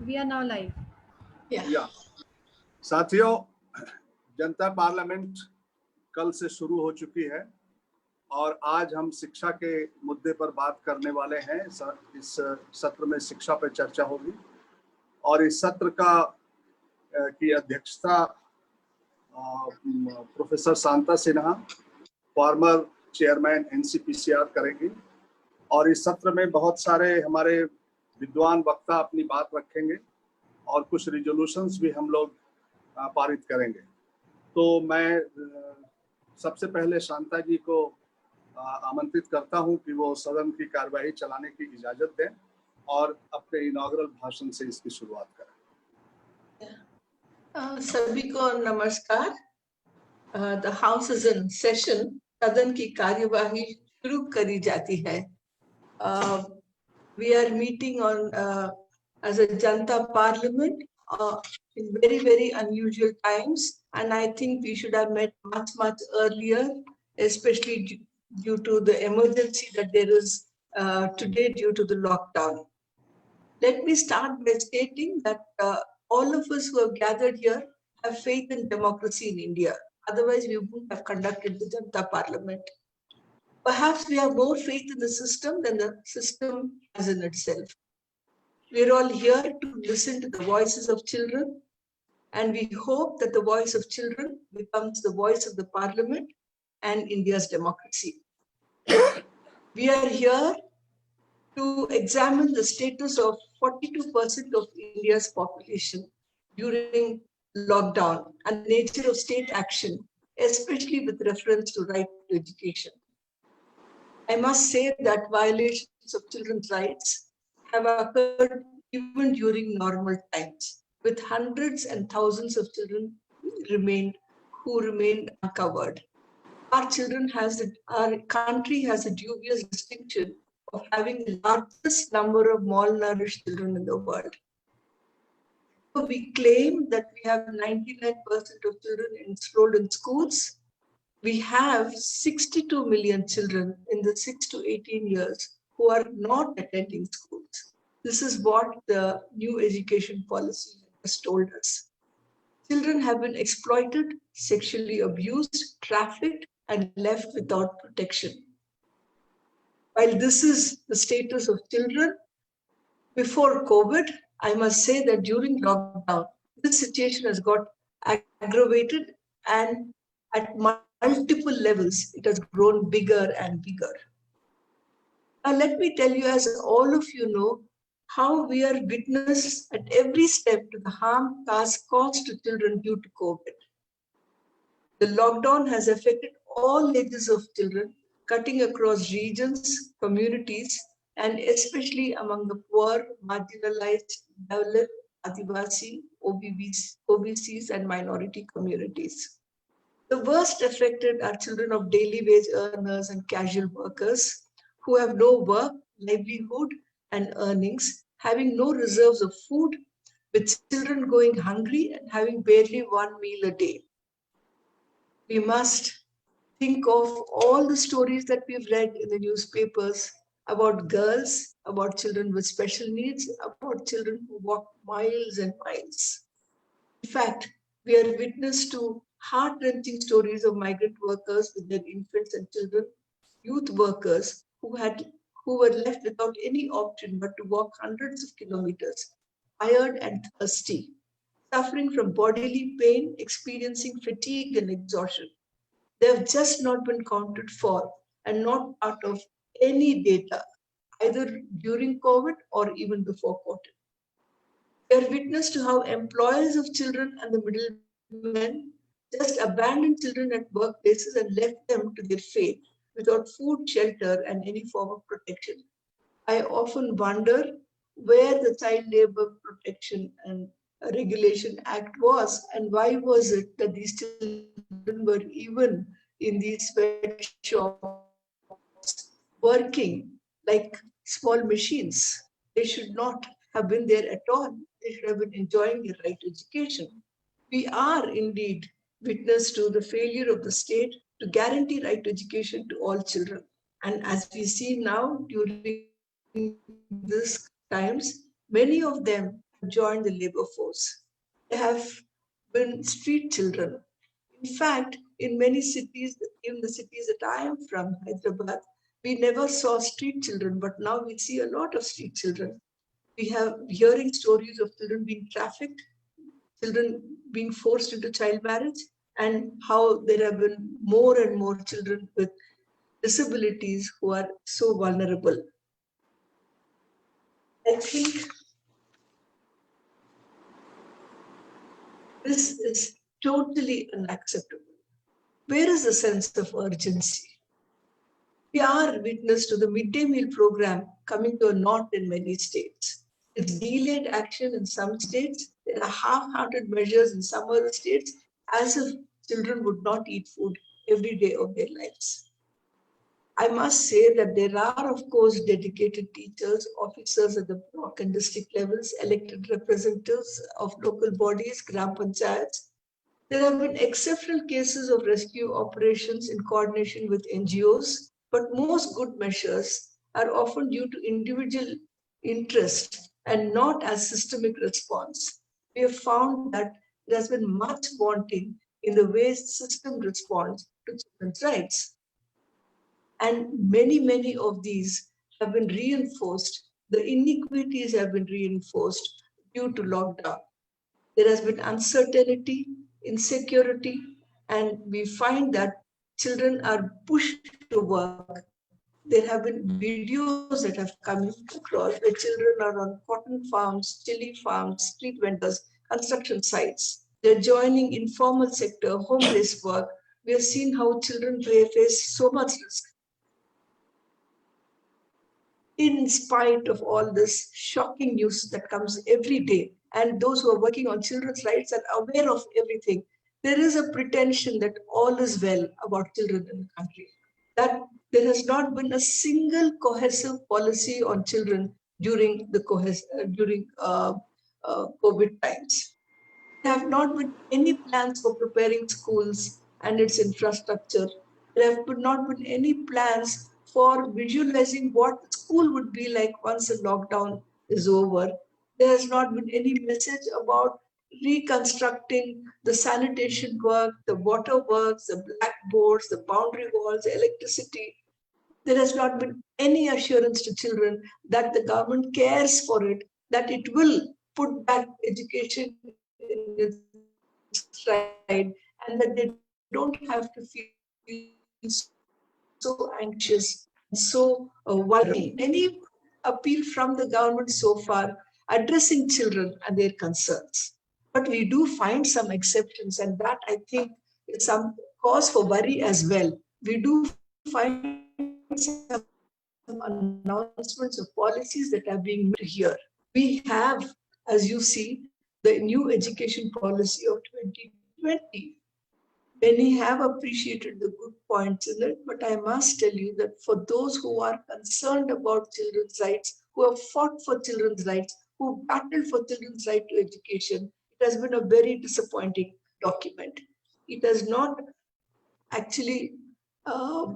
We are now live. या साथियों, जनता parliament कल से शुरू हो चुकी है और आज हम शिक्षा के मुद्दे पर बात करने वाले हैं। इस सत्र में शिक्षा पर चर्चा होगी और इस सत्र की अध्यक्षता professor Shanta Sinha, former chairman NCPCR करेंगी और इस सत्र में बहुत सारे हमारे विद्वान वक्ता अपनी बात रखेंगे और कुछ रिजोल्यूशंस भी हम लोग पारित करेंगे। तो मैं सबसे पहले शांता जी को आमंत्रित करता हूं कि वो सदन की कार्यवाही चलाने की इजाजत दें और अपने इनॉग्रल भाषण से इसकी शुरुआत करें। सभी को नमस्कार। The house is in session. सदन की कार्यवाही शुरू करी जाती है। We are meeting on as a Janta Parliament in very unusual times, and I think we should have met much earlier, especially due to the emergency that there is today due to the lockdown. Let me start by stating that all of us who have gathered here have faith in democracy in India. Otherwise, we wouldn't have conducted the Janta Parliament. Perhaps we have more faith in the system than the system has in itself. We're all here to listen to the voices of children, and we hope that the voice of children becomes the voice of the Parliament and India's democracy. We are here to examine the status of 42% of India's population during lockdown and the nature of state action, especially with reference to right to education. I must say that violations of children's rights have occurred even during normal times, with hundreds and thousands of children who remain uncovered. Our country has a dubious distinction of having the largest number of malnourished children in the world. So we claim that we have 99% of children enrolled in schools. We have 62 million children in the 6 to 18 years who are not attending schools. This is what the new education policy has told us. Children have been exploited, sexually abused, trafficked, and left without protection. While this is the status of children, before COVID, I must say that during lockdown, this situation has got aggravated, and at multiple levels, it has grown bigger and bigger. Now, let me tell you, as all of you know, how we are witness at every step to the harm caused to children due to COVID. The lockdown has affected all ages of children, cutting across regions, communities, and especially among the poor, marginalized, Dalit, Adivasi, OBCs, and minority communities. The worst affected are children of daily wage earners and casual workers who have no work, livelihood, and earnings, having no reserves of food, with children going hungry and having barely one meal a day. We must think of all the stories that we've read in the newspapers about girls, about children with special needs, about children who walk miles and miles. In fact, we are witness to heart-wrenching stories of migrant workers with their infants and children, youth workers who were left without any option but to walk hundreds of kilometers, tired and thirsty, suffering from bodily pain, experiencing fatigue and exhaustion. They have just not been counted for and not part of any data, either during COVID or even before COVID. We are witness to how employers of children and the middlemen just abandoned children at workplaces and left them to their fate without food, shelter, and any form of protection. I often wonder where the Child Labor Protection and Regulation Act was, and why was it that these children were even in these sweatshops working like small machines. They should not have been there at all. They should have been enjoying their right to education. We are indeed witness to the failure of the state to guarantee right to education to all children. And as we see now during these times, many of them joined the labor force. They have been street children. In fact, in many cities, even the cities that I am from, Hyderabad, we never saw street children, but now we see a lot of street children. We have hearing stories of children being trafficked, children being forced into child marriage, and how there have been more and more children with disabilities who are so vulnerable. I think this is totally unacceptable. Where is the sense of urgency? We are witness to the midday meal program coming to a knot in many states. It's delayed action in some states. There are half-hearted measures in some other states, as if children would not eat food every day of their lives. I must say that there are, of course, dedicated teachers, officers at the block and district levels, elected representatives of local bodies, gram panchayats. There have been exceptional cases of rescue operations in coordination with NGOs, but most good measures are often due to individual interest and not as systemic response. We have found that there has been much wanting in the ways system responds to children's rights. And many of these have been reinforced. The inequities have been reinforced due to lockdown. There has been uncertainty, insecurity, and we find that children are pushed to work. There have been videos that have come across where children are on cotton farms, chili farms, street vendors, construction sites. They're joining informal sector, home-based work. We have seen how children face so much risk. In spite of all this shocking news that comes every day, and those who are working on children's rights are aware of everything, there is a pretension that all is well about children in the country. That there has not been a single cohesive policy on children during the COVID times. There have not been any plans for preparing schools and its infrastructure. There have not been any plans for visualizing what school would be like once the lockdown is over. There has not been any message about reconstructing the sanitation work, the water works, the blackboards, the boundary walls, the electricity. There has not been any assurance to children that the government cares for it, that it will put back education in its stride, and that they don't have to feel so anxious, so worried. Any appeal from the government so far addressing children and their concerns. But we do find some exceptions, and that I think is some cause for worry as well. We do find some announcements of policies that are being made here. We have, as you see, the new education policy of 2020. Many have appreciated the good points in it, but I must tell you that for those who are concerned about children's rights, who have fought for children's rights, who battled for children's right to education, it has been a very disappointing document. It has not actually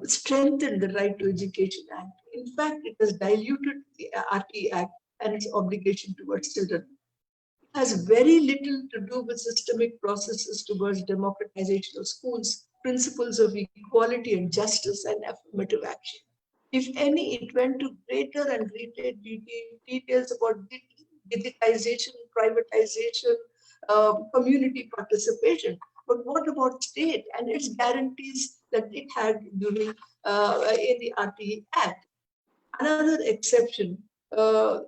strengthened the Right to Education Act. In fact, it has diluted the RT Act and its obligation towards children. It has very little to do with systemic processes towards democratization of schools, principles of equality and justice, and affirmative action. If any, it went to greater and greater details about digitization, privatization, community participation. But what about state and its guarantees that it had during in the RTE Act? Another exception to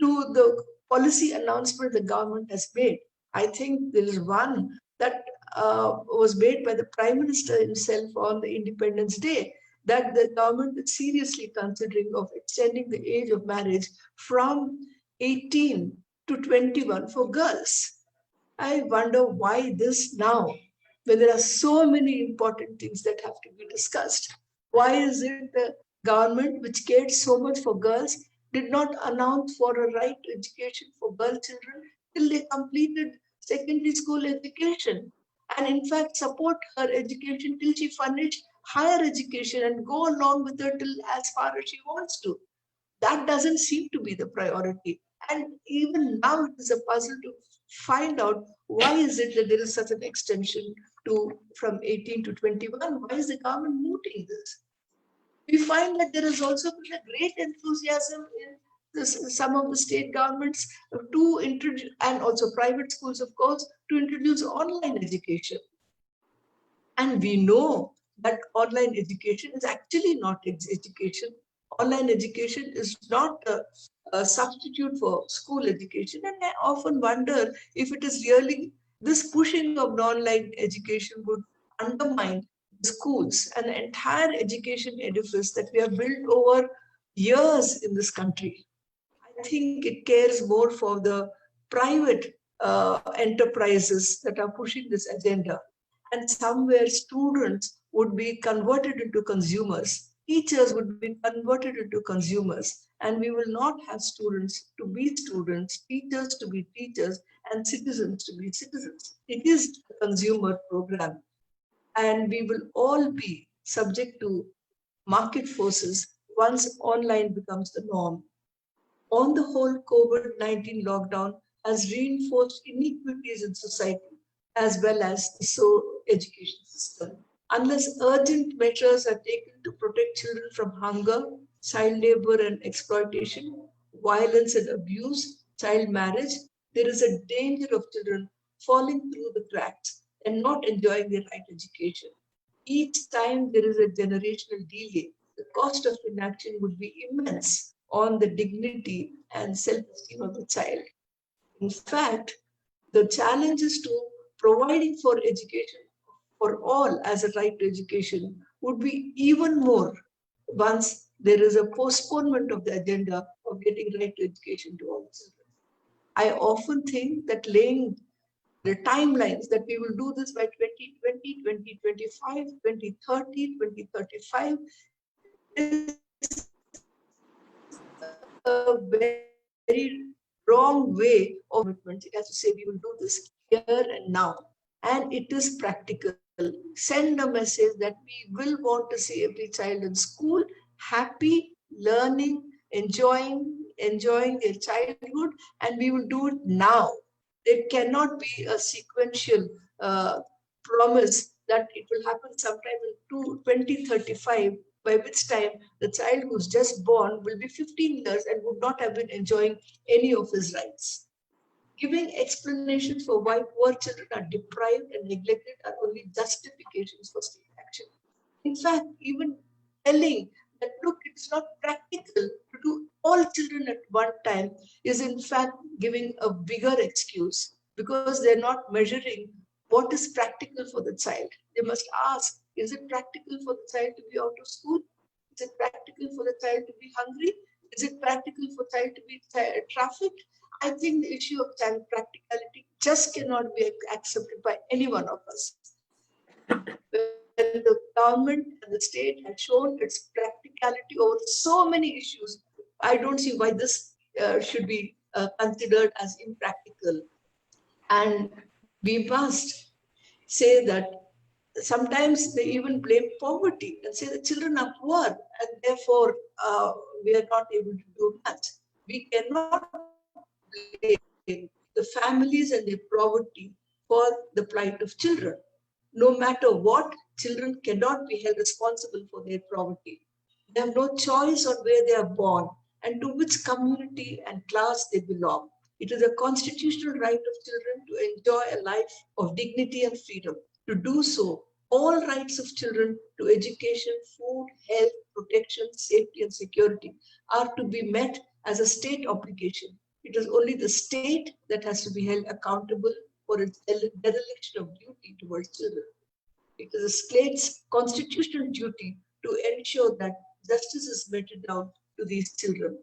the policy announcement the government has made. I think there is one that was made by the Prime Minister himself on the Independence Day, that the government is seriously considering of extending the age of marriage from 18 to 21 for girls. I wonder why this now, when there are so many important things that have to be discussed. Why is it the government, which cared so much for girls, did not announce for a right to education for girl children till they completed secondary school education, and in fact support her education till she finished higher education and go along with her till as far as she wants to? That doesn't seem to be the priority. And even now it is a puzzle to find out why is it that there is such an extension to from 18 to 21? Why is the government mooting this? We find that there has also been a great enthusiasm in some of the state governments to introduce, and also private schools, of course, to introduce online education. And we know that online education is actually not education. Online education is not a substitute for school education. And I often wonder if it is really this pushing of online education would undermine the schools and the entire education edifice that we have built over years in this country. I think it cares more for the private enterprises that are pushing this agenda. And somewhere students would be converted into consumers, teachers would be converted into consumers, and we will not have students to be students, teachers to be teachers, and citizens to be citizens. It is a consumer program, and we will all be subject to market forces once online becomes the norm. On the whole, COVID-19 lockdown has reinforced inequities in society as well as the education system. Unless urgent measures are taken to protect children from hunger, child labor and exploitation, violence and abuse, child marriage, there is a danger of children falling through the cracks and not enjoying their right education. Each time there is a generational delay, the cost of inaction would be immense on the dignity and self-esteem of the child. In fact, the challenges to providing for education for all as a right to education would be even more once there is a postponement of the agenda of getting right to education to all children. I often think that laying the timelines that we will do this by 2020, 2025, 2030, 2035 is a very wrong way of commitment. It has to say we will do this here and now. And it is practical. Send a message that we will want to see every child in school happy, learning, enjoying their childhood, and we will do it now. There cannot be a sequential promise that it will happen sometime in 2035, by which time the child who's just born will be 15 years and would not have been enjoying any of his rights. Giving explanations for why poor children are deprived and neglected are only justifications for state action. In fact, even telling that, look, it's not practical to do all children at one time is in fact giving a bigger excuse because they're not measuring what is practical for the child. They must ask, is it practical for the child to be out of school? Is it practical for the child to be hungry? Is it practical for the child to be trafficked? I think the issue of child practicality just cannot be accepted by any one of us. When the government and the state had shown its practicality over so many issues, I don't see why this should be considered as impractical. And we must say that sometimes they even blame poverty and say the children are poor and therefore we are not able to do much. We cannot blame the families and their poverty for the plight of children. No matter what, children cannot be held responsible for their poverty. They have no choice on where they are born and to which community and class they belong. It is a constitutional right of children to enjoy a life of dignity and freedom. To do so, all rights of children to education, food, health, protection, safety, and security are to be met as a state obligation. It is only the state that has to be held accountable for its dereliction of duty towards children. It is the state's constitutional duty to ensure that justice is meted out to these children.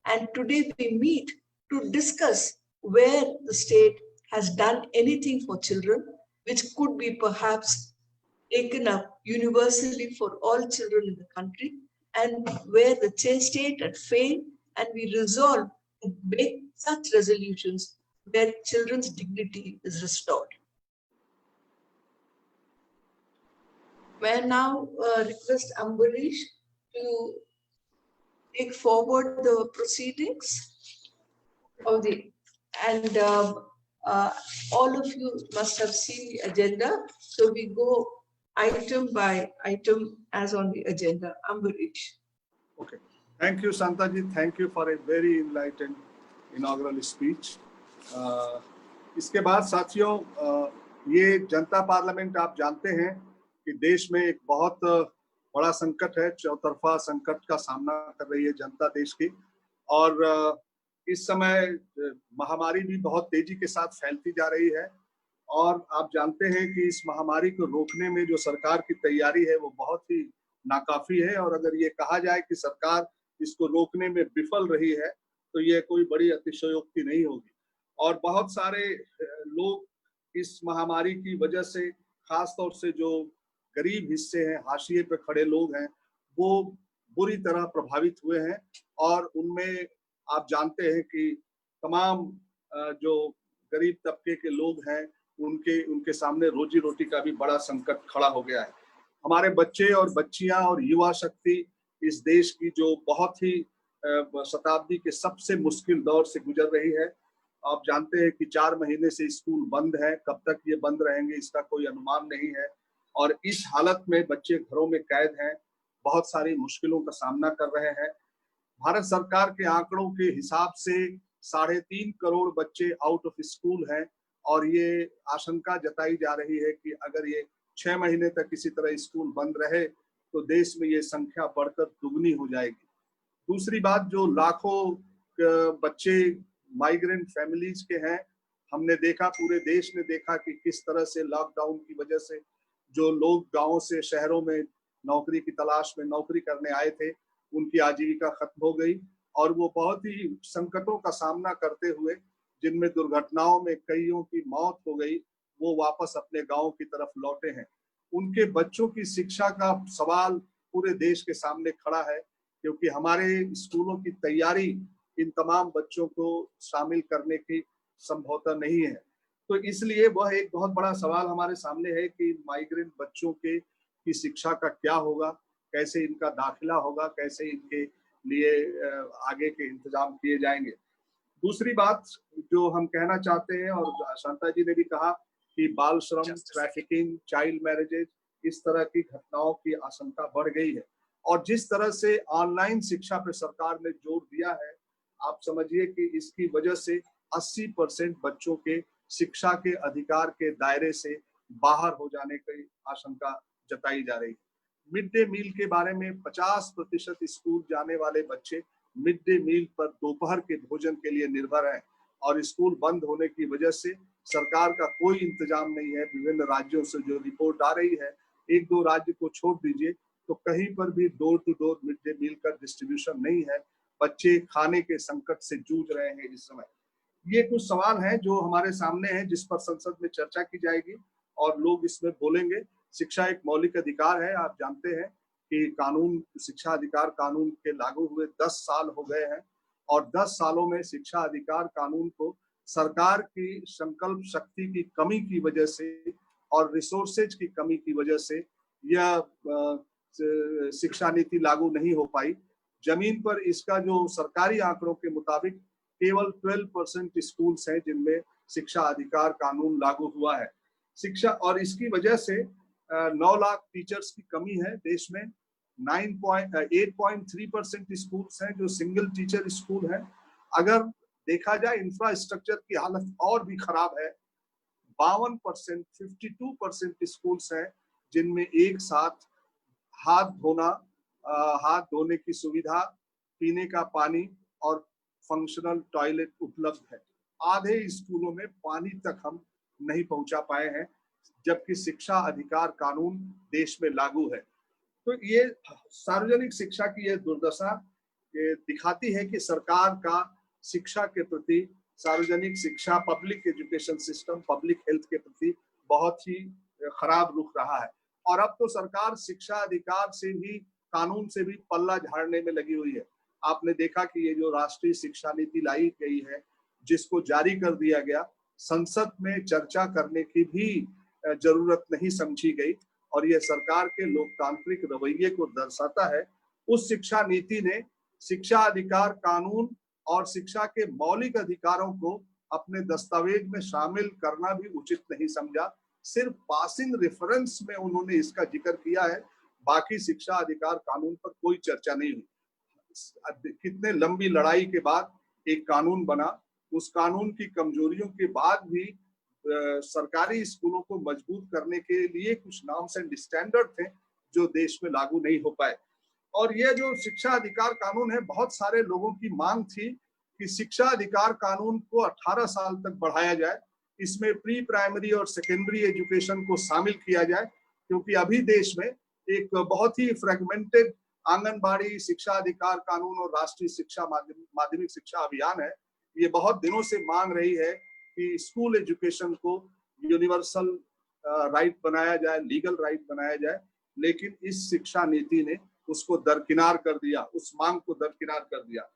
And today we meet to discuss where the state has done anything for children, which could be perhaps taken up universally for all children in the country, and where the state had failed, and we resolve to make such resolutions where children's dignity is restored. May I now request Ambarish to take forward the proceedings? of the, and all of you must have seen the agenda. So we go item by item as on the agenda. Ambarish. Okay. Thank you, Shanta ji. Thank you for a very enlightened inaugural speech. इसके बाद साथियों, ये जनता parliament आप जानते हैं कि देश में एक बहुत बड़ा संकट है, चौतरफा संकट का सामना कर रही है जनता देश की। और इस समय महामारी भी बहुत तेजी के साथ फैलती जा रही है और आप जानते हैं कि इस महामारी को रोकने में जो सरकार की तैयारी है वो बहुत ही नाकाफी है। और अगर ये कहा जाए कि सरकार इसको रोकने में विफल रही है तो ये कोई बड़ी अतिशयोक्ति नहीं होगी। और बहुत सारे लोग इस महामारी की वजह से, खास तौर से जो गरीब हिस्से हैं, हाशिए पे खड़े लोग हैं, वो बुरी तरह प्रभावित हुए हैं। और उनमें आप जानते हैं कि तमाम जो गरीब तबके के लोग हैं उनके सामने रोजी रोटी का भी बड़ा संकट खड़ा हो गया है। हमारे बच्चे और बच्चियां और युवा शक्ति इस देश की जो बहुत ही शताब्दी के सबसे मुश्किल दौर से गुजर रही है। आप जानते हैं कि 4 महीने से स्कूल बंद है, कब तक ये बंद रहेंगे इसका कोई अनुमान नहीं है। और इस हालत में बच्चे घरों में कैद हैं, बहुत सारी मुश्किलों का सामना कर रहे हैं। भारत सरकार के आंकड़ों के हिसाब से 3.5 करोड़ बच्चे आउट ऑफ स्कूल हैं और ये आशंका जताई जा रही है कि अगर ये 6 महीने तक इसी तरह स्कूल बंद रहे तो देश में ये संख्या बढ़कर दुगनी हो जाएगी। दूसरी बात, जो लाखों बच्चे माइग्रेंट फैमिलीज के हैं, हमने देखा, पूरे देश ने देखा कि किस तरह से लॉकडाउन की वजह से जो लोग गांवों से शहरों में नौकरी की तलाश में नौकरी करने आए थे उनकी आजीविका खत्म हो गई और वो बहुत ही संकटों का सामना करते हुए, जिनमें दुर्घटनाओं में कईयों की मौत हो गई, वो वापस अपने गांव की तरफ लौटे हैं। उनके बच्चों की शिक्षा का सवाल पूरे देश के सामने खड़ा है क्योंकि हमारे स्कूलों की तैयारी इन तमाम बच्चों को शामिल करने की संभवतः नहीं है। तो इसलिए वह एक बहुत बड़ा सवाल हमारे सामने है कि माइग्रेंट बच्चों की शिक्षा का क्या होगा, कैसे इनका दाखिला होगा, कैसे इनके लिए आगे के इंतजाम किए जाएंगे। दूसरी बात जो हम कहना चाहते हैं, और शांता जी ने भी कहा कि बाल श्रम, ट्रैफिकिंग, चाइल्ड मैरिजेज, इस तरह की घटनाओं की आशंका बढ़ गई है। और जिस तरह से ऑनलाइन शिक्षा पर सरकार ने जोर दिया है, आप समझिए कि इसकी वजह से 80% बच्चों के शिक्षा के अधिकार के दायरे से बाहर हो जाने की आशंका जताई जा रही है। मिड डे मील के बारे में 50% स्कूल जाने वाले बच्चे मिड डे मील पर दोपहर के भोजन के लिए निर्भर हैं और स्कूल बंद होने की वजह से सरकार का कोई इंतजाम नहीं है। विभिन्न राज्यों से जो रिपोर्ट आ रही है, 1-2 राज्य को छोड़ दीजिए तो कहीं पर भी door to door mid day meal का डिस्ट्रीब्यूशन नहीं है। बच्चे खाने के संकट से जूझ रहे हैं इस समय। ये कुछ सवाल हैं जो हमारे सामने हैं, जिस पर संसद में चर्चा की जाएगी और लोग इसमें बोलेंगे। शिक्षा एक मौलिक अधिकार है। आप जानते हैं कि कानून, शिक्षा अधिकार कानून के लागू हुए 10 साल हो गए हैं और 10 सालों में शिक्षा अधिकार कानून को सरकार की संकल्प शक्ति की कमी की वजह से और रिसोर्सेज की कमी की वजह से यह शिक्षा नीति लागू नहीं हो पाई। जमीन पर इसका जो सरकारी आंकड़ों के मुताबिक केवल 12% स्कूल्स हैं जिनमें शिक्षा अधिकार कानून लागू हुआ है। शिक्षा, और इसकी वजह से 9 लाख टीचर्स की कमी है देश में। 8.3% स्कूल्स हैं जो सिंगल टीचर स्कूल हैं। अगर देखा जाए इंफ्रास्ट्रक्चर की हालत और भी खराब है। 52%, 52% स्कूल्स हैं जिनमें एक साथ हाथ धोने की सुविधा, पीने का पानी और फंक्शनल टॉयलेट उपलब्ध है। आधे स्कूलों में पानी तक हम नहीं पहुंचा पाए हैं, जबकि शिक्षा अधिकार कानून देश में लागू है। तो ये सार्वजनिक शिक्षा की ये दुर्दशा दिखाती है कि सरकार का शिक्षा के प्रति, सार्वजनिक शिक्षा, public education system, public health के प्रति बहुत ही खराब रुख रहा है। और अब तो सरकार शिक्षा अधिकार से भी, कानून से भी पल्ला झाड़ने में लगी हुई है। आपने देखा कि ये जो राष्ट्रीय शिक्षा नीति लाई गई है, जिसको जारी कर दिया गया, संसद में चर्चा करने की भी जरूरत नहीं समझी गई और यह सरकार के लोकतांत्रिक रवैये को दर्शाता है। उस शिक्षा नीति ने शिक्षा अधिकार कानून और शिक्षा के मौलिक अधिकारों को अपने दस्तावेज में शामिल करना भी उचित नहीं समझा। सिर्फ पासिंग रेफरेंस में उन्होंने इसका जिक्र किया है, बाकी शिक्षा अधिकार कानून पर कोई चर्चा नहीं हुई। कितने लंबी लड़ाई के बाद एक कानून बना, उस कानून की कमजोरियों के बाद भी सरकारी स्कूलों को मजबूत करने के लिए कुछ नॉर्म्स एंड स्टैंडर्ड थे जो देश में लागू नहीं हो पाए। और ये जो शिक्षा अधिकार कानून है, बहुत सारे लोगों की मांग थी कि शिक्षा अधिकार कानून को 18 साल तक बढ़ाया जाए, इसमें प्री प्राइमरी और सेकेंडरी एजुकेशन को शामिल किया जाए, क्योंकि अभी देश में एक बहुत ही फ्रेगमेंटेड आंगनबाड़ी शिक्षा अधिकार कानून और राष्ट्रीय शिक्षा माध्यमिक शिक्षा अभियान है। ये बहुत दिनों से मांग रही है कि स्कूल एजुकेशन को यूनिवर्सल राइट बनाया जाए, लीगल राइट बनाया जाए, लेकिन इस शिक्षा नीति ने उसको दरकिनार कर दिया, उस मांग को दरकिनार कर दिया।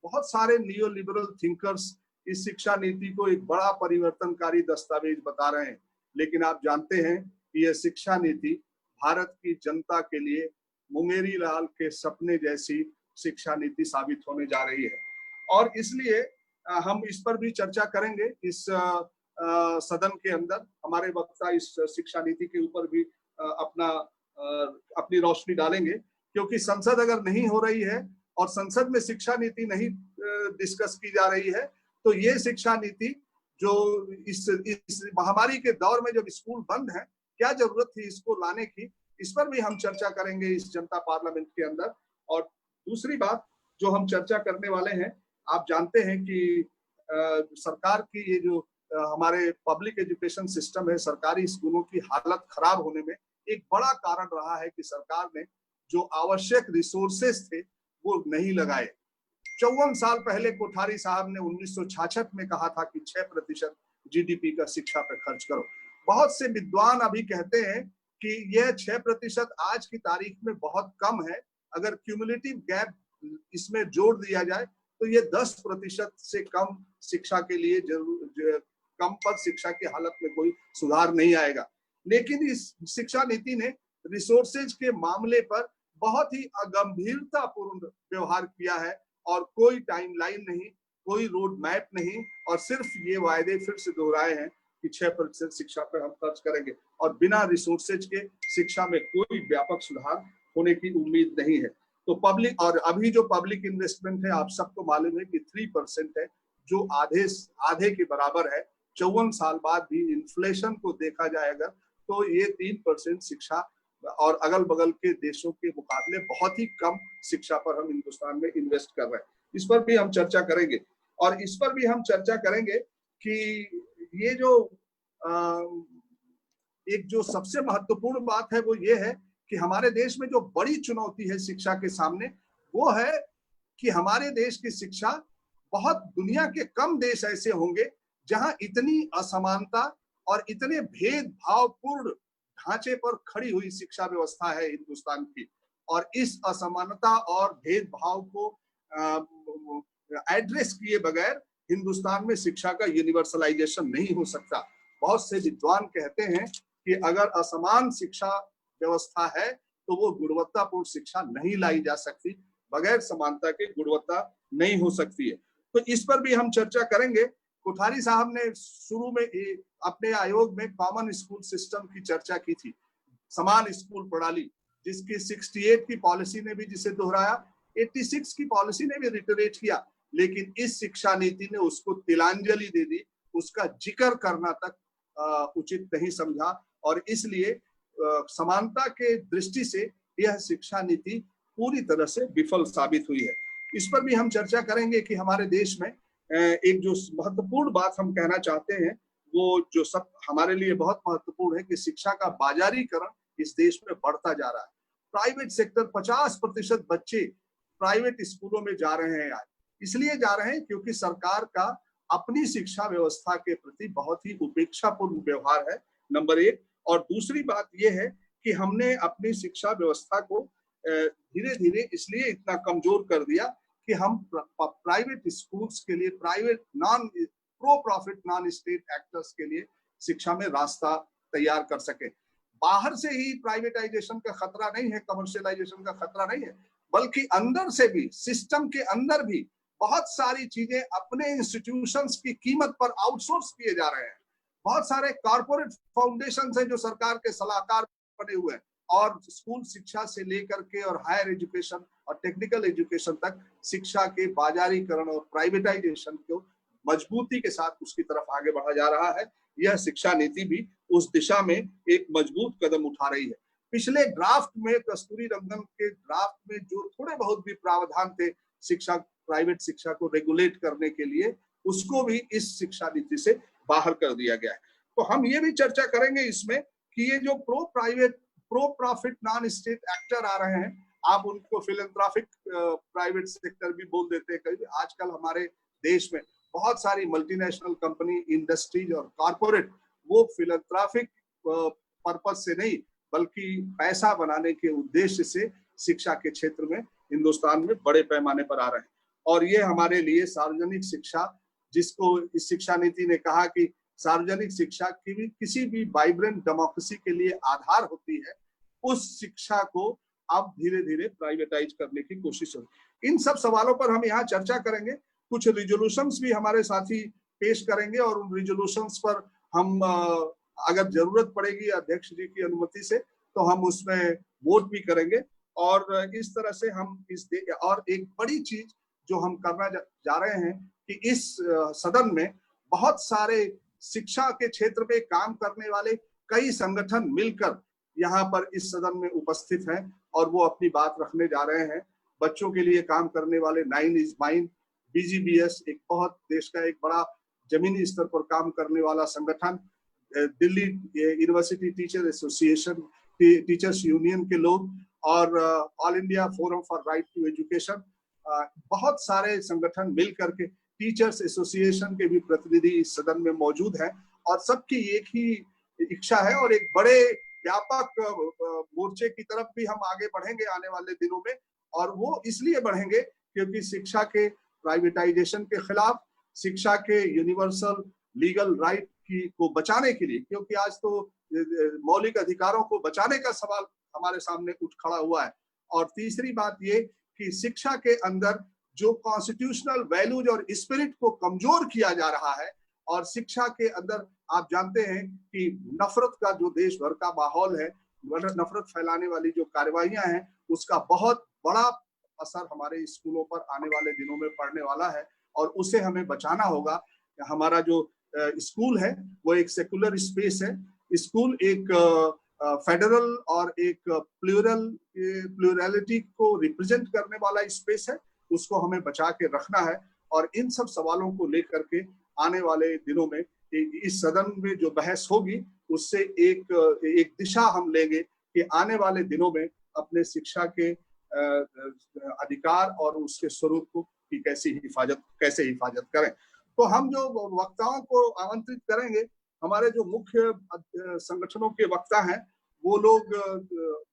बहुत सारे नियो लिबरल थिंकर्स इस शिक्षा नीति को एक बड़ा परिवर्तनकारी दस्तावेज बता रहे हैं, लेकिन आप जानते हैं कि यह शिक्षा नीति भारत की जनता के लिए मुंगेरी लाल के सपने जैसी शिक्षा नीति साबित होने जा रही है। और इसलिए हम इस पर भी चर्चा करेंगे इस सदन के अंदर। हमारे वक्ता इस शिक्षा नीति के ऊपर भी अपनी रोशनी डालेंगे, क्योंकि संसद अगर नहीं हो रही है और संसद में शिक्षा नीति नहीं डिस्कस की जा रही है, तो ये शिक्षा नीति जो इस महामारी के दौर में जब स्कूल बंद है, क्या जरूरत थी इसको लाने की, इस पर भी हम चर्चा करेंगे इस जनता पार्लियामेंट के अंदर। और दूसरी बात जो हम चर्चा करने वाले हैं, आप जानते हैं कि सरकार की ये जो हमारे पब्लिक एजुकेशन सिस्टम है, सरकारी स्कूलों की हालत खराब होने में एक बड़ा कारण रहा है कि सरकार ने जो आवश्यक रिसोर्सेस थे वो नहीं लगाए। 54 साल पहले कोठारी साहब ने 1966 में कहा था कि 6% जीडीपी का शिक्षा पे खर्च करो। बहुत से विद्वान अभी कहते हैं कि यह 6% आज की तारीख में बहुत कम है। अगर क्यूमुलेटिव गैप इसमें जोड़ दिया जाए तो ये 10% से कम शिक्षा के लिए कम पर शिक्षा की हालत में कोई सुधार नहीं आएगा। लेकिन इस शिक्षा नीति ने रिसोर्सेज के मामले पर बहुत ही अगंभीरतापूर्ण व्यवहार किया है, और कोई टाइमलाइन नहीं, कोई रोड मैप नहीं, और सिर्फ ये वायदे फिर से दोहराए हैं कि 6% शिक्षा पर हम खर्च करेंगे, और बिना रिसोर्सेज के शिक्षा में कोई व्यापक सुधार होने की उम्मीद नहीं है। तो पब्लिक, और अभी जो पब्लिक इन्वेस्टमेंट है आप सबको मालूम है कि 3% है, जो आधे के बराबर है। 54 साल बाद भी इन्फ्लेशन को देखा जाए अगर, तो ये 3% शिक्षा और अगल बगल के देशों के मुकाबले बहुत ही कम शिक्षा पर हम हिंदुस्तान में इन्वेस्ट कर रहे हैं। इस पर भी हम चर्चा करेंगे, और इस पर भी हम चर्चा करेंगे कि ये जो एक जो सबसे महत्वपूर्ण बात है वो ये है कि हमारे देश में जो बड़ी चुनौती है शिक्षा के सामने, वो है कि हमारे देश की शिक्षा, बहुत दुनिया के कम देश ऐसे होंगे जहां इतनी असमानता और इतने भेदभावपूर्ण ढांचे पर खड़ी हुई शिक्षा व्यवस्था है हिंदुस्तान की, और इस असमानता और भेदभाव को एड्रेस किए बगैर हिंदुस्तान में शिक्षा का यूनिवर्सलाइजेशन नहीं हो सकता। बहुत से विद्वान कहते हैं कि अगर असमान शिक्षा व्यवस्था है तो वो गुणवत्तापूर्ण शिक्षा नहीं लाई जा सकती, बगैर समानता के गुणवत्ता नहीं हो सकती है। तो इस पर भी हम चर्चा करेंगे। कोठारी साहब ने शुरू में अपने आयोग में कॉमन स्कूल सिस्टम की चर्चा की थी, समान स्कूल प्रणाली, जिसकी 68 की पॉलिसी ने भी जिसे दोहराया, 86 की पॉलिसी ने भी रिटरेट किया, लेकिन इस शिक्षा नीति ने उसको तिलांजलि दे दी, उसका जिक्र करना तक उचित नहीं समझा, और इसलिए समानता के दृष्टि से यह शिक्षा नीति पूरी तरह से विफल साबित हुई है। इस पर भी हम चर्चा करेंगे कि हमारे देश में एक जो महत्वपूर्ण बात हम कहना चाहते हैं, वो जो सब हमारे लिए बहुत महत्वपूर्ण है कि शिक्षा का बाजारीकरण इस देश में बढ़ता जा रहा है। प्राइवेट सेक्टर 50% बच्चे प्राइवेट स्कूलों में जा रहे हैं आज, इसलिए जा रहे हैं क्योंकि सरकार का अपनी शिक्षा व्यवस्था के प्रति बहुत ही उपेक्षापूर्ण व्यवहार है, नंबर एक। और दूसरी बात यह है कि हमने अपनी शिक्षा व्यवस्था को धीरे धीरे इसलिए इतना कमजोर कर दिया कि हम प्राइवेट स्कूल्स के लिए, private pro profit non state actors के लिए शिक्षा में रास्ता तैयार कर सके। बाहर से ही प्राइवेटाइजेशन का खतरा नहीं है, कमर्शियलाइजेशन का खतरा नहीं है, बल्कि अंदर से भी, सिस्टम के अंदर भी बहुत सारी चीजें अपने इंस्टीट्यूशंस की कीमत पर आउटसोर्स किए जा रहे हैं। बहुत सारे कॉर्पोरेट फाउंडेशन हैं जो सरकार के सलाहकार बने हुए हैं, और स्कूल शिक्षा से लेकर के और हायर एजुकेशन और टेक्निकल एजुकेशन तक शिक्षा के बाजारीकरण और प्राइवेटाइजेशन को मजबूती के साथ उसकी तरफ आगे बढ़ा जा रहा है। यह शिक्षा नीति भी उस दिशा में एक मजबूत कदम उठा रही है। पिछले ड्राफ्ट में, कस्तूरी रंगन के ड्राफ्ट में जो थोड़े बहुत भी प्रावधान थे शिक्षा, प्राइवेट शिक्षा को रेगुलेट करने के लिए, उसको भी इस शिक्षा नीति से बाहर कर दिया गया है। तो हम ये भी चर्चा करेंगे इसमें कि ये जो pro profit non state actor आ रहे हैं, आप उनको फिलैंथ्रोपिक प्राइवेट सेक्टर भी बोल देते हैं कभी। आजकल हमारे देश में बहुत सारी मल्टीनेशनल कंपनी, इंडस्ट्रीज और कॉर्पोरेट वो फिलैंथ्रोपिक पर्पज से नहीं बल्कि पैसा बनाने के उद्देश्य से शिक्षा के क्षेत्र में हिंदुस्तान में बड़े पैमाने पर आ रहे हैं। और ये हमारे लिए सार्वजनिक शिक्षा, जिसको इस शिक्षा नीति ने कहा कि सार्वजनिक शिक्षा की भी किसी भी वाइब्रेंट डेमोक्रेसी के लिए आधार होती है, उस शिक्षा को अब धीरे धीरे प्राइवेटाइज करने की कोशिश हो। इन सब सवालों पर हम यहाँ चर्चा करेंगे। कुछ रिजोल्यूशंस भी हमारे साथी पेश करेंगे और उन रिजोल्यूशंस पर हम अगर जरूरत पड़ेगी अध्यक्ष जी की अनुमति से तो हम उसमें वोट भी करेंगे। और इस तरह से हम और एक बड़ी चीज जो हम करना जा रहे हैं कि इस सदन में बहुत सारे शिक्षा के क्षेत्र में काम करने वाले कई संगठन मिलकर यहाँ पर इस सदन में उपस्थित हैं और वो अपनी बात रखने जा रहे हैं। बच्चों के लिए काम करने वाले 9 इज माइन, BGBS एक बहुत देश का एक बड़ा जमीनी स्तर पर काम करने वाला संगठन, Delhi university teacher association, teachers union के लोग, और all India forum for right to education, बहुत सारे संगठन मिल करके, टीचर्स एसोसिएशन के भी प्रतिनिधि इस सदन में मौजूद हैं। और सबकी एक ही इच्छा है और एक बड़े व्यापक मोर्चे की तरफ भी हम आगे बढ़ेंगे आने वाले दिनों में। और वो इसलिए बढ़ेंगे क्योंकि शिक्षा के प्राइवेटाइजेशन के खिलाफ, शिक्षा के यूनिवर्सल लीगल राइट को बचाने के लिए, क्योंकि आज तो मौलिक अधिकारों को बचाने का सवाल हमारे सामने उठ खड़ा हुआ है। और तीसरी बात ये कि शिक्षा के अंदर जो कॉन्स्टिट्यूशनल वैल्यूज और स्पिरिट को कमजोर किया जा रहा है, और शिक्षा के अंदर आप जानते हैं कि नफरत का जो देश भर का माहौल है, नफरत फैलाने वाली जो कार्रवाइयां हैं, उसका बहुत बड़ा असर हमारे स्कूलों पर आने वाले दिनों में पड़ने वाला है और उसे हमें बचाना होगा। हमारा जो स्कूल है वो एक सेकुलर स्पेस है। स्कूल एक फेडरल और एक प्लूरलिटी को रिप्रेजेंट करने वाला स्पेस है, उसको हमें बचा के रखना है। और इन सब सवालों को लेकर के आने वाले दिनों में इस सदन में जो बहस होगी उससे एक दिशा हम लेंगे कि आने वाले दिनों में अपने शिक्षा के अधिकार और उसके स्वरूप को की कैसे हिफाजत करें। तो हम जो वक्ताओं को आमंत्रित करेंगे, हमारे जो मुख्य संगठनों के वक्ता हैं, वो लोग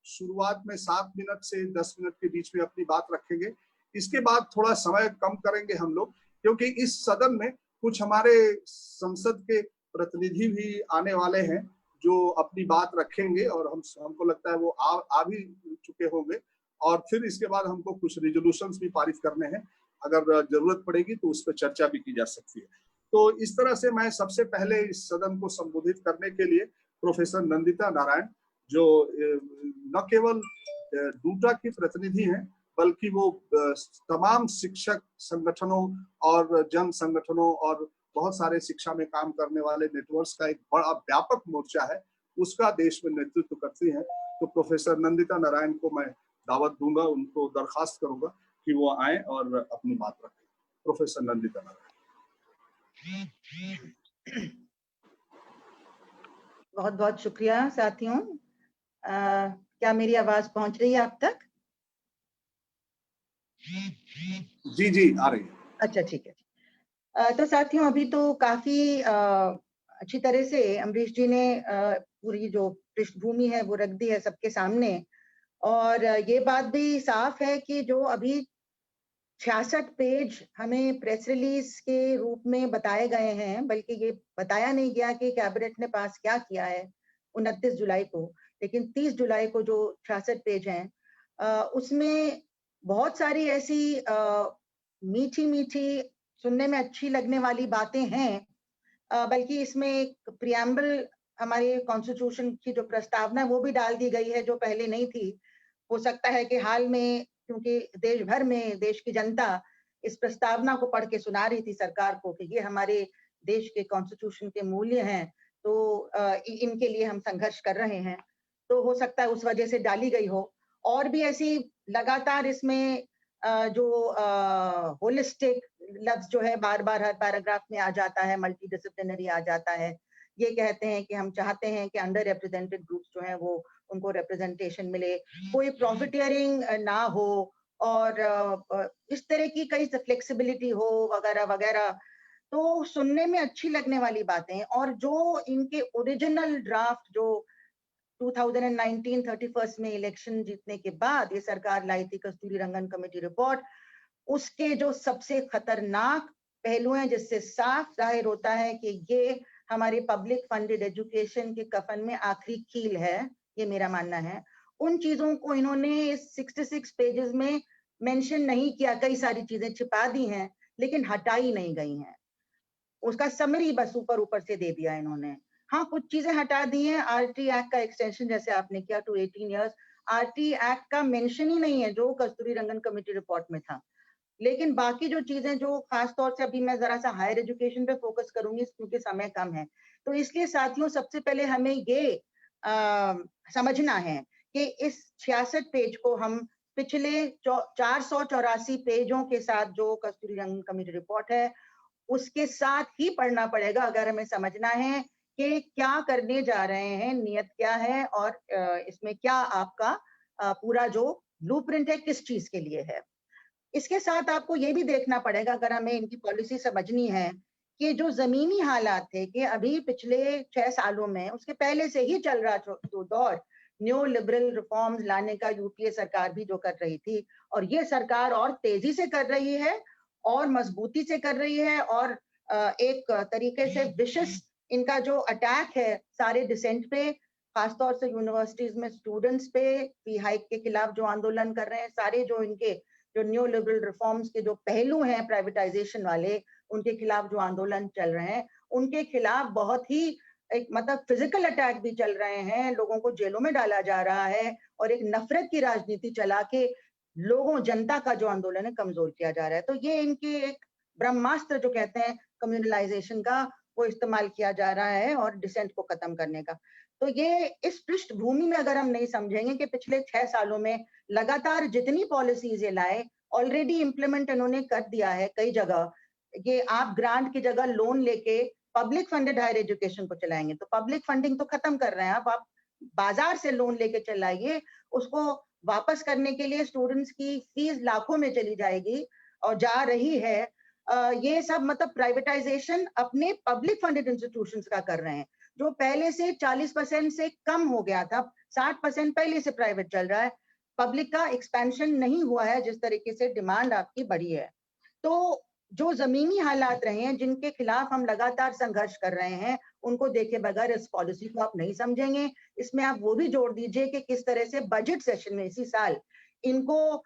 शुरुआत में 7 मिनट से 10 मिनट के बीच में अपनी बात रखेंगे। इसके बाद थोड़ा समय कम करेंगे हम लोग, क्योंकि इस सदन में कुछ हमारे संसद के प्रतिनिधि भी आने वाले हैं जो अपनी बात रखेंगे और हमको लगता है वो आ भी चुके होंगे। और फिर इसके बाद हमको कुछ रिजोल्यूशंस भी पारित करने हैं, अगर जरूरत पड़ेगी तो उस पर चर्चा भी की जा सकती है। तो इस तरह से मैं सबसे पहले इस सदन को संबोधित करने के लिए प्रोफेसर नंदिता नारायण, जो न केवल डूटा की प्रतिनिधि हैं बल्कि वो तमाम शिक्षक संगठनों और जन संगठनों और बहुत सारे शिक्षा में काम करने वाले नेटवर्क्स का एक बड़ा व्यापक मोर्चा है, उसका देश में नेतृत्व करती हैं। तो प्रोफेसर नंदिता नारायण को मैं दावत दूंगा, उनको दरखास्त करूंगा कि वो आए और अपनी बात रखें। प्रोफेसर नंदिता नारायण। बहुत बहुत शुक्रिया साथियों। क्या मेरी आवाज पहुंच रही है आप तक? जी जी आ रही है। अच्छा ठीक है। तो साथियों अभी तो काफी अच्छी तरह से अमरीश जी ने पूरी जो पृष्ठभूमि है वो रख दी है सबके सामने। और ये बात भी साफ है कि जो अभी 66 पेज हमें प्रेस रिलीज के रूप में बताए गए हैं, बल्कि ये बताया नहीं गया कि कैबिनेट ने पास क्या किया है 29 जुलाई को, लेकिन 30 जुलाई को जो 66 पेज हैं उसमें बहुत सारी ऐसी मीठी-मीठी, सुनने में अच्छी लगने वाली बातें हैं, बल्कि इसमें एक प्रिएम्बल हमारे कॉन्स्टिट्यूशन की जो प्रस्तावना है वो भी डाल दी गई है जो पहले नहीं थी। हो सकता है कि हाल में क्योंकि देश भर में देश की जनता इस प्रस्तावना को पढ़ के सुना रही थी सरकार को कि ये हमारे देश के कॉन्स्टिट्यूशन के मूल्य हैं, तो इनके लिए हम संघर्ष कर रहे हैं। तो हो सकता है उस वजह से डाली गई हो। और भी ऐसी लगातार इसमें जो होलिस्टिक लफ्ज जो है बार-बार हर पैराग्राफ में आ जाता है, मल्टी डिसिप्लिनरी आ जाता है। ये कहते हैं कि हम चाहते हैं कि अंडर रिप्रेजेंटेड ग्रुप्स जो हैं वो उनको रिप्रेजेंटेशन मिले, कोई प्रॉफिटियरिंग ना हो और इस तरह की कई फ्लेक्सिबिलिटी हो वगैरह-वगैरह। तो सुनने में अच्छी लगने वाली बातें और जो इनके ओरिजिनल ड्राफ्ट जो 2019 31 में इलेक्शन जीतने के बाद ये सरकार लाई थी कस्तूरी रंगन कमेटी रिपोर्ट, उसके जो सबसे खतरनाक पहलू हैं जिससे साफ जाहिर होता है कि ये हमारे पब्लिक फंडेड एजुकेशन के कफन में आखिरी कील है, ये मेरा मानना है। उन चीजों को इन्होंने इस 66 पेजेस में मेंशन नहीं किया, कई सारी चीजें छिपा दी हैं, लेकिन हटाई नहीं गई हैं। उसका समरी बस ऊपर-ऊपर से दे दिया इन्होंने। हाँ, कुछ चीजें हटा दी हैं, आरटी एक्ट का एक्सटेंशन जैसे आपने किया टू 18 इयर्स, आरटी एक्ट का मेंशन ही नहीं है जो कस्तूरी रंगन कमेटी रिपोर्ट में था। लेकिन बाकी जो चीजें जो खास तौर से अभी मैं जरा-सा हायर एजुकेशन पे फोकस करूँगी क्योंकि समय कम है। तो इसलिए साथियों सबसे पहले हमें ये समझना है कि इस 66 पेज को हम पिछले 484 पेजों के साथ जो कस्तूरी रंगन कमेटी रिपोर्ट है उसके साथ ही पढ़ना पड़ेगा अगर हमें समझना है कि क्या करने जा रहे हैं, नियत क्या है और इसमें क्या आपका पूरा जो ब्लूप्रिंट है किस चीज के लिए है। इसके साथ आपको ये भी देखना पड़ेगा अगर हमें इनकी पॉलिसी समझनी है कि जो जमीनी हालात थे कि अभी पिछले 6 सालों में उसके पहले से ही चल रहा जो दौर न्यू लिबरल रिफॉर्म्स लाने का यूपीए सरकार भी जो कर रही थी और ये सरकार और तेजी से कर रही है और मजबूती से कर रही है और एक तरीके से विशेष इनका जो अटैक है सारे डिसेंट पे खासतौर से यूनिवर्सिटीज में स्टूडेंट्स पे फी हाइक के खिलाफ जो आंदोलन कर रहे हैं सारे जो इनके जो न्यू लिबरल रिफॉर्म्स के जो पहलू हैं प्राइवेटाइजेशन वाले उनके खिलाफ जो आंदोलन चल रहे हैं उनके खिलाफ बहुत ही एक मतलब फिजिकल अटैक भी चल रहे हैं, लोगों को जेलों में डाला जा रहा है और एक नफरत की राजनीति चला के लोगों जनता का जो आंदोलन है कमजोर किया जा रहा है। तो ये इनके एक ब्रह्मास्त्र जो कहते हैं कम्युनलाइजेशन का वो इस्तेमाल किया जा रहा है और डिसेंट को खत्म करने का। तो ये इस पृष्ठभूमि में अगर हम नहीं समझेंगे कि पिछले 6 सालों में लगातार जितनी पॉलिसीज ये लाए ऑलरेडी इम्प्लीमेंट इन्होंने कर दिया है कई जगह। ये आप ग्रांट की जगह लोन लेके पब्लिक फंडेड हायर एजुकेशन को चलाएंगे तो पब्लिक फंडिंग तो खत्म कर रहे हैं आप बाजार से लोन लेके चलाइए, उसको वापस करने के लिए स्टूडेंट्स की फीस लाखों में चली जाएगी और जा रही है। ये सब मतलब प्राइवेटाइजेशन अपने पब्लिक फंडेड इंस्टीट्यूशंस का कर रहे हैं जो पहले से 40% से कम हो गया था, 60% पहले से प्राइवेट चल रहा है, पब्लिक का एक्सपेंशन नहीं हुआ है जिस तरीके से डिमांड आपकी बढ़ी है। तो जो जमीनी हालात रहे हैं जिनके खिलाफ हम लगातार संघर्ष कर रहे हैं उनको देखे बगैर इस पॉलिसी को आप नहीं समझेंगे। इसमें आप वो भी जोड़ दीजिए कि किस तरह से बजट सेशन में इसी साल इनको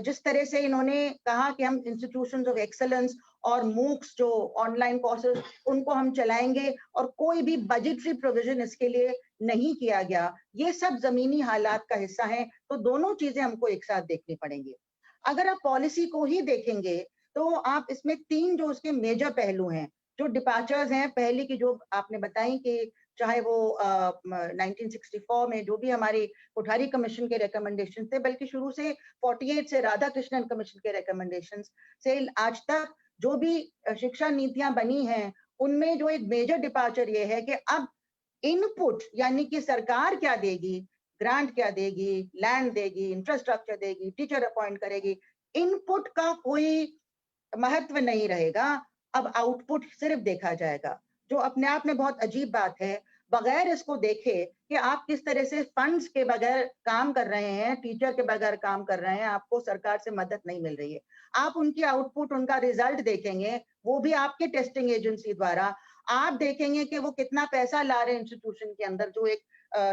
जिस तरह से इन्होंने कहा कि हम इंस्टीट्यूशंस ऑफ एक्सेलेंस और मूक्स जो ऑनलाइन कोर्सेज उनको हम चलाएंगे और कोई भी बजटरी प्रोविजन इसके लिए नहीं किया गया। ये सब जमीनी हालात का हिस्सा है तो दोनों चीजें हमको एक साथ देखनी पड़ेंगी। अगर आप पॉलिसी को ही देखेंगे तो आप इसमें 3 जो उसके मेजर पहलू हैं, जो डिपार्चर्स हैं, पहली की जो आपने बताई कि चाहे वो 1964 में जो भी हमारी कोठारी कमीशन के रिकमेंडेशन थे, बल्कि शुरू से 48 से राधाकृष्णन कमीशन के रिकमेंडेशन से आज तक जो भी शिक्षा नीतियां बनी हैं, उनमें जो एक मेजर डिपार्चर ये है कि अब इनपुट यानी कि सरकार क्या देगी, ग्रांट क्या देगी, लैंड देगी, इंफ्रास्ट्रक्चर देगी, टीचर अपॉइंट करेगी, इनपुट का कोई महत्व नहीं रहेगा। अब आउटपुट सिर्फ देखा जाएगा जो अपने आप में बहुत अजीब बात है। बगैर इसको देखे कि आप किस तरह से फंड्स के बगैर काम कर रहे हैं, टीचर के बगैर काम कर रहे हैं, आपको सरकार से मदद नहीं मिल रही है। आप उनकी आउटपुट उनका रिजल्ट देखेंगे वो भी आपके टेस्टिंग एजेंसी द्वारा। आप देखेंगे कि वो कितना पैसा ला रहे हैं इंस्टीट्यूशन के अंदर जो एक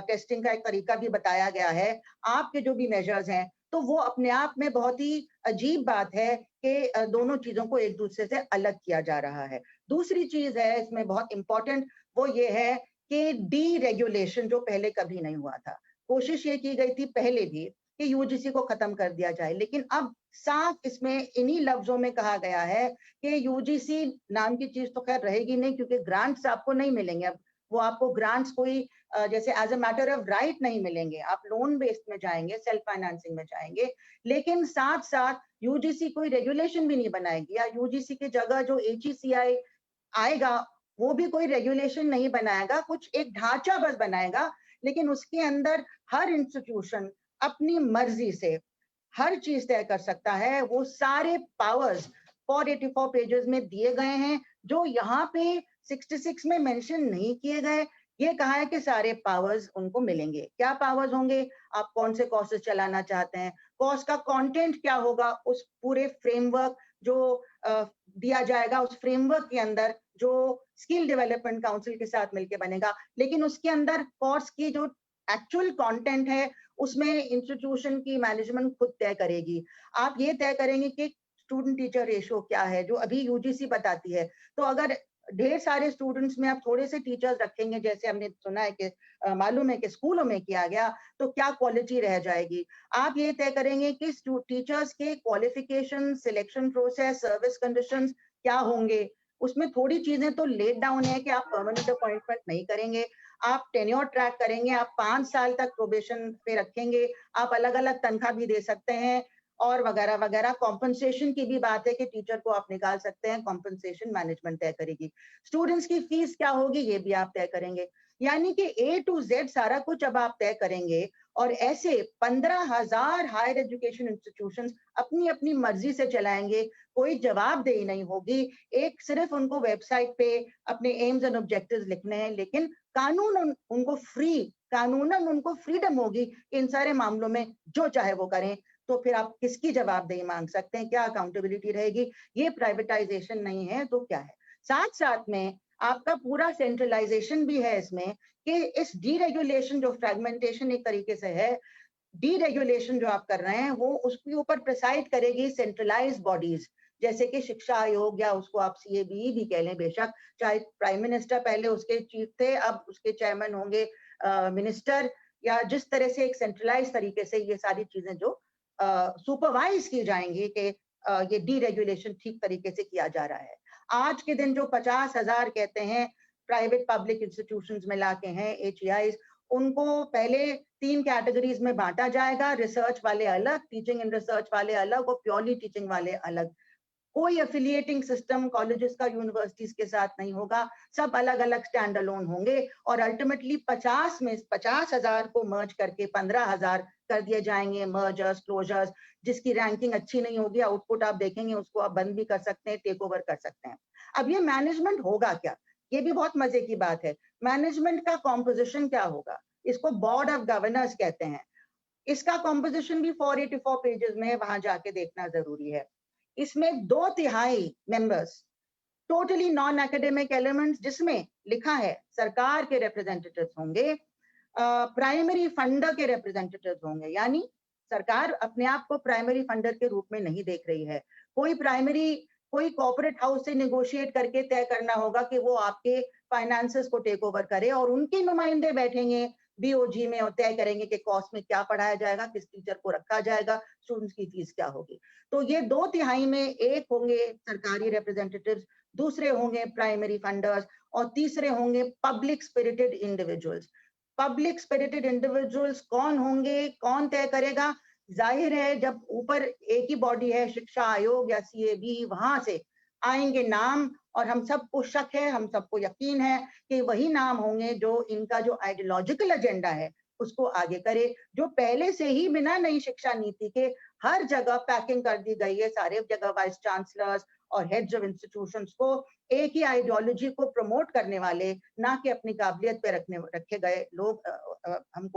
टेस्टिंग का एक तरीका भी बताया गया है। आपके जो भी मेजर्स हैं तो वो अपने आप में बहुत ही अजीब बात है कि दोनों चीजों को एक दूसरे से अलग किया जा रहा है। दूसरी चीज है इसमें बहुत इंपॉर्टेंट, वो ये है कि डीरेगुलेशन जो पहले कभी नहीं हुआ था। कोशिश ये की गई थी पहले भी कि यूजीसी को खत्म कर दिया जाए, लेकिन अब साफ इसमें इन्हीं लफ्जों में कहा गया है कि यूजीसी नाम की चीज तो खैर रहेगी नहीं, क्योंकि ग्रांट्स आपको नहीं मिलेंगे। अब वो आपको ग्रांट्स कोई जैसे as a matter of right नहीं मिलेंगे, आप लोन बेस्ड में जाएंगे, सेल्फ फाइनेंसिंग में जाएंगे। लेकिन साथ साथ यूजीसी कोई रेगुलेशन भी नहीं बनाएगी, या यूजीसी की जगह जो एचईसीआई आएगा वो भी कोई रेगुलेशन नहीं बनाएगा, कुछ एक ढांचा बस बनाएगा, लेकिन उसके अंदर हर इंस्टीट्यूशन अपनी मर्जी से हर चीज तय कर सकता है। वो सारे पावर्स 484 पेजेस में दिए गए हैं, जो यहाँ पे 66 में मेंशन नहीं किए गए। ये कहा है कि सारे पावर्स उनको मिलेंगे। क्या पावर्स होंगे? आप कौन से कोर्सेज चलाना चाहते हैं, कोर्स का कंटेंट क्या होगा, उस पूरे फ्रेमवर्क जो दिया जाएगा, उस फ्रेमवर्क के अंदर जो स्किल डेवलपमेंट काउंसिल के साथ मिलकर बनेगा। लेकिन उसके अंदर कोर्स की जो एक्चुअल कंटेंट है उसमें इंस्टीट्यूशन की मैनेजमेंट खुद तय करेगी। आप ये तय करेंगे कि स्टूडेंट टीचर रेशो क्या है, जो अभी यूजीसी बताती है। तो अगर ढेर सारे स्टूडेंट्स में आप थोड़े से टीचर्स रखेंगे, जैसे हमने सुना है कि मालूम है कि स्कूलों में किया गया, तो क्या क्वालिटी रह जाएगी। आप ये तय करेंगे कि टीचर्स के qualification, selection process, service conditions क्या होंगे। उसमें थोड़ी चीजें तो लेट डाउन है कि आप परमानेंट अपॉइंटमेंट नहीं करेंगे, आप टेन्योर ट्रैक करेंगे, आप 5 साल तक प्रोबेशन पे रखेंगे, आप अलग अलग तनख्वाह भी दे सकते हैं और वगैरह वगैरह। कॉम्पनसेशन की भी बात है कि टीचर को आप निकाल सकते हैं, कॉम्पनसेशन मैनेजमेंट तय करेगी। स्टूडेंट्स की फीस क्या होगी ये भी आप तय करेंगे। यानी कि ए टू जेड सारा कुछ अब आप तय करेंगे, और ऐसे 15,000 हायर एजुकेशन इंस्टीट्यूशंस अपनी अपनी मर्जी से चलाएंगे, कोई जवाबदेही नहीं होगी। एक सिर्फ उनको वेबसाइट पे अपने एम्स एंड ऑब्जेक्टिव्स लिखने हैं, लेकिन कानूनन उनको फ्रीडम होगी कि इन सारे मामलों में जो चाहे वो करें। तो फिर आप किसकी जवाबदेही मांग सकते हैं, क्या अकाउंटेबिलिटी रहेगी? ये प्राइवेटाइजेशन नहीं है तो क्या है? साथ साथ में आपका पूरा सेंट्रलाइजेशन भी है इसमें, कि इस डीरेगुलेशन जो फ्रेगमेंटेशन एक तरीके से है, डीरेगुलेशन जो आप कर रहे हैं वो उसके ऊपर प्रिसाइड करेगी सेंट्रलाइज्ड बॉडीज, जैसे कि शिक्षा आयोग, या उसको आप सीएबी भी कह लें बेशक। चाहे प्राइम मिनिस्टर पहले उसके चीफ थे, अब उसके चेयरमैन होंगे मिनिस्टर, या जिस तरह से एक सेंट्रलाइज तरीके से ये सारी चीजें जो सुपरवाइज की जाएंगी कि ये डीरेगुलेशन ठीक तरीके से किया जा रहा है। आज के दिन जो 50,000 कहते हैं प्राइवेट पब्लिक इंस्टीट्यूशंस में लाके हैं एचईआईज, उनको पहले 3 कैटेगरीज में बांटा जाएगा, रिसर्च वाले अलग, टीचिंग एंड रिसर्च वाले अलग, और प्योरली टीचिंग वाले अलग। कोई एफिलिएटिंग सिस्टम कॉलेजेस का यूनिवर्सिटीज के साथ नहीं होगा, सब अलग अलग स्टैंड अलोन होंगे, और अल्टीमेटली 50,000 को मर्ज करके 15,000 कर दिए जाएंगे, मर्जर्स, क्लोजर्स। जिसकी रैंकिंग अच्छी नहीं होगी, आउटपुट आप देखेंगे, उसको आप बंद भी कर सकते हैं, टेक ओवर कर सकते हैं। अब ये मैनेजमेंट होगा क्या, ये भी बहुत मजे की बात है। मैनेजमेंट का कॉम्पोजिशन क्या होगा? इसको बोर्ड ऑफ गवर्नर्स कहते हैं। इसका कॉम्पोजिशन भी 484 पेजेस में, वहां जाके देखना जरूरी है। इसमें 2/3 members totally non academic elements, जिसमें लिखा है सरकार के रिप्रेजेंटेटिव्स होंगे, प्राइमरी फंडर के रिप्रेजेंटेटिव्स होंगे। यानी सरकार अपने आप को प्राइमरी फंडर के रूप में नहीं देख रही है। कोई कॉर्पोरेट हाउस से नेगोशिएट करके तय करना होगा कि वो आपके फाइनेंसेस को टेक ओवर करे, और उनके नुमाइंदे बैठेंगे बीओजी में और तय करेंगे कि कॉस्ट में क्या पढ़ाया जाएगा, किस टीचर को रखा जाएगा, स्टूडेंट्स की फीस क्या होगी। तो ये 2/3 में एक होंगे सरकारी रिप्रेजेंटेटिव्स, दूसरे होंगे प्राइमरी फंडर्स, और तीसरे होंगे public spirited individuals. Public spirited individuals कौन होंगे, कौन तय करेगा? जाहिर है जब ऊपर एक ही बॉडी है, शिक्षा आयोग या सीएबी, वहां से आएंगे नाम, और हम सबको शक है, हम सबको यकीन है कि वही नाम होंगे जो इनका जो आइडियोलॉजिकल एजेंडा है उसको आगे करे, जो पहले से ही बिना नई शिक्षा नीति के हर जगह पैकिंग कर दी गई है। सारे जगह वाइस चांसलर्स और हेड्स ऑफ इंस्टीट्यूशंस को एक ही आइडियोलॉजी को प्रमोट करने वाले, ना कि अपनी काबिलियत पे रखे गए लोग, हम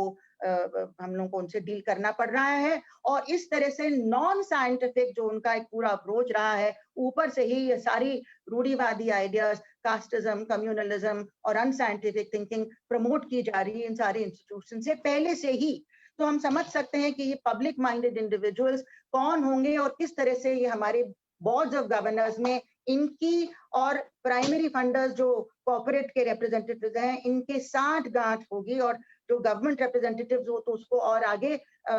लोगों को उनसे डील करना पड़ रहा है। और इस तरह से नॉन साइंटिफिक जो उनका एक पूरा अप्रोच रहा है, ऊपर से ही ये सारी रूढ़िवादी आइडियाज, कास्टिज्म, कम्युनलिज्म और अनसाइंटिफिक थिंकिंग प्रमोट की जा रही है इन सारे इंस्टीट्यूशन से पहले से ही। तो हम समझ सकते हैं कि ये पब्लिक माइंडेड इंडिविजुअल्स कौन होंगे और किस तरह से ये हमारे बोर्ड्स ऑफ गवर्नर्स में इनकी और प्राइमरी फंडर्स जो कॉर्पोरेट के रिप्रेजेंटेटिव्स हैं इनके साथ गांठ होगी, और जो गवर्नमेंट रिप्रेजेंटेटिव्स हो तो उसको और आगे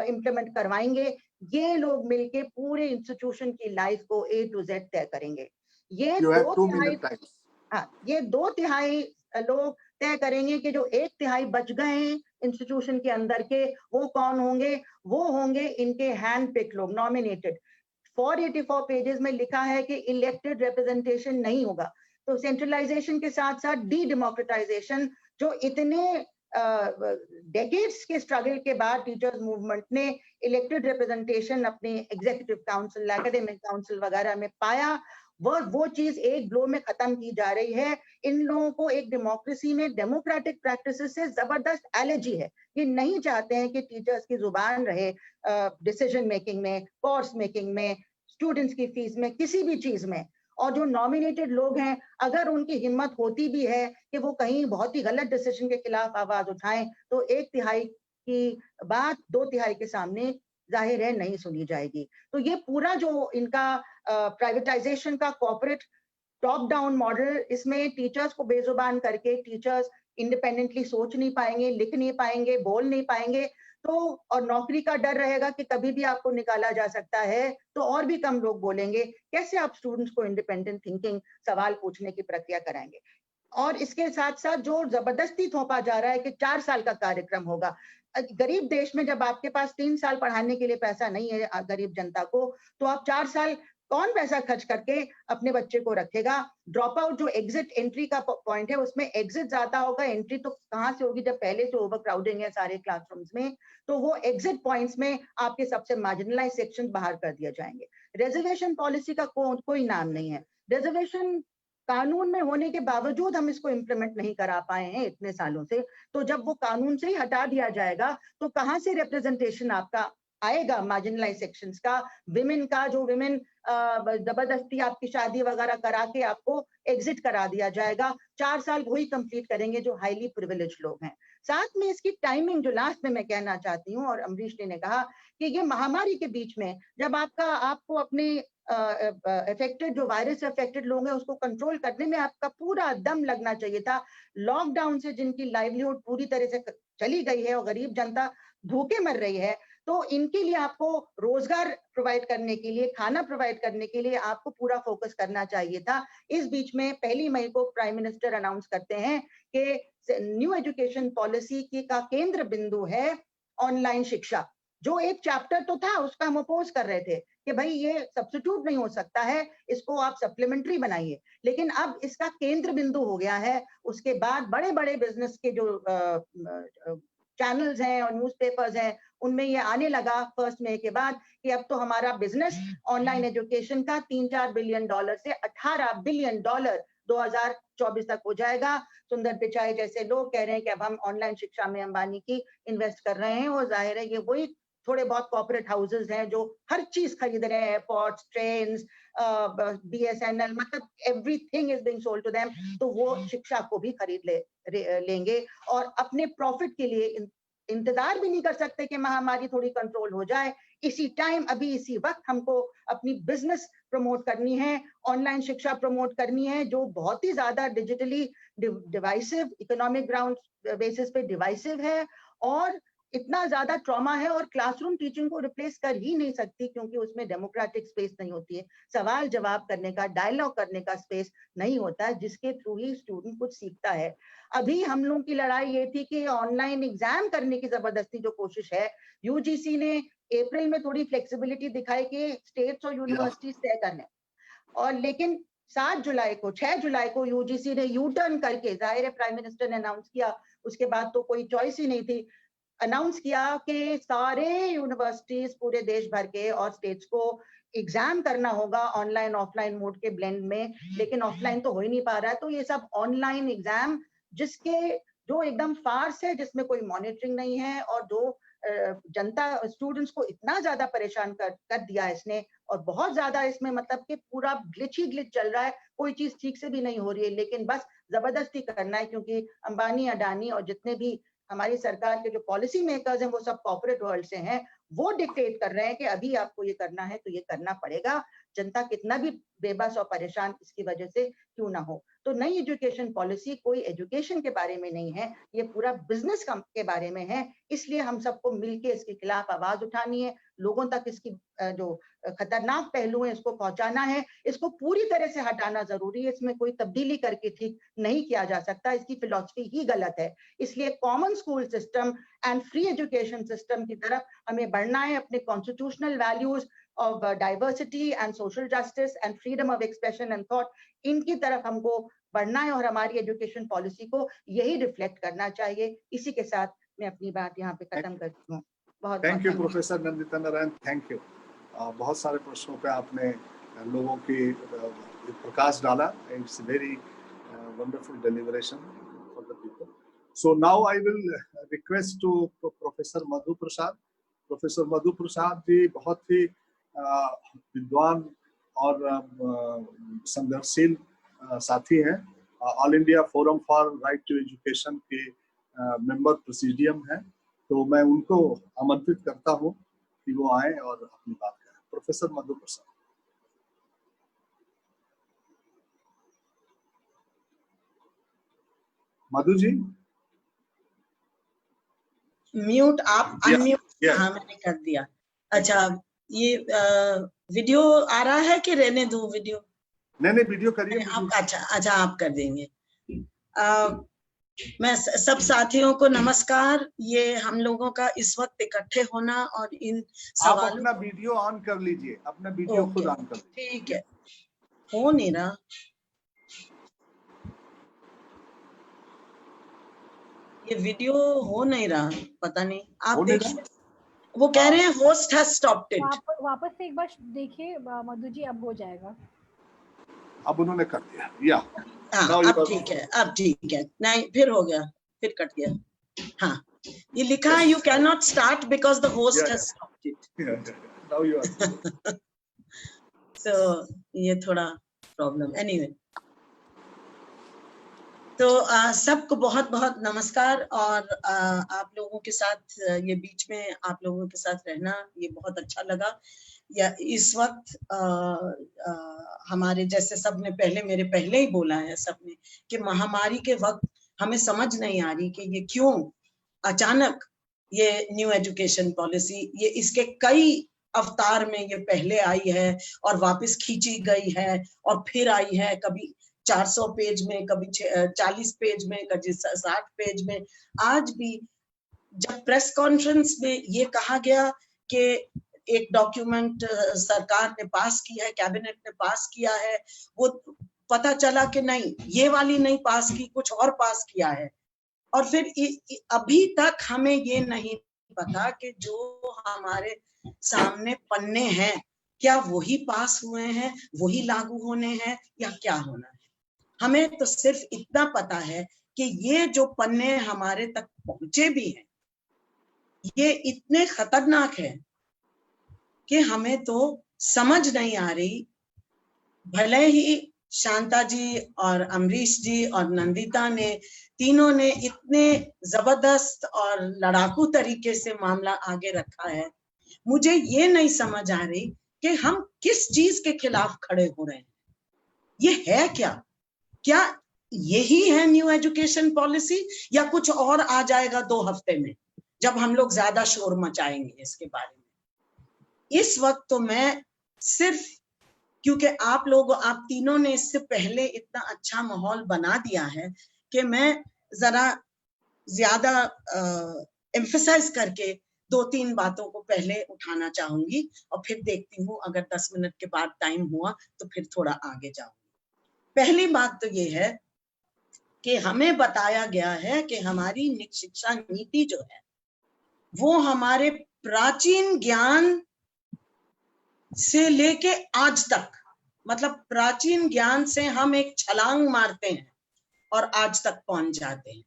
इम्प्लीमेंट करवाएंगे। ये लोग मिलके पूरे इंस्टीट्यूशन की लाइफ को A to Z तय करेंगे। ये You have दो 2 तिहाई, minute times. हाँ, ये 2/3 लोग तय करेंगे कि जो 1/3 बच गए हैं इंस्टीट्यूशन के अंदर के, वो कौन होंगे? वो होंगे इनके हैंड पिक लोग, नॉमिनेटेड। 484 पेजेस में लिखा है कि इलेक्टेड रिप्रेजेंटेशन नहीं होगा। तो सेंट्रलाइजेशन के साथ साथ डी डेमोक्रेटाइजेशन, जो इतने डेकेड्स के स्ट्रगल के बाद टीचर्स मूवमेंट ने इलेक्टेड रिप्रेजेंटेशन अपने एग्जीक्यूटिव काउंसिल, एकेडमिक काउंसिल वगैरह में पाया, वो चीज एक ब्लो में खत्म की जा रही है। इन लोगों को एक डेमोक्रेसी में डेमोक्रेटिक प्रैक्टिसेस से जबरदस्त एलर्जी है। ये नहीं चाहते हैं कि टीचर्स की जुबान रहे डिसीजन मेकिंग में, कोर्स मेकिंग में, स्टूडेंट्स की फीस में, किसी भी चीज में। और जो नॉमिनेटेड लोग हैं, अगर उनकी हिम्मत होती भी है कि वो कहीं बहुत ही गलत डिसीजन के खिलाफ आवाज उठाएं, तो 1/3 की बात 2/3 के सामने जाहिर है नहीं सुनी जाएगी। तो ये पूरा जो इनका प्राइवेटाइजेशन का कॉर्पोरेट टॉप डाउन मॉडल, इसमें टीचर्स को बेजुबान करके टीचर्स इंडिपेंडेंटली सोच नहीं पाएंगे, लिख नहीं पाएंगे, बोल नहीं पाएंगे। तो और नौकरी का डर रहेगा कि कभी भी आपको निकाला जा सकता है, तो और भी कम लोग बोलेंगे। कैसे आप स्टूडेंट्स को इंडिपेंडेंट थिंकिंग, सवाल पूछने की प्रक्रिया कराएंगे? और इसके साथ साथ जो जबरदस्ती थोपा जा रहा है कि 4 साल का कार्यक्रम होगा। गरीब देश में जब आपके पास 3 साल पढ़ाने के लिए पैसा नहीं है गरीब जनता को, तो आप 4 साल कौन पैसा खर्च करके अपने बच्चे को रखेगा? ड्रॉप आउट जो एग्जिट एंट्री का पॉइंट है, उसमें एग्जिट ज्यादा होगा, एंट्री तो कहां से होगी जब पहले से ओवर क्राउडिंग है सारे क्लासरूम्स में। तो वो एग्जिट पॉइंट्स में आपके सबसे मार्जिनलाइज सेक्शन बाहर कर दिए जाएंगे। रिजर्वेशन पॉलिसी का कोई नाम नहीं है। रिजर्वेशन कानून में होने के बावजूद हम इसको इम्प्लीमेंट नहीं करा पाए हैं इतने सालों से। तो जब वो कानून से ही हटा दिया जाएगा, तो कहां से रिप्रेजेंटेशन आपका आएगा मार्जिनलाइज सेक्शंस का, विमेन का? जो विमेन जबरदस्ती आपकी शादी वगैरह करा के आपको एग्जिट करा दिया जाएगा। 4 साल वही कंप्लीट करेंगे जो हाईली प्रिविलेज लोग हैं। साथ में इसकी टाइमिंग, जो लास्ट में मैं कहना चाहती हूँ, और अमरीश ने कहा कि ये महामारी के बीच में जब आपको अपने अफेक्टेड, जो वायरस से अफेक्टेड लोग हैं, उसको कंट्रोल करने में आपका पूरा दम लगना चाहिए था। लॉकडाउन से जिनकी लाइवलीहुड पूरी तरह से चली गई है और गरीब जनता भूखे मर रही है, तो इनके लिए आपको रोजगार प्रोवाइड करने के लिए, खाना प्रोवाइड करने के लिए आपको पूरा फोकस करना चाहिए था। इस बीच में 1 मई को प्राइम मिनिस्टर अनाउंस करते हैं कि न्यू एजुकेशन पॉलिसी का केंद्र बिंदु है ऑनलाइन शिक्षा। जो एक चैप्टर तो था उसका हम अपोज कर रहे थे कि भाई ये सब्स्टिट्यूट नहीं हो सकता है, इसको आप सप्लीमेंट्री बनाइए, लेकिन अब इसका केंद्र बिंदु हो गया है। उसके बाद बड़े बड़े बिजनेस के जो चैनल्स हैं और न्यूज़पेपर्स हैं, उनमें ये आने लगा 1 मई के बाद कि अब तो हमारा बिजनेस ऑनलाइन एजुकेशन का $3-4 बिलियन से $18 बिलियन 2024 तक हो जाएगा। सुंदर पिचाई जैसे लोग कह रहे हैं कि अब हम ऑनलाइन शिक्षा में अंबानी की इन्वेस्ट कर रहे हैं, और जाहिर है ये वही थोड़े बहुत कॉर्पोरेट हाउसेस हैं जो हर चीज खरीद रहे हैं, एयरपोर्ट्स, ट्रेन्स, BSNL, मतलब everything is being sold to them. तो वो शिक्षा को भी खरीद लेंगे और अपने प्रॉफिट के लिए इंतजार भी नहीं कर सकते कि महामारी थोड़ी कंट्रोल हो जाए। इसी टाइम, अभी इसी वक्त हमको अपनी बिजनेस प्रमोट करनी है, ऑनलाइन शिक्षा प्रमोट करनी है, जो बहुत ही ज्यादा digitally divisive, economic ground basis पे डिवाइसिव है, और इतना ज्यादा ट्रॉमा है, और क्लासरूम टीचिंग को रिप्लेस कर ही नहीं सकती क्योंकि उसमें डेमोक्रेटिक स्पेस नहीं होती है, सवाल जवाब करने का, डायलॉग करने का स्पेस नहीं होता है, जिसके थ्रू ही स्टूडेंट कुछ सीखता है। अभी हम लोगों की लड़ाई ये थी कि ऑनलाइन एग्जाम करने की जबरदस्ती जो कोशिश है, यूजीसी ने अप्रैल में थोड़ी फ्लेक्सिबिलिटी दिखाई कि स्टेट्स और यूनिवर्सिटीज तय करने, और लेकिन 6 जुलाई को यूजीसी ने यू टर्न करके, जाहिर है प्राइम मिनिस्टर ने अनाउंस किया, उसके बाद तो कोई चॉइस ही नहीं थी, अनाउंस किया कि सारे यूनिवर्सिटीज पूरे देश भर के और स्टेट्स को एग्जाम करना होगा ऑनलाइन ऑफलाइन मोड के ब्लेंड में। लेकिन ऑफलाइन तो हो ही नहीं पा रहा है, तो ये सब ऑनलाइन एग्जाम जो एकदम फार्स है, जिसमें कोई मॉनिटरिंग नहीं है, और जो जनता स्टूडेंट्स को इतना ज्यादा परेशान कर दिया इसने, और बहुत ज्यादा इसमें मतलब कि पूरा ग्लिच ही ग्लिच चल रहा है, कोई चीज ठीक से भी नहीं हो रही है, लेकिन बस जबरदस्ती करना है क्योंकि अंबानी, अडानी और जितने भी हमारी सरकार के जो पॉलिसी मेकर्स हैं वो सब कॉर्पोरेट वर्ल्ड से हैं, वो डिक्टेट कर रहे हैं कि अभी आपको ये करना है तो ये करना पड़ेगा, जनता कितना भी बेबस और परेशान इसकी वजह से क्यों ना हो। तो नई एजुकेशन पॉलिसी कोई एजुकेशन के बारे में नहीं है, ये पूरा बिजनेस के बारे में है। इसलिए हम सबको मिलकर इसके खिलाफ आवाज उठानी है, लोगों तक इसकी जो खतरनाक पहलू है इसको पहुंचाना है, इसको पूरी तरह से हटाना जरूरी है, इसमें कोई तब्दीली करके ठीक नहीं किया जा सकता, इसकी फिलॉसफी ही गलत है। इसलिए common school system and free education system की तरफ हमें बढ़ना है, अपने constitutional values of diversity and social justice and freedom of expression and thought, इनकी तरफ हमको बढ़ना है और हमारी एजुकेशन पॉलिसी को यही रिफ्लेक्ट करना चाहिए। इसी के साथ मैं अपनी बात यहाँ पे खत्म करती हूँ। बहुत thank you professor Nandita Narayan, thank you. बहुत सारे प्रश्नों पे आपने लोगों की प्रकाश डाला। It's very wonderful deliberation for the people. So now I will request to professor Madhu Prasad. Professor Madhu Prasad ji बहुत ही विद्वान और संघर्षशील साथी हैं। All India forum for right to education के मेंबर प्रेसिडियम हैं, तो मैं उनको आमंत्रित करता हूं कि वो आए और अपनी बात करें। प्रोफेसर मधु प्रसाद। मधु जी म्यूट, आप अनम्यूट। हाँ मैंने कर दिया। अच्छा, ये वीडियो आ रहा है कि रहने दूं वीडियो? नहीं वीडियो करिए आप। अच्छा आप कर देंगे। मैं सब साथियों को नमस्कार। ये हम लोगों का इस वक्त इकट्ठे होना और इन सवालों, आप अपना वीडियो ऑन कर लीजिए, अपना वीडियो खुद ऑन कर लीजिए। ठीक है, हो नहीं रहा। ये वीडियो हो नहीं रहा, पता नहीं, आप देखिए। वो कह रहे हैं होस्ट हैज स्टॉप्ड इट। वापस से एक बार देखिए मधु जी, अब हो जाएगा। अब उन्होंने कर दिया, या हाँ अब ठीक है, अब ठीक है। नहीं फिर हो गया, फिर कट गया। हाँ ये लिखा है you can not start because the host has stopped it. Now you are. So ये थोड़ा प्रॉब्लम। एनीवे, तो सबको बहुत बहुत नमस्कार। और आप लोगों के साथ ये बीच में आप लोगों के साथ रहना ये बहुत अच्छा लगा। या इस वक्त हमारे जैसे सब ने मेरे पहले ही बोला है सबने कि महामारी के वक्त हमें समझ नहीं आ रही कि ये क्यों अचानक ये न्यू एजुकेशन पॉलिसी, ये इसके कई अवतार में ये पहले आई है और वापस खींची गई है और फिर आई है, कभी 400 पेज में, कभी 40 पेज में, कभी 60 पेज में। आज भी जब प्रेस कॉन्फ्रेंस में ये कहा गया कि एक डॉक्यूमेंट सरकार ने पास किया है, कैबिनेट ने पास किया है, वो पता चला कि नहीं ये वाली नहीं पास की, कुछ और पास किया है। और फिर अभी तक हमें ये नहीं पता कि जो हमारे सामने पन्ने हैं क्या वही पास हुए हैं, वही लागू होने हैं या क्या होना है। हमें तो सिर्फ इतना पता है कि ये जो पन्ने हमारे तक पहुंचे भी हैं ये इतने खतरनाक है कि हमें तो समझ नहीं आ रही। भले ही शांता जी और अमरीश जी और नंदिता ने तीनों ने इतने जबरदस्त और लड़ाकू तरीके से मामला आगे रखा है, मुझे ये नहीं समझ आ रही कि हम किस चीज के खिलाफ खड़े हो रहे हैं। ये है क्या यही है न्यू एजुकेशन पॉलिसी या कुछ और आ जाएगा 2 हफ्ते में जब हम लोग ज्यादा शोर मचाएंगे इसके बारे में। इस वक्त तो मैं सिर्फ क्योंकि आप तीनों ने इससे पहले इतना अच्छा माहौल बना दिया है कि मैं जरा ज्यादा एम्फसाइज करके 2-3 बातों को पहले उठाना चाहूंगी और फिर देखती हूँ अगर 10 मिनट के बाद टाइम हुआ तो फिर थोड़ा आगे जाऊंगी। पहली बात तो ये है कि हमें बताया गया है कि हमारी शिक्षा नीति जो है वो हमारे प्राचीन ज्ञान से लेके आज तक, मतलब प्राचीन ज्ञान से हम एक छलांग मारते हैं और आज तक पहुंच जाते हैं।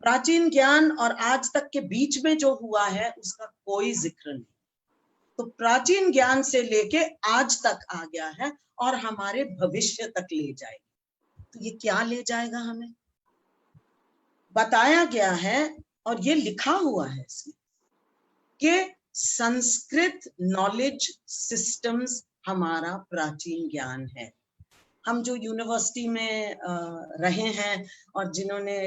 प्राचीन ज्ञान और आज तक के बीच में जो हुआ है उसका कोई जिक्र नहीं। तो प्राचीन ज्ञान से लेके आज तक आ गया है और हमारे भविष्य तक ले जाएगा। तो ये क्या ले जाएगा? हमें बताया गया है और ये लिखा हुआ है इसमें कि संस्कृत नॉलेज सिस्टम्स हमारा प्राचीन ज्ञान है। हम जो यूनिवर्सिटी में रहे हैं और जिन्होंने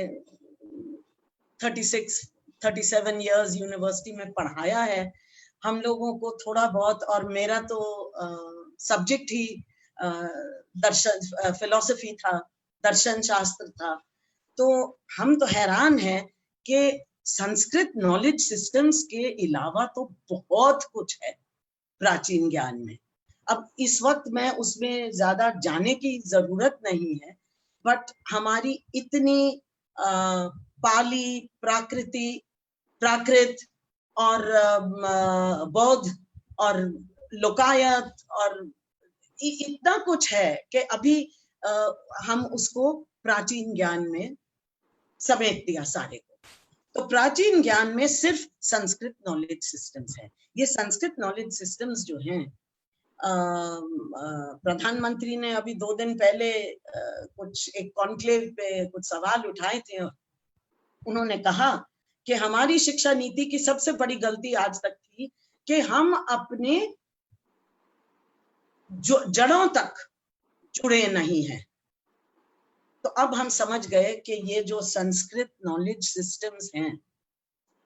37 इयर्स यूनिवर्सिटी में पढ़ाया है, हम लोगों को थोड़ा बहुत, और मेरा तो सब्जेक्ट ही दर्शन फिलॉसफी था, दर्शन शास्त्र था, तो हम तो हैरान हैं कि संस्कृत नॉलेज सिस्टम्स के अलावा तो बहुत कुछ है प्राचीन ज्ञान में। अब इस वक्त मैं उसमें ज्यादा जाने की जरूरत नहीं है, बट हमारी इतनी पाली, प्राकृत और बौद्ध और लोकायत और इतना कुछ है कि अभी हम उसको प्राचीन ज्ञान में समेट दिया सारे को। तो प्राचीन ज्ञान में सिर्फ संस्कृत नॉलेज सिस्टम्स है। ये संस्कृत नॉलेज सिस्टम्स जो हैं, प्रधानमंत्री ने अभी 2 दिन पहले कुछ एक कॉन्क्लेव पे कुछ सवाल उठाए थे। उन्होंने कहा कि हमारी शिक्षा नीति की सबसे बड़ी गलती आज तक थी कि हम अपने जड़ों तक जुड़े नहीं हैं। तो अब हम समझ गए कि ये जो संस्कृत नॉलेज सिस्टम्स हैं,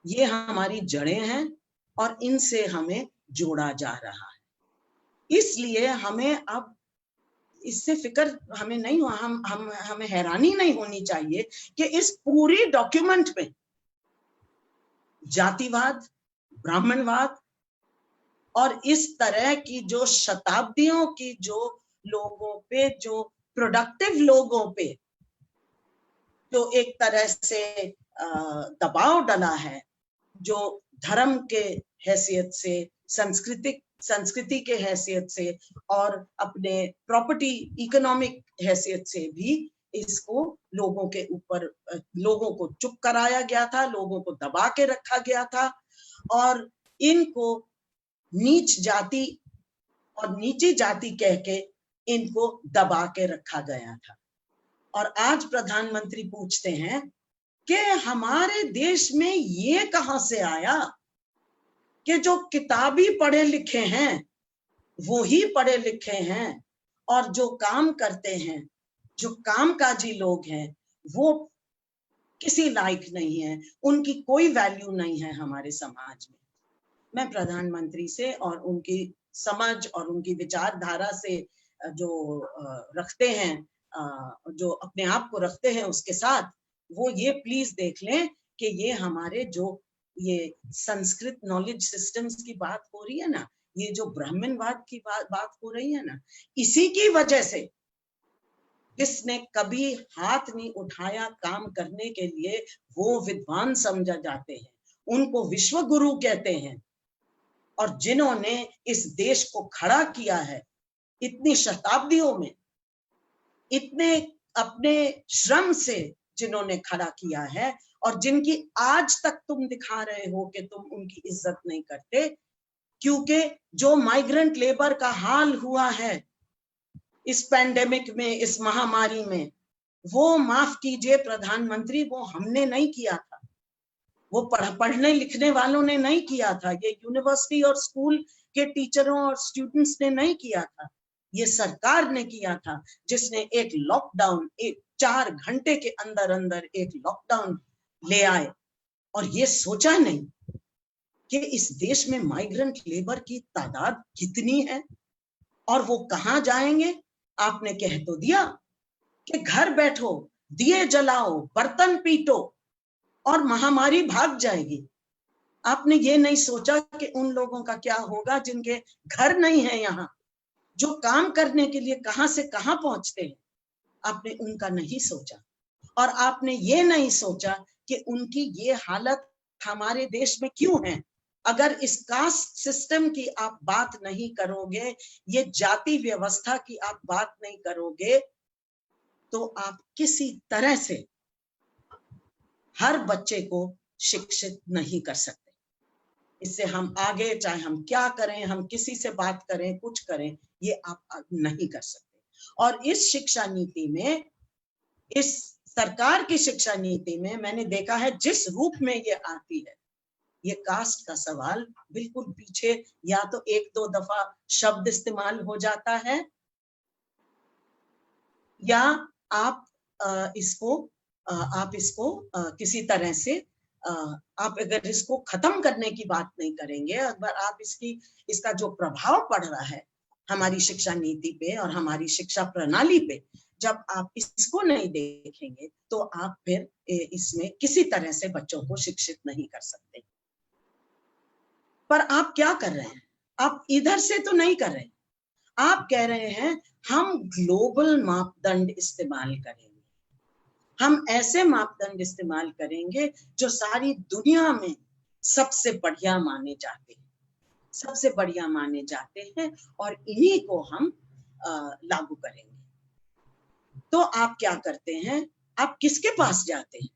ये हमारी जड़ें हैं और इनसे हमें जोड़ा जा रहा है। इसलिए हमें अब इससे फिक्र हमें नहीं हुआ, हमें हैरानी नहीं होनी चाहिए कि इस पूरी डॉक्यूमेंट में जातिवाद, ब्राह्मणवाद और इस तरह की जो शताब्दियों की जो लोगों पे, जो प्रोडक्टिव लोगों पे जो एक तरह से दबाव डाला है, जो धर्म के हैसियत से, संस्कृति के हैसियत से और अपने प्रॉपर्टी इकोनॉमिक हैसियत से भी इसको लोगों के ऊपर, लोगों को चुप कराया गया था, लोगों को दबा के रखा गया था और इनको नीच जाति और नीची जाति कह के इनको दबा के रखा गया था। और आज प्रधानमंत्री पूछते हैं कि हमारे देश में ये कहां से आया कि जो किताबी पढ़े लिखे हैं वो ही पढ़े लिखे हैं और जो काम करते हैं, जो कामकाजी लोग हैं, वो किसी लायक नहीं है, उनकी कोई वैल्यू नहीं है हमारे समाज में। मैं प्रधानमंत्री से और उनकी समझ और उनकी विचारधारा से जो रखते हैं, जो अपने आप को रखते हैं उसके साथ, वो ये प्लीज देख लें कि ये हमारे जो ये संस्कृत नॉलेज सिस्टम्स की बात हो रही है ना, ये जो ब्राह्मणवाद की बात हो रही है ना, इसी की वजह से जिसने कभी हाथ नहीं उठाया काम करने के लिए वो विद्वान समझा जाते हैं, उनको विश्व गुरु कहते हैं। और जिन्होंने इस देश को खड़ा किया है इतनी शताब्दियों में, इतने अपने श्रम से जिन्होंने खड़ा किया है और जिनकी आज तक तुम दिखा रहे हो कि तुम उनकी इज्जत नहीं करते, क्योंकि जो माइग्रेंट लेबर का हाल हुआ है इस पैंडेमिक में, इस महामारी में, वो माफ कीजिए प्रधानमंत्री, वो हमने नहीं किया था, वो पढ़ने लिखने वालों ने नहीं किया था, ये यूनिवर्सिटी और स्कूल के टीचरों और स्टूडेंट्स ने नहीं किया था, ये सरकार ने किया था, जिसने एक लॉकडाउन, एक 4 घंटे के अंदर अंदर एक लॉकडाउन ले आए और ये सोचा नहीं कि इस देश में माइग्रेंट लेबर की तादाद कितनी है और वो कहाँ जाएंगे। आपने कह तो दिया कि घर बैठो, दिए जलाओ, बर्तन पीटो और महामारी भाग जाएगी। आपने ये नहीं सोचा कि उन लोगों का क्या होगा जिनके घर नहीं है यहाँ, जो काम करने के लिए कहां से कहां पहुंचते हैं। आपने उनका नहीं सोचा और आपने ये नहीं सोचा कि उनकी ये हालत हमारे देश में क्यों है। अगर इस कास्ट सिस्टम की आप बात नहीं करोगे, ये जाति व्यवस्था की आप बात नहीं करोगे, तो आप किसी तरह से हर बच्चे को शिक्षित नहीं कर सकते। इससे हम आगे चाहे हम क्या करें, हम किसी से बात करें, कुछ करें, ये आप नहीं कर सकते। और इस शिक्षा नीति में इस सरकार की शिक्षा नीति में मैंने देखा है जिस रूप में ये आती है, ये कास्ट का सवाल बिल्कुल पीछे, या तो एक दो दफा शब्द इस्तेमाल हो जाता है, या आप इसको किसी तरह से आप अगर इसको खत्म करने की बात नहीं करेंगे, अगर आप इसका जो प्रभाव पड़ रहा है हमारी शिक्षा नीति पे और हमारी शिक्षा प्रणाली पे, जब आप इसको नहीं देखेंगे तो आप फिर इसमें किसी तरह से बच्चों को शिक्षित नहीं कर सकते। पर आप क्या कर रहे हैं? आप इधर से तो नहीं कर रहे, आप कह रहे हैं हम ग्लोबल मापदंड इस्तेमाल करेंगे, हम ऐसे मापदंड इस्तेमाल करेंगे जो सारी दुनिया में सबसे बढ़िया माने जाते हैं, सबसे बढ़िया माने जाते हैं, और इन्हीं को हम लागू करेंगे। तो आप क्या करते हैं? आप किसके पास जाते हैं?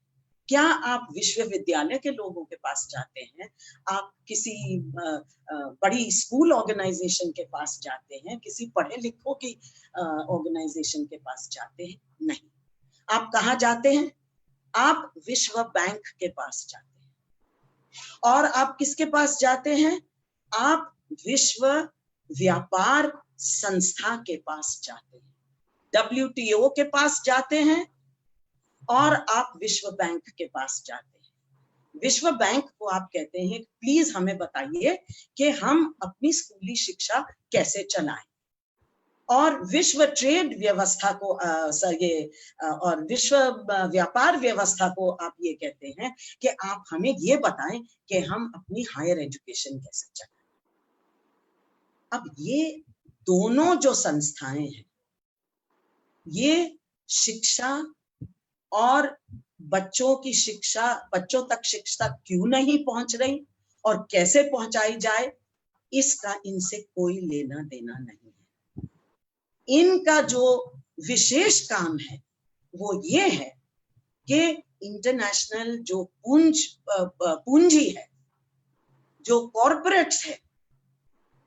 क्या आप विश्वविद्यालय के लोगों के पास जाते हैं? आप किसी बड़ी स्कूल ऑर्गेनाइजेशन के पास जाते हैं? किसी पढ़े लिखों की ऑर्गेनाइजेशन के पास जाते हैं? नहीं। आप कहाँ जाते हैं? आप विश्व बैंक के पास जाते हैं। और आप किसके पास जाते हैं? आप विश्व व्यापार संस्था के पास जाते हैं, WTO के पास जाते हैं, और आप विश्व बैंक के पास जाते हैं। विश्व बैंक को आप कहते हैं प्लीज हमें बताइए कि हम अपनी स्कूली शिक्षा कैसे चलाएं, और विश्व ट्रेड व्यवस्था को और विश्व व्यापार व्यवस्था को आप ये कहते हैं कि आप हमें ये बताएं कि हम अपनी हायर एजुकेशन कैसे चलाएं। अब ये दोनों जो संस्थाएं हैं, ये शिक्षा और बच्चों की शिक्षा, बच्चों तक शिक्षा क्यों नहीं पहुंच रही और कैसे पहुंचाई जाए, इसका इनसे कोई लेना देना नहीं है। इनका जो विशेष काम है वो ये है कि इंटरनेशनल जो पूंजी है, जो कॉरपोरेट्स है,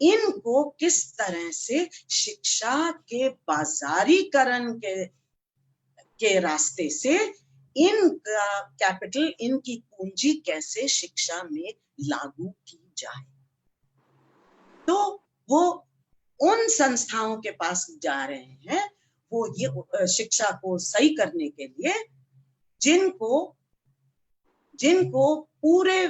इनको किस तरह से शिक्षा के बाजारीकरण के रास्ते से इनका कैपिटल, इनकी पूंजी कैसे शिक्षा में लागू की जाए। तो वो उन संस्थाओं के पास जा रहे हैं, वो ये शिक्षा को सही करने के लिए, जिनको पूरे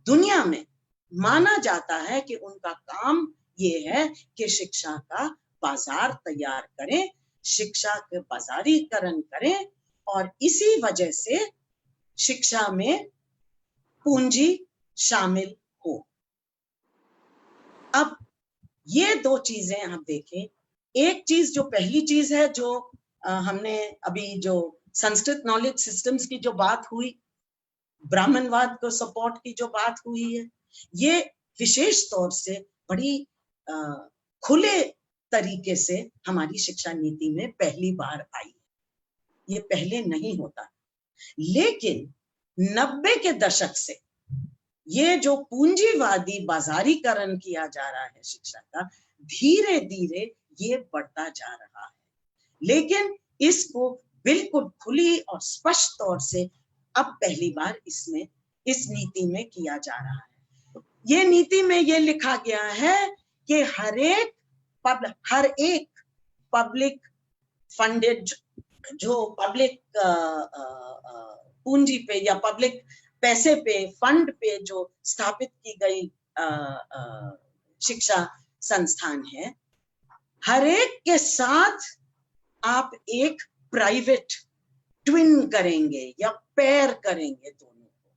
दुनिया में माना जाता है कि उनका काम ये है कि शिक्षा का बाजार तैयार करें, शिक्षा के बाजारीकरण करें, और इसी वजह से शिक्षा में पूंजी शामिल हो। अब ये दो चीजें आप देखें। एक चीज, जो पहली चीज है, जो हमने अभी जो संस्कृत नॉलेज सिस्टम्स की जो बात हुई, ब्राह्मणवाद को सपोर्ट की जो बात हुई है, ये विशेष तौर से बड़ी खुले तरीके से हमारी शिक्षा नीति में पहली बार आई। ये पहले नहीं होता, लेकिन 90 के दशक से ये जो पूंजीवादी बाजारीकरण किया जा रहा है शिक्षा का, धीरे धीरे ये बढ़ता जा रहा है। लेकिन इसको बिल्कुल खुली और स्पष्ट तौर से अब पहली बार इसमें, इस नीति में किया जा रहा है। ये नीति में ये लिखा गया है कि हर एक पब्लिक फंडेड, जो पब्लिक पूंजी पे या पब्लिक पैसे पे, फंड पे जो स्थापित की गई शिक्षा संस्थान है, हर एक के साथ आप एक प्राइवेट ट्विन करेंगे या पेयर करेंगे दोनों को।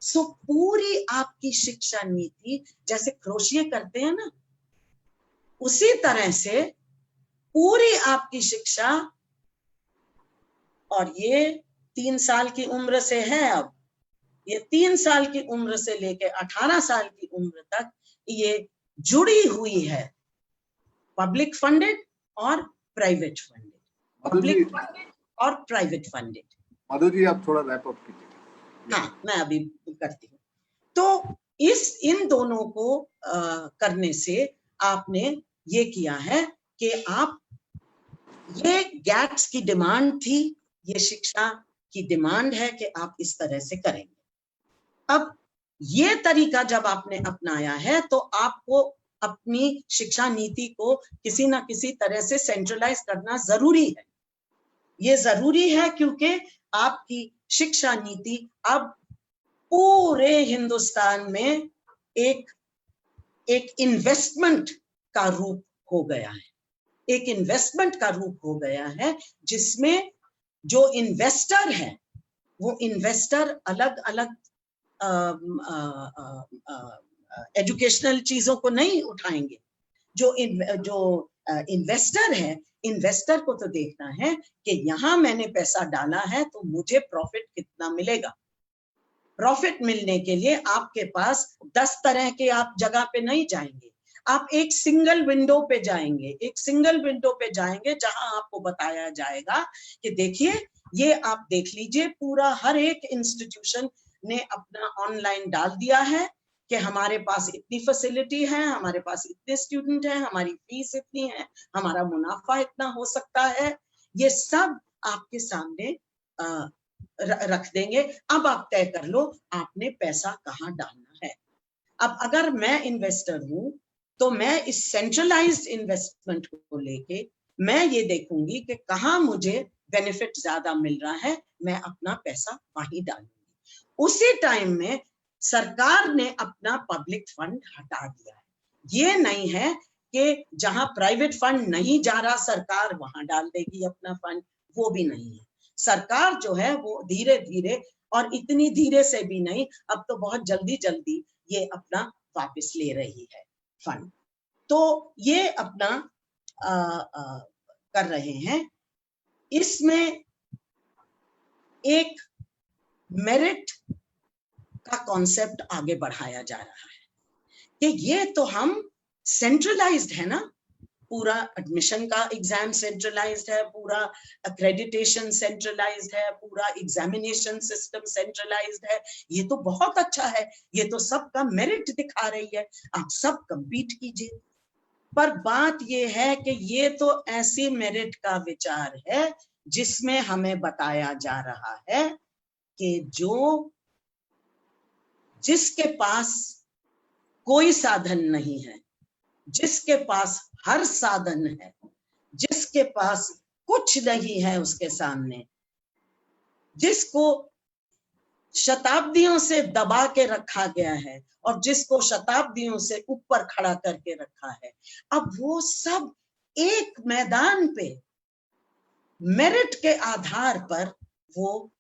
सो पूरी आपकी शिक्षा नीति, जैसे क्रोशिये करते हैं ना, उसी तरह से पूरी आपकी शिक्षा, और ये 3 साल की उम्र से है, अब ये 3 साल की उम्र से लेके 18 साल की उम्र तक ये जुड़ी हुई है, पब्लिक फंडेड और प्राइवेट फंडेड, पब्लिक फंडेड और प्राइवेट फंडेड। माधव जी, आप थोड़ा रैप अप कीजिए। हाँ, मैं अभी करती हूँ। तो इन दोनों को करने से आपने ये किया है कि आप, ये गैट्स की डिमांड थी, ये शिक्षा की डिमांड है कि आप इस तरह से करेंगे। अब ये तरीका जब आपने अपनाया है तो आपको अपनी शिक्षा नीति को किसी ना किसी तरह से सेंट्रलाइज करना जरूरी है। ये जरूरी है क्योंकि आपकी शिक्षा नीति अब पूरे हिंदुस्तान में एक इन्वेस्टमेंट का रूप हो गया है, एक इन्वेस्टमेंट का रूप हो गया है, जिसमें जो इन्वेस्टर है वो इन्वेस्टर अलग अलग एजुकेशनल चीजों को नहीं उठाएंगे। जो इन्वेस्टर है, इन्वेस्टर को तो देखना है कि यहाँ मैंने पैसा डाला है तो मुझे प्रॉफिट कितना मिलेगा। प्रॉफिट मिलने के लिए आपके पास 10 तरह के आप जगह पे नहीं जाएंगे, आप एक सिंगल विंडो पे जाएंगे, एक सिंगल विंडो पे जाएंगे जहां आपको बताया जाएगा कि देखिए ये आप देख लीजिए, पूरा हर एक इंस्टीट्यूशन ने अपना ऑनलाइन डाल दिया है कि हमारे पास इतनी फैसिलिटी है, हमारे पास इतने स्टूडेंट हैं, हमारी फीस इतनी है, हमारा मुनाफा इतना हो सकता है। ये सब आपके सामने रख देंगे। अब आप तय कर लो आपने पैसा कहाँ डालना है। अब अगर मैं इन्वेस्टर हूं तो मैं इस सेंट्रलाइज्ड इन्वेस्टमेंट को लेके मैं ये देखूंगी कि कहाँ मुझे बेनिफिट ज्यादा मिल रहा है, मैं अपना पैसा वहीं डालूंगी। उसी टाइम में सरकार ने अपना पब्लिक फंड हटा दिया है। ये नहीं है कि जहां प्राइवेट फंड नहीं जा रहा सरकार वहां डाल देगी अपना फंड, वो भी नहीं है। सरकार जो है वो धीरे धीरे, और इतनी धीरे से भी नहीं, अब तो बहुत जल्दी जल्दी ये अपना वापस ले रही है फंड। तो ये अपना कर रहे हैं। इसमें एक मेरिट का कॉन्सेप्ट आगे बढ़ाया जा रहा है कि ये तो हम सेंट्रलाइज्ड है ना, पूरा एडमिशन का एग्जाम सेंट्रलाइज्ड है, पूरा अक्रेडिटेशन सेंट्रलाइज्ड है, पूरा एग्जामिनेशन सिस्टम सेंट्रलाइज्ड है। ये तो बहुत अच्छा है, ये तो सबका मेरिट दिखा रही है, आप सब compete कीजिए। पर बात ये है कि ये तो ऐसी मेरिट का विचार है जिसमें हमें बताया जा रहा है कि जिसके पास कोई साधन नहीं है, जिसके पास हर साधन है, जिसके पास कुछ नहीं है उसके सामने, जिसको शताब्दियों से दबा के रखा गया है और जिसको शताब्दियों से ऊपर खड़ा करके रखा है, अब वो सब एक मैदान पे मेरिट के आधार पर वो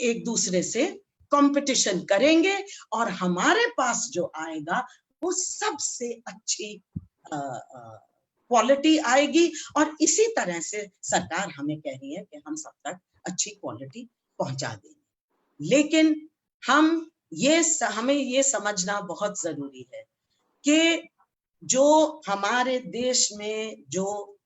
एक दूसरे से कंपटीशन करेंगे और हमारे पास जो आएगा वो सबसे अच्छी क्वालिटी आएगी। और इसी तरह से सरकार हमें कह रही है कि हम सब तक अच्छी क्वालिटी पहुंचा देंगे। लेकिन हमें ये समझना बहुत जरूरी है कि जो हमारे देश में जो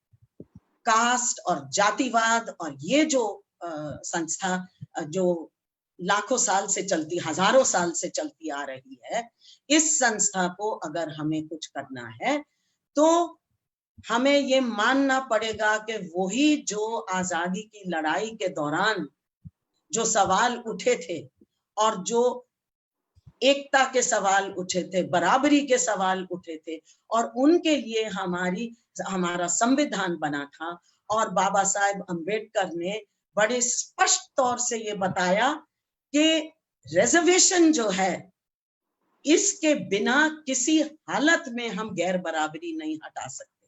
कास्ट और जातिवाद और ये जो संस्था जो लाखों साल से चलती, हजारों साल से चलती आ रही है, इस संस्था को अगर हमें कुछ करना है तो हमें ये मानना पड़ेगा कि वही जो आजादी की लड़ाई के दौरान जो सवाल उठे थे और जो एकता के सवाल उठे थे, बराबरी के सवाल उठे थे, और उनके लिए हमारा संविधान बना था। और बाबा साहेब अम्बेडकर ने बड़े स्पष्ट तौर से ये बताया कि रिजर्वेशन जो है इसके बिना किसी हालत में हम गैर बराबरी नहीं हटा सकते।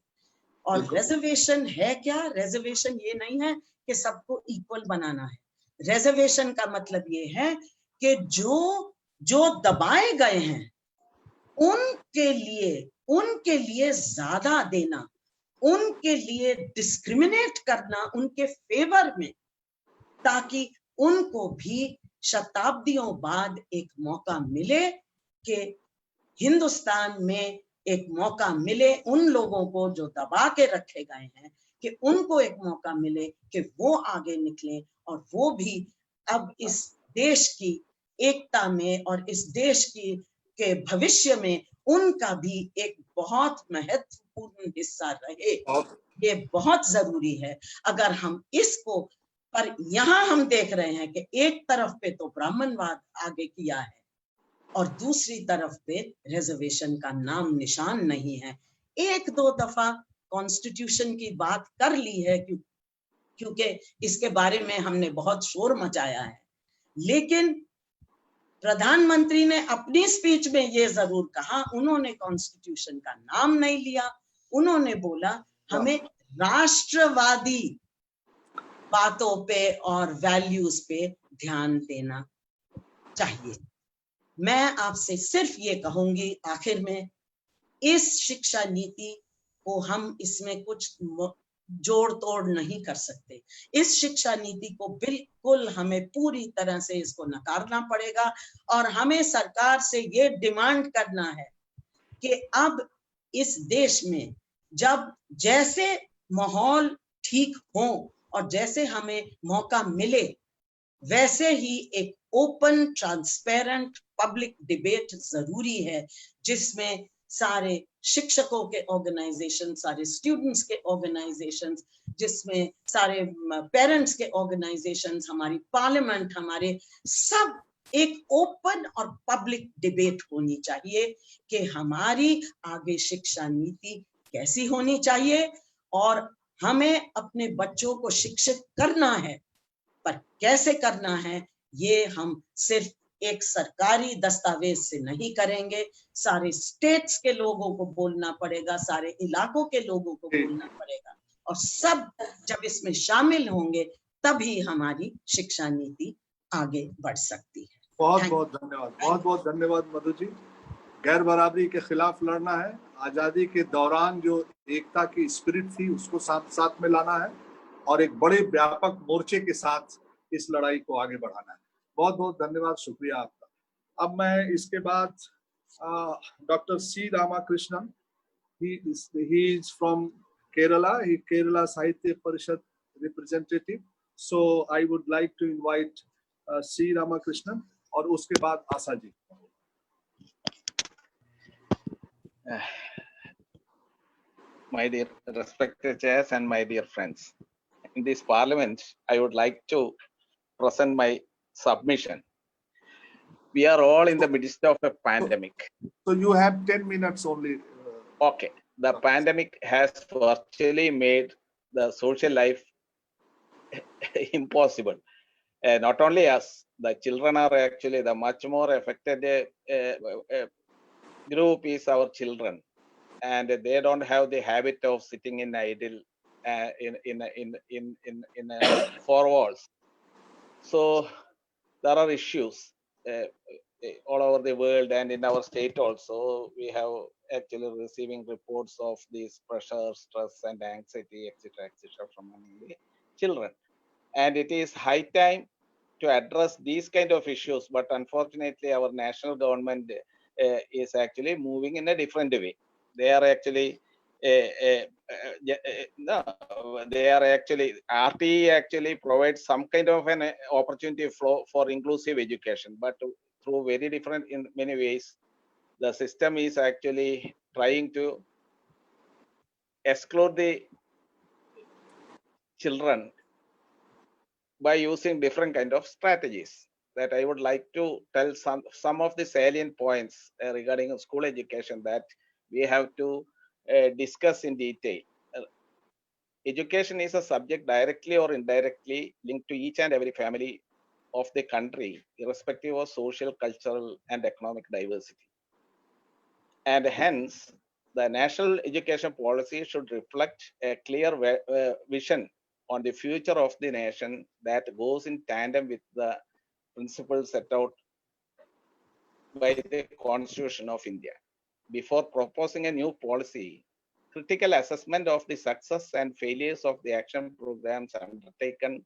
और रिजर्वेशन है क्या? रिजर्वेशन ये नहीं है कि सबको इक्वल बनाना है। रिजर्वेशन का मतलब ये है कि जो दबाए गए हैं उनके लिए ज्यादा देना, उनके लिए डिस्क्रिमिनेट करना उनके फेवर में, ताकि उनको भी शताब्दियों बाद एक मौका मिले कि हिंदुस्तान में एक मौका मिले उन लोगों को जो दबा के रखे गए हैं, कि उनको एक मौका मिले कि वो आगे निकले और वो भी अब इस देश की एकता में और इस देश के भविष्य में उनका भी एक बहुत महत्वपूर्ण हिस्सा रहे। ये बहुत जरूरी है। अगर हम इसको पर यहाँ हम देख रहे हैं कि एक तरफ पे तो ब्राह्मणवाद आगे किया है और दूसरी तरफ पे रिजर्वेशन का नाम निशान नहीं है। एक दो दफा कॉन्स्टिट्यूशन की बात कर ली है क्योंकि इसके बारे में हमने बहुत शोर मचाया है, लेकिन प्रधानमंत्री ने अपनी स्पीच में ये जरूर कहा, उन्होंने कॉन्स्टिट्यूशन का नाम नहीं लिया, उन्होंने बोला हमें राष्ट्रवादी बातों पे और वैल्यूज पे ध्यान देना चाहिए। मैं आपसे सिर्फ ये कहूंगी आखिर में, इस शिक्षा नीति को हम इसमें कुछ जोड़ तोड़ नहीं कर सकते। इस शिक्षा नीति को बिल्कुल हमें पूरी तरह से इसको नकारना पड़ेगा और हमें सरकार से ये डिमांड करना है कि अब इस देश में जब जैसे माहौल ठीक हो और जैसे हमें मौका मिले, वैसे ही एक ओपन ट्रांसपेरेंट पब्लिक डिबेट जरूरी है, जिसमें सारे शिक्षकों के ऑर्गेनाइजेशन, सारे स्टूडेंट्स के ऑर्गेनाइजेशन, जिसमें सारे पेरेंट्स के ऑर्गेनाइजेशन, हमारी पार्लियामेंट, हमारे सब एक ओपन और पब्लिक डिबेट होनी चाहिए कि हमारी आगे शिक्षा नीति कैसी होनी चाहिए और हमें अपने बच्चों को शिक्षित करना है, पर कैसे करना है ये हम सिर्फ एक सरकारी दस्तावेज से नहीं करेंगे। सारे स्टेट्स के लोगों को बोलना पड़ेगा, सारे इलाकों के लोगों को बोलना पड़ेगा और सब जब इसमें शामिल होंगे तभी हमारी शिक्षा नीति आगे बढ़ सकती है। बहुत बहुत धन्यवाद, बहुत बहुत धन्यवाद मधु जी। गैर बराबरी के खिलाफ लड़ना है, आजादी के दौरान जो एकता की स्पिरिट थी उसको साथ साथ में लाना है और एक बड़े व्यापक मोर्चे के साथ इस लड़ाई को आगे बढ़ाना है। बहुत बहुत धन्यवाद, शुक्रिया आपका। अब मैं इसके बाद doctor C Ramakrishnan, he is from Kerala, he Kerala Sahitya Parishad representative, so I would like to invite C Ramakrishnan और उसके बाद Asha ji. My dear respected chairs and my dear friends, in this parliament, I would like to present my submission. We are all in the midst of a pandemic. So you have 10 minutes only. Okay, the pandemic has virtually made the social life impossible. Not only us, the children are actually the much more affected group is our children. And they don't have the habit of sitting in idle in four walls. So there are issues all over the world and in our state also. We have actually receiving reports of these pressure, stress, and anxiety, etc., from the children. And it is high time to address these kind of issues. But unfortunately, our national government is actually moving in a different way. They are actually no, they are actually RTE actually provides some kind of an opportunity for inclusive education, but through very different in many ways. The system is actually trying to exclude the children by using different kind of strategies. That I would like to tell some of the salient points regarding school education that we have to discuss in detail. Education is a subject directly or indirectly linked to each and every family of the country, irrespective of social, cultural, and economic diversity. And hence, the national education policy should reflect a clear vision on the future of the nation that goes in tandem with the principles set out by the Constitution of India. Before proposing a new policy, critical assessment of the success and failures of the action programs undertaken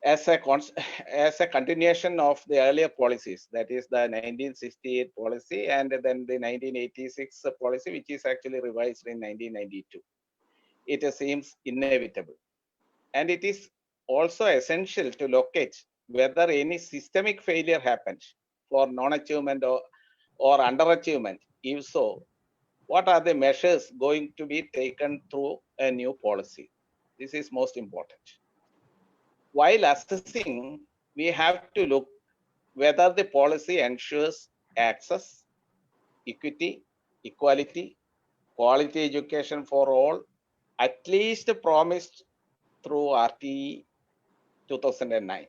as a continuation of the earlier policies, that is the 1968 policy and then the 1986 policy, which is actually revised in 1992. It seems inevitable. And it is also essential to locate whether any systemic failure happened for non-achievement or underachievement. If so, what are the measures going to be taken through a new policy? This is most important. while assessing, we have to look whether the policy ensures access, equity, equality, quality education for all, at least promised through RTE 2009.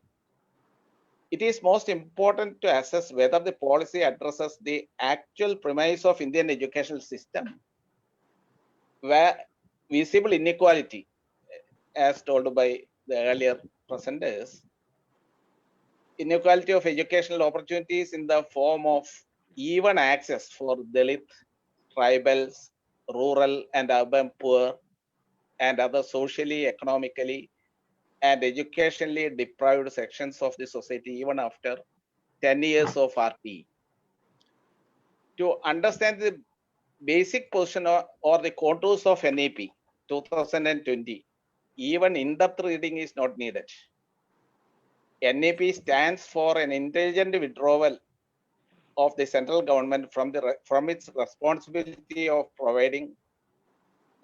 It is most important to assess whether the policy addresses the actual premise of Indian educational system, where visible inequality, as told by the earlier presenters, inequality of educational opportunities in the form of even access for Dalit, tribals, rural and urban poor, and other socially, economically, and educationally deprived sections of the society even after 10 years of RTE. To understand the basic position or the contours of NEP 2020, even in-depth reading is not needed. NEP stands for an intelligent withdrawal of the central government from its responsibility of providing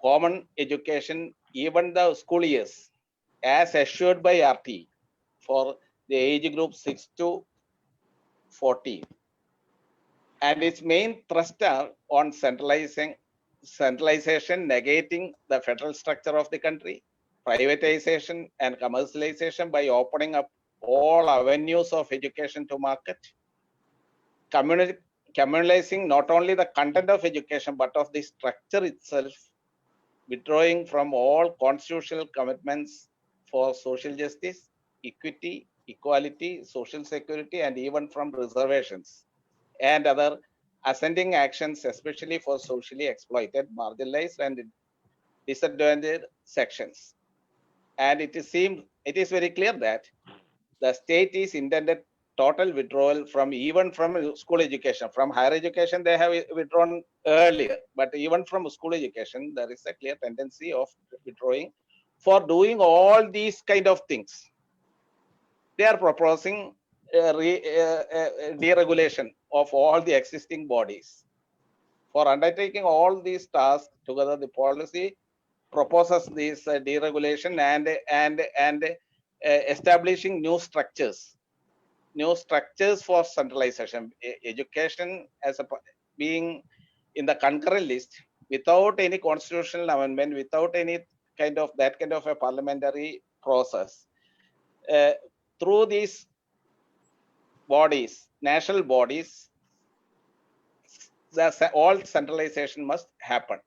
common education, even the school years, as assured by RT for the age group 6 to 14. And its main thrust are on centralization, negating the federal structure of the country, privatization and commercialization by opening up all avenues of education to market, communalizing not only the content of education but of the structure itself, withdrawing from all constitutional commitments for social justice, equity, equality, social security, and even from reservations and other ascending actions, especially for socially exploited, marginalized, and disadvantaged sections. And it is very clear that the state is intended total withdrawal from school education. From higher education, they have withdrawn earlier, but even from school education, there is a clear tendency of withdrawing for doing all these kind of things. They are proposing deregulation of all the existing bodies. For undertaking all these tasks together, the policy proposes this deregulation and establishing new structures for centralization. Education as being in the concurrent list without any constitutional amendment, without any kind of a parliamentary process. Through these bodies, national bodies, all centralization must happen.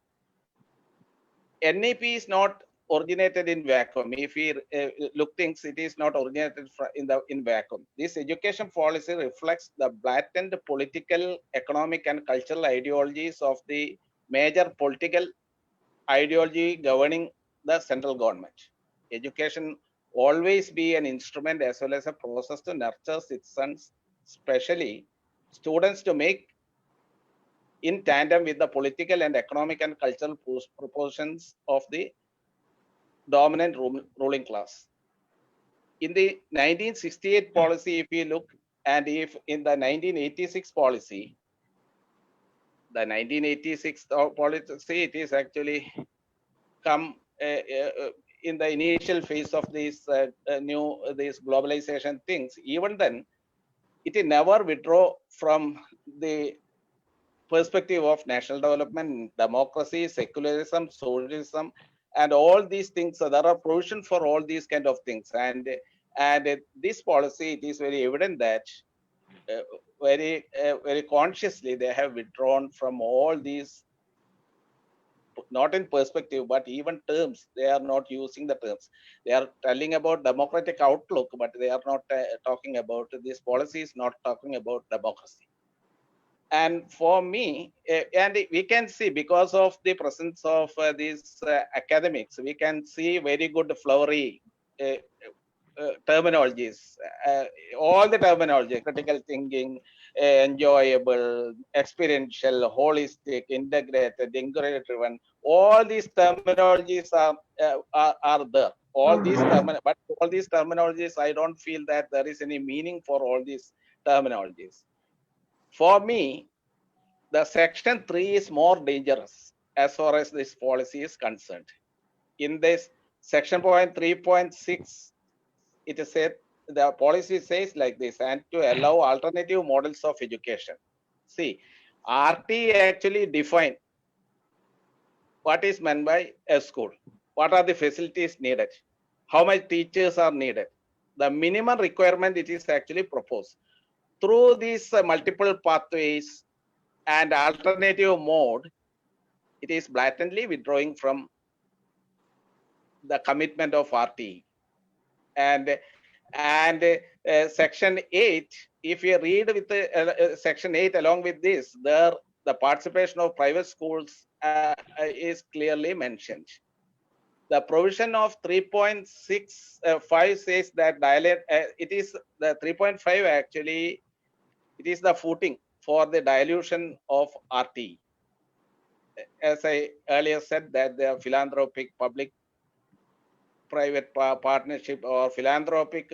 NEP is not originated in vacuum. If we look things, it is not originated in vacuum. This education policy reflects the blatant political, economic, and cultural ideologies of the major political ideology governing the central government. Education always be an instrument as well as a process to nurture citizens, especially students, to make in tandem with the political and economic and cultural proportions of the dominant ruling class. In the 1968 policy, if you look, and if in the 1986 policy, the 1986 policy, it is actually come in the initial phase of these these globalization things. Even then, it never withdraw from the perspective of national development, democracy, secularism, socialism, and all these things. So there are provisions for all these kind of things. And this policy, it is very evident that very consciously they have withdrawn from all these, not in perspective, but even terms. They are not using the terms. They are telling about democratic outlook, but they are not talking about this policy is not talking about democracy. And for me, and we can see, because of the presence of these academics, we can see very good flowery terminologies, all the terminology: critical thinking, enjoyable, experiential, holistic, integrated, inquiry driven. All these terminologies are there. But all these terminologies, I don't feel that there is any meaning for all these terminologies. For me, the section 3 is more dangerous as far as this policy is concerned. In this section point 3.6, it is said, the policy says like this, and to allow alternative models of education. See, RT actually define what is meant by a school, what are the facilities needed, how much teachers are needed, the minimum requirement it is actually proposed. Through these multiple pathways and alternative mode, it is blatantly withdrawing from the commitment of RT. And section 8, if you read with section 8 along with this, there the participation of private schools is clearly mentioned. The provision of 3.65 says that it is the 3.5 actually, it is the footing for the dilution of RT. As I earlier said, that the philanthropic public private partnership or philanthropic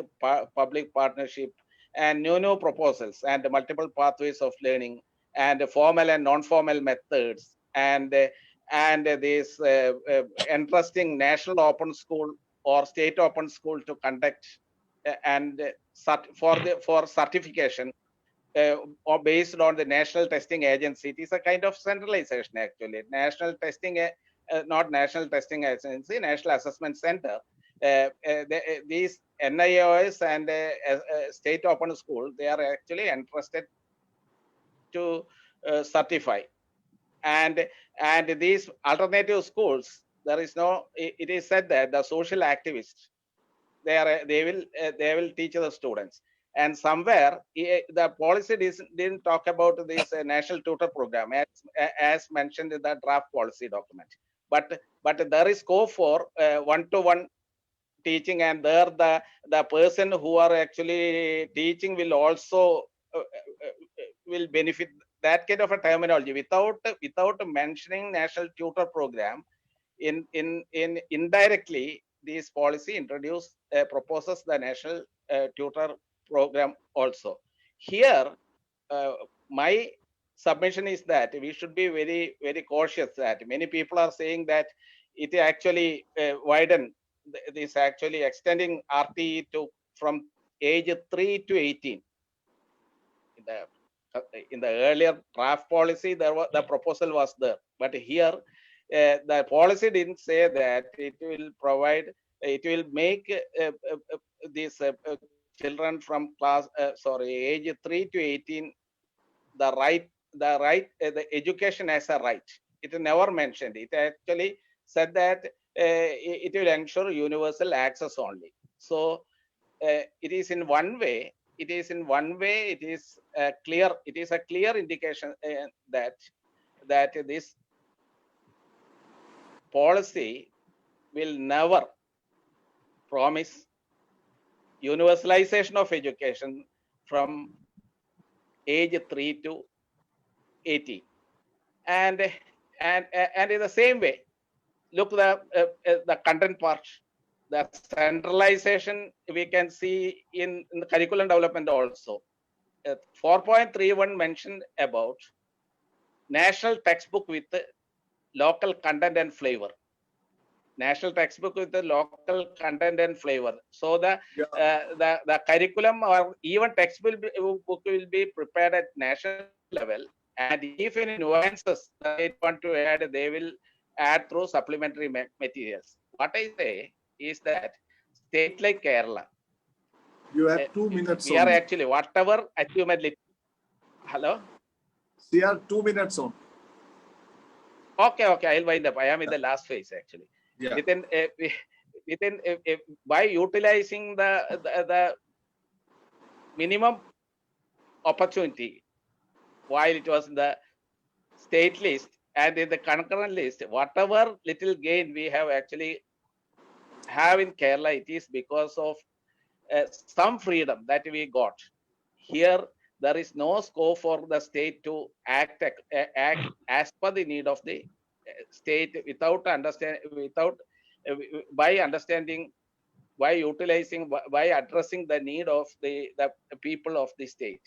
public partnership and new proposals and multiple pathways of learning and formal and non-formal methods and this entrusting national open school or state open school to conduct and for certification or based on the national testing agency. It is a kind of centralization actually. National testing, not national testing agency, National Assessment Center. These NIOS and state open school, they are actually entrusted to certify. And these alternative schools, there is no. It is said that the social activists, they will teach the students. And somewhere the policy didn't talk about this national tutor program as mentioned in the draft policy document, but there is scope for one-to-one teaching, and there the person who are actually teaching will also will benefit. That kind of a terminology without mentioning national tutor program, in indirectly this policy proposes the national tutor program also. Here my submission is that we should be very cautious, that many people are saying that it actually widen this actually extending RT to from age 3 to 18. In the earlier draft policy, the proposal was there, but here the policy didn't say that it will make these children from age 3 to 18 the education as a right. It never mentioned. It actually said that it will ensure universal access only. So it is in one way. It is clear. It is a clear indication that this policy will never promise universalization of education from age 3 to 18. And in the same way, look the content part. The centralization we can see in the curriculum development also. 4.31 mentioned about national textbook with local content and flavor. National textbook with the local content and flavor. So the curriculum or even textbook will be prepared at national level, and if any nuances they want to add, they will add through supplementary materials. What I say is that state like Kerala, You have 2 minutes. We are actually whatever achievement. Hello. We are 2 minutes on. Okay, I'll wind up. I am in the last phase actually. Yeah. Within by utilizing the minimum opportunity while it was in the state list and in the concurrent list, whatever little gain we have actually have in Kerala, it is because of some freedom that we got. Here there is no scope for the state to act as per the need of the state by utilizing, by addressing the need of the people of the state.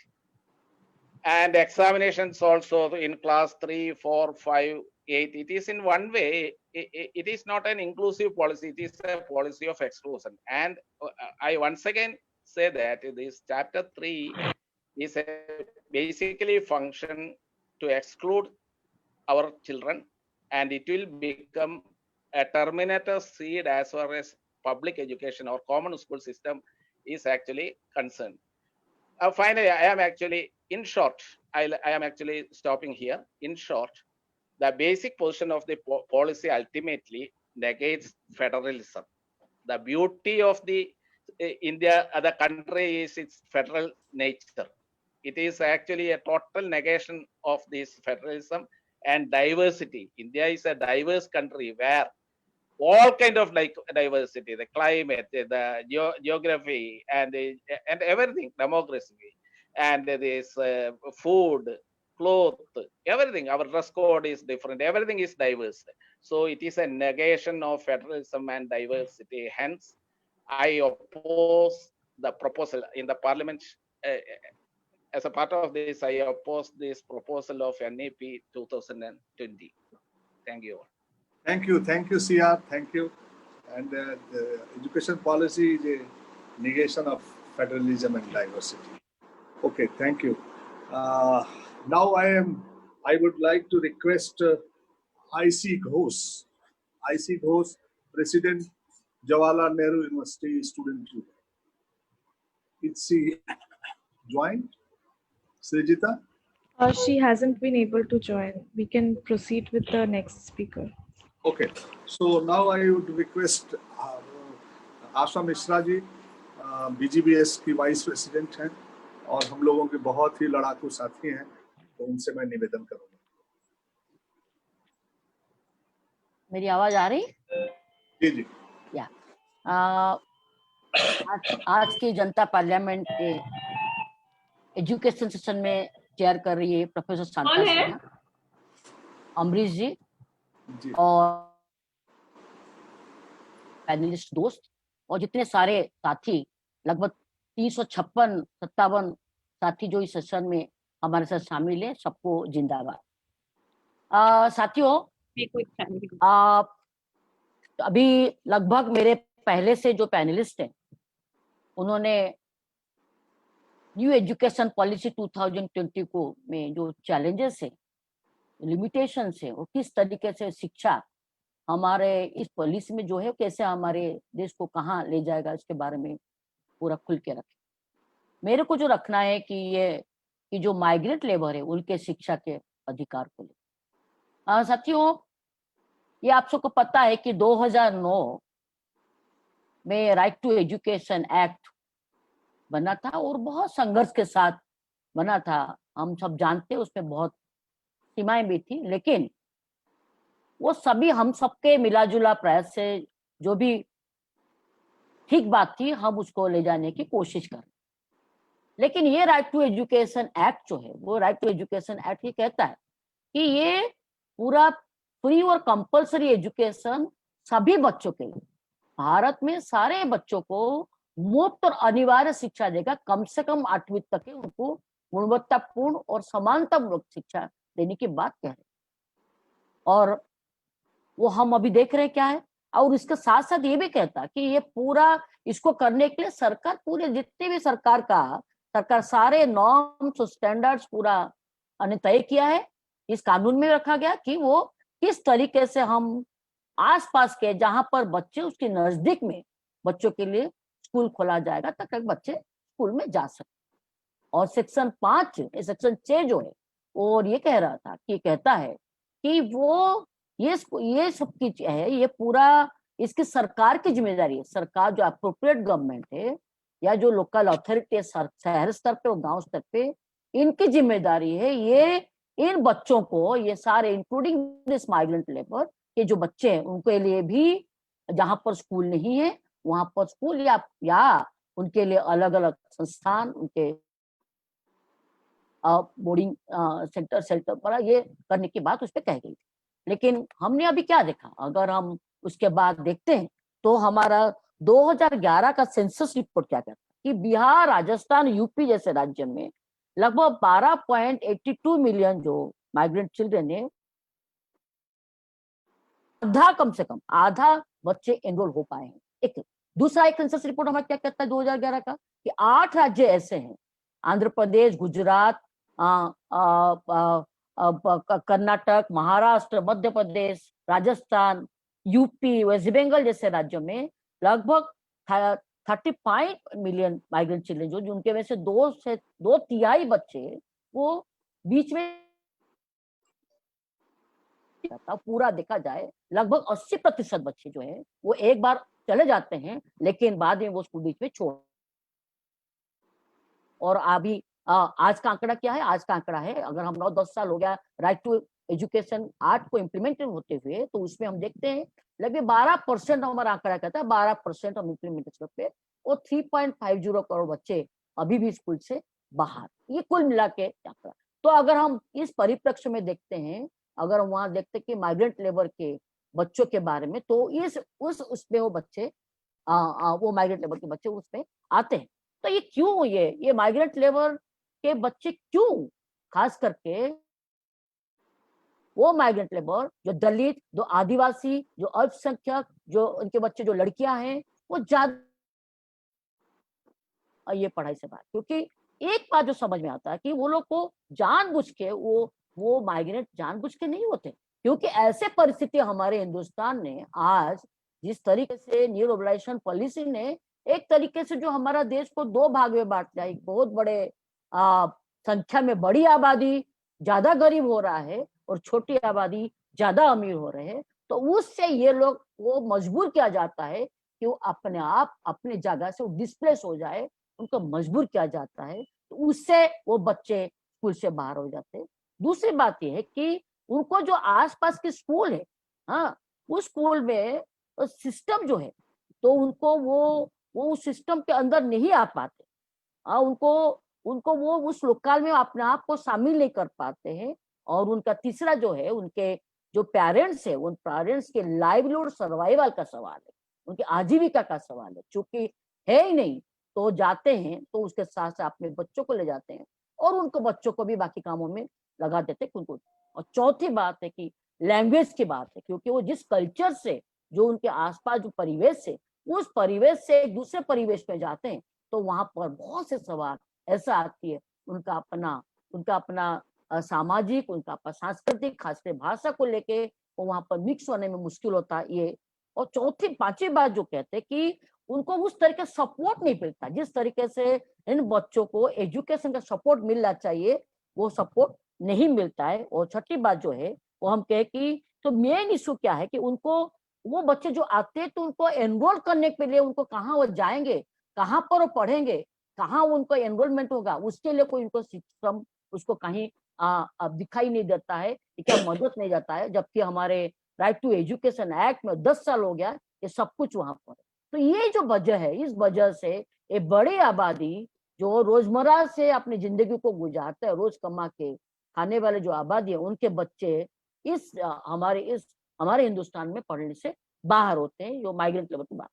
And examinations also in class 3, 4, 5 it is in one way, it is not an inclusive policy, it is a policy of exclusion. And I once again say that this chapter 3 is a basically function to exclude our children, and it will become a terminator seed as far as public education or common school system is actually concerned. Finally, I am actually, in short, I am actually stopping here. In short, the basic position of the policy ultimately negates federalism. The beauty of the India, the country, is its federal nature. It is actually a total negation of this federalism and diversity. India is a diverse country where all kind of like diversity, the climate, the geography, and everything, democracy, and this food, cloth, everything. Our dress code is different. Everything is diverse. So it is a negation of federalism and diversity. Hence, I oppose the proposal in the parliament. As a part of this, I oppose this proposal of NEP 2020. Thank you. Thank you, CR, thank you. And the education policy is a negation of federalism and diversity. Okay, thank you. Now I would like to request IC Ghosh, President, Jawaharlal Nehru University Student Union. Is she joined? Srijita? She hasn't been able to join. We can proceed with the next speaker. Okay, so now I would request Asha Mishra ji, BGBS की vice president हैं और हम लोगों के बहुत ही लड़ाकू साथी हैं, तो उनसे मैं निवेदन करूंगा. मेरी आवाज आ रही? जी जी. या आज की जनता पार्लियामेंट के एजुकेशन सेशन में चेयर कर रही है प्रोफेसर शांता सिन्हा, अमरीश जी और पैनलिस्ट दोस्त और जितने सारे साथी, लगभग 356-57 साथी जो इस सेशन में हमारे साथ शामिल है, सबको जिंदाबाद. साथियों, अभी लगभग मेरे पहले से जो पैनलिस्ट हैं, उन्होंने न्यू एजुकेशन पॉलिसी 2020 को में जो चैलेंजेस है, लिमिटेशंस है, और किस तरीके से शिक्षा हमारे इस पॉलिसी में जो है कैसे हमारे देश को कहाँ ले जाएगा, इसके बारे में पूरा खुल के रखे. मेरे को जो रखना है कि जो माइग्रेंट लेबर है उनके शिक्षा के अधिकार को ले. साथियों, ये आप सबको पता है कि 2009 में राइट टू एजुकेशन एक्ट बना था और बहुत संघर्ष के साथ बना था. हम सब जानते हैं उसमें बहुत सीमाएं भी थी, लेकिन वो सभी हम सबके मिलाजुला प्रयास से जो भी ठीक बात थी, हम उसको ले जाने की कोशिश कर. लेकिन ये राइट टू एजुकेशन एक्ट जो है, वो राइट टू एजुकेशन एक्ट ये कहता है कि ये पूरा फ्री और कंपल्सरी एजुकेशन सभी बच्चों के लिए, भारत में सारे बच्चों को मुफ्त और अनिवार्य शिक्षा देगा. कम से कम 8वीं तक के उनको गुणवत्तापूर्ण और समानतामूलक शिक्षा देने की बात कह रहे. और वो हम अभी देख रहे हैं क्या है. और इसके साथ साथ ये भी कहता कि ये पूरा इसको करने के लिए सरकार, पूरे जितने भी सरकार सारे नॉर्म्स और स्टैंडर्ड्स पूरा तय किया है. इस कानून में रखा गया कि वो किस तरीके से हम आसपास के जहां पर बच्चे, उसके नजदीक में बच्चों के लिए स्कूल खोला जाएगा ताकि बच्चे स्कूल में जा सके. और सेक्शन 6 जो है, और ये कह रहा था कि कहता है कि वो ये सब की है, ये पूरा इसकी सरकार की जिम्मेदारी है. सरकार जो अप्रोप्रिएट गवर्नमेंट है या जो लोकल अथॉरिटी है, शहर स्तर पे और गांव स्तर पे, इनकी जिम्मेदारी है ये इन बच्चों को, ये सारे इंक्लूडिंग दिस माइग्रेंट लेबर के जो बच्चे हैं, उनके लिए भी जहां पर स्कूल नहीं है वहां पर स्कूल या उनके लिए अलग अलग संस्थान, उनके बोर्डिंग सेंटर पर ये करने की बात उस पर कह गई. लेकिन हमने अभी क्या देखा, अगर हम उसके बाद देखते हैं तो हमारा 2011 का सेंसस रिपोर्ट क्या कहता है कि बिहार, राजस्थान, यूपी जैसे राज्य में लगभग 12.82 मिलियन जो माइग्रेंट चिल्ड्रन है आधा, कम से कम आधा बच्चे एनरोल हो पाए हैं। एक दूसरा, एक सेंसस रिपोर्ट हमारा क्या कहता है 2011 का, कि 8 राज्य ऐसे हैं, आंध्र प्रदेश, गुजरात, कर्नाटक, महाराष्ट्र, मध्य प्रदेश, राजस्थान, यूपी, वेस्ट बंगाल जैसे राज्यों में लगभग 35 मिलियन माइग्रेंट चिल्ड्रन, जो उनके में से 2/3 बच्चे वो बीच में, पूरा देखा जाए लगभग 80% बच्चे जो है वो एक बार चले जाते हैं, लेकिन बाद में वो स्कूल बीच में छोड़। और अभी आज का आंकड़ा क्या है? आज का आंकड़ा है, अगर हम 9-10 साल हो गया राइट टू एजुकेशन एक्ट को इम्प्लीमेंट होते हुए, तो उसमें हम देखते हैं लगभग 12% हमारा आंकड़ा कहता है, 12% हम इम्प्लीमेंटेशन पे, और 3.50 करोड़ बच्चे अभी भी स्कूल से बाहर, ये कुल मिला के आंकड़ा। तो अगर हम इस परिप्रेक्ष्य में देखते हैं, अगर हम वहां देखते हैं कि माइग्रेंट लेबर के बच्चों के बारे में, तो उसमें वो बच्चे वो माइग्रेंट लेबर के बच्चे उसमें आते हैं। तो ये क्यों, ये माइग्रेंट लेबर के बच्चे क्यों, खास करके वो माइग्रेंट लेबर जो दलित, जो आदिवासी, जो अल्पसंख्यक, जो उनके बच्चे, जो लड़कियां हैं, वो ज्यादा ये पढ़ाई से बाहर, क्योंकि एक बात जो समझ में आता है कि वो लोग को जानबूझ के वो माइग्रेंट जानबूझ के नहीं होते, क्योंकि ऐसे परिस्थिति हमारे हिंदुस्तान ने आज जिस तरीके से न्यू ग्लोबलाइजेशन पॉलिसी ने एक तरीके से जो हमारा देश को 2 भाग में बांट दिया, एक बहुत बड़े संख्या में बड़ी आबादी ज्यादा गरीब हो रहा है और छोटी आबादी ज्यादा अमीर हो रहे हैं, तो उससे ये लोग वो मजबूर किया जाता है कि वो अपने आप अपनी जगह से डिस्प्लेस हो जाए, उनको मजबूर किया जाता है, तो उससे वो बच्चे स्कूल से बाहर हो जाते हैं। दूसरी बात यह है कि उनको जो आसपास के स्कूल है, हाँ, उस स्कूल में सिस्टम जो है, तो उनको वो उस सिस्टम के अंदर नहीं आ पाते, उनको वो उस लोकल में अपने आप को शामिल नहीं कर पाते हैं। और उनका तीसरा जो है, उनके जो पेरेंट्स है, उन पेरेंट्स के लाइवलीहुड सर्वाइवल का सवाल है, उनकी आजीविका का सवाल है, चूंकि है ही नहीं, तो जाते हैं तो उसके साथ साथ अपने बच्चों को ले जाते हैं और उनको बच्चों को भी बाकी कामों में लगा देते हैं उनको। और चौथी बात है कि लैंग्वेज की बात है, क्योंकि वो जिस कल्चर से, जो उनके आसपास जो परिवेश है, उस परिवेश से एक दूसरे परिवेश में जाते हैं, तो वहां पर बहुत से सवाल ऐसा आती है, उनका अपना सामाजिक, उनका अपना सांस्कृतिक, खासकर भाषा को लेके वो वहां पर मिक्स होने में मुश्किल होता है ये। और पांचवी बात जो कहते हैं कि उनको उस तरीके सपोर्ट नहीं मिलता, जिस तरीके से इन बच्चों को एजुकेशन का सपोर्ट मिलना चाहिए, वो सपोर्ट नहीं मिलता है। और छठी बात जो है वो हम कहे कि तो मेन इशू क्या है कि उनको, वो बच्चे जो आते हैं, तो उनको एनरोल करने के लिए उनको कहाँ वो जाएंगे, कहाँ पर वो पढ़ेंगे, कहाँ उनको एनरोलमेंट होगा, उसके लिए कोई उनको सिस्टम उसको कहीं दिखाई नहीं देता है, क्या मदद नहीं जाता है। जबकि हमारे राइट टू एजुकेशन एक्ट में 10 साल हो गया, ये सब कुछ वहां पर। तो ये जो वजह है, इस वजह से ये बड़ी आबादी जो रोजमर्रा से अपनी जिंदगी को गुजारते हैं, रोज कमा के खाने वाले जो आबादी है, उनके बच्चे हमारे हिंदुस्तान में पढ़ने से बाहर होते हैं, जो माइग्रेंट लेबर के बाहर।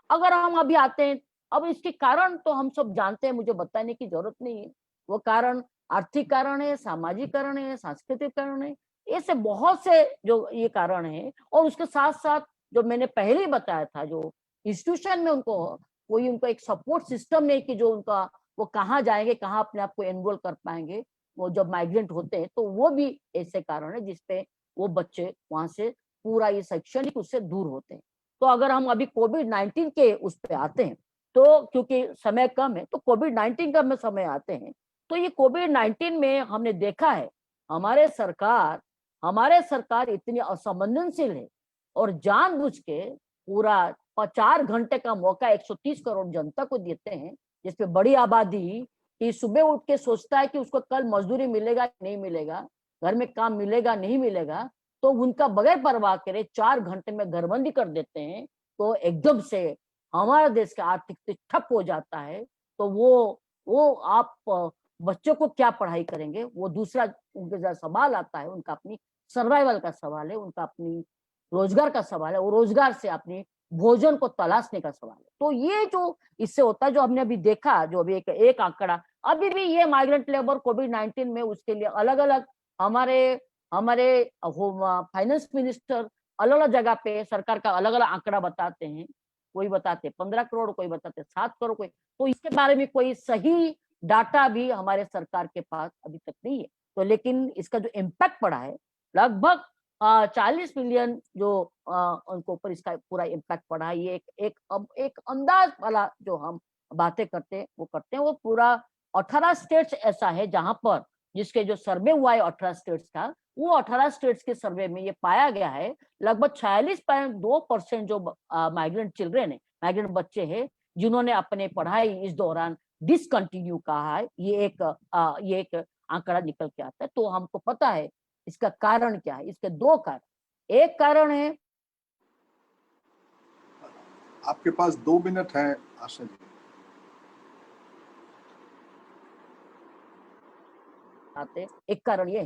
अगर हम अभी आते हैं, अब इसके कारण तो हम सब जानते हैं, मुझे बताने की जरूरत नहीं है। वो कारण आर्थिक कारण है, सामाजिक कारण है, सांस्कृतिक कारण है, ऐसे बहुत से जो ये कारण है। और उसके साथ साथ जो मैंने पहले ही बताया था, जो इंस्टीट्यूशन में उनको एक सपोर्ट सिस्टम नहीं कि जो उनका वो कहाँ जाएंगे, कहाँ अपने आप को एनरोल कर पाएंगे, वो जब माइग्रेंट होते हैं, तो वो भी ऐसे कारण है जिसपे वो बच्चे वहां से पूरा ये शैक्षणिक उससे दूर होते हैं। तो अगर हम अभी कोविड-19 के उस पे आते हैं, तो क्योंकि समय कम है, तो कोविड-19 का में समय आते हैं, तो ये कोविड-19 में हमने देखा है हमारे सरकार इतनी असंवेदनशील है और जानबूझ के पूरा 4 घंटे का मौका 130 करोड़ जनता को देते हैं, जिसमें बड़ी आबादी कि सुबह उठ के सोचता है कि उसको कल मजदूरी मिलेगा नहीं मिलेगा, घर में काम मिलेगा नहीं मिलेगा, तो उनका बगैर परवाह करे 4 घंटे में घरबंदी कर देते हैं, तो एकदम से हमारा देश का आर्थिक ठप हो जाता है। तो वो आप बच्चों को क्या पढ़ाई करेंगे, वो दूसरा उनके जरा सवाल आता है, उनका अपनी सर्वाइवल का सवाल है, उनका अपनी रोजगार का सवाल है, वो रोजगार से अपनी भोजन को तलाशने का सवाल है। तो ये जो इससे होता है, जो हमने अभी देखा, जो अभी एक आंकड़ा, अभी भी ये माइग्रेंट लेबर कोविड-19 में उसके लिए अलग अलग हमारे फाइनेंस मिनिस्टर अलग अलग जगह पे सरकार का अलग अलग आंकड़ा बताते हैं, कोई बताते 15 करोड़, कोई बताते 7 करोड़, कोई, तो इसके बारे में कोई सही डाटा भी हमारे सरकार के पास अभी तक नहीं है। तो लेकिन इसका जो इम्पैक्ट पड़ा है लगभग 40 मिलियन जो उनको ऊपर इसका पूरा इम्पैक्ट पड़ा है, ये एक अंदाज वाला जो हम बातें करते हैं वो करते हैं। वो पूरा 18 स्टेट्स ऐसा है जहां पर जिसके जो सर्वे हुआ है 18 स्टेट्स का, वो 18 स्टेट्स के सर्वे में ये पाया गया है लगभग 46.2% जो माइग्रेंट चिल्ड्रेन है, माइग्रेंट बच्चे हैं जिन्होंने अपने पढ़ाई इस दौरान डिसकंटिन्यू कहा है। ये एक आंकड़ा निकल के आता है। तो हमको पता है इसका कारण क्या है। इसके दो कारण, एक कारण है, आपके पास 2 मिनट है आशा जी। एक कारण ये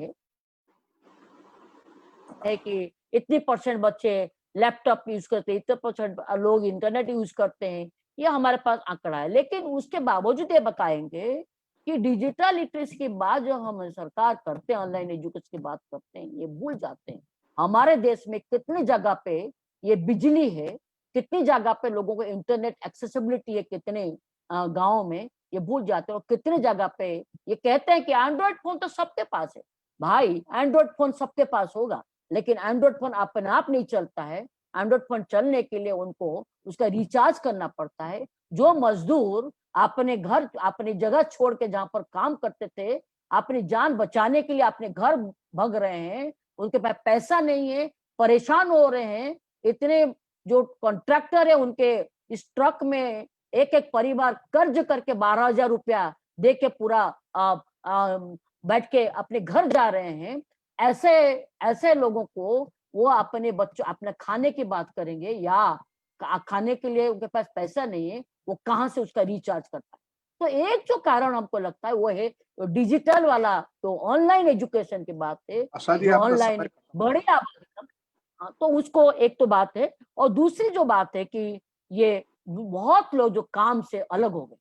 है कि इतनी परसेंट बच्चे लैपटॉप यूज करते हैं, इतने परसेंट लोग इंटरनेट यूज करते हैं, ये हमारे पास आंकड़ा है। लेकिन उसके बावजूद ये बताएंगे कि डिजिटल लिटरेसी की बात जो हम सरकार करते हैं, ऑनलाइन एजुकेशन की बात करते हैं, ये भूल जाते हैं हमारे देश में कितनी जगह पे ये बिजली है, कितनी जगह पे लोगों को इंटरनेट एक्सेसिबिलिटी है, कितने गाँव में, ये भूल जाते हैं। और कितनी जगह पे ये कहते हैं कि एंड्रॉइड फोन तो सबके पास है। भाई एंड्रॉइड फोन सबके पास होगा, लेकिन एंड्रॉइड फोन अपने आप नहीं चलता है। एंड्रॉइड फोन चलने के लिए उनको उसका रिचार्ज करना पड़ता है। जो मजदूर अपने घर, अपनी जगह छोड़ के जहां पर काम करते थे, अपनी जान बचाने के लिए अपने घर भग रहे हैं, उनके पास पैसा नहीं है, परेशान हो रहे हैं। इतने जो कॉन्ट्रैक्टर है उनके इस ट्रक में एक एक परिवार कर्ज करके 12,000 रुपया दे के पूरा बैठ के अपने घर जा रहे हैं। ऐसे ऐसे लोगों को वो अपने बच्चों, अपने खाने की बात करेंगे या खाने के लिए उनके पास पैसा नहीं है, वो कहाँ से उसका रिचार्ज करता है। तो एक जो कारण हमको लगता है वो है तो डिजिटल वाला, तो ऑनलाइन एजुकेशन की बात है, आशा जी जो आपका ऑनलाइन समय बड़े आबादी तक, हाँ, तो उसको एक तो बात है। और दूसरी जो बात है कि ये बहुत लोग जो काम से अलग हो गए,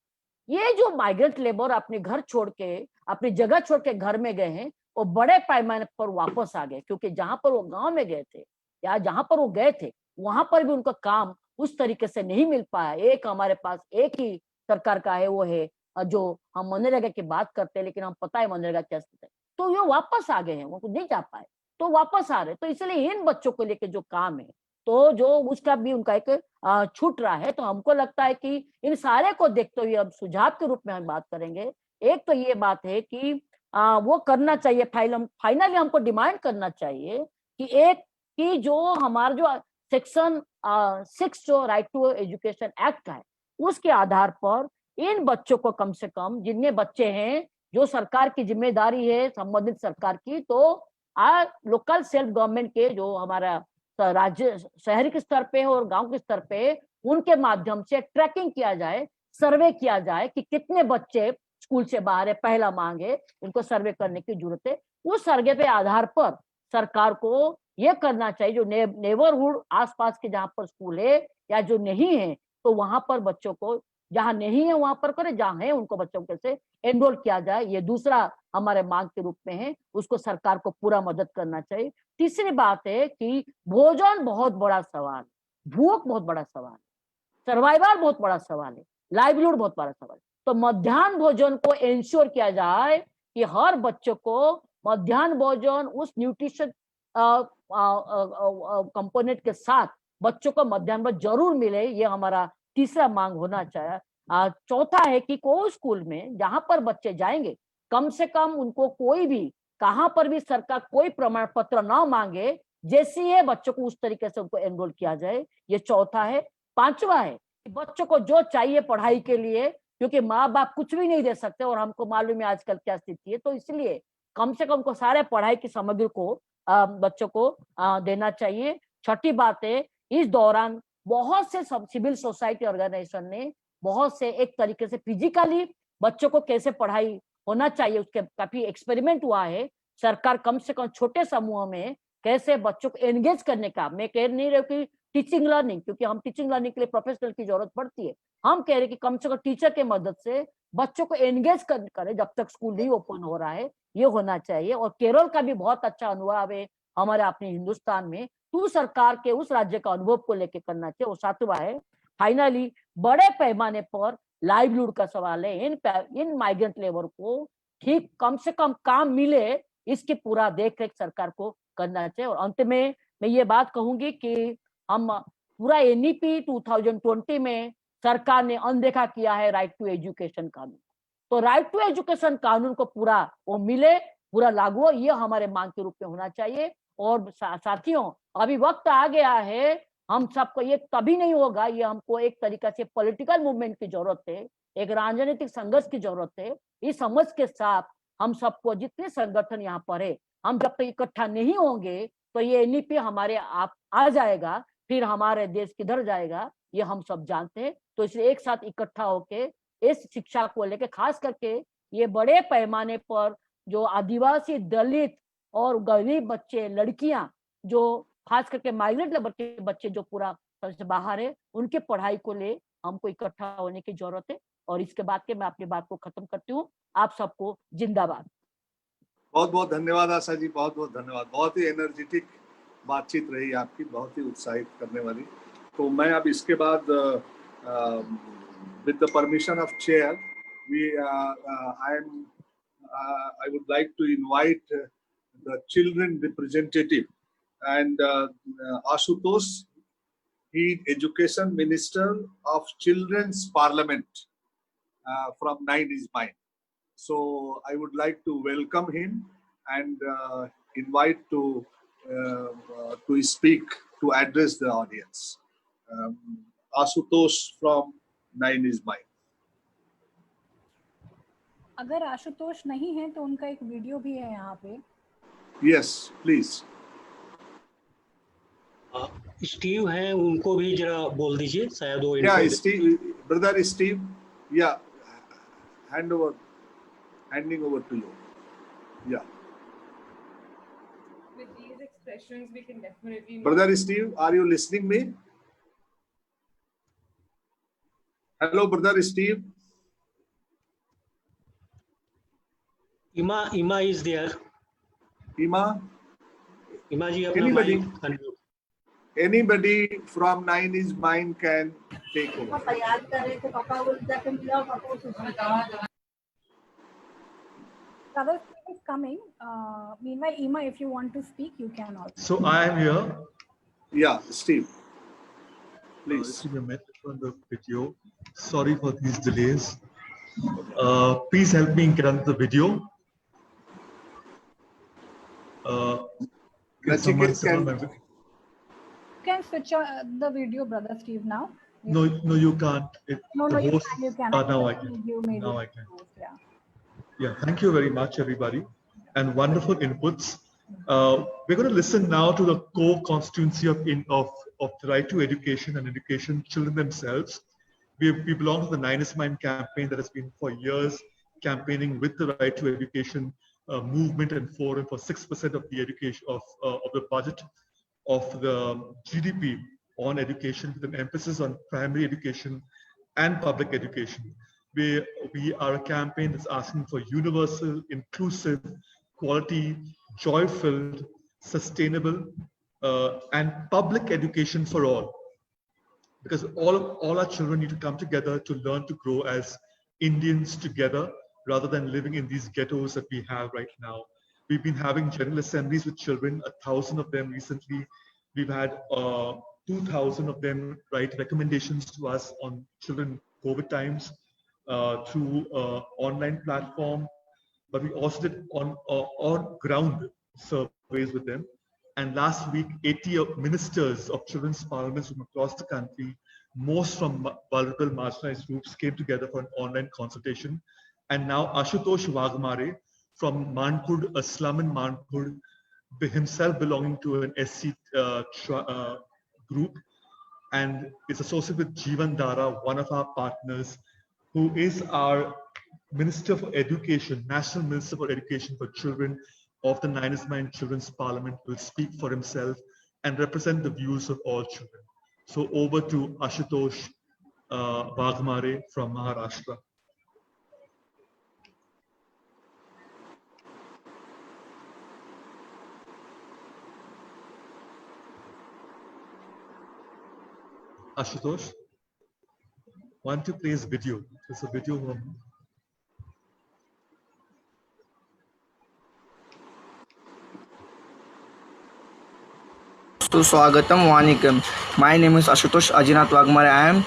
ये जो माइग्रेंट लेबर अपने घर छोड़ के, अपनी जगह छोड़ के घर में गए हैं, वो बड़े पैमाने पर वापस आ गए, क्योंकि जहां पर वो गांव में गए थे या जहां पर वो गए थे वहां पर भी उनका काम उस तरीके से नहीं मिल पाया। एक हमारे पास एक ही सरकार का है, वो है जो हम मनरेगा की बात करते हैं, लेकिन हम पता है मनरेगा कैसे थे, तो ये वापस आ गए हैं, वो नहीं जा पाए तो वापस आ रहे। तो इसलिए इन बच्चों को लेके जो काम है, तो जो उसका भी उनका एक छूट रहा है। तो हमको लगता है कि इन सारे को देखते हुए अब सुझाव के रूप में हम बात करेंगे। एक तो ये बात है कि वो करना चाहिए, फाइनली हमको डिमांड करना चाहिए कि एक कि जो हमारा जो सेक्शन 6 जो राइट टू एजुकेशन एक्ट है, उसके आधार पर इन बच्चों को कम से कम, जितने बच्चे हैं, जो सरकार की जिम्मेदारी है संबंधित सरकार की, तो लोकल सेल्फ गवर्नमेंट के जो हमारा राज्य शहरी के स्तर पे और गांव के स्तर पे, उनके माध्यम से ट्रैकिंग किया जाए, सर्वे किया जाए कि कितने बच्चे स्कूल से बाहर है, पहला मांग है, उनको सर्वे करने की जरूरत है। उस सर्वे पे आधार पर सरकार को यह करना चाहिए, जो नेबरहुड आसपास के जहां पर स्कूल है या जो नहीं है, तो वहां पर बच्चों को, जहां नहीं है वहां पर करे, जहां है उनको बच्चों को कैसे एनरोल किया जाए, ये दूसरा हमारे मांग के रूप में है। उसको सरकार को पूरा मदद करना चाहिए। तीसरी बात है कि भोजन बहुत बड़ा सवाल, भूख बहुत बड़ा सवाल, सर्वाइवल बहुत बड़ा सवाल है, लाइवलीहुड बहुत बड़ा सवाल है। तो मध्याह्न भोजन को इंश्योर किया जाए कि हर बच्चों को मध्याह्न भोजन उस न्यूट्रिशन कंपोनेंट के साथ बच्चों को मध्याह्न भोजन जरूर मिले, ये हमारा तीसरा मांग होना चाहिए। चौथा है कि कोई स्कूल में जहां पर बच्चे जाएंगे, कम से कम उनको कोई भी, कहां पर भी सरकार कोई प्रमाण पत्र ना मांगे, जैसी है बच्चों को उस तरीके से उनको एनरोल किया जाए, ये चौथा है। पांचवा है कि बच्चों को जो चाहिए पढ़ाई के लिए, क्योंकि माँ बाप कुछ भी नहीं दे सकते और हमको मालूम है आजकल क्या स्थिति है, तो इसलिए कम से कम को सारे पढ़ाई की सामग्री को बच्चों को देना चाहिए। छठी बात है, इस दौरान बहुत से सिविल सोसाइटी ऑर्गेनाइजेशन ने बहुत से एक तरीके से फिजिकली बच्चों को कैसे पढ़ाई होना चाहिए उसके काफी एक्सपेरिमेंट हुआ है। सरकार कम से कम छोटे समूह में कैसे बच्चों को एंगेज करने का, मैं कह नहीं रही कि टीचिंग लर्निंग, क्योंकि हम टीचिंग लर्निंग के लिए प्रोफेशनल की जरूरत पड़ती है, हम कह रहे कि कम से कम टीचर के मदद से बच्चों को एंगेज करे जब तक स्कूल नहीं ओपन हो रहा है, ये होना चाहिए। और केरल का भी बहुत अच्छा अनुभव है हमारे अपने हिंदुस्तान में, तू सरकार के उस राज्य का अनुभव को लेकर करना चाहिए। और सातवां है फाइनली बड़े पैमाने पर लाइवलीहुड का सवाल है, इन माइग्रेंट लेबर को ठीक कम से कम काम मिले, इसकी पूरा देख रेख सरकार को करना चाहिए। और अंत में मैं ये बात कहूंगी कि हम पूरा एनईपी 2020 में सरकार ने अनदेखा किया है राइट टू एजुकेशन कानून। तो राइट टू एजुकेशन कानून को पूरा वो मिले, पूरा लागू हो, ये हमारे मांग के रूप में होना चाहिए। और साथियों अभी वक्त आ गया है, हम सबको ये तभी नहीं होगा, ये हमको एक तरीका से पॉलिटिकल मूवमेंट की जरूरत है, एक राजनीतिक संघर्ष की जरूरत है। इस समझ के साथ हम सबको जितने संगठन यहाँ पर है, हम जब तक इकट्ठा नहीं होंगे तो ये एनईपी हमारे आप आ जाएगा, फिर हमारे देश किधर जाएगा ये हम सब जानते हैं। तो इसलिए एक साथ इकट्ठा होके इस शिक्षा को लेके, खास करके ये बड़े पैमाने पर जो आदिवासी, दलित और गरीब बच्चे, लड़कियां, जो खास करके माइग्रेंट लेबर के बच्चे जो पूरा सबसे बाहर है, उनके पढ़ाई को ले हमको इकट्ठा होने की जरूरत है। और इसके बाद के मैं अपनी बात को खत्म करती हूँ। आप सबको जिंदाबाद। बहुत बहुत धन्यवाद आशा जी, बहुत बहुत धन्यवाद। बहुत ही एनर्जेटिक बातचीत रही आपकी, बहुत ही उत्साहित करने वाली। तो मैं अब इसके बाद with the permission of chair I would like to invite the children representative and Ashutosh, he Education Minister of Children's Parliament from 9 is Mine. So I would like to welcome him and invite to speak, to address the audience. Ashutosh from 9 is Mine. अगर आशुतोष नहीं है तो उनका एक video भी है यहाँ पे। Yes, please. स्टीव हैं, उनको भी जरा बोल दीजिए, शायद वो Yeah, Steve, brother Steve, yeah, handing over to you. Yeah. With these expressions, we can definitely. Brother Steve, are you listening me? Hello, brother Steve. Ima is there. Ima ji anybody? अपना Anybody from 9 is Mine can take over. Brother Steve is coming. Meanwhile, Ima, if you want to speak, you can also. So I am here. Yeah, Steve. Please. On the video. Sorry for these delays. Please help me get on the video. You can switch on the video, Brother Steve, now. No, you can't. No, you can. Now I can. Now I can. Yeah, thank you very much, everybody, and wonderful inputs. We're going to listen now to the core constituency of the right to education and education, children themselves. We belong to the 9 is Mine campaign that has been for years campaigning with the right to education movement and forum for 6% of the education of the budget of the GDP on education, with an emphasis on primary education and public education. We are a campaign that's asking for universal, inclusive, quality, joy-filled, sustainable, and public education for all. Because all our children need to come together to learn to grow as Indians together, rather than living in these ghettos that we have right now. We've been having general assemblies with children, 1,000 of them recently. We've had 2,000 of them write recommendations to us on children COVID times through online platform, but we also did on ground surveys with them. And last week, 80 ministers of children's parliaments from across the country, most from vulnerable marginalized groups, came together for an online consultation. And now Ashutosh Wagmare from Manpur, a slum in Manpur, himself belonging to an SC group, and is associated with Jeevan Dara, one of our partners, who is our Minister for Education, National Minister for Education for Children of the 9 is Mine Children's Parliament, will speak for himself and represent the views of all children. So over to Ashutosh Wagmare from Maharashtra. Ashutosh, want to play his video? It's a video of So Swagatam Vanikam. My name is Ashutosh Ajinath Wagmare. I am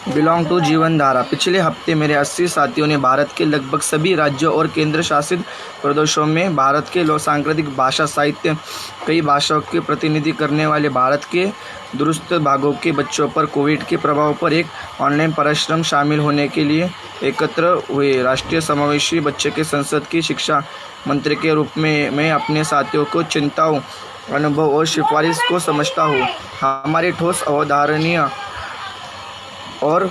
belong to Jeevan Dhara. पिछले हफ्ते मेरे 80 साथियों ने भारत के लगभग सभी राज्यों और केंद्र शासित प्रदेशों में भारत के सांस्कृतिक भाषा साहित्य कई भाषाओं के प्रतिनिधि करने वाले भारत के दूरस्थ भागों के बच्चों पर कोविड के प्रभाव पर एक ऑनलाइन परिश्रम शामिल होने के लिए एकत्र हुए। राष्ट्रीय समावेशी बच्चे के संसद की शिक्षा मंत्री के रूप में मैं अपने साथियों को चिंताओं, अनुभव और सिफारिश को समझता हूँ। हमारी ठोस अवधारणीय और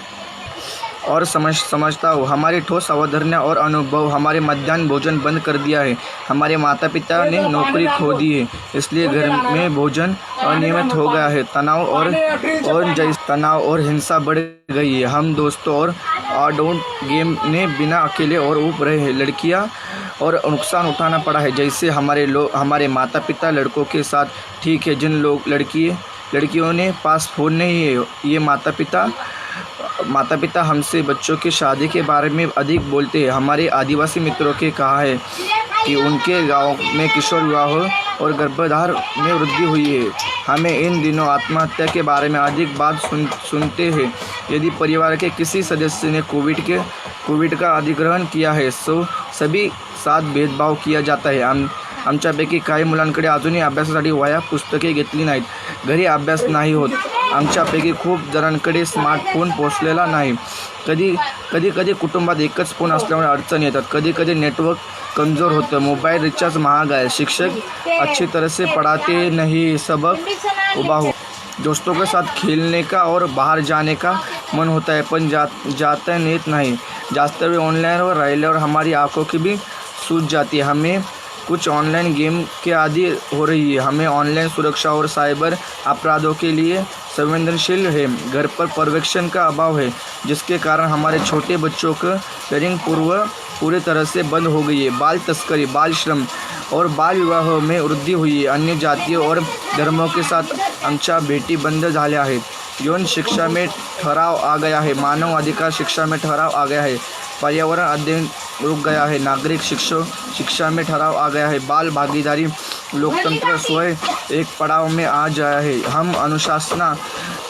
समझता हूँ। हमारी ठोस अवधारणा और अनुभव हमारे मध्याह्न भोजन बंद कर दिया है। हमारे माता पिता ने नौकरी खो दी है, इसलिए घर में भोजन अनियमित हो गया है। तनाव और हिंसा बढ़ गई है। हम दोस्तों और आउटडोर गेम ने बिना अकेले और ऊब रहे हैं। लड़कियाँ और नुकसान उठाना पड़ा है, जैसे हमारे माता पिता लड़कों के साथ ठीक है। जिन लड़कियों ने पास फोन नहीं है, ये माता पिता हमसे बच्चों की शादी के बारे में अधिक बोलते हैं। हमारे आदिवासी मित्रों के कहा है कि उनके गांव में किशोर विवाह और गर्भधार में वृद्धि हुई है। हमें इन दिनों आत्महत्या के बारे में अधिक बात सुनते हैं। यदि परिवार के किसी सदस्य ने कोविड का अधिग्रहण किया है, तो सभी साथ भेदभाव किया जाता है। आमच्यापैकी काही मुलांकडे अजूनही अभ्यासासाठी वह्या पुस्तके घेतली नाहीत. घरी अभ्यास नाही होत. आमच्यापैकी खूप जणांकडे स्मार्टफोन पोहोचलेला नाही. कधी कुटुंबात एकच फोन असल्यामुळे अडचण येतात. कधी नेटवर्क कमजोर होतं. मोबाईल रिचार्ज महाग है. शिक्षक अच्छी तरह से पढ़ाते नहीं. सबक उबा हो. दोस्तों के साथ खेलने का और बाहर जाने का मन होता है, पण जाता नहीं. जास्त वेळ ऑनलाईनवर राहिल्यावर हमारी आंखों की भी सूज जाती है. हमें कुछ ऑनलाइन गेम के आदि हो रही है. हमें ऑनलाइन सुरक्षा और साइबर अपराधों के लिए संवेदनशील है. घर पर पर्यवेक्षण का अभाव है, जिसके कारण हमारे छोटे बच्चों का लर्निंग पूरी तरह से बंद हो गई है. बाल तस्करी, बाल श्रम और बाल विवाह में वृद्धि हुई है. अन्य जातियों और धर्मों के साथ आमच्या भेटी बंद झाल्या आहेत. यौन शिक्षा में ठहराव आ गया है. मानव अधिकार शिक्षा में ठहराव आ गया है. पर्यावरण अध्ययन रुक गया है. नागरिक शिक्षा में ठहराव आ गया है. बाल भागीदारी, लोकतंत्र स्वयं एक पड़ाव में आ जाया है. हम अनुशासना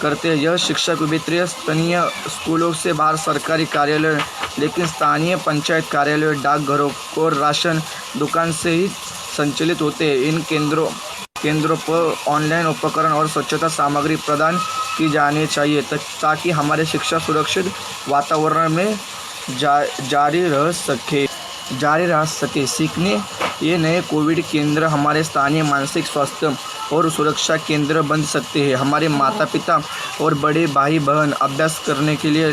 करते हैं. यह शिक्षक विभिन्न स्थानीय स्कूलों से बाहर सरकारी कार्यालय, लेकिन स्थानीय पंचायत कार्यालय, डाकघरों और राशन दुकान से ही संचालित होते हैं. इन केंद्रों पर ऑनलाइन उपकरण और स्वच्छता सामग्री प्रदान की जानी चाहिए, ताकि हमारे शिक्षा सुरक्षित वातावरण में जारी रह सके. सीखने ये नए कोविड केंद्र हमारे स्थानीय मानसिक स्वास्थ्य और सुरक्षा केंद्र बन सकते हैं. हमारे माता पिता और बड़े भाई बहन अभ्यास करने के लिए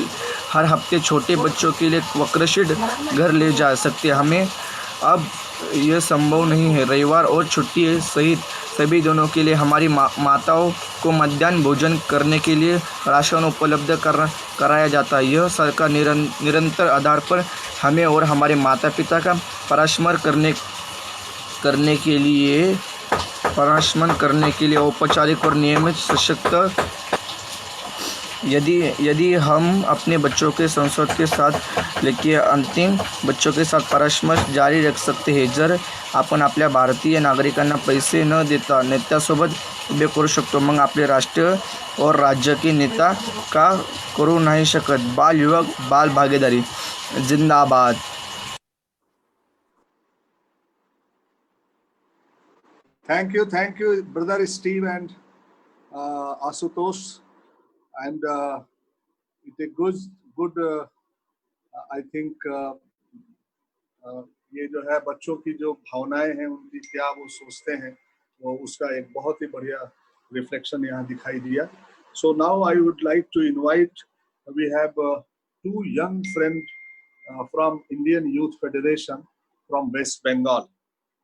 हर हफ्ते छोटे बच्चों के लिए वक्रशीट घर ले जा सकते हैं. हमें अब यह संभव नहीं है. रविवार और छुट्टी सहित सभी दिनों के लिए हमारी माताओं को मध्याह्न भोजन करने के लिए राशन उपलब्ध कराया जाता है. यह सरकार निरंतर आधार पर हमें और हमारे माता पिता का परामर्श करने के लिए औपचारिक और नियमित सशक्त. यदि हम अपने बच्चों के संसद के साथ लेके अंतिम बच्चों के साथ परामर्श जारी रख सकते हैं. जर आपण आपल्या भारतीय नागरिकांना पैसे न देता नेत्यासोबत उभे करू शकतो, मग आपले राष्ट्र और राज्य के नेता का करू नाही शकत. बाल युवक बाल भागीदारी जिंदाबाद. Thank you, brother Steve and Asutosh. And it is good. I think ये जो है बच्चों की जो भावनाएं हैं, उनकी क्या वो सोचते हैं, वो उसका एक बहुत ही बढ़िया रिफ्लेक्शन यहाँ दिखाई दिया. So now I would like to invite, we have two young friends from Indian Youth Federation from West Bengal.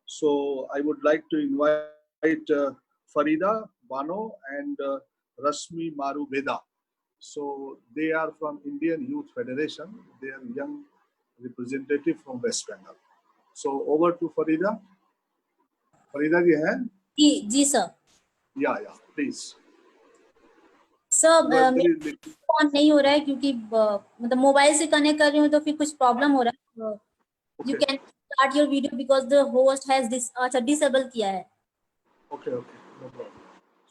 So I would like to invite Farida Bano and Rashmi Maru Veda. So they are from Indian Youth Federation. They are young representative from West Bengal. So over to Farida. Farida ji hai? जी sir. Yeah, please. Sir on नहीं हो रहा है क्योंकि मतलब mobile से connect कर रही हूँ तो फिर कुछ प्रॉब्लम हो रहा है। You can start your video because the host has disable किया है। Okay okay, no problem.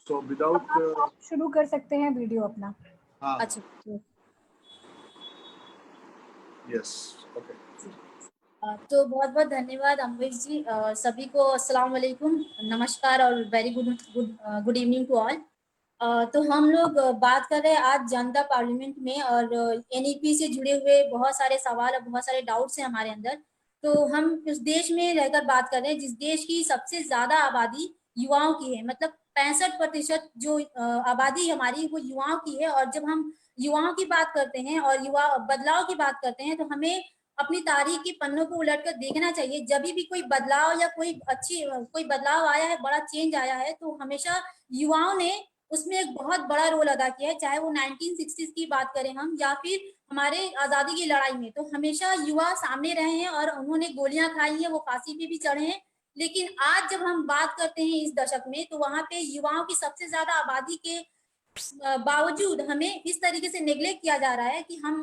So without आप शुरू कर सकते हैं वीडियो अपना। हाँ, अच्छा, यस, ओके। तो बहुत बहुत धन्यवाद अमरीश जी। सभी को अस्सलाम वालेकुम, नमस्कार और very good evening to all. तो हम लोग बात कर रहे हैं आज जनता पार्लियामेंट में, और एनईपी से जुड़े हुए बहुत सारे सवाल और बहुत सारे डाउट्स हैं हमारे अंदर। तो हम उस देश में रहकर बात कर रहे हैं जिस देश की सबसे ज्यादा आबादी युवाओं की है, मतलब 65% जो आबादी हमारी वो युवाओं की है। और जब हम युवाओं की बात करते हैं और युवा बदलाव की बात करते हैं तो हमें अपनी तारीख के पन्नों को उलटकर देखना चाहिए। जब भी कोई बदलाव या कोई बदलाव आया है, बड़ा चेंज आया है, तो हमेशा युवाओं ने उसमें एक बहुत बड़ा रोल अदा किया है। चाहे वो 1960s की बात करें हम या फिर हमारे आजादी की लड़ाई में, तो हमेशा युवा सामने रहे हैं और उन्होंने गोलियां खाई हैं, वो फांसी पे भी चढ़े हैं। लेकिन आज जब हम बात करते हैं इस दशक में, तो वहां पे युवाओं की सबसे ज्यादा आबादी के बावजूद हमें इस तरीके से नेग्लेक्ट किया जा रहा है कि हम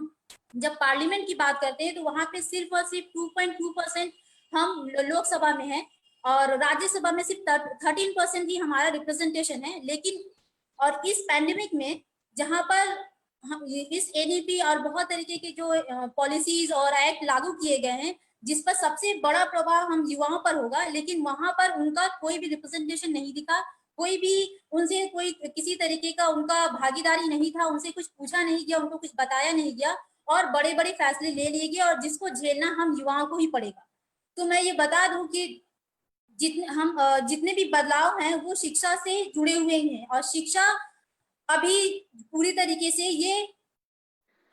जब पार्लियामेंट की बात करते हैं तो वहां पे सिर्फ और सिर्फ 2.2% हम लोकसभा में हैं और राज्यसभा में सिर्फ 13% ही हमारा रिप्रेजेंटेशन है। लेकिन और इस पैंडेमिक में जहां पर हम इस एनईपी और बहुत तरीके के जो पॉलिसीज और एक्ट लागू किए गए हैं जिस पर सबसे बड़ा प्रभाव हम युवाओं पर होगा, लेकिन वहां पर उनका कोई भी रिप्रेजेंटेशन नहीं दिखा। कोई भी उनसे कोई किसी तरीके का उनका भागीदारी नहीं था, उनसे कुछ पूछा नहीं गया, उनको कुछ बताया नहीं गया और बड़े बड़े फैसले ले लिए गए और जिसको झेलना हम युवाओं को ही पड़ेगा। तो मैं ये बता दूं कि जितने भी बदलाव हैं वो शिक्षा से जुड़े हुए हैं और शिक्षा अभी पूरी तरीके से ये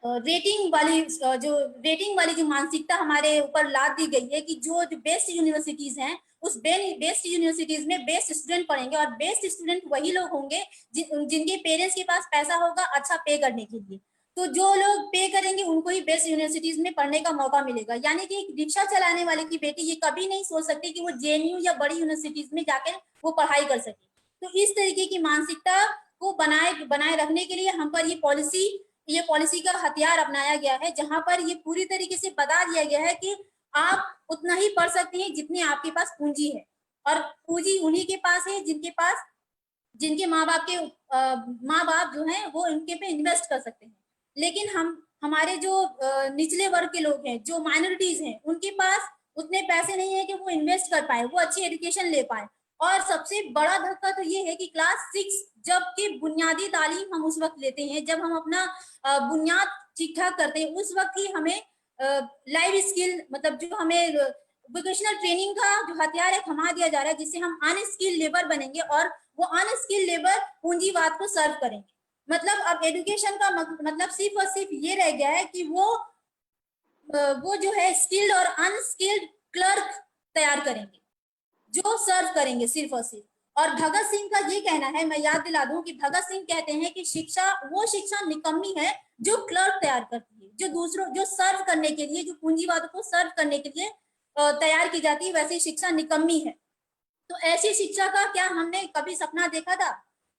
रेटिंग वाली जो मानसिकता हमारे ऊपर लाद दी गई है कि जो बेस्ट यूनिवर्सिटीज हैं उस बेस्ट यूनिवर्सिटीज में बेस्ट स्टूडेंट पढ़ेंगे और बेस्ट स्टूडेंट वही लोग होंगे जिनके पेरेंट्स के पास पैसा होगा अच्छा पे करने के लिए। तो जो लोग पे करेंगे उनको ही बेस्ट यूनिवर्सिटीज में पढ़ने का मौका मिलेगा। यानी कि एक रिक्शा चलाने वाले की बेटी ये कभी नहीं सोच सकती कि वो जेएनयू या बड़ी यूनिवर्सिटीज में जाकर वो पढ़ाई कर सके। तो इस तरीके की मानसिकता को बनाए रखने के लिए हम पर ये पॉलिसी का हथियार अपनाया गया है, जहां पर ये पूरी तरीके से बता दिया गया है कि आप उतना ही पढ़ सकते हैं जितनी आपके पास पूंजी है और पूंजी उन्हीं के पास है जिनके माँ बाप जो हैं वो इनके पे इन्वेस्ट कर सकते हैं। लेकिन हमारे जो निचले वर्ग के लोग हैं, जो माइनॉरिटीज हैं, उनके पास उतने पैसे नहीं है कि वो इन्वेस्ट कर पाए, वो अच्छी एजुकेशन ले पाए। और सबसे बड़ा धक्का तो ये है कि क्लास 6 जब की बुनियादी तालीम हम उस वक्त लेते हैं जब हम अपना बुनियाद ठीक ठाक करते हैं, उस वक्त ही हमें लाइफ स्किल मतलब जो हमें वोकेशनल ट्रेनिंग का जो हथियार है थमा दिया जा रहा है, जिससे हम अनस्किल्ड लेबर बनेंगे और वो अनस्किल्ड लेबर पूंजीवाद को सर्व करेंगे। मतलब अब एजुकेशन का मतलब सिर्फ और सिर्फ ये रह गया है कि वो जो है स्किल्ड और अनस्किल्ड क्लर्क तैयार करेंगे जो सर्व करेंगे सिर्फ और सिर्फ। और भगत सिंह का ये कहना है, मैं याद दिला दूं कि भगत सिंह कहते हैं कि वो शिक्षा निकम्मी है जो क्लर्क तैयार करती है, जो सर्व करने के लिए, जो पूंजीवाद को सर्व करने के लिए तैयार की जाती है, वैसी शिक्षा निकम्मी है। तो ऐसी शिक्षा का क्या हमने कभी सपना देखा था?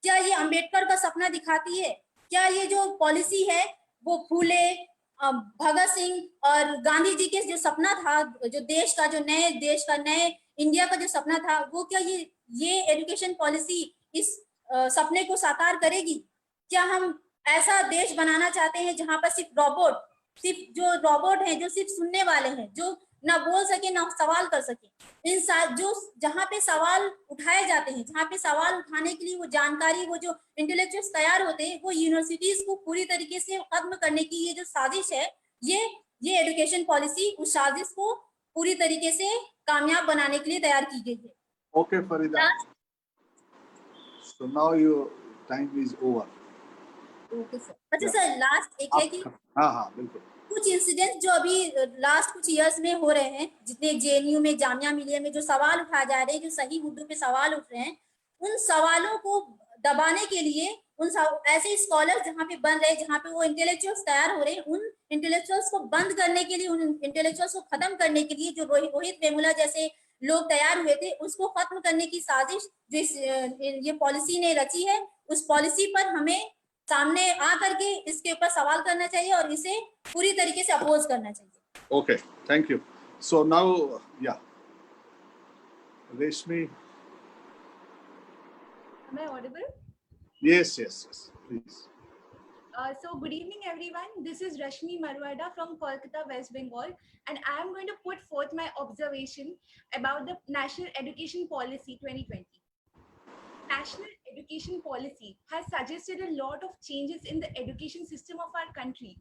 क्या ये अंबेडकर का सपना दिखाती है? क्या ये जो पॉलिसी है वो फूले, भगत सिंह और गांधी जी के जो सपना था, जो नए इंडिया का जो सपना था, वो क्या ये एजुकेशन पॉलिसी इस सपने को साकार करेगी? क्या हम ऐसा देश बनाना चाहते हैं जहां पर सिर्फ रोबोट हैं जो सिर्फ सुनने वाले हैं, जो ना बोल सके ना सवाल कर सके? जहां पे सवाल उठाए जाते हैं, जहां पे सवाल उठाने के लिए वो जानकारी, वो जो इंटेलेक्चुअल्स तैयार होते हैं, वो यूनिवर्सिटीज को पूरी तरीके से खत्म करने की ये जो साजिश है, ये एजुकेशन पॉलिसी उस साजिश को पूरी तरीके से कामयाब बनाने के लिए तैयार की गई है। Okay, Farida. So now your time is over. Okay, sir. अच्छा सर, लास्ट एक है कि हाँ बिल्कुल, कुछ इंसिडेंट जो अभी लास्ट कुछ इयर्स में हो रहे हैं, जितने जेएनयू में, जामिया मिलिया में जो सवाल उठाए जा रहे हैं, जो सही मुद्दों पे सवाल उठ रहे हैं, उन सवालों को दबाने के लिए ऐसे स्कॉलर जहाँ पे बन रहे, जहाँ पे वो इंटेलेक्चुअल्स तैयार हो रहे हैं, उन इंटेलेक्चुअल्स को बंद करने के लिए, उन इंटेलेक्चुअल्स को खत्म करने के लिए जो रोहित वेमुला जैसे लोग तैयार हुए थे, उसको खत्म करने की साजिश जो ये पॉलिसी ने रची है, उस पॉलिसी पर हमें सामने आ करके इसके ऊपर सवाल करना चाहिए और इसे पूरी तरीके से अपोज करना चाहिए. Okay, thank you. So now, yeah, Reshmi. Am I audible? Yes, please. So good evening, everyone. This is Rashmi Marwada from Kolkata, West Bengal, and I am going to put forth my observation about the National Education Policy 2020. National Education Policy has suggested a lot of changes in the education system of our country.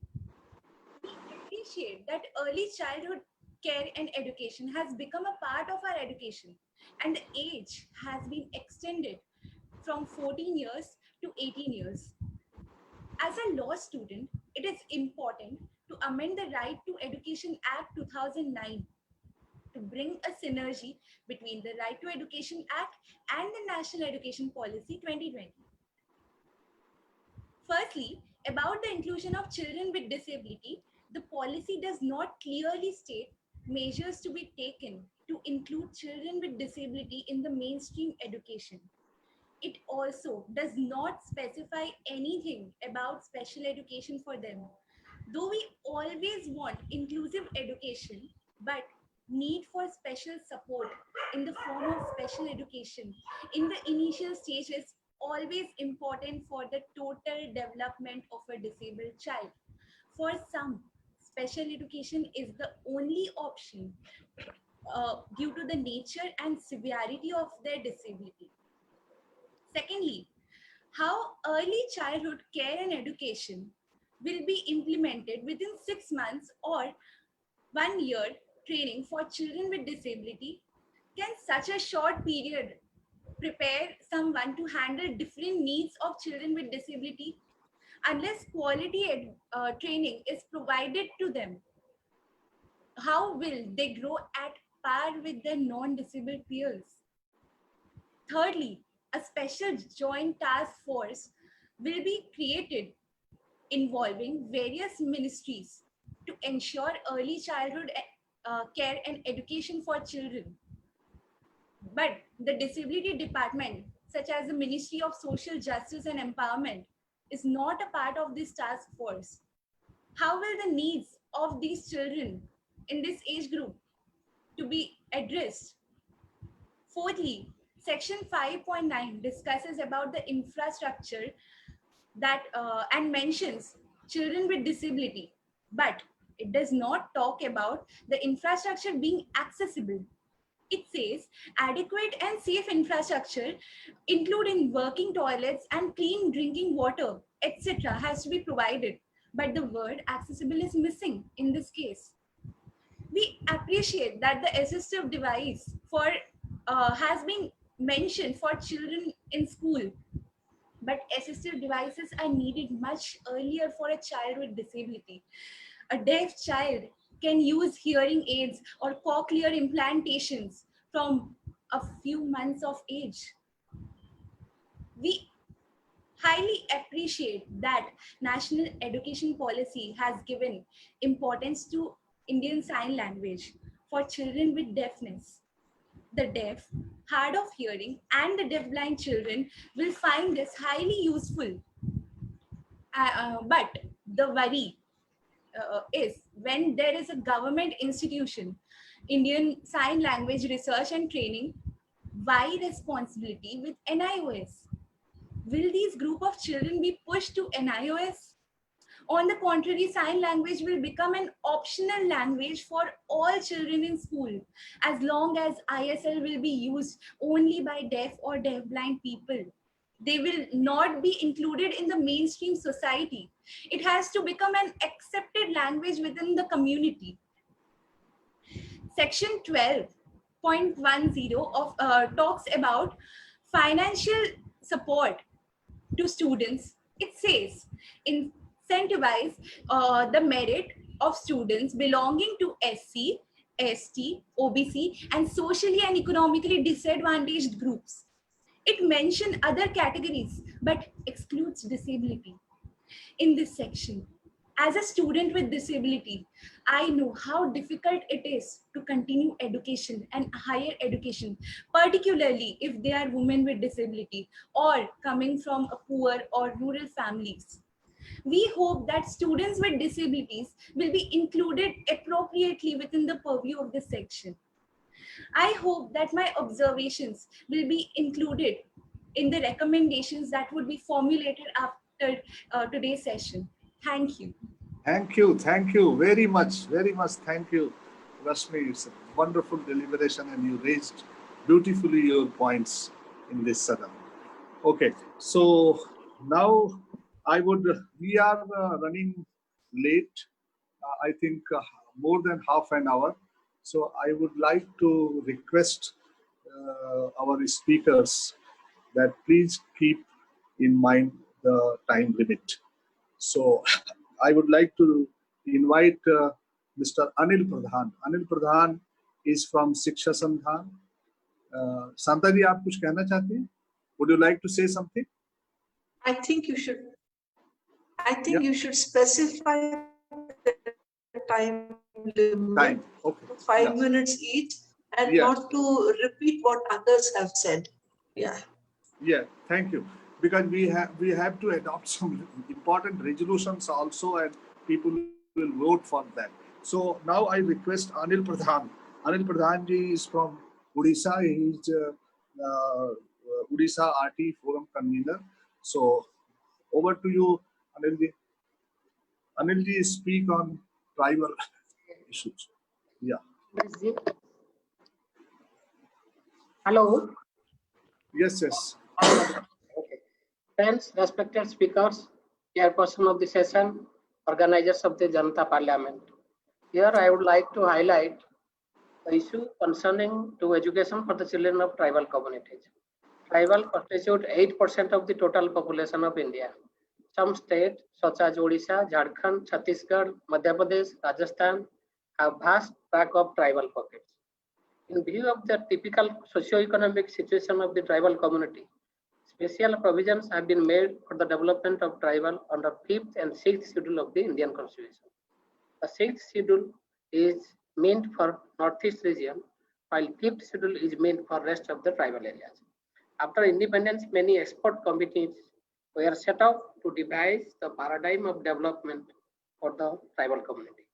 We appreciate that early childhood care and education has become a part of our education, and the age has been extended from 14 years to 18 years. As a law student, it is important to amend the Right to Education Act 2009 to bring a synergy between the Right to Education Act and the National Education Policy 2020. Firstly, about the inclusion of children with disability, the policy does not clearly state measures to be taken to include children with disability in the mainstream education. It also does not specify anything about special education for them. Though we always want inclusive education, but need for special support in the form of special education in the initial stage is always important for the total development of a disabled child. For some, special education is the only option due to the nature and severity of their disability. Secondly, how early childhood care and education will be implemented within 6 months or 1 year training for children with disability. Can such a short period prepare someone to handle different needs of children with disability? Unless quality training is provided to them, how will they grow at par with their non-disabled peers? Thirdly, a special joint task force will be created involving various ministries to ensure early childhood care and education for children. But the disability department, such as the Ministry of Social Justice and Empowerment, is not a part of this task force. How will the needs of these children in this age group to be addressed? Fourthly, Section 5.9 discusses about the infrastructure that and mentions children with disability, but it does not talk about the infrastructure being accessible. It says adequate and safe infrastructure, including working toilets and clean drinking water, etc., has to be provided. But the word accessible is missing in this case. We appreciate that the assistive device has been mentioned for children in school, but assistive devices are needed much earlier for a child with disability. A deaf child can use hearing aids or cochlear implantations from a few months of age. We highly appreciate that National Education Policy has given importance to Indian Sign Language for children with deafness. The deaf, hard of hearing, and the deafblind children will find this highly useful. But the worry is when there is a government institution, Indian Sign Language Research and Training, why responsibility with NIOS? Will these group of children be pushed to NIOS? On the contrary, sign language will become an optional language for all children in school, as long as ISL will be used only by deaf or deafblind people. They will not be included in the mainstream society. It has to become an accepted language within the community. Section 12.10 of talks about financial support to students. It says, incentivize the merit of students belonging to SC, ST, OBC, and socially and economically disadvantaged groups. It mentions other categories, but excludes disability. In this section, As a student with disability, I know how difficult it is to continue education and higher education, particularly if they are women with disability or coming from a poor or rural families. We hope that students with disabilities will be included appropriately within the purview of this section. I hope that my observations will be included in the recommendations that would be formulated after today's session. Thank you. Thank you very much, thank you, Rashmi. It's a wonderful deliberation and you raised beautifully your points in this Sadhan. Okay, so now we are running late, I think more than half an hour. So I would like to request our speakers that please keep in mind the time limit. So I would like to invite Mr. Anil Pradhan. Anil Pradhan is from Shiksha Sandhan. Santa ji, आप कुछ कहना चाहते हैं? Would you like to say something? I think you should specify the time limit. Time. Okay. 5 minutes each, and not to repeat what others have said. Yeah. Yeah, thank you. Because we have to adopt some important resolutions also, and people will vote for that. So now I request Anil Pradhan. Anil Pradhan ji is from Odisha. He is Odisha RT Forum convener. So over to you, Anil ji. Anil ji, speak on tribal issues. Yeah. Hello. Yes, yes. Okay. Friends, respected speakers, chairperson of the session, organizers of the Janta Parliament. Here I would like to highlight the issue concerning to education for the children of tribal communities. Tribal constitute 8% of the total population of India. Some states such as Odisha, Jharkhand, Chhattisgarh, Madhya Pradesh, Rajasthan have vast tract of tribal pockets. In view of the typical socio-economic situation of the tribal community, special provisions have been made for the development of tribal under 5th and 6th schedule of the Indian Constitution. The 6th schedule is meant for Northeast region, while 5th schedule is meant for rest of the tribal areas. After independence, many expert committees were set up to devise the paradigm of development for the tribal community.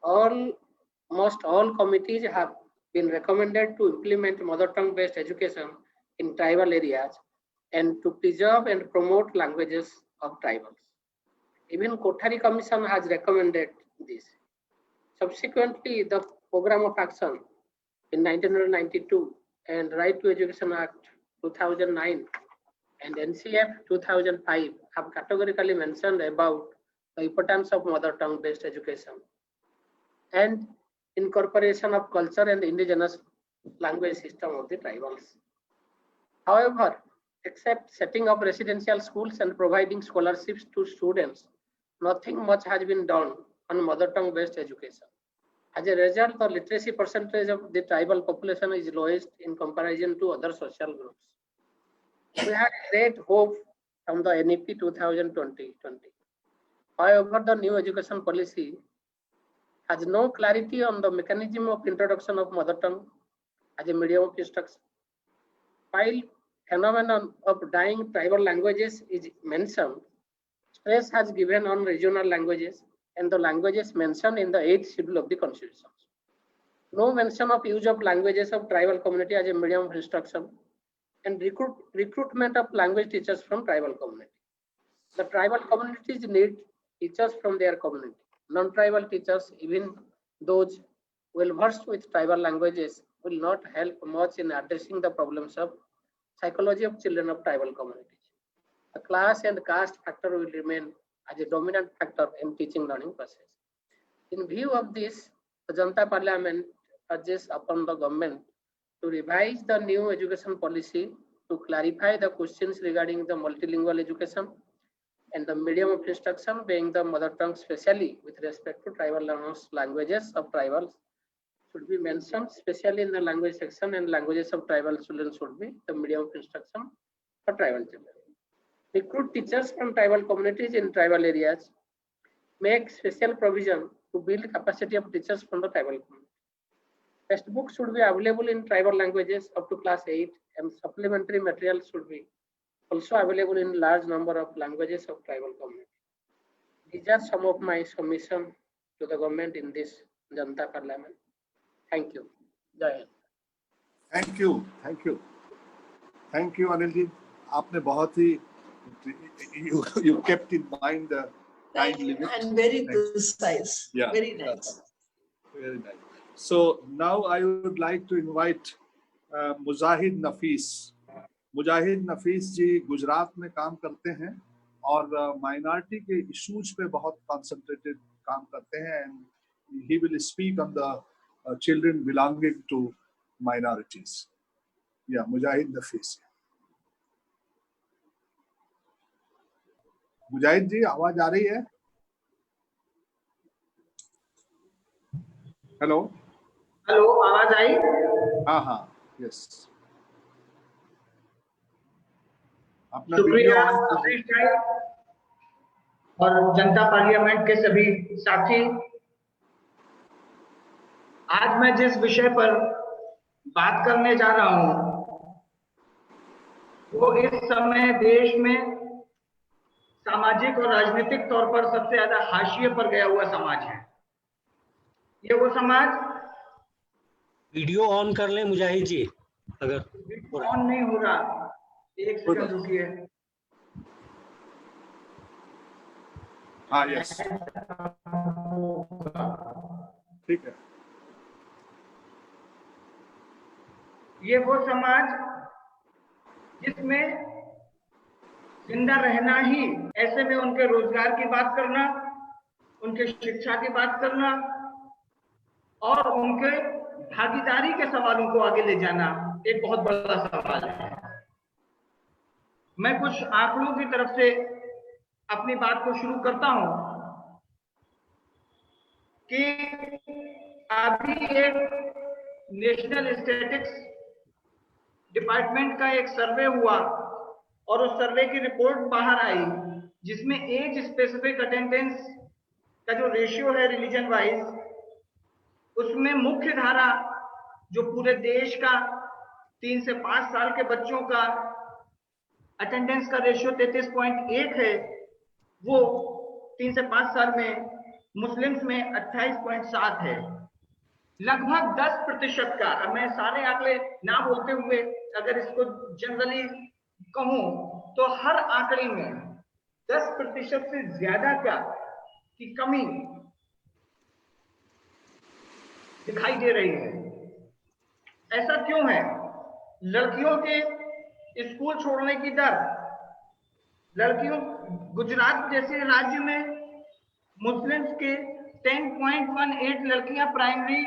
Almost all committees have been recommended to implement mother tongue based education in tribal areas and to preserve and promote languages of tribals. Even Kothari Commission has recommended this. Subsequently, the Program of Action in 1992 and Right to Education Act 2009 and NCF 2005 have categorically mentioned about the importance of mother tongue based education and incorporation of culture and indigenous language system of the tribals. However, except setting up residential schools and providing scholarships to students, nothing much has been done on mother tongue based education. As a result, the literacy percentage of the tribal population is lowest in comparison to other social groups. We had great hope from the NEP 2020. However, the new education policy has no clarity on the mechanism of introduction of mother tongue as a medium of instruction. While phenomenon of dying tribal languages is mentioned, stress has given on regional languages and the languages mentioned in the 8th schedule of the Constitution. No mention of use of languages of tribal community as a medium of instruction and recruitment of language teachers from tribal community. The tribal communities need teachers from their community. Non-tribal teachers, even those well versed with tribal languages, will not help much in addressing the problems of psychology of children of tribal communities. The class and caste factor will remain as a dominant factor in teaching learning process. In view of this, the Janta Parliament urges upon the government to revise the new education policy to clarify the questions regarding the multilingual education and the medium of instruction being the mother tongue, especially with respect to tribal learners, languages of tribals should be mentioned, especially in the language section, and languages of tribal children should be the medium of instruction for tribal children. Recruit teachers from tribal communities in tribal areas. make special provision to build capacity of teachers from the tribal community. Textbooks should be available in tribal languages up to class 8, and supplementary materials should be also available in large number of languages of tribal community. These are some of my submission to the government in this Janta Parliament. Thank you. Jai Hind. Thank you, thank you, thank you Anil ji, आपने बहुत ही you kept in mind the time limit and very precise. Yeah, Very nice. Very nice. So now I would like to invite मुजाहिद नफीस. मुजाहिद नफीस जी गुजरात में काम करते हैं और minority के issues पे बहुत कॉन्सेंट्रेटेड काम करते हैं, and he will speak on the children belonging to minorities. Yeah, मुजाहिद नफीस. मुजाहिद जी, आवाज आ रही है? हेलो हेलो, आवाज आई? हाँ हाँ, यस. अपना वीडियो शुक्रिया ऑन अमरीश भाई और जनता पार्लियामेंट के सभी साथी. आज मैं जिस विषय पर बात करने जा रहा हूं वो इस समय देश में सामाजिक और राजनीतिक तौर पर सबसे ज्यादा हाशिए पर गया हुआ समाज है. ये वो समाज. वीडियो ऑन कर लें मुजाहिद जी, अगर ऑन नहीं हो रहा, एक सेकंड रुकिए. हाँ, यस, ठीक है. ये वो समाज जिसमें जिंदा रहना ही, ऐसे में उनके रोजगार की बात करना, उनके शिक्षा की बात करना और उनके भागीदारी के सवालों को आगे ले जाना एक बहुत बड़ा सवाल है. मैं कुछ आंकड़ों की तरफ से अपनी बात को शुरू करता हूं कि अभी एक नेशनल स्टैटिस्टिक्स डिपार्टमेंट का एक सर्वे हुआ और उस सर्वे की रिपोर्ट बाहर आई जिसमें एज स्पेसिफिक अटेंडेंस का जो रेशियो है रिलीजन वाइज, उसमें मुख्य धारा जो पूरे देश का 3 से 5 साल के बच्चों का अटेंडेंस का रेशियो 33.1 है, वो 3 से 5 साल में मुस्लिम्स में 28.7 है. लगभग 10% का, अब मैं सारे आंकड़े ना बोलते हुए अगर इसको जनरली कहूं तो हर आंकड़े में 10% से ज्यादा की कमी दिखाई दे रही है. ऐसा क्यों है? लड़कियों के स्कूल छोड़ने की दर, लड़कियों, गुजरात जैसे राज्य में मुस्लिम्स के 10.18 लड़कियां प्राइमरी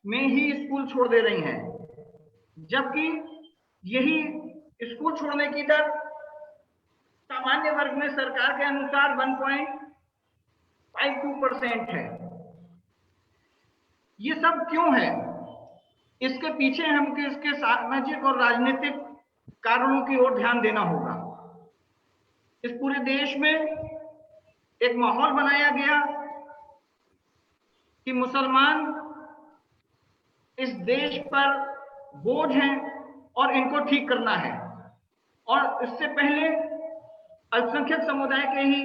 में ही स्कूल छोड़ दे रही हैं, जबकि यही स्कूल छोड़ने की दर सामान्य वर्ग में सरकार के अनुसार 1.52% है. ये सब क्यों है? इसके पीछे हमको इसके सामाजिक और राजनीतिक कारणों की ओर ध्यान देना होगा. इस पूरे देश में एक माहौल बनाया गया कि मुसलमान इस देश पर बोझ हैं और इनको ठीक करना है, और इससे पहले अल्पसंख्यक समुदाय के ही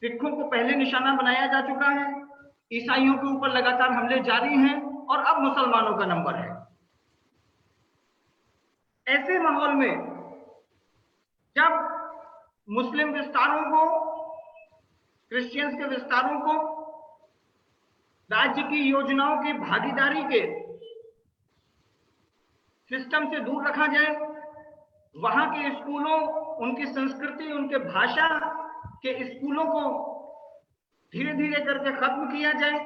सिखों को पहले निशाना बनाया जा चुका है, ईसाइयों के ऊपर लगातार हमले जारी हैं और अब मुसलमानों का नंबर है. ऐसे माहौल में जब मुस्लिम विस्तारों को, क्रिश्चियंस के विस्तारों को राज्य की योजनाओं की भागीदारी के सिस्टम से दूर रखा जाए, वहां के स्कूलों, उनकी संस्कृति, उनके भाषा के स्कूलों को धीरे धीरे करके खत्म किया जाए,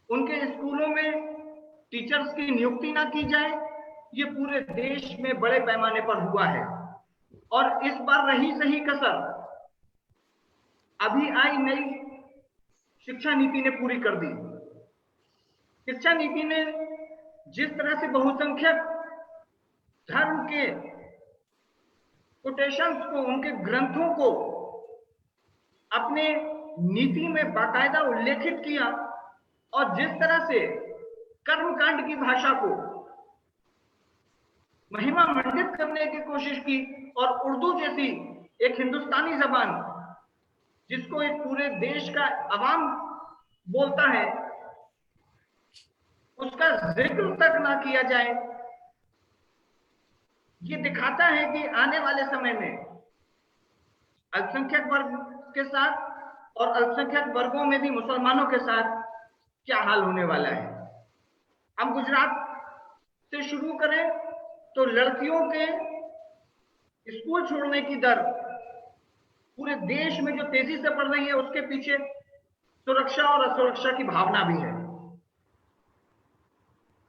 उनके स्कूलों में टीचर्स की नियुक्ति ना की जाए, ये पूरे देश में बड़े पैमाने पर हुआ है. और इस बार रही सही कसर अभी आई नई शिक्षा नीति ने पूरी कर दी. शिक्षा नीति ने जिस तरह से बहुसंख्यक धर्म के कोटेशंस को, उनके ग्रंथों को अपने नीति में बाकायदा उल्लेखित किया और जिस तरह से कर्मकांड की भाषा को महिमा मंडित करने की कोशिश की और उर्दू जैसी एक हिंदुस्तानी जबान जिसको एक पूरे देश का अवाम बोलता है, उसका जिक्र तक ना किया जाए, ये दिखाता है कि आने वाले समय में अल्पसंख्यक वर्ग के साथ और अल्पसंख्यक वर्गों में भी मुसलमानों के साथ क्या हाल होने वाला है। हम गुजरात से शुरू करें तो लड़कियों के स्कूल छोड़ने की दर पूरे देश में जो तेजी से बढ़ रही है, उसके पीछे सुरक्षा और असुरक्षा की भावना भी है।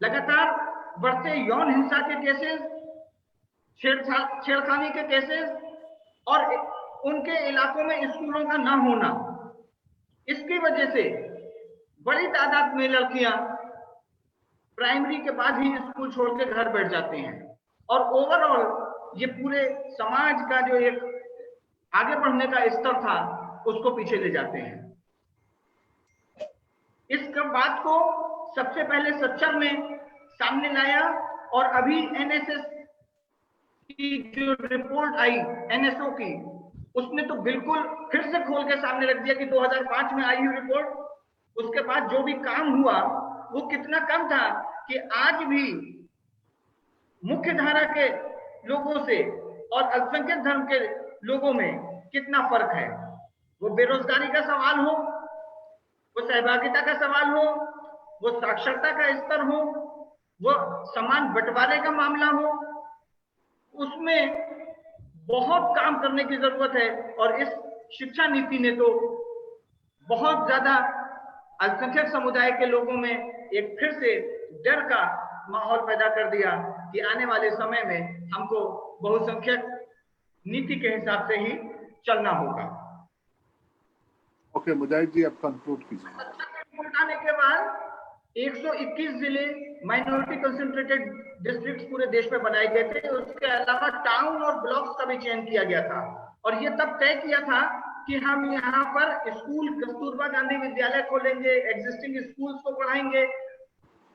लगातार बढ़ते यौन हिंसा के केसेस, छेड़खानी के केसेस और उनके इलाकों में स्कूलों का न होना, इसकी वजह से बड़ी तादाद में लड़कियां प्राइमरी के बाद ही स्कूल छोड़ के घर बैठ जाती हैं और ओवरऑल ये पूरे समाज का जो एक आगे बढ़ने का स्तर था उसको पीछे ले जाते हैं। इस बात को सबसे पहले सच्चर ने सामने लाया और अभी एनएसएस की जो रिपोर्ट आई एनएसओ की, उसने तो बिल्कुल फिर से खोल के सामने रख दिया कि 2005 में आई हुई रिपोर्ट, उसके बाद जो भी काम हुआ वो कितना कम था कि आज भी मुख्य धारा के लोगों से और अल्पसंख्यक धर्म के लोगों में कितना फर्क है। वो बेरोजगारी का सवाल हो, वो सहभागिता का सवाल हो, वो साक्षरता का स्तर हो, वो समान बंटवारे का मामला हो, उसमें बहुत काम करने की जरूरत है। और इस शिक्षा नीति ने तो बहुत ज्यादा अल्पसंख्यक समुदाय के लोगों में एक फिर से डर का माहौल पैदा कर दिया कि आने वाले समय में हमको बहुसंख्यक नीति के हिसाब से ही चलना होगा। ओके मुजाहिद जी, आप कंक्लूड कीजिए। उठाने के बाद 121 जिले माइनॉरिटी कंसंट्रेटेड डिस्ट्रिक्ट्स पूरे देश में बनाए गए थे। उसके अलावा टाउन और ब्लॉक्स का भी चयन किया गया था और ये तब तय किया था कि हम यहाँ पर स्कूल कस्तूरबा गांधी विद्यालय खोलेंगे, एग्जिस्टिंग स्कूल्स को बढ़ाएंगे।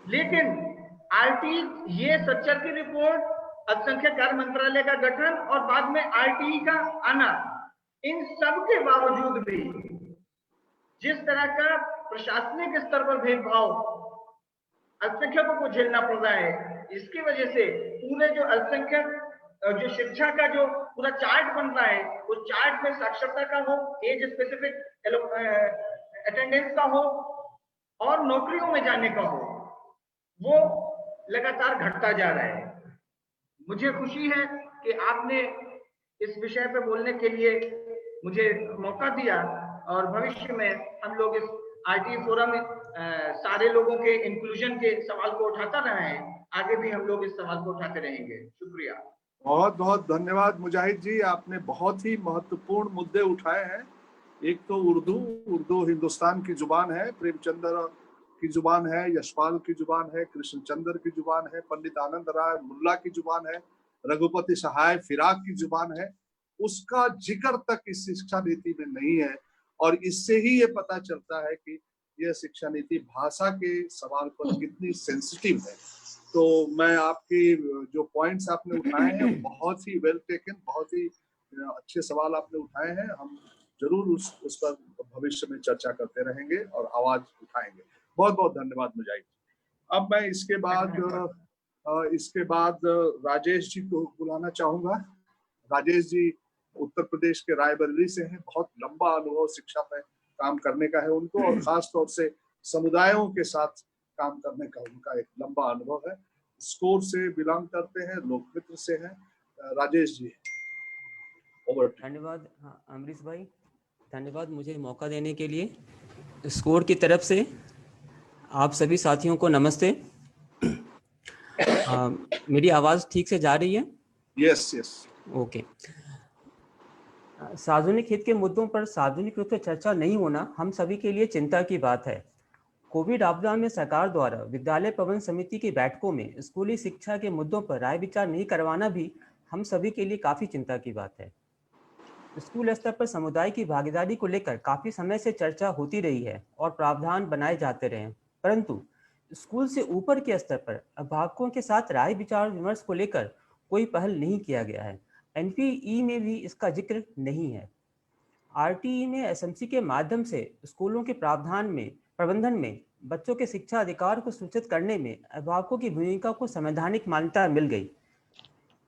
लेकिन आरटी, ये सच्चर की रिपोर्ट, अल्पसंख्यक कार्य मंत्रालय का गठन और बाद में आरटीई का आना, इन सब के बावजूद भी जिस तरह का प्रशासनिक स्तर पर भेदभाव अल्पसंख्यकों को झेलना पड़ रहा है, इसकी वजह से पूरे जो अल्पसंख्यक जो शिक्षा का जो पूरा चार्ट बन रहा है, उस चार्ट में साक्षरता का हो, एज स्पेसिफिक अटेंडेंस का हो और नौकरियों में जाने का हो, वो लगातार घटता जा रहा है। मुझे खुशी है कि आपने इस विषय पे बोलने के लिए मुझे मौका दिया और भविष्य में हम लोग इस आरटी फोरम सारे लोगों के इंक्लूजन के सवाल को उठाता रहे हैं, आगे भी हम लोग इस सवाल को उठाते रहेंगे। शुक्रिया। बहुत बहुत धन्यवाद मुजाहिद जी, आपने बहुत ही महत्वपूर्ण मुद्दे उठाए हैं। एक तो उर्दू हिंदुस्तान की जुबान है, प्रेमचंद्र की जुबान है, यशपाल की जुबान है, कृष्णचंद्र की जुबान है, पंडित आनंद राय मुल्ला की जुबान है, रघुपति सहाय फिराक की जुबान है। उसका जिक्र तक इस शिक्षा नीति में नहीं है और इससे ही ये पता चलता है कि यह शिक्षा नीति भाषा के सवाल पर कितनी सेंसिटिव है। तो मैं आपकी जो पॉइंट्स आपने उठाए हैं बहुत ही वेल टेकन, बहुत ही अच्छे सवाल आपने उठाए हैं। हम जरूर उस पर भविष्य में चर्चा करते रहेंगे और आवाज उठाएंगे। बहुत बहुत धन्यवाद मुजाहिद। अब मैं इसके बाद राजेश जी को बुलाना चाहूंगा। राजेश जी उत्तर प्रदेश के रायबरेली से हैं, बहुत लंबा अनुभव शिक्षा में काम करने का है उनको और खास तौर से समुदायों के साथ काम करने का उनका एक लंबा अनुभव है। स्कोर से बिलोंग करते हैं, लोकमित्र से हैं। राजेश जी, ओवर। धन्यवाद अमरीश भाई, धन्यवाद मुझे मौका देने के लिए। स्कोर की तरफ से आप सभी साथियों को नमस्ते। मेरी आवाज़ ठीक से जा रही है? Yes yes, okay. सार्वजनिक हित के मुद्दों पर सार्वजनिक रूप से चर्चा नहीं होना हम सभी के लिए चिंता की बात है। कोविड आपदा में सरकार द्वारा विद्यालय प्रबंधन समिति की बैठकों में स्कूली शिक्षा के मुद्दों पर राय विचार नहीं करवाना भी हम सभी के लिए काफ़ी चिंता की बात है। स्कूल स्तर पर समुदाय की भागीदारी को लेकर काफी समय से चर्चा होती रही है और प्रावधान बनाए जाते रहे हैं, परंतु स्कूल से ऊपर के स्तर पर अभिभावकों के साथ राय विचार विमर्श को लेकर कोई पहल नहीं किया गया है। एनपीई में भी इसका जिक्र नहीं है। आरटीई में एसएमसी के माध्यम से स्कूलों के प्रबंधन में बच्चों के शिक्षा अधिकार को सूचित करने में अभिभावकों की भूमिका को संवैधानिक मान्यता मिल गई।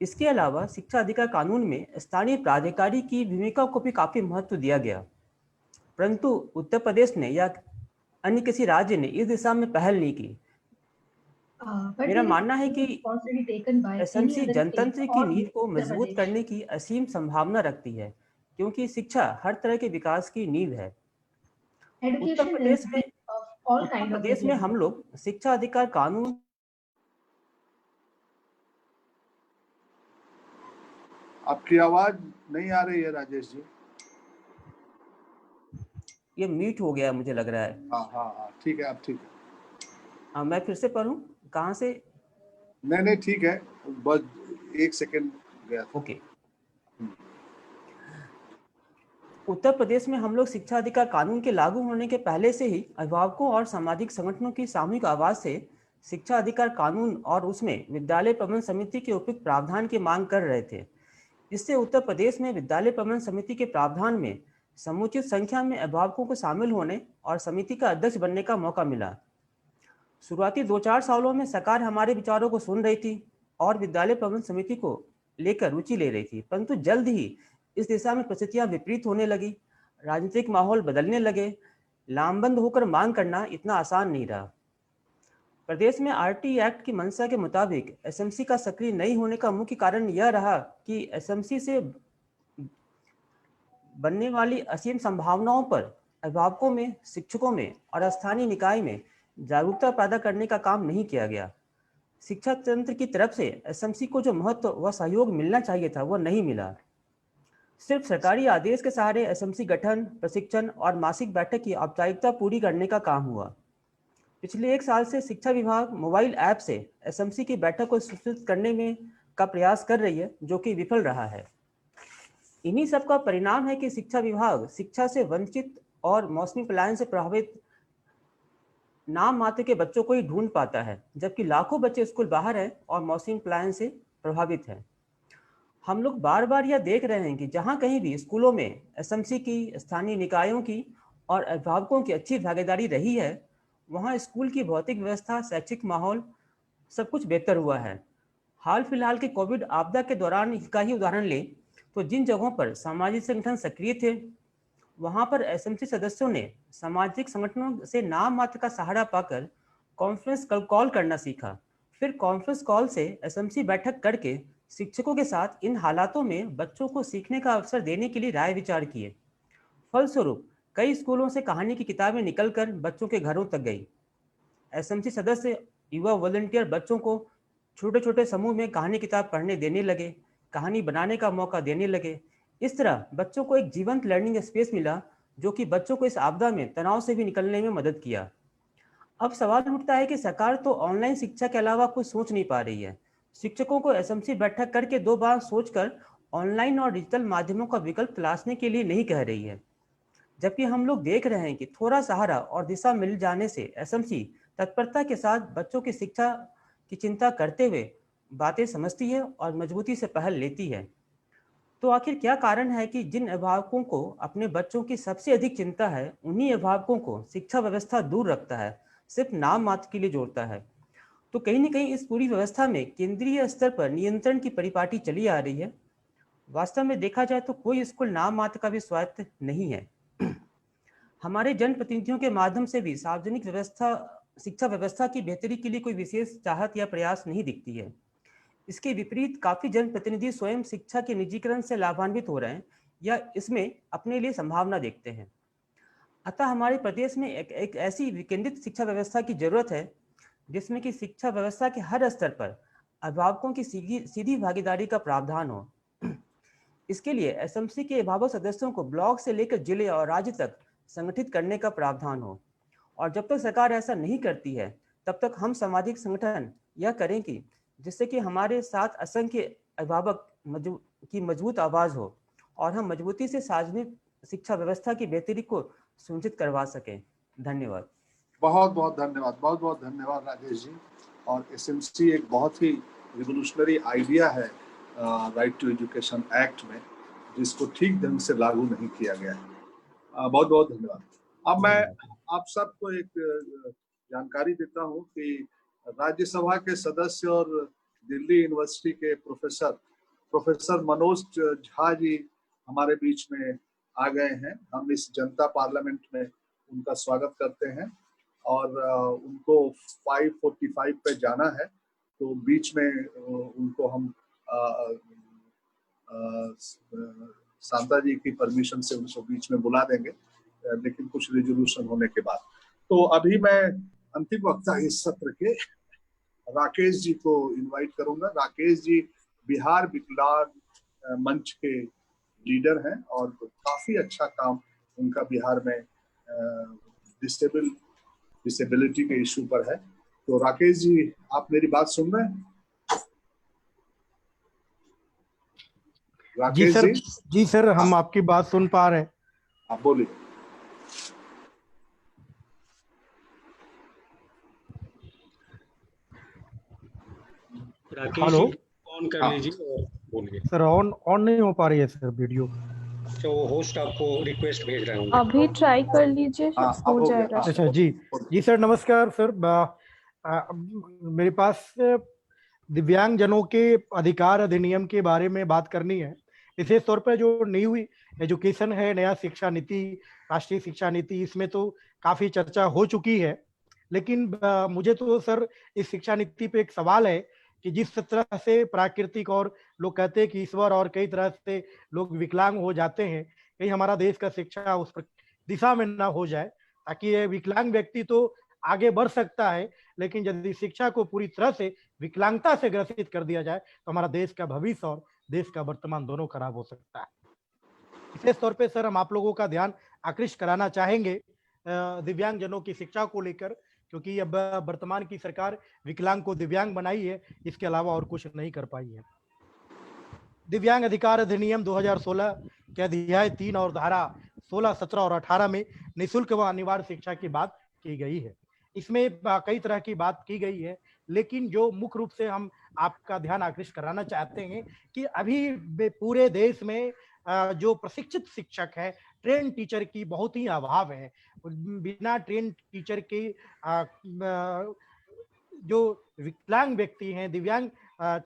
इसके अलावा शिक्षा अधिकार कानून में स्थानीय प्राधिकारी की भूमिका को भी काफी महत्व दिया गया, परंतु उत्तर प्रदेश ने या अन्य किसी राज्य ने इस दिशा में पहल नहीं की। मेरा मानना है कि एसएमसी जनतंत्र की नींव को मजबूत करने की असीम संभावना रखती है, क्योंकि शिक्षा हर तरह के विकास की नींव है। उत्तर प्रदेश में हम लोग शिक्षा अधिकार कानून आपकी आवाज नहीं आ रही है राजेश जी। ये म्यूट हो गया मुझे लग रहा है। हाँ ठीक है, अब ठीक है। मैं फिर से पढ़ूं कहाँ से? नहीं ठीक है, बस 1 सेकंड गया था। ओके। उत्तर प्रदेश में हम लोग शिक्षा अधिकार कानून के लागू होने के पहले से ही अभिभावकों और सामाजिक संगठनों की सामूहिक आवाज से शिक्षा अधिकार कानून और उसमें विद्यालय प्रबंध समिति के उपयुक्त प्रावधान की मांग कर रहे थे। इससे उत्तर प्रदेश में विद्यालय प्रबंध समिति के प्रावधान में समुचित संख्या में अभिभावकों को शामिल होने और समिति का अध्यक्ष बनने का मौका मिला। शुरुआती 2-4 सालों में सरकार हमारे विचारों को सुन रही थी और विद्यालय प्रबंध समिति को लेकर रुचि ले रही थी, परंतु जल्द ही इस दिशा में परिस्थितियां विपरीत होने लगी, राजनीतिक माहौल बदलने लगे, लामबंद होकर मांग करना इतना आसान नहीं रहा। प्रदेश में आरटी एक्ट की मंशा के मुताबिक एसएमसी का सक्रिय नहीं होने का मुख्य कारण यह रहा कि एसएमसी से बनने वाली असीम संभावनाओं पर अभिभावकों में, शिक्षकों में और स्थानीय निकाय में जागरूकता पैदा करने का काम नहीं किया गया। शिक्षा तंत्र की तरफ से एसएमसी को जो महत्व व सहयोग मिलना चाहिए था वह नहीं मिला। सिर्फ सरकारी आदेश के सहारे एसएमसी गठन, प्रशिक्षण और मासिक बैठक की औपचारिकता पूरी करने का काम हुआ। पिछले 1 साल से शिक्षा विभाग मोबाइल ऐप से एसएमसी की बैठक को सूचित करने में का प्रयास कर रही है, जो कि विफल रहा है। इन्हीं सब का परिणाम है कि शिक्षा विभाग शिक्षा से वंचित और मौसमी पलायन से प्रभावित नाम मात्र के बच्चों को ही ढूंढ पाता है, जबकि लाखों बच्चे स्कूल बाहर हैं और मौसमी पलायन से प्रभावित हैं। हम लोग बार बार यह देख रहे हैं कि जहां कहीं भी स्कूलों में एसएमसी की, स्थानीय निकायों की और अभिभावकों की अच्छी भागीदारी रही है, वहां स्कूल की भौतिक व्यवस्था, शैक्षिक माहौल सब कुछ बेहतर हुआ है। हाल फिलहाल के कोविड आपदा के दौरान का ही उदाहरण लें तो जिन जगहों पर सामाजिक संगठन सक्रिय थे, वहां पर एसएमसी सदस्यों ने सामाजिक संगठनों से नाम मात्र का सहारा पाकर कॉन्फ्रेंस कॉल करना सीखा। फिर कॉन्फ्रेंस कॉल से एसएमसी बैठक करके शिक्षकों के साथ इन हालातों में बच्चों को सीखने का अवसर देने के लिए राय विचार किए। फलस्वरूप कई स्कूलों से कहानी की किताबें निकलकर बच्चों के घरों तक गई। एसएमसी सदस्य, युवा वॉलंटियर बच्चों को छोटे छोटे समूह में कहानी किताब पढ़ने देने लगे, कहानी बनाने का मौका देने लगे। इस तरह बच्चों को एक जीवंत लर्निंग स्पेस मिला, जो कि बच्चों को इस आपदा में तनाव से भी निकलने में मदद किया। अब सवाल उठता है कि सरकार तो ऑनलाइन शिक्षा के अलावा कुछ सोच नहीं पा रही है। शिक्षकों को एसएमसी बैठक करके 2 बार सोचकर ऑनलाइन और डिजिटल माध्यमों का विकल्प तलाशने के लिए नहीं कह रही है, जबकि हम लोग देख रहे हैं कि थोड़ा सहारा और दिशा मिल जाने से एसएमसी तत्परता के साथ बच्चों की शिक्षा की चिंता करते हुए बातें समझती है और मजबूती से पहल लेती है। तो आखिर क्या कारण है कि जिन अभिभावकों को अपने बच्चों की सबसे अधिक चिंता है, उन्हीं अभिभावकों को शिक्षा व्यवस्था दूर रखता है, सिर्फ नाम मात्र के लिए जोड़ता है? तो कहीं न कहीं इस पूरी व्यवस्था में केंद्रीय स्तर पर नियंत्रण की परिपाटी चली आ रही है। वास्तव में देखा जाए तो कोई स्कूल नाम मात्र का भी स्वायत्त नहीं है। हमारे जनप्रतिनिधियों के माध्यम से भी सार्वजनिक शिक्षा व्यवस्था की बेहतरी के लिए कोई विशेष चाहत या प्रयास नहीं दिखती है। इसके विपरीत काफी जनप्रतिनिधि स्वयं शिक्षा के निजीकरण से लाभान्वित हो रहे हैं या इसमें अपने लिए संभावना देखते हैं। अतः हमारे प्रदेश में एक ऐसी विकेंद्रित शिक्षा व्यवस्था की जरूरत है, जिसमें कि शिक्षा व्यवस्था के हर स्तर पर अभिभावकों की सीधी भागीदारी का प्रावधान हो। इसके लिए एसएमसी के अभिभावक सदस्यों को ब्लॉक से लेकर जिले और राज्य तक संगठित करने का प्रावधान हो। और जब तक सरकार ऐसा नहीं करती है, तब तक हम सामाजिक संगठन यह करें जिससे कि हमारे साथ असंख्य अभिभावक की मजबूत आवाज हो और हम मजबूती से सार्वजनिक शिक्षा व्यवस्था की बेहतरी को सुनिश्चित करवा सकें। धन्यवाद। बहुत बहुत धन्यवाद राजेश जी। और एसएमसी एक बहुत ही रिवोल्यूशनरी आइडिया है राइट टू एजुकेशन एक्ट में, जिसको ठीक ढंग से लागू नहीं किया गया है। बहुत बहुत धन्यवाद। अब मैं आप सबको एक जानकारी देता हूं कि राज्यसभा के सदस्य और दिल्ली यूनिवर्सिटी के प्रोफेसर मनोज झा जी हमारे बीच में आ गए हैं। हम इस जनता पार्लियामेंट में उनका स्वागत करते हैं और उनको 5:45 पे जाना है, तो बीच में उनको हम शांता जी की परमिशन से उनको बीच में बुला देंगे, लेकिन कुछ रिजोल्यूशन होने के बाद। तो अभी मैं अंतिम वक्ता इस सत्र के राकेश जी को इनवाइट करूंगा। राकेश जी बिहार विकलांग मंच के लीडर हैं और काफी अच्छा काम उनका बिहार में डिसेबिलिटी के इशू पर है। तो राकेश जी, आप मेरी बात सुन रहे हैं? राकेश जी सर, हम आपकी बात सुन पा रहे हैं। आप बोलिए। राकेश जी ऑन कर लीजिए और बोलिए। सर ऑन नहीं हो पा रही है सर वीडियो। तो होस्ट आपको रिक्वेस्ट भेज रहे होंगे। अभी ट्राई कर लीजिए, हो जाएगा। अच्छा जी सर, नमस्कार सर। मेरे पास दिव्यांग जनों के अधिकार अधिनियम के बारे में बात करनी है। विशेष तौर पर जो नई हुई एजुकेशन है, नया शिक्षा नीति, राष्ट्रीय शिक्षा नीति, इसमें तो काफी चर्चा हो चुकी है। लेकिन मुझे तो सर इस शिक्षा नीति पे एक सवाल है कि जिस तरह से प्राकृतिक और लोग कहते हैं कि ईश्वर और कई तरह से लोग विकलांग हो जाते हैं, कहीं हमारा देश का शिक्षा उस दिशा में ना हो जाए, ताकि ये विकलांग व्यक्ति तो आगे बढ़ सकता है, लेकिन यदि शिक्षा को पूरी तरह से विकलांगता से ग्रसित कर दिया जाए तो हमारा देश का भविष्य और देश का वर्तमान दोनों खराब हो सकता है। विशेष तौर पे सर हम आप लोगों का ध्यान आकृष्ट कराना चाहेंगे दिव्यांग जनों की शिक्षा को लेकर, क्योंकि अब वर्तमान की सरकार विकलांग को दिव्यांग बनाई है, इसके अलावा और कुछ नहीं कर पाई है। दिव्यांग अधिकार अधिनियम 2016 के अध्याय 3 और धारा 16, 17 और 18 में निःशुल्क व अनिवार्य शिक्षा की बात की गई है। इसमें कई तरह की बात की गई है, लेकिन जो मुख्य रूप से हम आपका ध्यान आकृष्ट कराना चाहते हैं कि अभी पूरे देश में जो प्रशिक्षित शिक्षक है, ट्रेन टीचर की बहुत ही अभाव है। बिना ट्रेन टीचर के जो विकलांग व्यक्ति हैं, दिव्यांग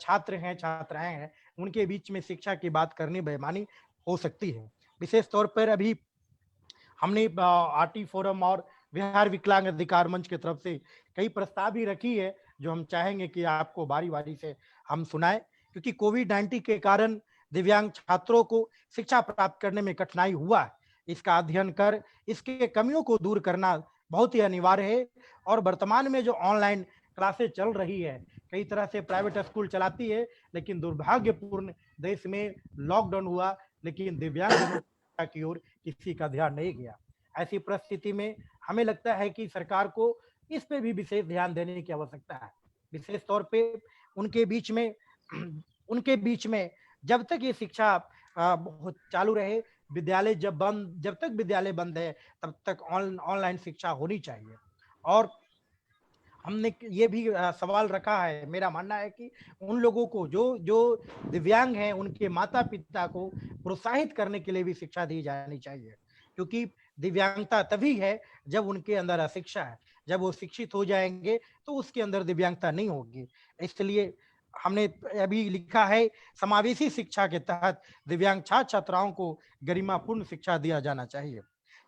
छात्र हैं, छात्राएं हैं, उनके बीच में शिक्षा की बात करनी बेईमानी हो सकती है। विशेष तौर पर अभी हमने आरटी फोरम और बिहार विकलांग अधिकार मंच की तरफ से कई प्रस्ताव भी रखी है, जो हम चाहेंगे कि आपको बारी बारी से हम सुनाएं, क्योंकि कोविड-19 के कारण दिव्यांग छात्रों को शिक्षा प्राप्त करने में कठिनाई हुआ है। इसका अध्ययन कर इसके कमियों को दूर करना बहुत ही अनिवार्य है। और वर्तमान में जो ऑनलाइन क्लासेस चल रही है, कई तरह से प्राइवेट स्कूल चलाती है, लेकिन दुर्भाग्यपूर्ण देश में लॉकडाउन हुआ, लेकिन दिव्यांग की ओर किसी का ध्यान नहीं गया। ऐसी परिस्थिति में हमें लगता है कि सरकार को इस पे भी विशेष ध्यान देने की आवश्यकता है। विशेष तौर पे उनके बीच में जब तक ये शिक्षा चालू रहे, विद्यालय जब तक विद्यालय बंद है, तब तक ऑनलाइन शिक्षा होनी चाहिए। और हमने ये भी सवाल रखा है, मेरा मानना है कि उन लोगों को जो दिव्यांग हैं, उनके माता पिता को प्रोत्साहित करने के लिए भी शिक्षा दी जानी चाहिए, क्योंकि दिव्यांगता तभी है जब उनके अंदर अशिक्षा है। जब वो शिक्षित हो जाएंगे तो उसके अंदर दिव्यांगता नहीं होगी। इसलिए हमने अभी लिखा है, समावेशी शिक्षा के तहत दिव्यांग छात्र छात्राओं को गरिमापूर्ण शिक्षा दिया जाना चाहिए।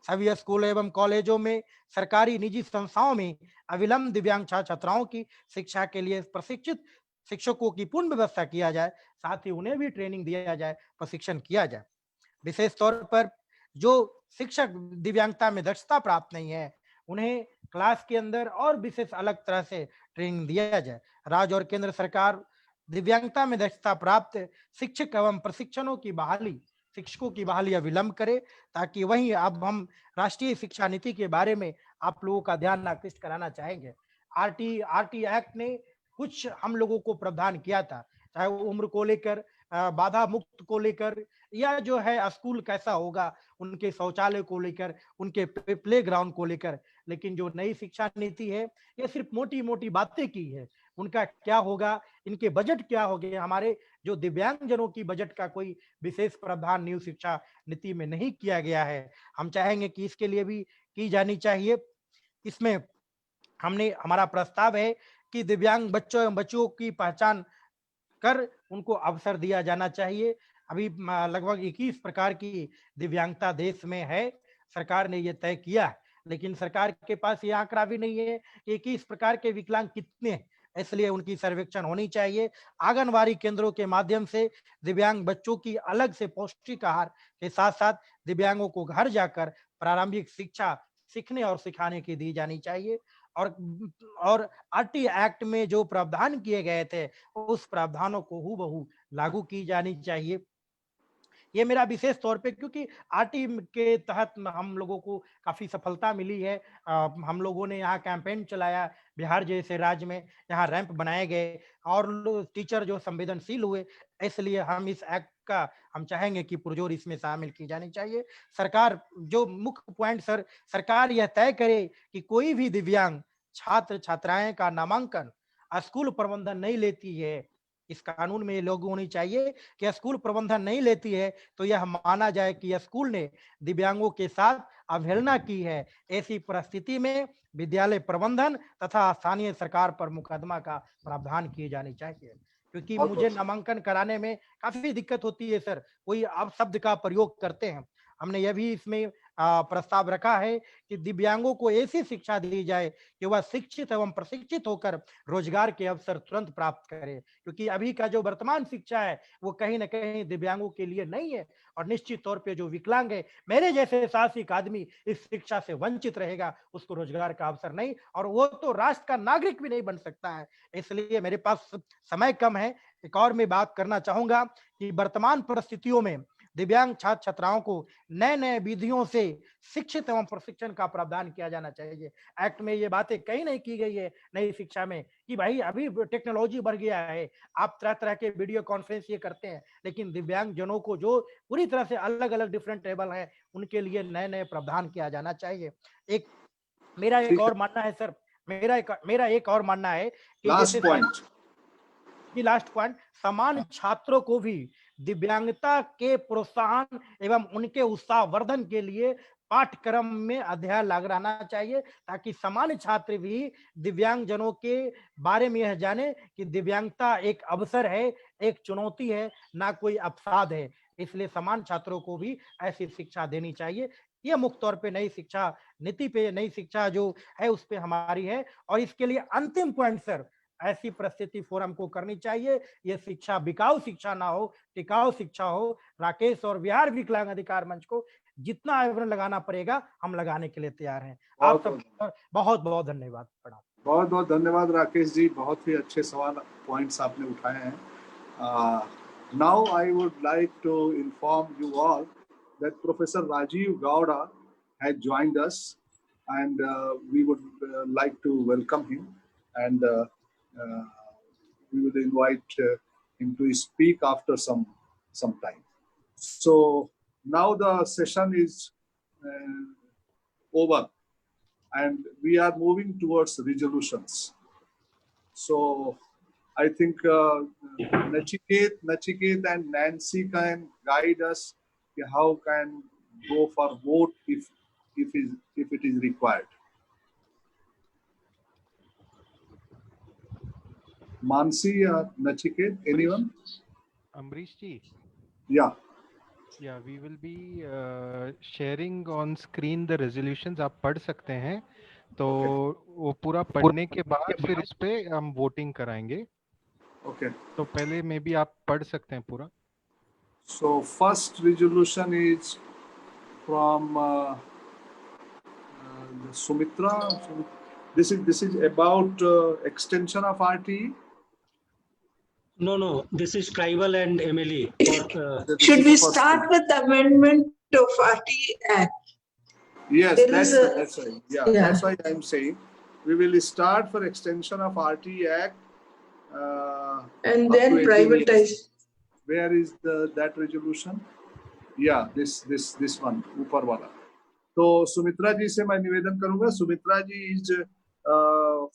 सभी स्कूल एवं कॉलेजों में, सरकारी निजी संस्थाओं में अविलंब दिव्यांग छात्र छात्राओं की शिक्षा के लिए प्रशिक्षित शिक्षकों की पूर्ण व्यवस्था किया जाए, साथ ही उन्हें भी ट्रेनिंग दिया जाए, प्रशिक्षण किया जाए। विशेष तौर पर जो शिक्षक दिव्यांगता में दक्षता प्राप्त नहीं है, उन्हें क्लास के अंदर और विशेष अलग तरह से ट्रेनिंग दिया जाए। राज्य और केंद्र सरकार दिव्यांगता में दक्षता प्राप्त शिक्षक एवं शिक्षकों की बहाली अविलंब करे, ताकि वहीं अब हम राष्ट्रीय शिक्षा नीति के बारे में आप लोगों का ध्यान आकृष्ट कराना चाहेंगे। आरटी एक्ट ने कुछ हम लोगों को प्रावधान किया था, चाहे वो उम्र को लेकर, बाधा मुक्त को लेकर, या जो है स्कूल कैसा होगा, उनके शौचालय को लेकर, उनके प्ले ग्राउंड को लेकर। लेकिन जो नई शिक्षा नीति है, ये सिर्फ मोटी मोटी बातें की है। उनका क्या होगा, इनके बजट क्या हो गए, हमारे जो दिव्यांगजनों की बजट का कोई विशेष प्रावधान न्यू शिक्षा नीति में नहीं किया गया है। हम चाहेंगे कि इसके लिए भी की जानी चाहिए। इसमें हमारा प्रस्ताव है कि दिव्यांग बच्चों एवं बच्चियों की पहचान कर उनको अवसर दिया जाना चाहिए। अभी लगभग 21 प्रकार की दिव्यांगता देश में है, सरकार ने ये तय किया है, लेकिन सरकार के पास ये आंकड़ा भी नहीं है कि 21 प्रकार के विकलांग कितने हैं, इसलिए उनकी सर्वेक्षण होनी चाहिए। आंगनवाड़ी केंद्रों के माध्यम से दिव्यांग बच्चों की अलग से पौष्टिक आहार के साथ साथ दिव्यांगों को घर जाकर प्रारंभिक शिक्षा सीखने और सिखाने की दी जानी चाहिए। और आरटी एक्ट में जो प्रावधान किए गए थे, उस प्रावधानों को हूबहू लागू की जानी चाहिए। ये मेरा विशेष तौर पे, क्योंकि आरटी के तहत हम लोगों को काफी सफलता मिली है। हम लोगों ने यहाँ कैंपेन चलाया, बिहार जैसे राज्य में यहाँ रैंप बनाए गए और टीचर जो संवेदनशील हुए, इसलिए हम इस एक्ट का हम चाहेंगे कि पुरजोर इसमें शामिल की जानी चाहिए। सरकार जो मुख्य पॉइंट सरकार यह तय करे कि कोई भी दिव्यांग छात्र छात्राएं का नामांकन स्कूल प्रबंधन नहीं लेती है। इस कानून में ये लोग होनी चाहिए कि स्कूल प्रबंधन नहीं लेती है तो यह माना जाए कि स्कूल ने दिव्यांगों के साथ अवहेलना की है। ऐसी परिस्थिति में विद्यालय प्रबंधन तथा स्थानीय सरकार पर मुकदमा का प्रावधान किए जाने चाहिए, क्योंकि मुझे नामांकन कराने में काफी दिक्कत होती है सर। कोई अपशब्द का प्रयोग करते हैं। हमने यह भी इसमें प्रस्ताव रखा है कि दिव्यांगों को ऐसी शिक्षा दी जाए कि वह शिक्षित एवं प्रशिक्षित होकर रोजगार के अवसर तुरंत प्राप्त करें, क्योंकि अभी का जो वर्तमान शिक्षा है वो कहीं ना कहीं दिव्यांगों के लिए नहीं है। और निश्चित तौर पे जो विकलांग है, मेरे जैसे साहसिक आदमी इस शिक्षा से वंचित रहेगा, उसको रोजगार का अवसर नहीं, और वो तो राष्ट्र का नागरिक भी नहीं बन सकता है। इसलिए मेरे पास समय कम है, एक और मैं बात करना चाहूंगा कि वर्तमान परिस्थितियों में दिव्यांग छात्र छात्राओं को नए नए विधियों से शिक्षित एवं प्रशिक्षण का प्रावधान किया जाना चाहिए। एक्ट में ये बातें कहीं नहीं की गई है नई शिक्षा में कि भाई अभी टेक्नोलॉजी बढ़ गया है, आप तरह तरह के वीडियो कॉन्फ्रेंस ये करते हैं, लेकिन दिव्यांग जनों को जो पूरी तरह से अलग अलग डिफरेंट टेबल है, उनके लिए नए नए प्रावधान किया जाना चाहिए। मेरा एक और मानना है सर, मेरा एक और मानना है कि लास्ट पॉइंट, लास्ट पॉइंट, समान छात्रों को भी दिव्यांगता के प्रोत्साहन एवं उनके उत्साहवर्धन के लिए पाठ्यक्रम में अध्ययन लग रहना चाहिए, ताकि समान छात्र भी दिव्यांगजनों के बारे में यह जाने कि दिव्यांगता एक अवसर है, एक चुनौती है, ना कोई अपराध है। इसलिए समान छात्रों को भी ऐसी शिक्षा देनी चाहिए। यह मुख्य तौर पे नई शिक्षा नीति पे, नई शिक्षा जो है उस पे हमारी है। और इसके लिए अंतिम पॉइंट सर, ऐसी परिस्थिति फोरम को करनी चाहिए, ये शिक्षा बिकाऊ शिक्षा ना हो, टिकाऊ शिक्षा हो। राकेश और बिहार विकलांग अधिकार मंच को जितना आवरण लगाना पड़ेगा हम लगाने के लिए तैयार हैं। आप सब बहुत बहुत धन्यवाद। बहुत बहुत धन्यवाद राकेश जी, बहुत ही अच्छे सवाल पॉइंट्स आपने उठाए हैं। Now I would like to inform you all that professor Rajiv Gowda has joined us, and we would like to welcome him, and we will invite him to speak after some time. So now the session is over, and we are moving towards resolutions. So I think Nachiket and Nancy can guide us how can go for vote if it is required. Mansi or Nachiket, anyone? Amrish ji. Yeah. Yeah, we will be sharing on screen the resolutions. आप पढ़ सकते हैं, तो वो पूरा पढ़ने के बाद फिर इस पे हम वोटिंग कराएंगे। Okay. तो पहले में भी आप पढ़ सकते हैं पूरा। So first resolution is from Sumitra. This is about extension of RTE. No, this is tribal and MLE. Should we start with amendment of RTE Act? Yes, that's right. Yeah, that's why I'm saying we will start for extension of RTE Act. And then privatize. Where is that resolution? Yeah, this one, ऊपर वाला. तो सुमित्रा जी से मैं निवेदन करूंगा. सुमित्रा जी is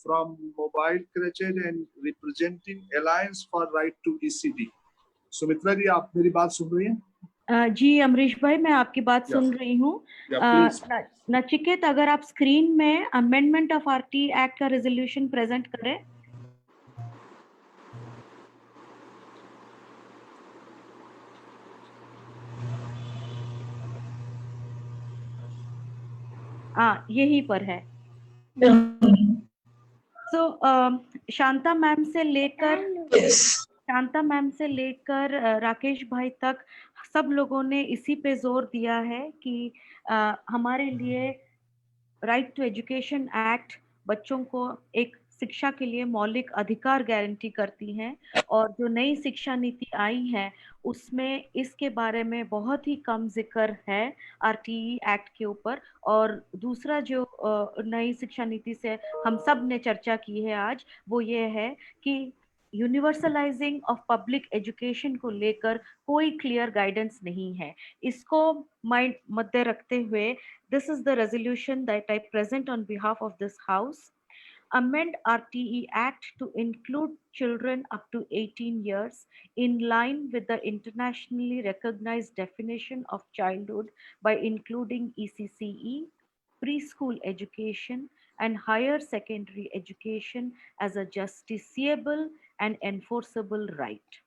from Mobile Crutches and representing Alliance for Right to ECD. Sumitra जी, आप मेरी बात सुन रही हैं? जी अमरीश भाई, मैं आपकी बात सुन रही हूँ. नचिकेत, अगर आप स्क्रीन में अमेंडमेंट ऑफ आरटी एक्ट का रेजोल्यूशन प्रेजेंट करें. हाँ, यही पर है. So, शांता मैम से लेकर राकेश भाई तक सब लोगों ने इसी पे जोर दिया है कि हमारे लिए राइट टू एजुकेशन एक्ट बच्चों को एक शिक्षा के लिए मौलिक अधिकार गारंटी करती हैं, और जो नई शिक्षा नीति आई है उसमें इसके बारे में बहुत ही कम जिक्र है आरटीई एक्ट के ऊपर. और दूसरा जो नई शिक्षा नीति से हम सब ने चर्चा की है आज, वो ये है कि यूनिवर्सलाइजिंग ऑफ पब्लिक एजुकेशन को लेकर कोई क्लियर गाइडेंस नहीं है. इसको माइंड मध्य रखते हुए this is the resolution that I present on behalf of this House. Amend RTE Act to include children up to 18 years in line with the internationally recognized definition of childhood by including ECCE, preschool education, and higher secondary education as a justiciable and enforceable right.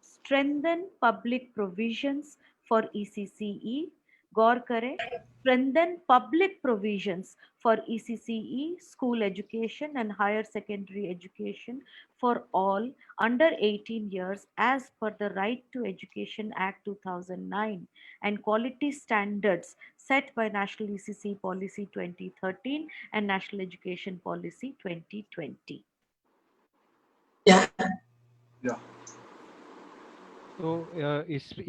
Strengthen public provisions for ECCE. गौर करें, strengthen public provisions for ECCE, school education and higher secondary education for all under 18 years as per the Right to Education Act 2009 and quality standards set by National ECC Policy 2013 and National Education Policy 2020. Yeah. तो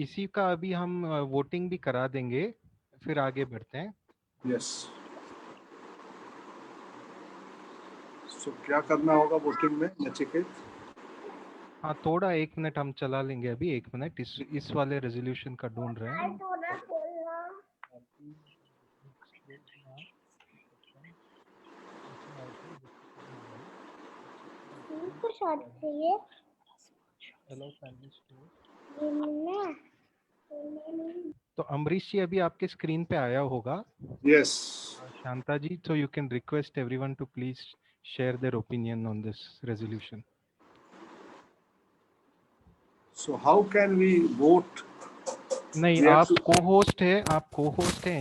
इसी का अभी हम voting भी करा देंगे, फिर आगे बढ़ते हैं. Yes. So क्या करना होगा वोटिंग में नचिकेत? हाँ, थोड़ा 1 मिनट हम चला लेंगे अभी. 1 मिनट इस वाले रेजोल्यूशन का ढूंढ रहे हैं. तो अमरीश जी, अभी आपके स्क्रीन पे आया होगा. Yes. Shanta ji, so you can request everyone to please share their opinion on this resolution. So how can we vote? नहीं, आप co-host है.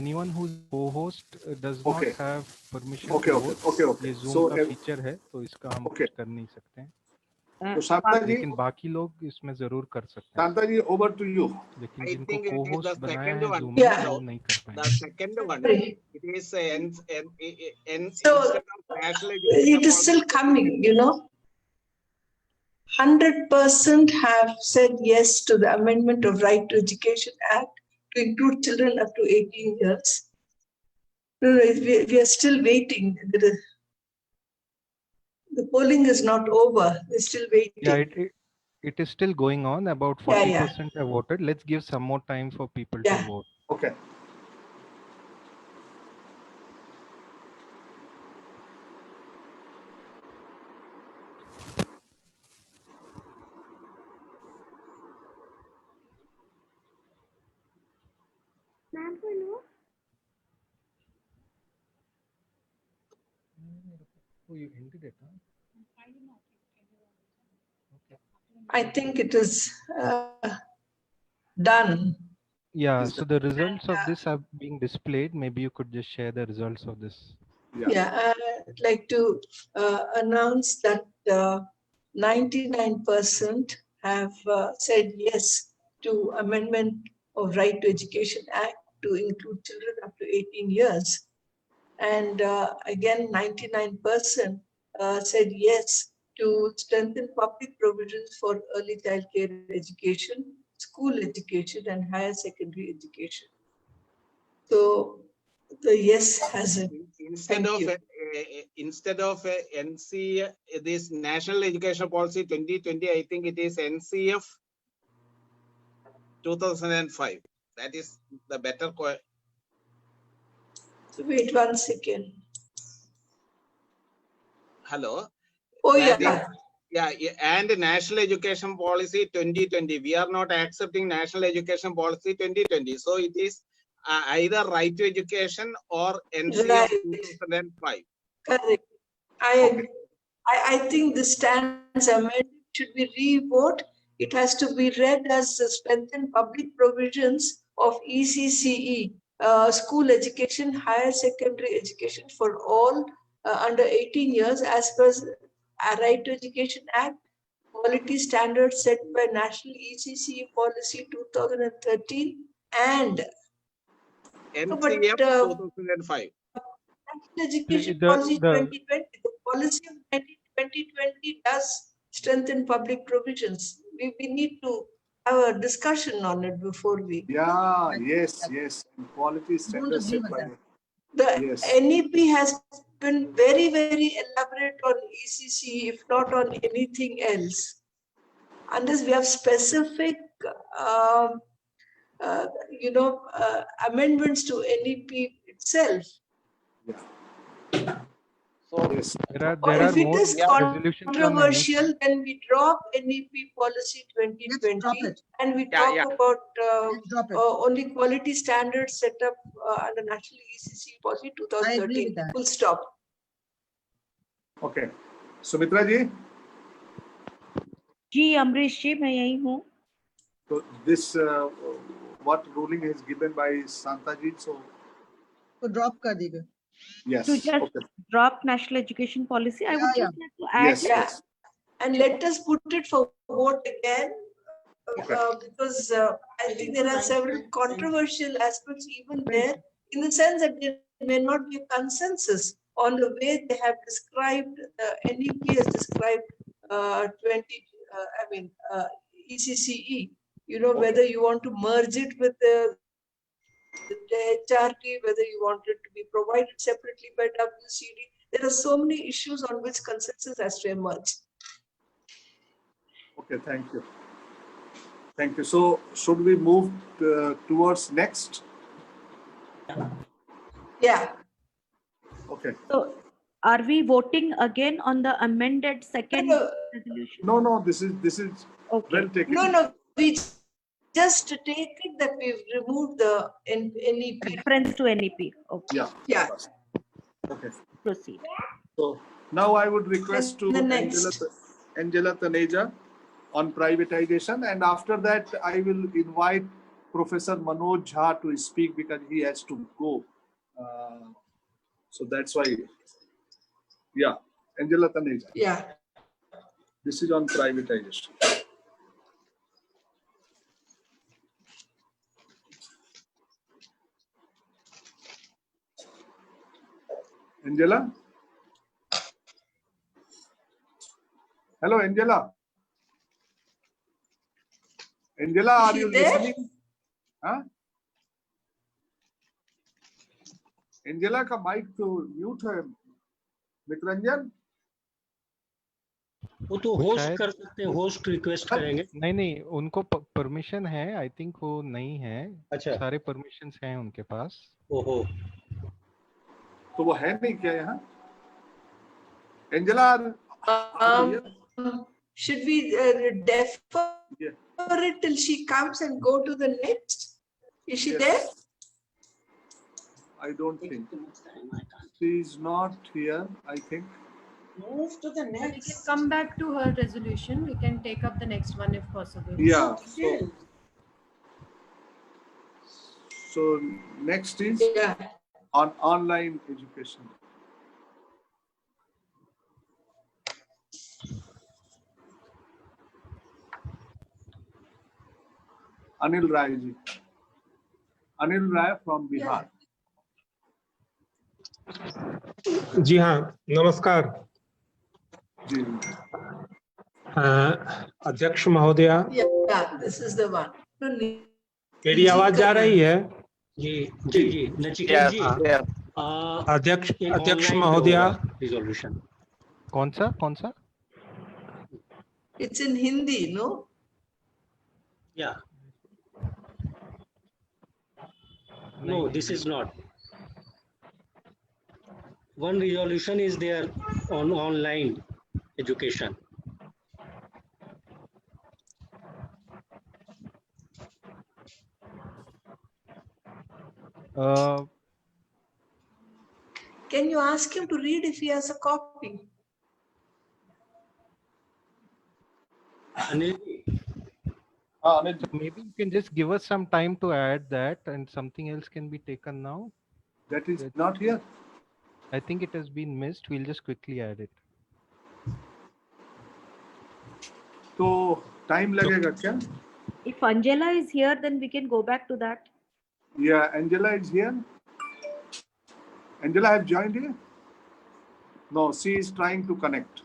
Anyone who is co-host does not have permission to vote. ये Zoom का feature है, तो इसका हम कुछ कर नहीं सकते हैं. तो शांता जी, लेकिन बाकी लोग इसमें जरूर कर सकते हैं. शांता जी, over to you. लेकिन जिनको co-host बनाया है Zoom में, वो नहीं कर पाएंगे. The second one, it is it is still coming, you know. 100% have said yes to the amendment of Right to Education Act to include children up to 18 years. No, we are still waiting. The polling is not over. We're still waiting. Yeah, it is still going on. About 40% have voted. Let's give some more time for people to vote. Okay. Oh, you ended it, huh? Okay. I think it is done. Yeah, so the results of this are being displayed. Maybe you could just share the results of this. Yeah, I'd like to announce that 99% have said yes to amendment of Right to Education Act to include children up to 18 years. And again, 99% said yes to strengthen public provisions for early child care education, school education, and higher secondary education. So the yes has it. Instead of NC, this National Education Policy 2020, I think it is NCF 2005. That is the better. Wait 1 second. Hello. Oh That yeah. is, yeah, and National Education Policy 2020. We are not accepting National Education Policy 2020. So it is either right to education or NC of 2005. Correct. I think the stands amendment should be revoked. It has to be read as strengthened public provisions of ECCE, school education, higher secondary education for all under 18 years as per Right to Education Act, quality standards set by National ECCE Policy 2013 and NCF 2005. National Education Policy 2020, the policy of 2020 does strengthen public provisions. We need to have a discussion on it before we. Yeah, yes. Quality standards set by the NEP has been very, very elaborate on ECC, if not on anything else. Unless we have specific, amendments to NEP itself. So there If are it more is resolutions on controversial, then we drop NEP policy 2020 and we talk about only quality standards set up under National ECC policy 2013. Full stop. Okay. Sumitra ji? जी अमरीश जी मैं यही हूँ. So this what ruling is given by Santa ji, so drop कर दीजिए. Yes. To just drop National Education Policy, I would just like to add. Yes. And let us put it for vote again, because I think there are several controversial aspects even there, in the sense that there may not be a consensus on the way they have described, NEP has described ECCE. Whether you want to merge it with the HRT, whether you want it to be provided separately by WCD. There are so many issues on which consensus has to emerge. Okay, thank you. Thank you. So, should we move towards next? Yeah. Okay. So, are we voting again on the amended second resolution? No. This is okay. Well taken. No. We just take it that we've removed the NEP. Reference to NEP. Okay. Yeah. Okay. Proceed. So now I would request to next. Angela Taneja on privatization, and after that I will invite Professor Manoj Jha to speak because he has to go. So that's why. Yeah, Angela Taneja. Yeah. This is on privatization. Angela? Hello, Angela. Angela, are you listening? Huh? Angela का mic तो mute है. मित्रंजन? वो तो host कर सकते हैं, host request करेंगे. नहीं उनको परमिशन है. आई थिंक वो नहीं है. अच्छा. सारे परमिशंस हैं उनके पास. ओहो. तो वो है नहीं क्या यहाँ? Angela, should we defer it till she comes and go to the next? Is she there? I don't think. She is not here, I think. Move to the next. We can come back to her resolution. We can take up the next one if possible. Yeah. So next is on online education. Anil Rai ji. Anil Rai from Bihar. जी हाँ, नमस्कार. जी. अध्यक्ष महोदया. Yeah, this is the one. मेरी आवाज जा रही है? जी नचिकेत जी. अध्यक्ष महोदया. रिजोल्यूशन. कौन सा? It's in Hindi, no? Yeah. No, this is not. One resolution is there on online education. Can you ask him to read if he has a copy? Maybe you can just give us some time to add that, and something else can be taken now. That is not here. I think it has been missed. We'll just quickly add it. तो time लगेगा क्या? If Angela is here, then we can go back to that. Yeah, Angela is here. Angela have joined here? No, she is trying to connect.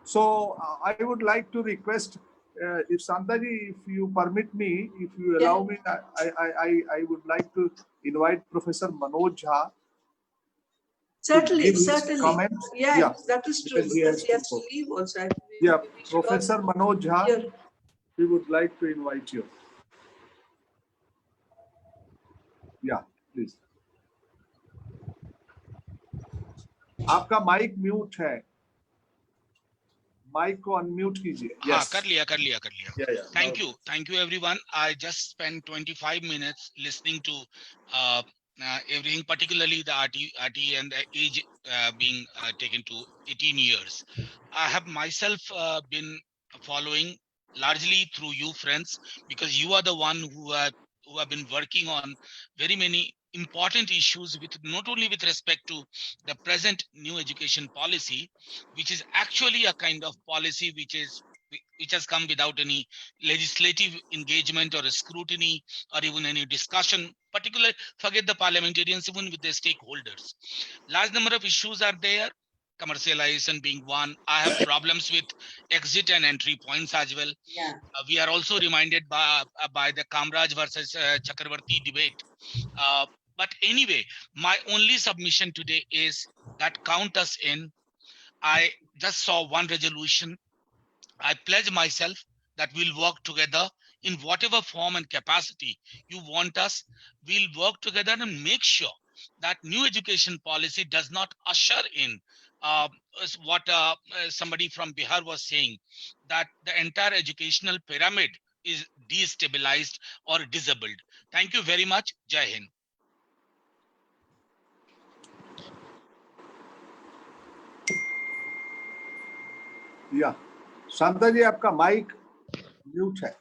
So I would like to request, if Santaji, if you permit me, if you allow me, I would like to invite Professor Manoj Jha. Certainly, certainly. Comment. Yeah, that is true, because because he has go. to leave also. Yeah, Professor Manoj Jha, Here. we would like to invite you. Yeah, please. आपका mic mute है, mic को unmute कीजिए. हाँ, कर लिया. Thank Thank you everyone. I just spent 25 minutes listening to everything, particularly the RT and the age being taken to 18 years. I have myself been following largely through you friends, because you are the one who have been working on very many important issues, with not only with respect to the present new education policy, which is actually a kind of policy which has come without any legislative engagement or scrutiny or even any discussion, particularly forget the parliamentarians, even with the stakeholders. Large number of issues are there, commercialization being one. I have problems with exit and entry points as well. Yeah. We are also reminded by the Kamraj versus Chakravarti debate. But anyway, my only submission today is that count us in. I just saw one resolution. I pledge myself that we'll work together in whatever form and capacity you want us. We'll work together and make sure that new education policy does not usher in what somebody from Bihar was saying, that the entire educational pyramid is destabilized or disabled. Thank you very much. Jai Hind. या शांता जी, आपका mic mute है.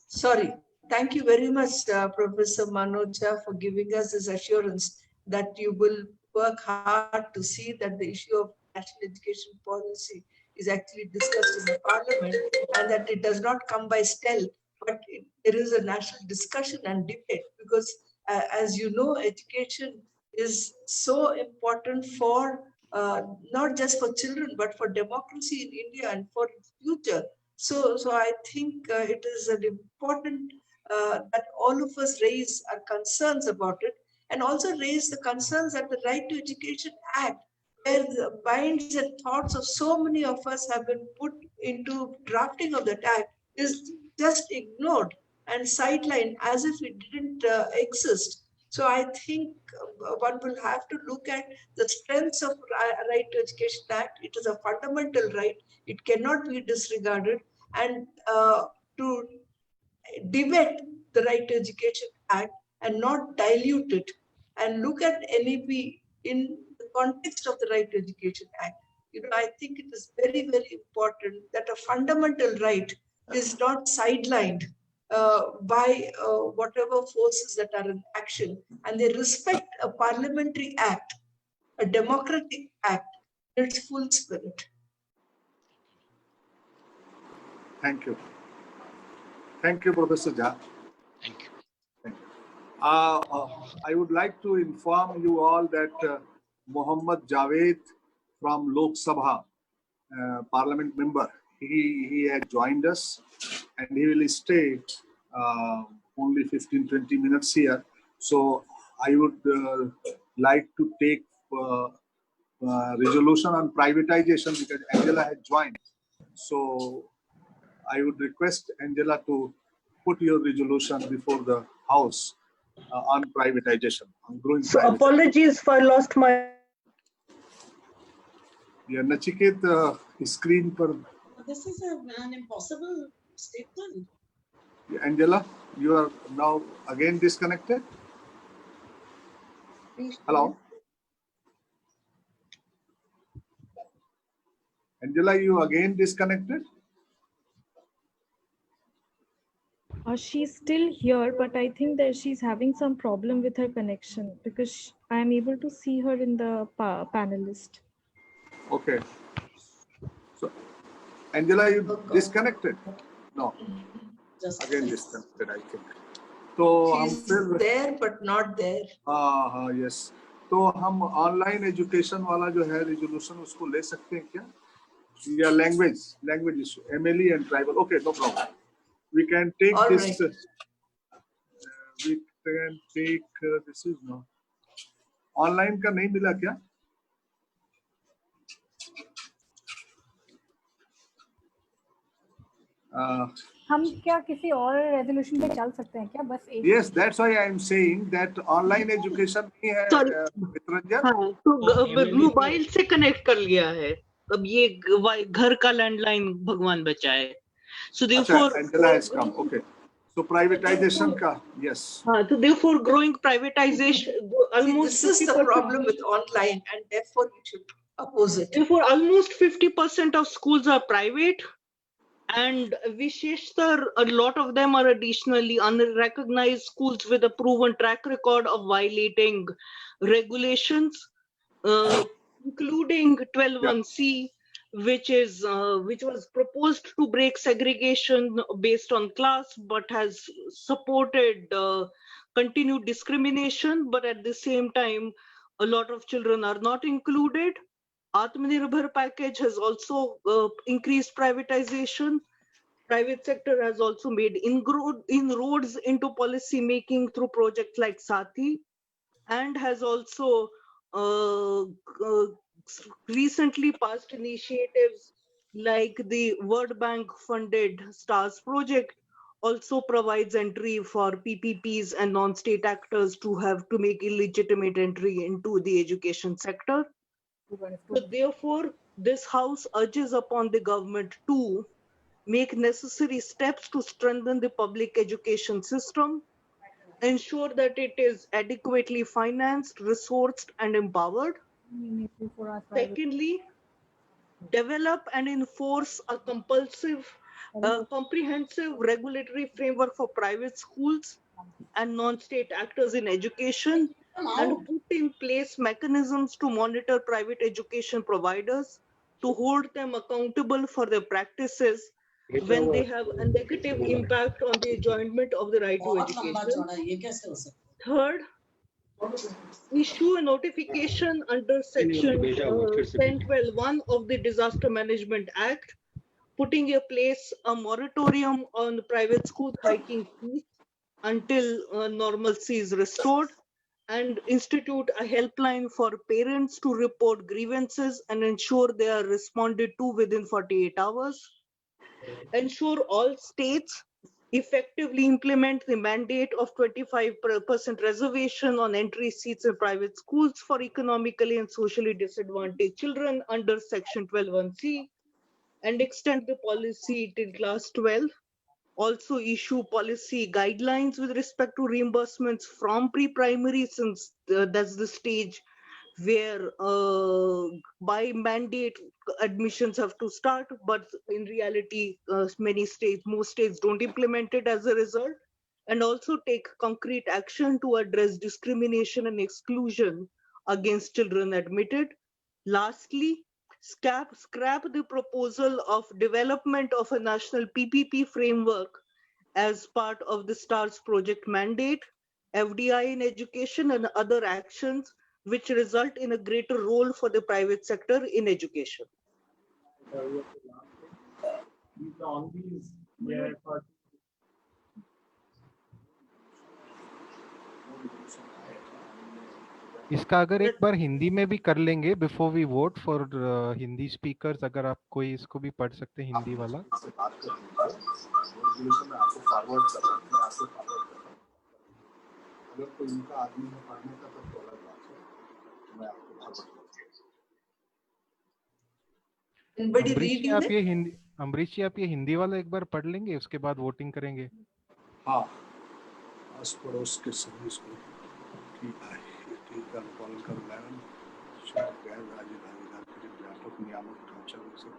Sorry. Thank you very much, Professor Manoj, for giving us this assurance that you will work hard to see that the issue of national education policy is actually discussed in the parliament, and that it does not come by stealth, but there is a national discussion and debate, because as you know, education is so important for not just for children, but for democracy in India and for its future. So I think it is an important that all of us raise our concerns about it, and also raise the concerns that the Right to Education Act, where the minds and thoughts of so many of us have been put into drafting of that act, is just ignored and sidelined as if it didn't exist. So I think one will have to look at the strengths of Right to Education Act. It is a fundamental right. It cannot be disregarded. And to debate the Right to Education Act and not dilute it, and look at NEP in the context of the Right to Education Act. I think it is very, very important that a fundamental right is not sidelined by whatever forces that are in action, and they respect a parliamentary act, a democratic act in its full spirit. Thank you. Thank you, Professor Jha. Thank you. I would like to inform you all that Mohammad Javed from Lok Sabha, Parliament member, he had joined us, and he will stay only 15-20 minutes here. So I would like to take resolution on privatization, because Angela had joined. So I would request Angela to put your resolution before the House on privatization, on growing So privatization. apologies for lost my. Yeah, Nachiket, screen पर. This is an impossible statement. Angela, you are now again disconnected. Hello. Angela, you again disconnected? She's still here, but I think that she's having some problem with her connection because I'm able to see her in the panelist. Okay. So, Angela, you disconnected? No. Again disconnected, I think. तो हम She's फिर there but not there. हाँ yes. तो हम online education वाला जो है resolution उसको ले सकते हैं क्या? या language issue MLA and tribal. Okay, no problem. We can take All this. right. We can take this is no. Online का नहीं मिला क्या? हम क्या किसी और रेजोल्यूशन पे चल सकते हैं क्या? बस एक. Yes, that's why I am saying that online education नहीं है मित्रंजन. हाँ, तो मोबाइल से कनेक्ट कर लिया है. अब ये घर का लैंडलाइन भगवान बचाए. So therefore, Angela has come. Okay. So privatization का, yes. हाँ, so therefore growing privatization almost. See, this is the problem with online, and therefore you should oppose it. Therefore, almost 50% of schools are private, and Visheshtar, a lot of them are additionally unrecognized schools with a proven track record of violating regulations, including 12(1)(c), which was proposed to break segregation based on class, but has supported continued discrimination. But at the same time, a lot of children are not included. Atmanirbhar package has also increased privatization. Private sector has also made inroads into policy making through projects like Sati, and has also recently passed initiatives like the World Bank funded STARS project also provides entry for PPPs and non-state actors to have to make illegitimate entry into the education sector. So therefore, this House urges upon the government to make necessary steps to strengthen the public education system, ensure that it is adequately financed, resourced, and empowered. Secondly, develop and enforce a comprehensive regulatory framework for private schools and non-state actors in education, and put in place mechanisms to monitor private education providers, to hold them accountable for their practices when they have a negative impact on the enjoyment of the right to education. Third, issue a notification under section 10(12)(1) of the Disaster Management Act, putting in place a moratorium on private school hiking fees until normalcy is restored, and institute a helpline for parents to report grievances and ensure they are responded to within 48 hours. Ensure all states effectively implement the mandate of 25% reservation on entry seats in private schools for economically and socially disadvantaged children under section 12(1)(c), and extend the policy till class 12. Also issue policy guidelines with respect to reimbursements from pre-primary, since that's the stage where by mandate admissions have to start, but in reality most states don't implement it as a result. And also take concrete action to address discrimination and exclusion against children admitted. Lastly, scrap the proposal of development of a national PPP framework as part of the STARS project mandate, FDI in education, and other actions which result in a greater role for the private sector in education. इसका अगर एक बार हिंदी में भी कर लेंगे before we vote for Hindi speakers, अगर आप कोई इसको भी पढ़ सकते हैं हिंदी वाला. अगर कोई उनका आदमी है पढ़ने का तो अलग बात है, मैं आपको खबर दूंगा। अमरीश जी आप ये हिंदी वाला एक बार पढ़ लेंगे, उसके बाद वोटिंग करेंगे। हाँ, आस पड़ोस के सभी स्कूल का अनुपालन कर गैर राज्य भागीदार के लिए व्यापक नियामक ढांचा विकसित।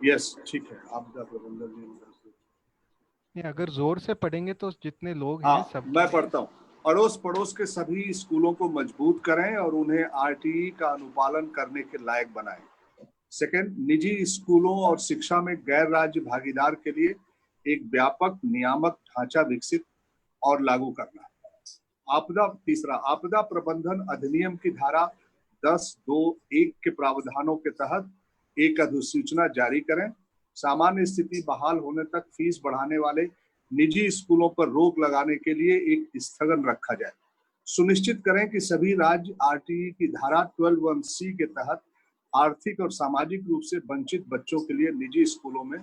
यस, ठीक है, आपदा प्रबंधन नहीं, अगर जोर से पढ़ेंगे तो जितने लोग हैं हाँ, सब मैं पढ़ता हूँ। अड़ोस पड़ोस के सभी स्कूलों को मजबूत करें और उन्हें आरटीई का अनुपालन करने के लायक बनाएं। सेकंड, निजी स्कूलों और शिक्षा में गैर राज्य भागीदार के लिए एक व्यापक नियामक ढांचा विकसित और लागू करना। तीसरा, आपदा प्रबंधन अधिनियम की धारा 10(2)(1) के प्रावधानों के तहत एक अधिसूचना जारी करें। सामान्य स्थिति बहाल होने तक फीस बढ़ाने वाले निजी स्कूलों पर रोक लगाने के लिए एक स्थगन रखा जाए। सुनिश्चित करें कि सभी राज्य आरटीई की धारा 12(1)(c) के तहत आर्थिक और सामाजिक रूप से वंचित बच्चों के लिए निजी स्कूलों में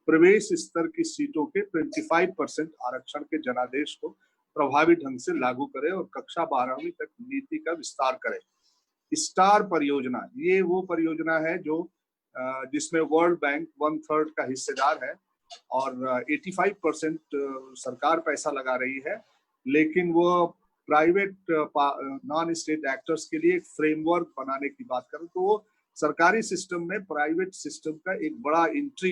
प्रवेश स्तर की सीटों के 25% आरक्षण के जनादेश को प्रभावी ढंग से लागू करें और कक्षा 12वीं तक नीति का विस्तार करें। स्टार परियोजना, ये वो परियोजना है जो जिसमें वर्ल्ड बैंक 1/3 का हिस्सेदार है और 85% सरकार पैसा लगा रही है, लेकिन वो प्राइवेट नॉन स्टेट एक्टर्स के लिए एक फ्रेमवर्क बनाने की बात करें तो वो सरकारी सिस्टम में प्राइवेट सिस्टम का एक बड़ा एंट्री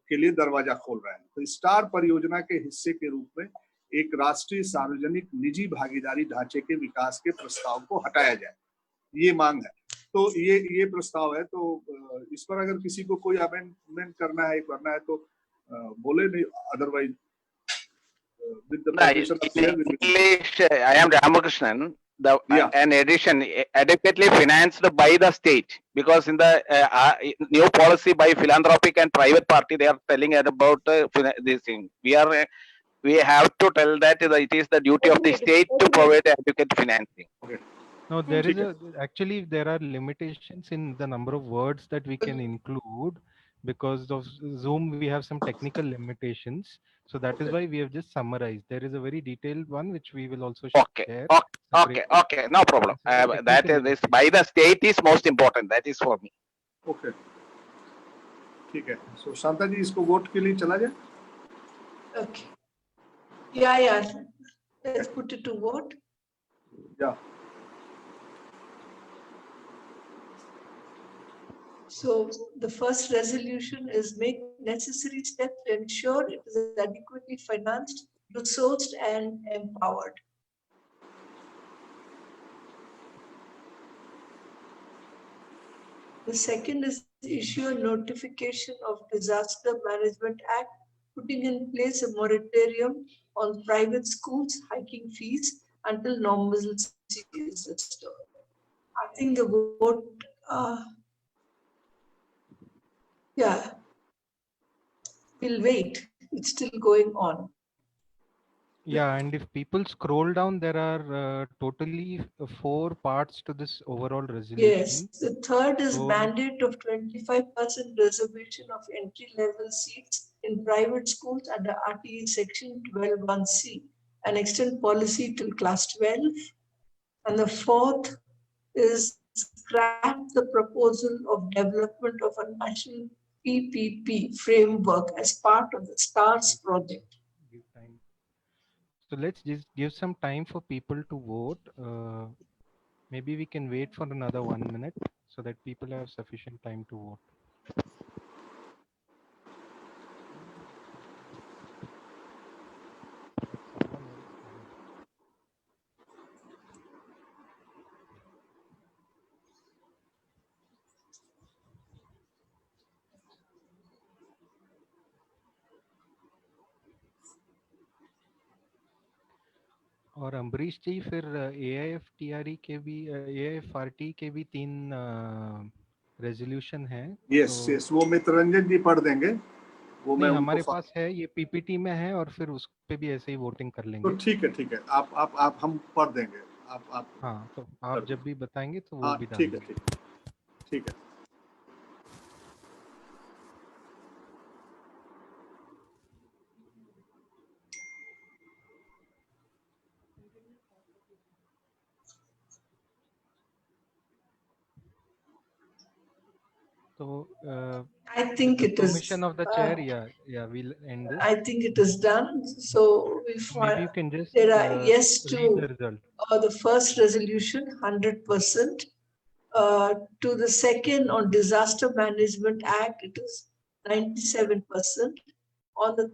के लिए दरवाजा खोल रहा है। तो स्टार परियोजना के हिस्से के रूप में एक राष्ट्रीय सार्वजनिक निजी भागीदारी ढांचे के विकास के प्रस्ताव को हटाया जाए, ये मांग है। तो ये प्रस्ताव है, तो इस पर अगर किसी को कोई अमेंडमेंट करना है तो बोले, नहीं otherwise with the permission of chair, English, I am Ramakrishnan. An edition adequately financed by the state, because in the new policy by philanthropic and private party, they are telling about this thing. We have to tell that it is the duty of the state to provide adequate financing. No, actually there are limitations in the number of words that we can include. Because of Zoom, we have some technical limitations. So that is why we have just summarized. There is a very detailed one which we will also share. Okay, no problem. That is by the state is most important. That is for me. Okay. ठीक है. So Shanta जी, इसको vote के लिए चला जाए? Okay. Yeah. Let's put it to vote. Yeah. So the first resolution is make necessary steps to ensure it is adequately financed, resourced, and empowered. The second is issue a notification of Disaster Management Act, putting in place a moratorium on private schools hiking fees until normalcy is restored. I think the vote, we'll wait. It's still going on. Yeah, and if people scroll down, there are totally 4 parts to this overall resolution. Yes, the third is mandate of 25% reservation of entry-level seats in private schools under RTE section 12(1)(c) and extend policy till class 12. And the fourth is scrap the proposal of development of a national PPP framework as part of the STARS project. So let's just give some time for people to vote. Maybe we can wait for another 1 minute so that people have sufficient time to vote. और अम्बरीश जी, फिर AIFTRE के भी AIFRT के भी 3 resolution है। Yes, वो मित्ररंजन जी पढ़ देंगे। वो नहीं, हमारे पास है, ये PPT में है और फिर उस पे भी ऐसे ही वोटिंग कर लेंगे। तो ठीक है, आप हम पढ़ देंगे। आप हाँ, तो आप जब भी बताएंगे तो वो भी डाल ठीक है। So I think with it the is. permission of the chair, we'll end this. I think it is done. So we Maybe you find can just there are yes read the to result. the first resolution, 100%. To the second on Disaster Management Act, it is 97%. On the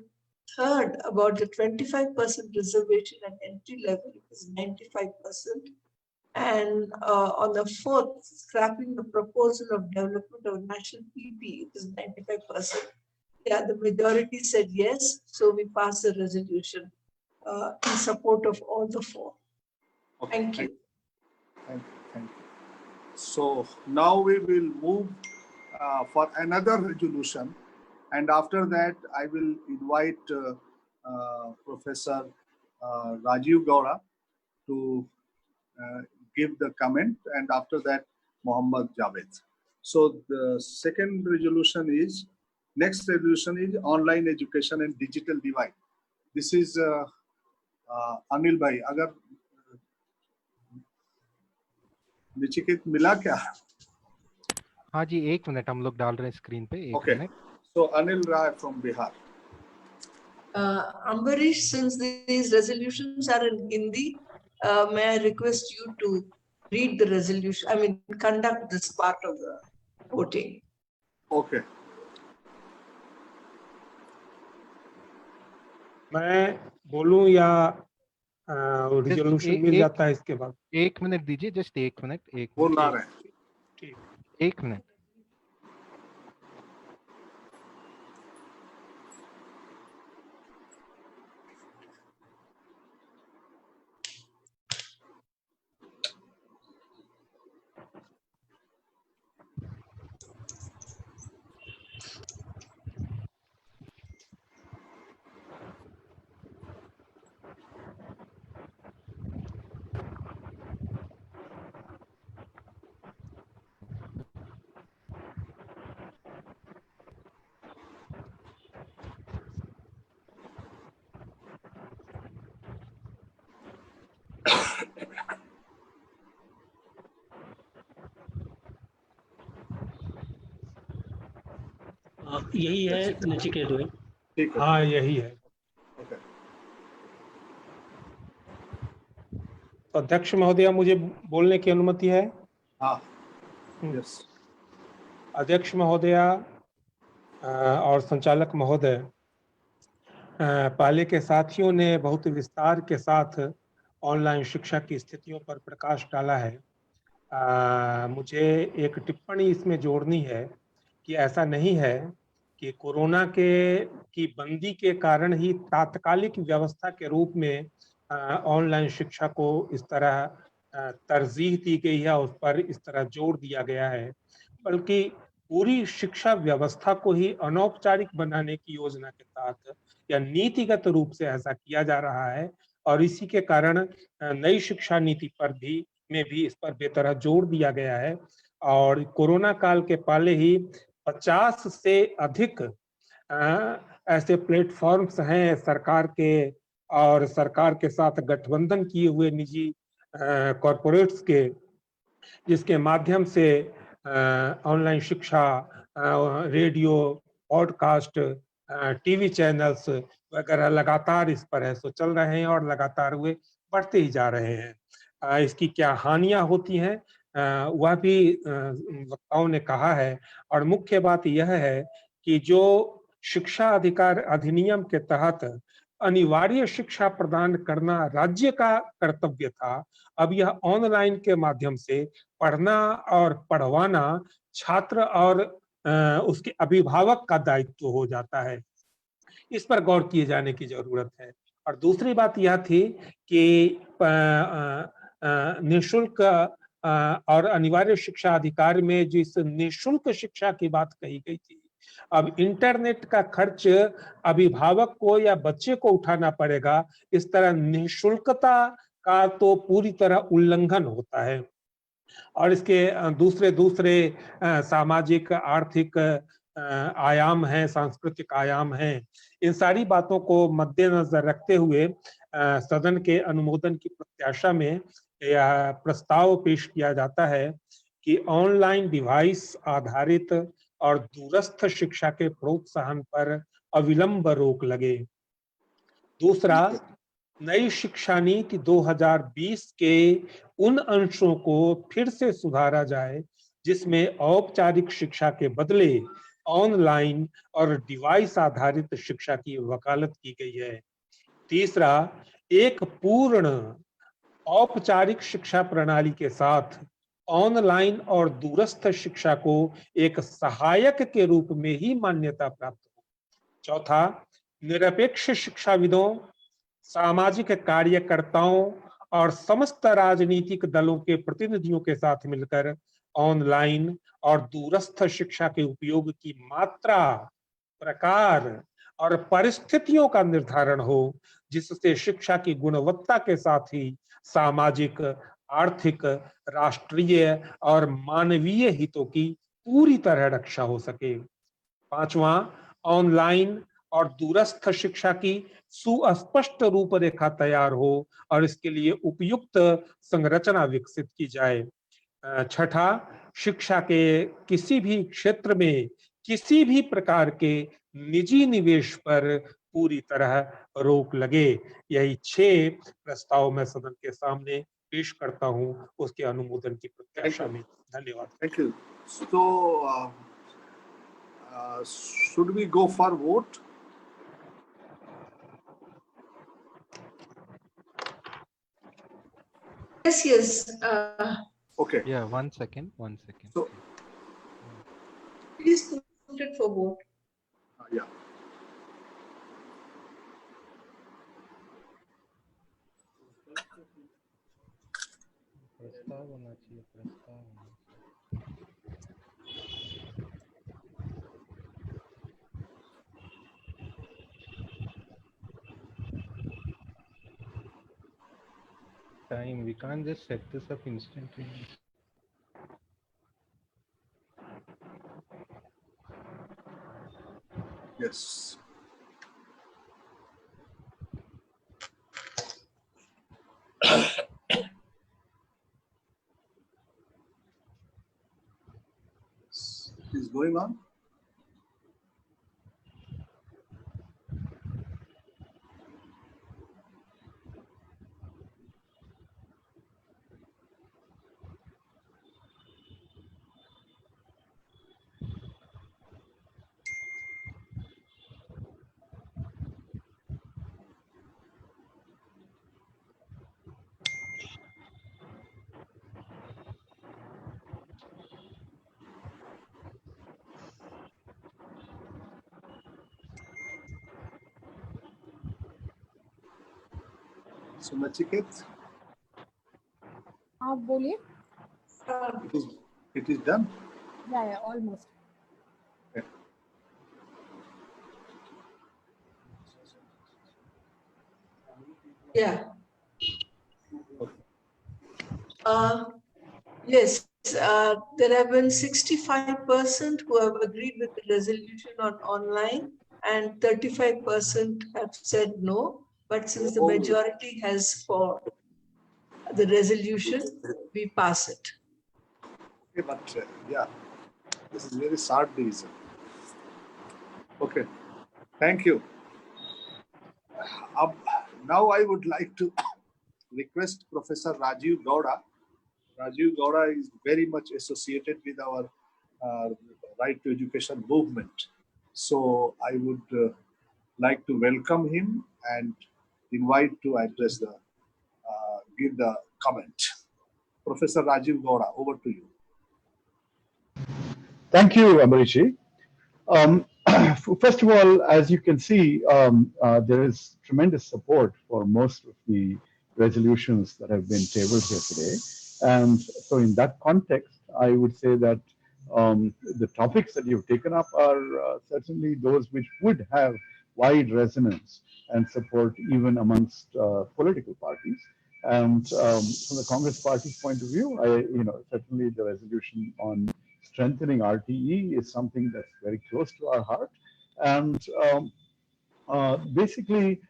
third, about the 25% reservation at entry level, it is 95%. And on the fourth, scrapping the proposal of development of national PP, it is 95%. Yeah, the majority said yes, so we passed the resolution in support of all the four. Okay. Thank you. Thank you. Thank you. So now we will move for another resolution, and after that I will invite Professor Rajiv Gowda to give the comment, and after that Mohammad Javed. So the second resolution is, next resolution is online education and digital divide. This is Anil bhai, अगर निचिकेत मिला क्या? हाँ जी, 1 minute हम लोग डाल रहे हैं screen पे, 1 Okay. Minute. So Anil Rai from Bihar. Ambarish, since these resolutions are in Hindi, may I request you to read the resolution, I mean, conduct this part of the voting. Okay. मैं बोलूं या resolution मिल जाता है इसके बाद? 1 minute दीजिए, just 1 minute. 1 वो ना रहे. ठीक. 1 मिनट. यही है नचिकेत भाई. ठीक है. हाँ यही है. Okay. तो अध्यक्ष महोदय, मुझे बोलने की अनुमति है? हाँ. Yes. अध्यक्ष महोदय और संचालक महोदय, पहले के साथियों ने बहुत विस्तार के साथ ऑनलाइन शिक्षा की स्थितियों पर प्रकाश डाला है. मुझे एक टिप्पणी इसमें जोड़नी है कि ऐसा नहीं है कि कोरोना की बंदी के कारण ही तात्कालिक व्यवस्था के रूप में ऑनलाइन शिक्षा को इस तरह तरजीह दी गई है, उस पर इस तरह जोर दिया गया है, बल्कि पूरी शिक्षा व्यवस्था को ही अनौपचारिक बनाने की योजना के तहत या नीतिगत रूप से ऐसा किया जा रहा है. और इसी के कारण नई शिक्षा नीति पर में भी इस पर बेतरह जोर दिया गया है. और कोरोना काल के पहले ही 50 से अधिक ऐसे प्लेटफॉर्म्स हैं सरकार के और सरकार के साथ गठबंधन किए हुए निजी कॉरपोरेट्स के, जिसके माध्यम से ऑनलाइन शिक्षा, रेडियो, पॉडकास्ट, टीवी चैनल्स वगैरह लगातार इस पर है, सो चल रहे हैं और लगातार हुए बढ़ते ही जा रहे हैं. इसकी क्या हानियां होती हैं वह भी वक्ताओं ने कहा है. और मुख्य बात यह है कि जो शिक्षा अधिकार अधिनियम के तहत अनिवार्य शिक्षा प्रदान करना राज्य का कर्तव्य था, अब यह ऑनलाइन के माध्यम से पढ़ना और पढ़वाना छात्र और उसके अभिभावक का दायित्व हो जाता है. इस पर गौर किए जाने की जरूरत है. और दूसरी बात यह थी कि निःशुल्क और अनिवार्य शिक्षा अधिकार में जिस निःशुल्क शिक्षा की बात कही गई थी, अब इंटरनेट का खर्च अभिभावक को या बच्चे को उठाना पड़ेगा, इस तरह निःशुल्कता का तो पूरी तरह उल्लंघन होता है. और इसके दूसरे सामाजिक, आर्थिक आयाम हैं, सांस्कृतिक आयाम हैं. इन सारी बातों को मद्देनजर रखते हुए सदन के अनुमोदन की प्रत्याशा में यह प्रस्ताव पेश किया जाता है कि ऑनलाइन डिवाइस आधारित और दूरस्थ शिक्षा के प्रोत्साहन पर अविलंब रोक लगे। दूसरा, नई शिक्षा नीति 2020 के उन अंशों को फिर से सुधारा जाए जिसमें औपचारिक शिक्षा के बदले ऑनलाइन और डिवाइस आधारित शिक्षा की वकालत की गई है। तीसरा, एक पूर्ण औपचारिक शिक्षा प्रणाली के साथ ऑनलाइन और दूरस्थ शिक्षा को एक सहायक के रूप में ही मान्यता प्राप्त हो। चौथा, निरपेक्ष शिक्षाविदों, सामाजिक कार्यकर्ताओं और समस्त राजनीतिक दलों के प्रतिनिधियों के साथ मिलकर ऑनलाइन और दूरस्थ शिक्षा के उपयोग की मात्रा, प्रकार और परिस्थितियों का निर्धारण हो, जिससे शिक्षा की गुणवत्ता के साथ ही सामाजिक, आर्थिक, राष्ट्रीय और मानवीय हितों की पूरी तरह रक्षा हो सके। पांचवा, ऑनलाइन और दूरस्थ शिक्षा की सुस्पष्ट रूपरेखा तैयार हो और इसके लिए उपयुक्त संरचना विकसित की जाए। छठा, शिक्षा के किसी भी क्षेत्र में किसी भी प्रकार के निजी निवेश पर पूरी तरह रोक लगे। यही 6 प्रस्ताव मैं सदन के सामने पेश करता हूं, उसके अनुमोदन की प्रत्याशा में। धन्यवाद। Thank you. So, should we go for vote? Yes, yes. Okay. Yeah, one second. So, Please put it for vote. yeah. प्रस्ताव होना चाहिए, प्रस्ताव होना चाहिए। Time, we can't just set this up instantly. Yes. It is going on. So, Nachiket, आप बोलिए। it is done. Yeah, almost. Okay. Yeah. Yes, there have been 65% who have agreed with the resolution on online and 35% have said no. But since the majority has for the resolution, we pass it. Okay, but yeah, this is very short division. Okay, thank you. Now I would like to request Professor Rajiv Gowda. Rajiv Gowda is very much associated with our right to education movement. So I would like to welcome him and invite to address the, give the comment. Professor Rajiv Gowda, over to you. Thank you, Amrishi. First of all, as you can see, there is tremendous support for most of the resolutions that have been tabled here today. And so in that context, I would say that the topics that you've taken up are certainly those which would have wide resonance and support even amongst political parties. And from the Congress Party's point of view, certainly the resolution on strengthening RTE is something that's very close to our heart. And basically,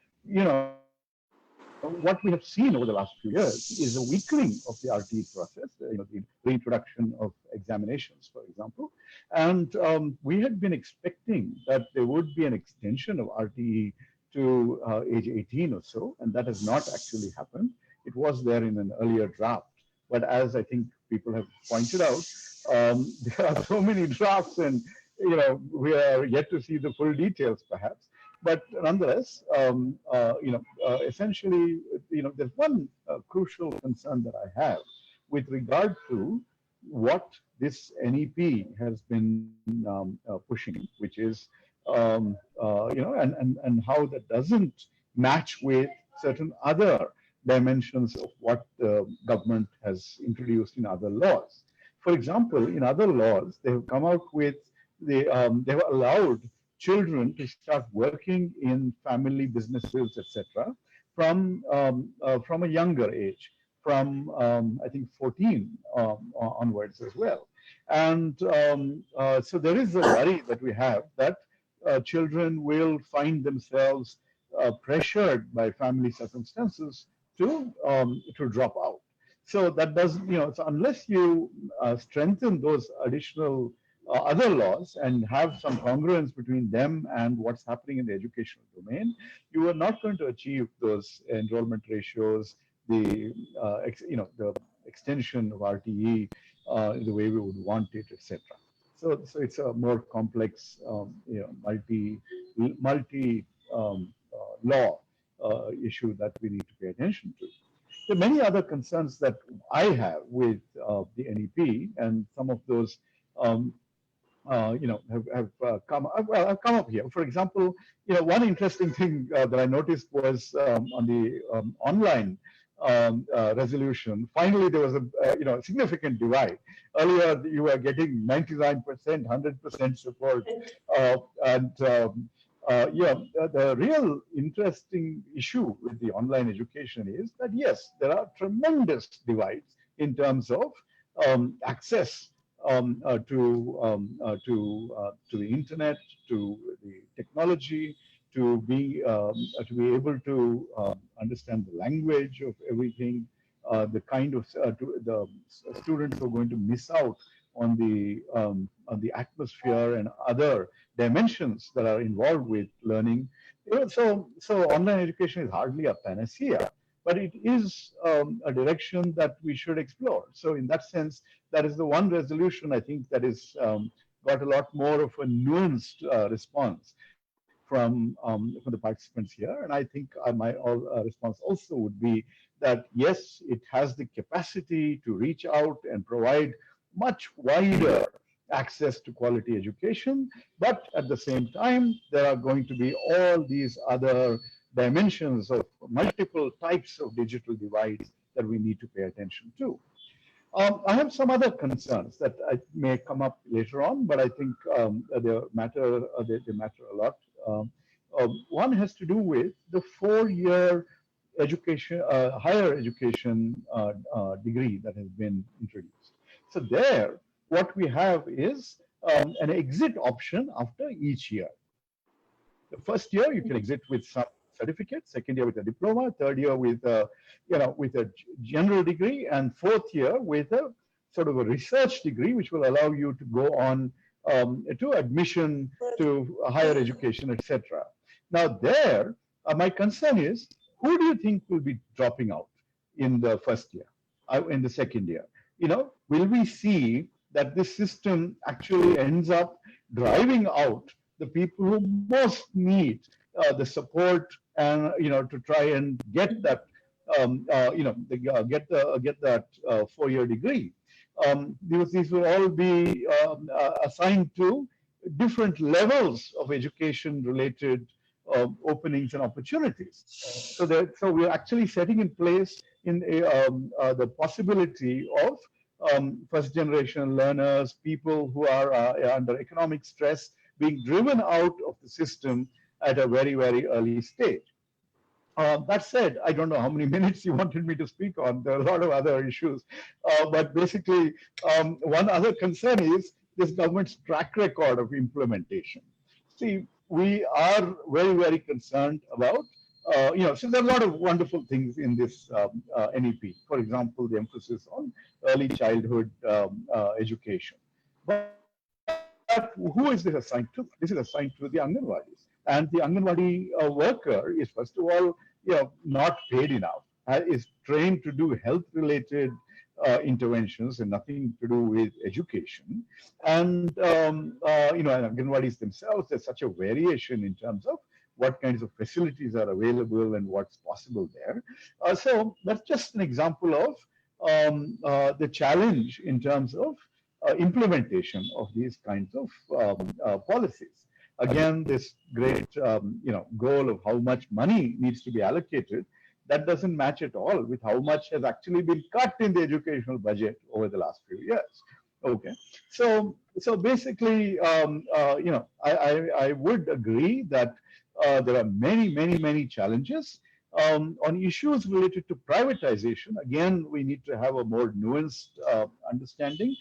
what we have seen over the last few years is a weakening of the RTE process, the reintroduction of examinations, for example. And we had been expecting that there would be an extension of RTE to age 18 or so, and that has not actually happened. It was there in an earlier draft, but as I think people have pointed out, there are so many drafts, and we are yet to see the full details, perhaps. But nonetheless, essentially, there's one crucial concern that I have with regard to what this NEP has been pushing, which is, and how that doesn't match with certain other dimensions of what the government has introduced in other laws. For example, in other laws, they have come out with they have allowed children to start working in family businesses, etc., from a younger age, from I think 14 onwards as well. And so there is a worry that we have that children will find themselves pressured by family circumstances to drop out. So that doesn't, so unless you strengthen those additional other laws and have some congruence between them and what's happening in the educational domain, you are not going to achieve those enrollment ratios, the the extension of RTE the way we would want it, etc. So it's a more complex, multi law issue that we need to pay attention to. There are many other concerns that I have with the NEP, and some of those have come up. Well, I've come up here. For example, one interesting thing that I noticed was on the online resolution. Finally, there was a significant divide. Earlier, you were getting 99%, 100% support, and the real interesting issue with the online education is that yes, there are tremendous divides in terms of access to the internet, to the technology, to be able to understand the language of everything, the kind of the students who are going to miss out on the atmosphere and other dimensions that are involved with learning. So online education is hardly a panacea, but it is a direction that we should explore. So in that sense, that is the one resolution I think that is got a lot more of a nuanced response from the participants here. And I think my response also would be that yes, it has the capacity to reach out and provide much wider access to quality education, but at the same time, there are going to be all these other dimensions of multiple types of digital divides that we need to pay attention to. I have some other concerns that may come up later on, but I think they matter a lot. One has to do with the 4-year education, higher education degree that has been introduced. So there, what we have is an exit option after each year. The first year you can exit with some certificate, second year with a diploma, third year with a general degree, and fourth year with a sort of a research degree, which will allow you to go on to admission to higher education, etc. Now there, my concern is, who do you think will be dropping out in the first year, in the second year? Will we see that this system actually ends up driving out the people who most need the support and to try and get that get that 4-year degree? These will all be assigned to different levels of education related openings and opportunities. So we're actually setting in place in the possibility of first generation learners, people who are under economic stress, being driven out of the system at a very, very early stage. That said, I don't know how many minutes you wanted me to speak on. There are a lot of other issues. But basically, one other concern is this government's track record of implementation. See, we are very, very concerned about So there are a lot of wonderful things in this NEP. For example, the emphasis on early childhood education. But who is this assigned to? This is assigned to the Anganwadis. And the Anganwadi worker is, first of all, not paid enough, is trained to do health-related interventions and nothing to do with education. And, Anganwadis themselves, there's such a variation in terms of what kinds of facilities are available and what's possible there. So that's just an example of the challenge in terms of implementation of these kinds of policies. Again, this great goal of how much money needs to be allocated, that doesn't match at all with how much has actually been cut in the educational budget over the last few years. Okay, so basically, I would agree that there are many challenges on issues related to privatization. Again, we need to have a more nuanced understanding.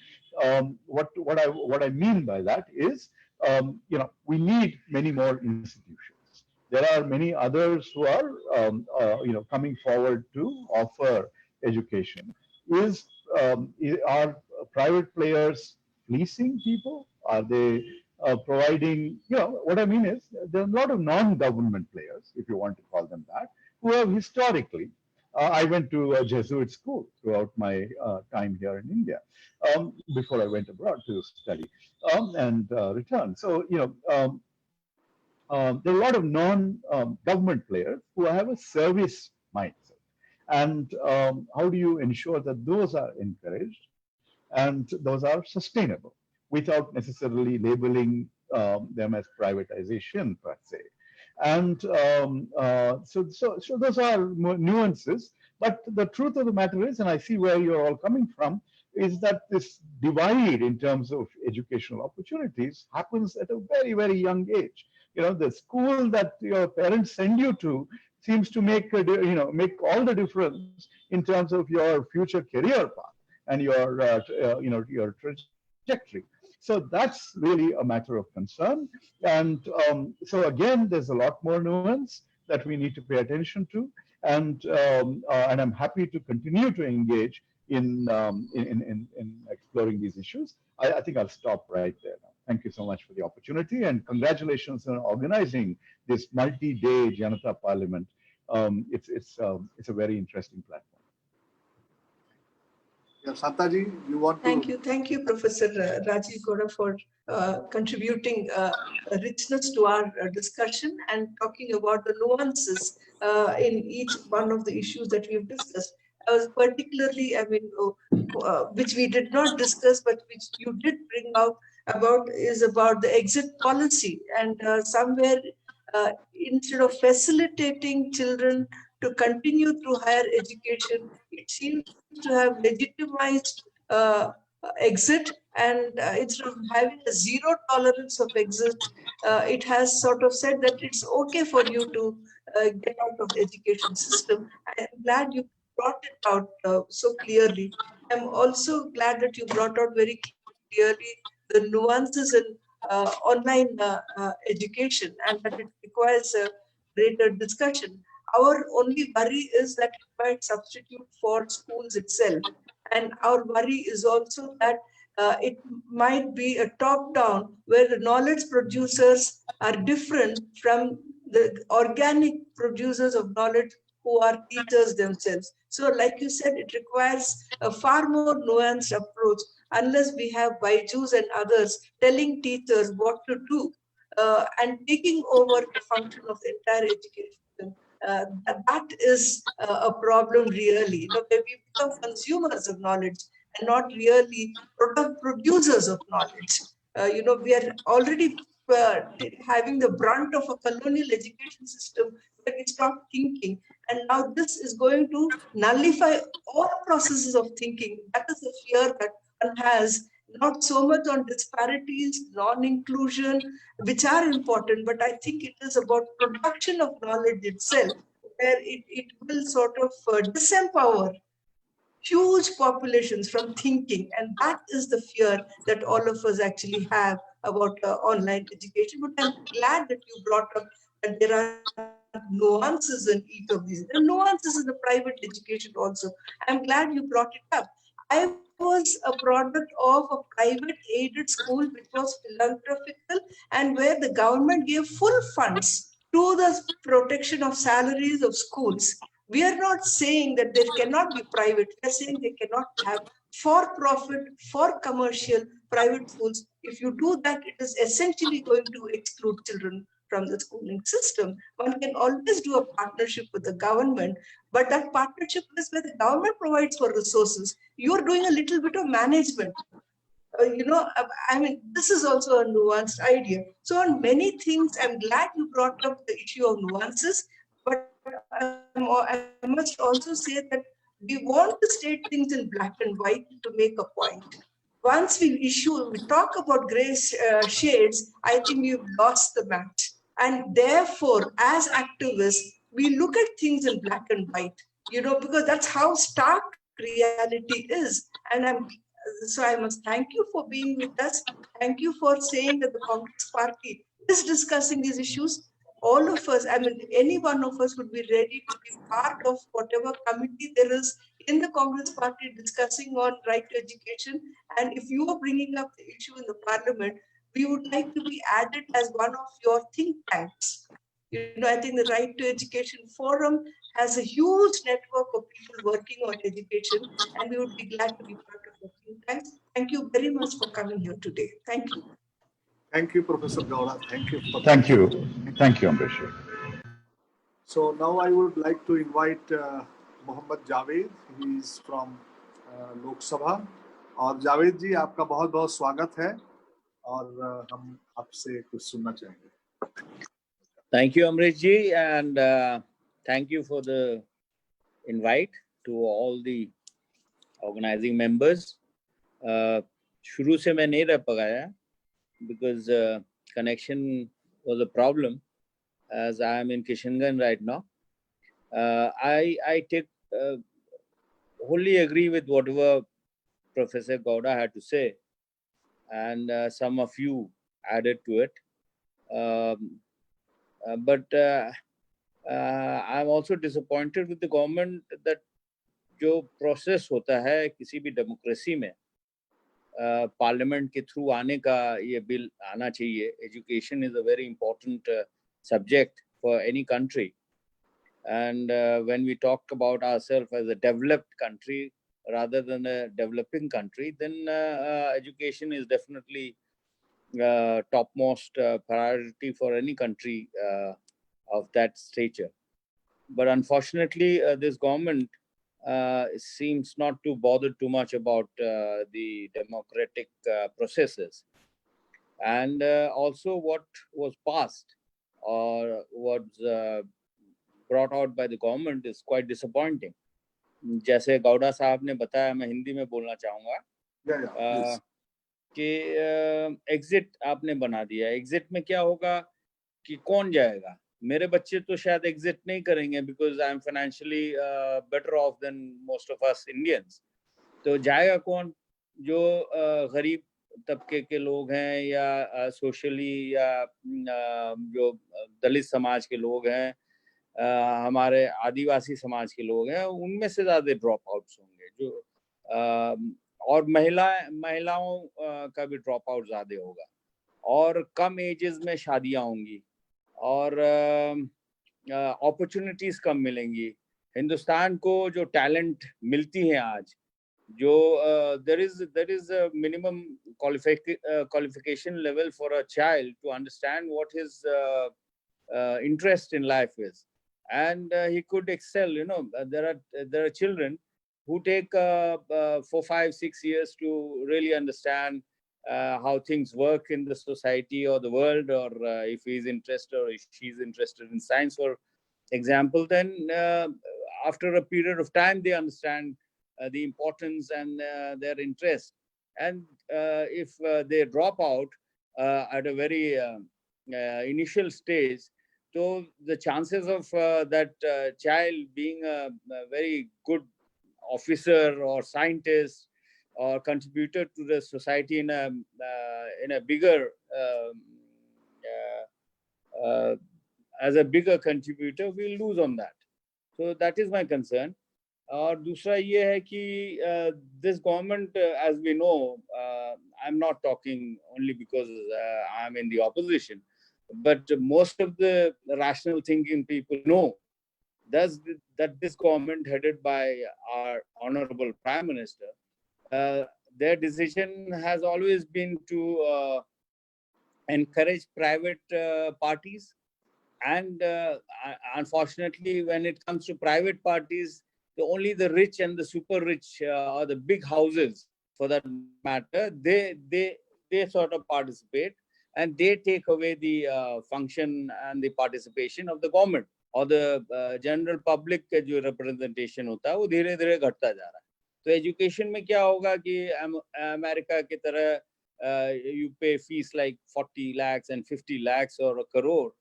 What I mean by that is, we need many more institutions. There are many others who are, coming forward to offer education. Are private players fleecing people? Are they providing, what I mean is, there are a lot of non-government players, if you want to call them that, who have historically, I went to a Jesuit school throughout my time here in India, before I went abroad to study and return. So, there are a lot of non-government players who have a service mindset. And how do you ensure that those are encouraged and those are sustainable without necessarily labeling them as privatization per se? And so those are nuances. But the truth of the matter is, and I see where you're all coming from, is that this divide in terms of educational opportunities happens at a very young age. The school that your parents send you to seems to make all the difference in terms of your future career path and your trajectory. So that's really a matter of concern. And so again, there's a lot more nuance that we need to pay attention to. And I'm happy to continue to engage in exploring these issues. I think I'll stop right there now. Thank you so much for the opportunity, and congratulations on organizing this multi-day Janta Parliament. It's a very interesting platform. Yeah, Santaji, you want to? Thank you, Professor Rajiv Gora, for contributing richness to our discussion and talking about the nuances in each one of the issues that we've discussed. I was particularly, which we did not discuss, but which you did bring out is about the exit policy. And somewhere, instead of facilitating children to continue through higher education, it seems to have legitimized exit, and instead of having a zero tolerance of exit, it has sort of said that it's okay for you to get out of the education system. I'm glad you brought it out so clearly. I'm also glad that you brought out very clearly the nuances in online education, and that it requires a greater discussion. Our only worry is that it might substitute for schools itself. And our worry is also that it might be a top-down, where the knowledge producers are different from the organic producers of knowledge who are teachers themselves. So like you said, it requires a far more nuanced approach, unless we have Baijus and others telling teachers what to do and taking over the function of the entire education. That is a problem, really, where we become consumers of knowledge and not really producers of knowledge. We are already having the brunt of a colonial education system where we stop thinking, and now this is going to nullify all processes of thinking. That is the fear that one has, not so much on disparities, non-inclusion, which are important, but I think it is about production of knowledge itself, where it will sort of disempower huge populations from thinking. And that is the fear that all of us actually have about online education. But I'm glad that you brought up that there are nuances in each of these. There are nuances in the private education also. I'm glad you brought it up. I was a product of a private aided school which was philanthropical and where the government gave full funds to the protection of salaries of schools. We are not saying that there cannot be private. We are saying they cannot have for profit, for commercial private schools. If you do that, it is essentially going to exclude children from the schooling system. One can always do a partnership with the government, but that partnership is where the government provides for resources. You're doing a little bit of management. I mean, this is also a nuanced idea. So on many things, I'm glad you brought up the issue of nuances, but I must also say that we want to state things in black and white to make a point. Once we talk about gray shades, I think we've lost the match. And therefore, as activists, we look at things in black and white, because that's how stark reality is. And so I must thank you for being with us. Thank you for saying that the Congress Party is discussing these issues. All of us, I mean, any one of us would be ready to be part of whatever committee there is in the Congress Party discussing on right to education. And if you are bringing up the issue in the parliament, we would like to be added as one of your think tanks. I think the Right to Education Forum has a huge network of people working on education, and we would be glad to be part of your think tanks. Thank you very much for coming here today. Thank you. Thank you, Professor Gowda. Thank you. Thank you. Thank you, Amrish. So now I would like to invite Mohammad Javed. He is from Lok Sabha. और जावेद जी आपका बहुत बहुत स्वागत है और हम आपसे कुछ सुनना चाहेंगे. Thank you, Amrish ji, and thank you for the invite to all the organizing members. शुरू से मैं नहीं रह पाया because connection was a problem as I am in Kishanganj right now. I take wholly agree with whatever Professor Gowda had to say, and some of you added to it. But I'm also disappointed with the government that जो process होता है किसी भी democracy में parliament के through आने का ये bill आना चाहिए. Education is a very important subject for any country, and when we talk about ourselves as a developed country rather than a developing country, then education is definitely topmost priority for any country of that stature. But unfortunately, this government seems not to bother too much about the democratic processes. And also what was passed or was brought out by the government is quite disappointing. जैसे गौड़ा साहब ने बताया, मैं हिंदी में बोलना चाहूँगा कि exit आपने बना दिया. एग्जिट में क्या होगा कि कौन जाएगा? मेरे बच्चे तो शायद एग्जिट नहीं करेंगे because I am financially better off than most of us Indians. तो जाएगा कौन? जो गरीब तबके के लोग हैं या सोशली या जो दलित समाज के लोग हैं, हमारे आदिवासी समाज के लोग हैं, उनमें से ज़्यादा ड्रॉप आउट्स होंगे. जो और महिलाओं का भी ड्रॉप आउट ज़्यादा होगा और कम एजेस में शादियाँ होंगी और अपॉर्चुनिटीज़ कम मिलेंगी. हिंदुस्तान को जो टैलेंट मिलती है आज, जो there is a minimum qualification level for a child to understand what his interest in life is, and he could excel. There are children who take 4, 5, 6 years to really understand how things work in the society or the world, or if he's interested or if she's interested in science, for example, then after a period of time they understand the importance and their interest. And if they drop out at a very initial stage, so the chances of that child being a very good officer or scientist or contributor to the society in a bigger as a bigger contributor, we'll lose on that. So that is my concern. और दूसरा ये है कि this government, as we know, I'm not talking only because I'm in the opposition, but most of the rational thinking people know that this government headed by our honorable Prime Minister, their decision has always been to encourage private parties. And unfortunately, when it comes to private parties, only the rich and the super rich or the big houses, for that matter, they sort of participate, and they take away the function and the participation of the government or the general public का जो representation होता है वो धीरे धीरे घटता जा रहा है. तो एजुकेशन में क्या होगा कि अमेरिका की तरह you pay fees like 40 lakhs and 50 lakhs or a crore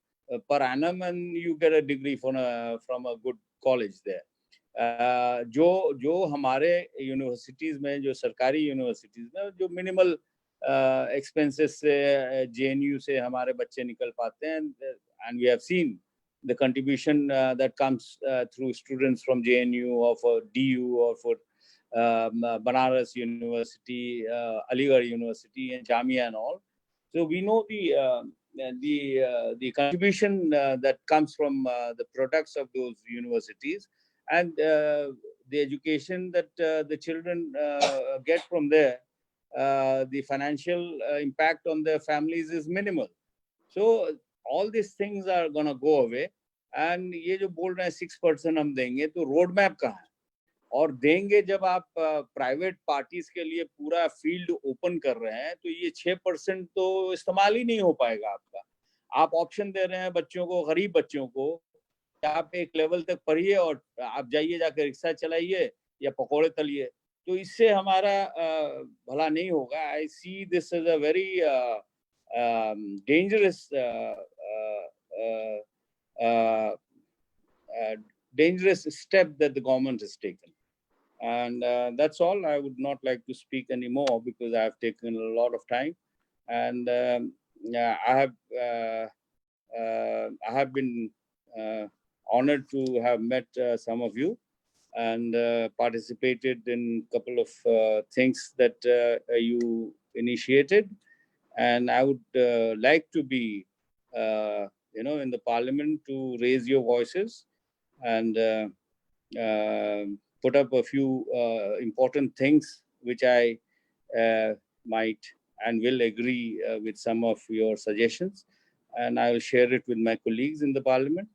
per annum, and you get a degree from a good college there. जो हमारे यूनिवर्सिटीज में, जो सरकारी यूनिवर्सिटीज में जो मिनिमल एक्सपेंसेस से JNU से हमारे बच्चे निकल पाते हैं, and we have seen the contribution that comes through students from JNU or for DU or for Banaras University, Aligarh University and Jamia and all. So we know the contribution that comes from the products of those universities, and the education that the children get from there, the financial impact on their families is minimal. So all these things are gonna go away. And ये जो बोल रहे हैं 6% हम देंगे, तो road map कहाँ है? और देंगे जब आप प्राइवेट पार्टीज के लिए पूरा फील्ड ओपन कर रहे हैं, तो ये 6% तो इस्तेमाल ही नहीं हो पाएगा आपका. आप ऑप्शन दे रहे हैं बच्चों को, गरीब बच्चों को, आप एक लेवल तक पढ़िए और आप जाइए जाकर रिक्शा चलाइए या पकौड़े तलिए. तो इससे हमारा भला नहीं होगा. I see this is a very dangerous step that the government has taken. And that's all. I would not like to speak anymore because I have taken a lot of time. And I have been honored to have met some of you and participated in a couple of things that you initiated. And I would like to be, in the parliament to raise your voices and put up a few important things which I might and will agree with some of your suggestions, and I will share it with my colleagues in the parliament.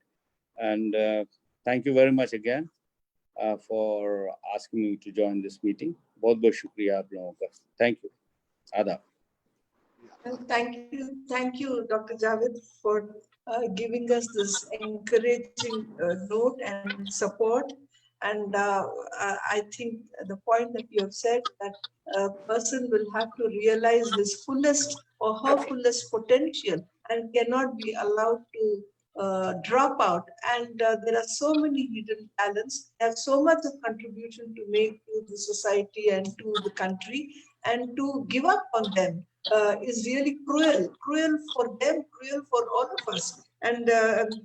And thank you very much again for asking me to join this meeting. बहुत बहुत शुक्रिया आप लोगों का. Thank you. आदाब. Well, thank you, Dr. Javed, for giving us this encouraging note and support. And I think the point that you have said, that a person will have to realize his fullest or her fullest potential and cannot be allowed to drop out. And there are so many hidden talents, have so much of contribution to make to the society and to the country, and to give up on them is really cruel for them, cruel for all of us. And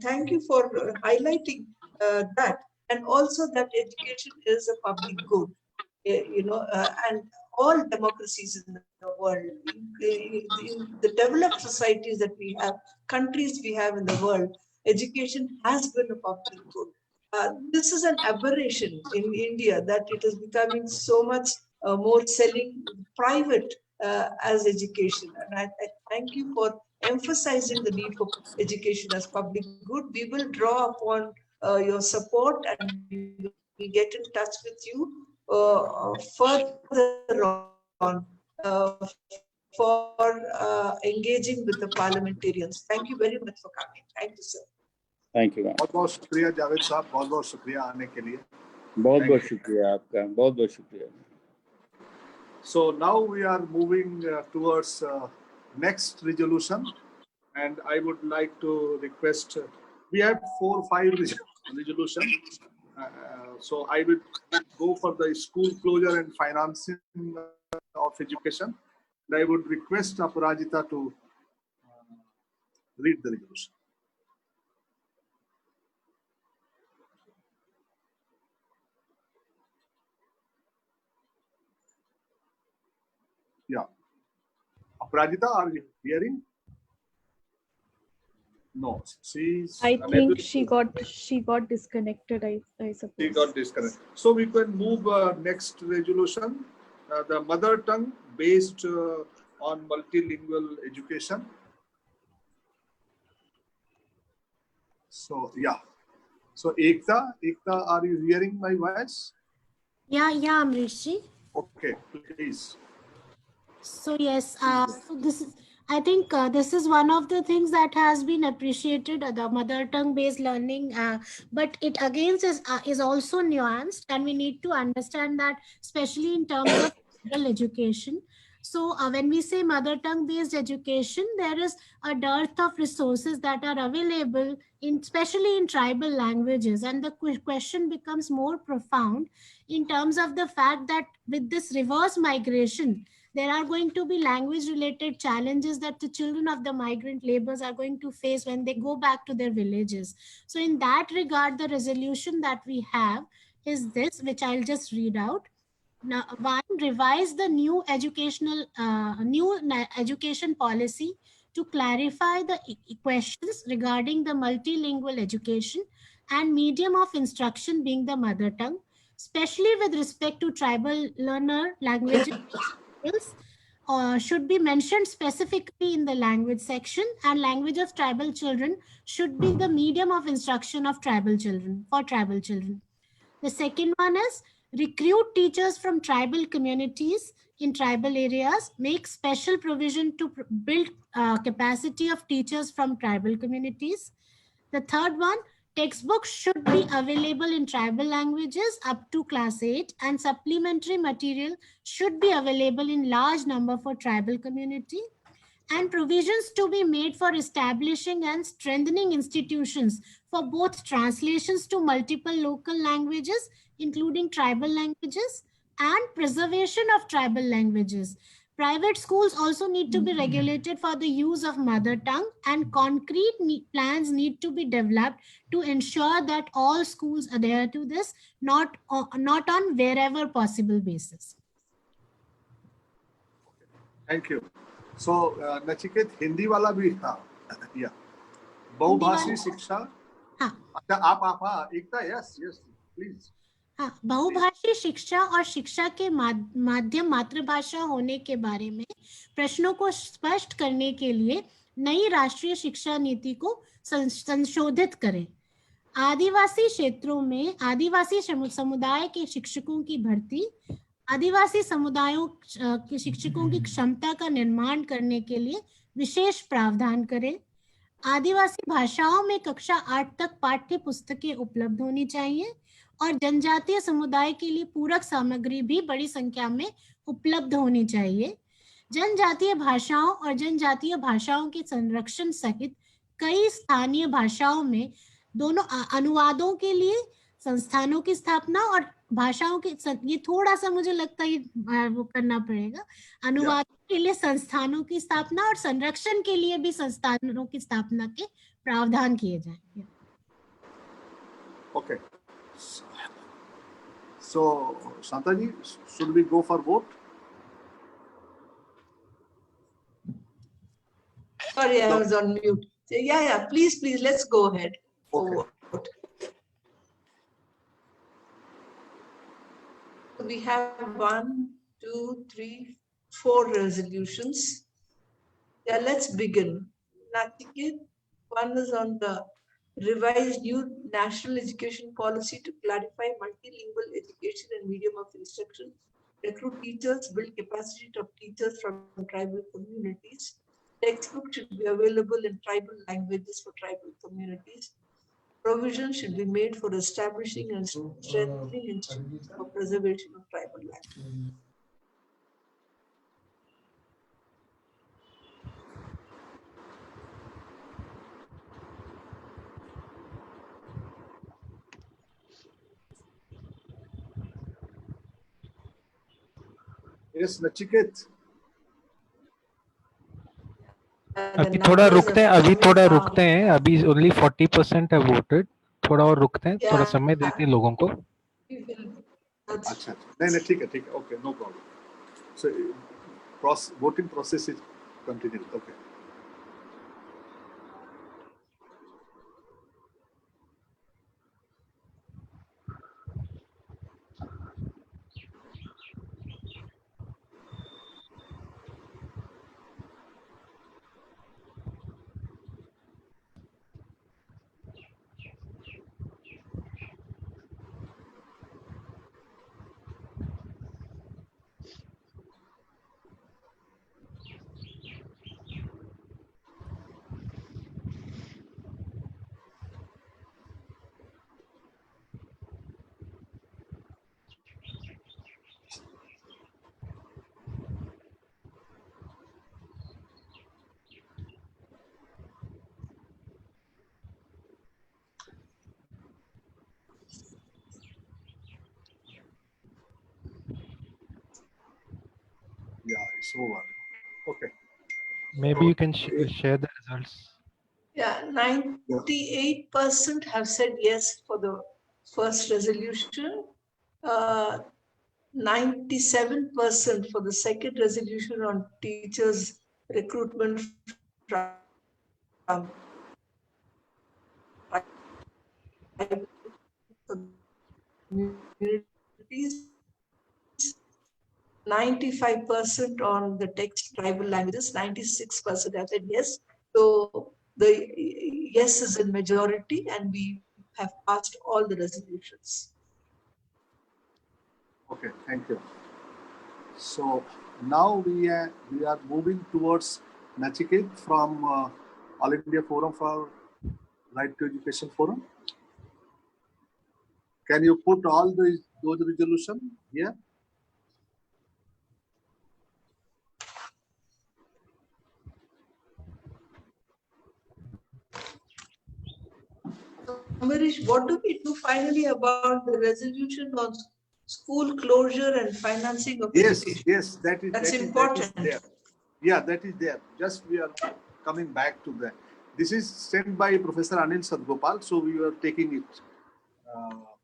thank you for highlighting that. And also that education is a public good, and all democracies in the world, in the developed societies that we have, countries we have in the world, education has been a public good. This is an aberration in India that it is becoming so much more selling private as education. And I thank you for emphasizing the need for education as public good. We will draw upon your support, and we will get in touch with you further on for engaging with the parliamentarians. Thank you very much for coming. Thank you, sir. Thank you. बहुत बहुत शुक्रिया जावेद साहब, बहुत बहुत शुक्रिया आने के लिए. बहुत बहुत शुक्रिया आपका, बहुत बहुत शुक्रिया. So now we are moving towards next resolution, and I would like to request, we have 4 or 5 resolutions. So I will go for the school closure and financing of education. And I would request Aparajita to read the resolution. Aprajita, are you hearing? No, she's I unable think she got disconnected. I suppose. She got disconnected. So we can move next resolution, the mother tongue based on multilingual education. So yeah. So Ekta, are you hearing my voice? Yeah, Amrish. Okay, please. So yes, so this is, I think this is one of the things that has been appreciated, the mother tongue based learning, but it again is also nuanced, and we need to understand that, especially in terms of rural education. So when we say mother tongue based education, there is a dearth of resources that are available especially in tribal languages, and the question becomes more profound in terms of the fact that with this reverse migration, there are going to be language related challenges that the children of the migrant laborers are going to face when they go back to their villages. So in that regard, the resolution that we have is this, which I'll just read out. Now, one, revise the new education policy to clarify the questions regarding the multilingual education and medium of instruction being the mother tongue, especially with respect to tribal learner languages should be mentioned specifically in the language section, and language of tribal children should be the medium of instruction of tribal children for tribal children. The second one is recruit teachers from tribal communities in tribal areas, make special provision to build capacity of teachers from tribal communities. The third one, textbooks should be available in tribal languages up to class 8, and supplementary material should be available in large number for tribal community, and provisions to be made for establishing and strengthening institutions for both translations to multiple local languages, including tribal languages, and preservation of tribal languages. Private schools also need to be regulated for the use of mother tongue, and concrete plans need to be developed to ensure that all schools adhere to this, not on wherever possible basis. Thank you. So Nachiket Hindi वाला भी था या बहुभाषी शिक्षा. अच्छा आप एकता yes please. हाँ, बहुभाषी शिक्षा और शिक्षा के माध्यम मातृभाषा होने के बारे में प्रश्नों को स्पष्ट करने के लिए नई राष्ट्रीय शिक्षा नीति को संशोधित करें. आदिवासी क्षेत्रों में आदिवासी समुदाय के शिक्षकों की भर्ती, आदिवासी समुदायों के शिक्षकों की क्षमता का निर्माण करने के लिए विशेष प्रावधान करें. आदिवासी भाषाओं में कक्षा 8 तक पाठ्य पुस्तकें उपलब्ध होनी चाहिए, और जनजातीय समुदाय के लिए पूरक सामग्री भी बड़ी संख्या में उपलब्ध होनी चाहिए. जनजातीय भाषाओं और जनजातीय भाषाओं के संरक्षण सहित कई स्थानीय भाषाओं में दोनों अनुवादों के लिए संस्थानों की स्थापना, और भाषाओं के ये थोड़ा सा मुझे लगता है वो करना पड़ेगा, अनुवादों के लिए संस्थानों की स्थापना और संरक्षण के लिए भी संस्थानों की स्थापना के प्रावधान किए जाएंगे. Okay. So, Shantaji, should we go for vote? Sorry, I was on mute. Yeah, please, let's go ahead. Okay. We have 1, 2, 3, 4 resolutions. Yeah, let's begin. Nachiket, one is on the revised new national education policy to clarify multilingual education and medium of instruction, recruit teachers, build capacity of teachers from tribal communities. Textbooks should be available in tribal languages for tribal communities. Provision should be made for establishing and strengthening institutions for preservation of tribal language. Yes, Nachiket. अभी थोड़ा रुकते हैं अभी only 40% have voted. थोड़ा और रुकते हैं, थोड़ा समय देते हैं लोगों को. अच्छा नहीं ठीक है, okay, no problem. So voting process is Continue. Okay. Yeah, it's over. Okay. Maybe you can share the results. Yeah, 98% have said yes for the first resolution. 97% for the second resolution on teachers recruitment from communities. 95% on the text tribal languages, 96% have said yes. So the yes is in majority and we have passed all the resolutions. Okay, thank you. So now we are moving towards Nachiket from All India Forum for Right to Education Forum. Can you put all those resolutions here? Amarish, what do we do finally about the resolution on school closure and financing of education? Yes, that's important. That is there. Yeah, that is there. Just we are coming back to that. This is sent by Professor Anil Sadgopal, so we are taking it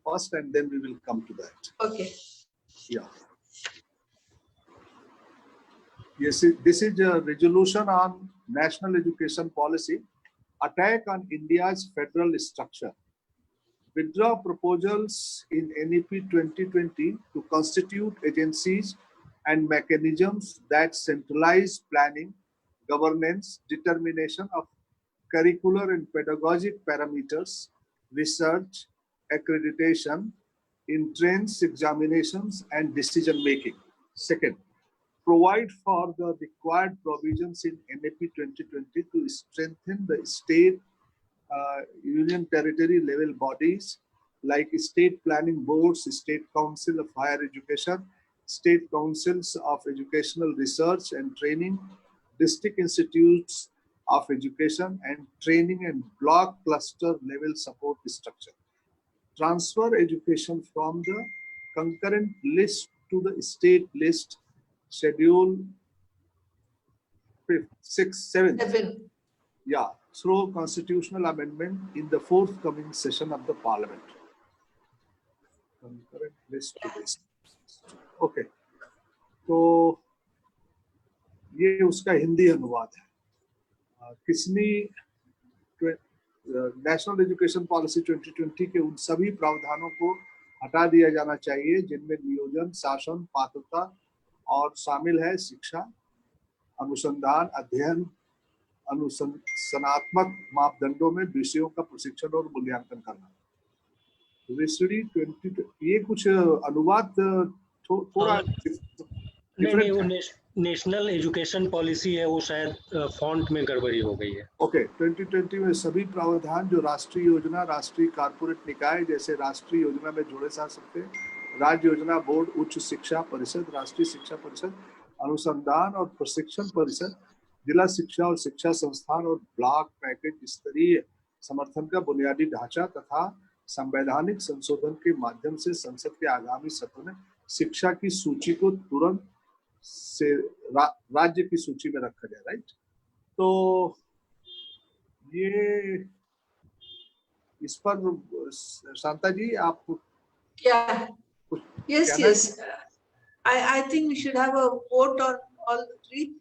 first and then we will come to that. Okay. Yeah. Yes, this is a resolution on national education policy, attack on India's federal structure. Withdraw proposals in NEP 2020 to constitute agencies and mechanisms that centralize planning, governance, determination of curricular and pedagogic parameters, research, accreditation, entrance examinations, and decision making. Second, provide for the required provisions in NEP 2020 to strengthen the state, union territory level bodies like state planning boards, state council of higher education, state councils of educational research and training, district institutes of education and training, and block cluster level support structure. Transfer education from the concurrent list to the state list, schedule 5th, 6th, 7th. Yeah, through constitutional amendment in the forthcoming session of the parliament. Concurrent list to this. Okay. तो ये उसका हिंदी अनुवाद है. Kisni national education policy 2020 के उन सभी प्रावधानों को हटा दिया जाना चाहिए जिनमें नियोजन, शासन, पात्रता और शामिल है शिक्षा, अनुसंधान, अध्ययन, अनुशासनात्मक मापदंडों में विषयों का प्रशिक्षण और मूल्यांकन करना. ये कुछ अनुवाद थोड़ा नहीं, वो नेशनल एजुकेशन पॉलिसी है, वो शायद फॉन्ट में गड़बड़ी हो गई है. ओके. 2020 में सभी प्रावधान जो राष्ट्रीय योजना, राष्ट्रीय कारपोरेट निकाय जैसे राष्ट्रीय योजना में जोड़े जा सकते हैं, राज्य योजना बोर्ड, उच्च शिक्षा परिषद, राष्ट्रीय शिक्षा परिषद, अनुसंधान और प्रशिक्षण परिषद, जिला शिक्षा और शिक्षा संस्थान और ब्लॉक पैकेज स्तरीय समर्थन का बुनियादी ढांचा तथा संवैधानिक संशोधन के माध्यम से संसद के आगामी सत्र में शिक्षा की सूची को तुरंत से राज्य की सूची में रखा जाए. राइट. तो ये इस पर शांता जी आप क्या? Yes. I think we should have a vote on all three.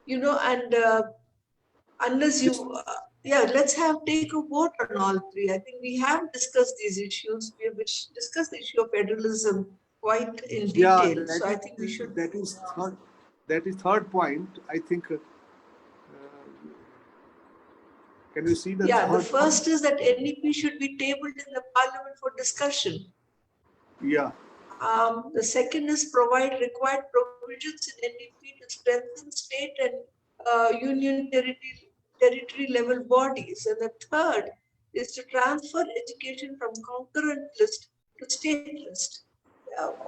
And unless you, let's take a vote on all three. I think we have discussed these issues. We have discussed the issue of federalism quite in detail. So I think we should. That is third point. I think. Can you see the third the first point? is that NEP should be tabled in the parliament for discussion. Yeah. The second is provide required provisions in NEP to strengthen state and union territory level bodies. And the third is to transfer education from concurrent list to state list.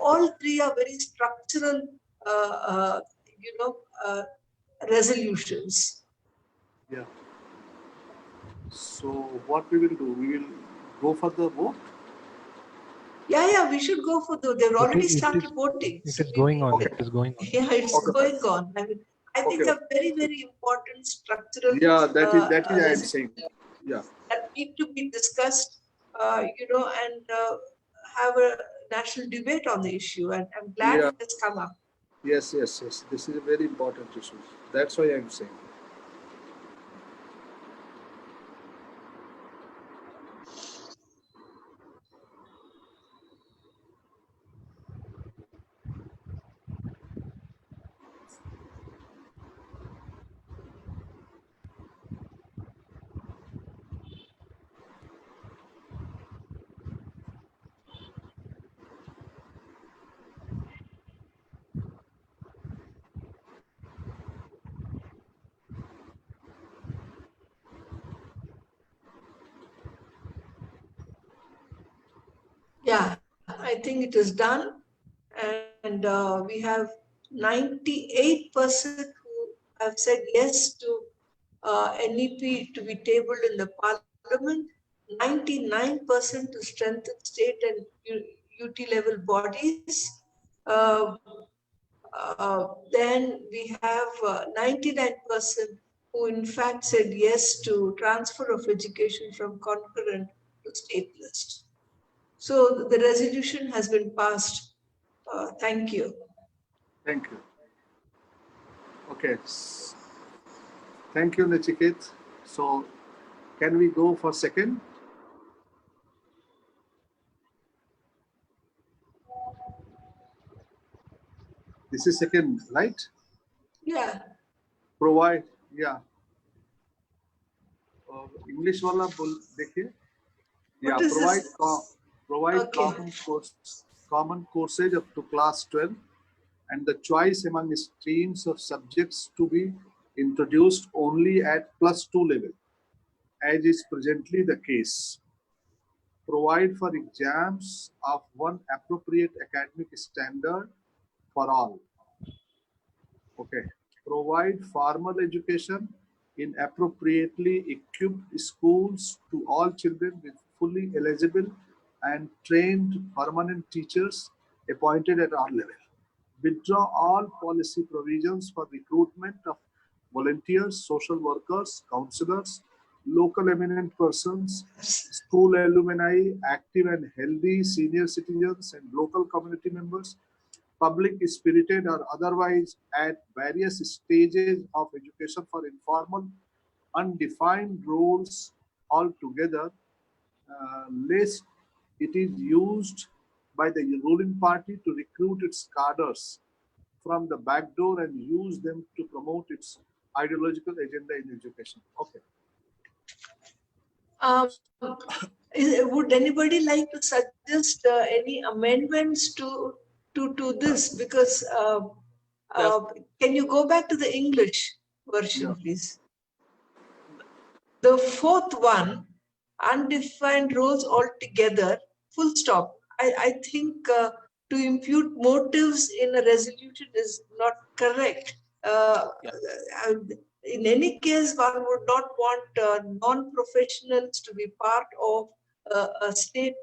All three are very structural, resolutions. Yeah. So what we will do? We will go for the vote. Yeah, we should go for the. They've already started voting. It is going on. It is going on. Yeah, it's going on. I mean, I think they're very, very important structural. Yeah, that is I am saying. Yeah. That need to be discussed, and have a national debate on the issue. And I'm glad it has come up. Yes. This is a very important issue. That's why I'm saying. Yeah, I think it is done. And we have 98% who have said yes to NEP to be tabled in the parliament, 99% to strengthen state and UT level bodies. Then we have 99% who in fact said yes to transfer of education from concurrent to state list. So the resolution has been passed. Thank you. Thank you. Okay. Thank you, Nachiket. So can we go for second? This is second, right? Yeah. Provide, yeah. English wala dekhiye. Yeah, provide common courses up to class 12 and the choice among streams of subjects to be introduced only at +2 level, as is presently the case. Provide for exams of one appropriate academic standard for all. Okay. Provide formal education in appropriately equipped schools to all children with fully eligible and trained permanent teachers appointed at our level. Withdraw all policy provisions for recruitment of volunteers, social workers, counselors, local eminent persons, school alumni, active and healthy senior citizens, and local community members, public spirited or otherwise at various stages of education for informal, undefined roles altogether, lest it is used by the ruling party to recruit its cadres from the back door and use them to promote its ideological agenda in education. Okay. Would anybody like to suggest any amendments to this? Because can you go back to the English version, please? The fourth one, undefined roles altogether, full stop. I think to impute motives in a resolution is not correct. In any case, one would not want non-professionals to be part of a state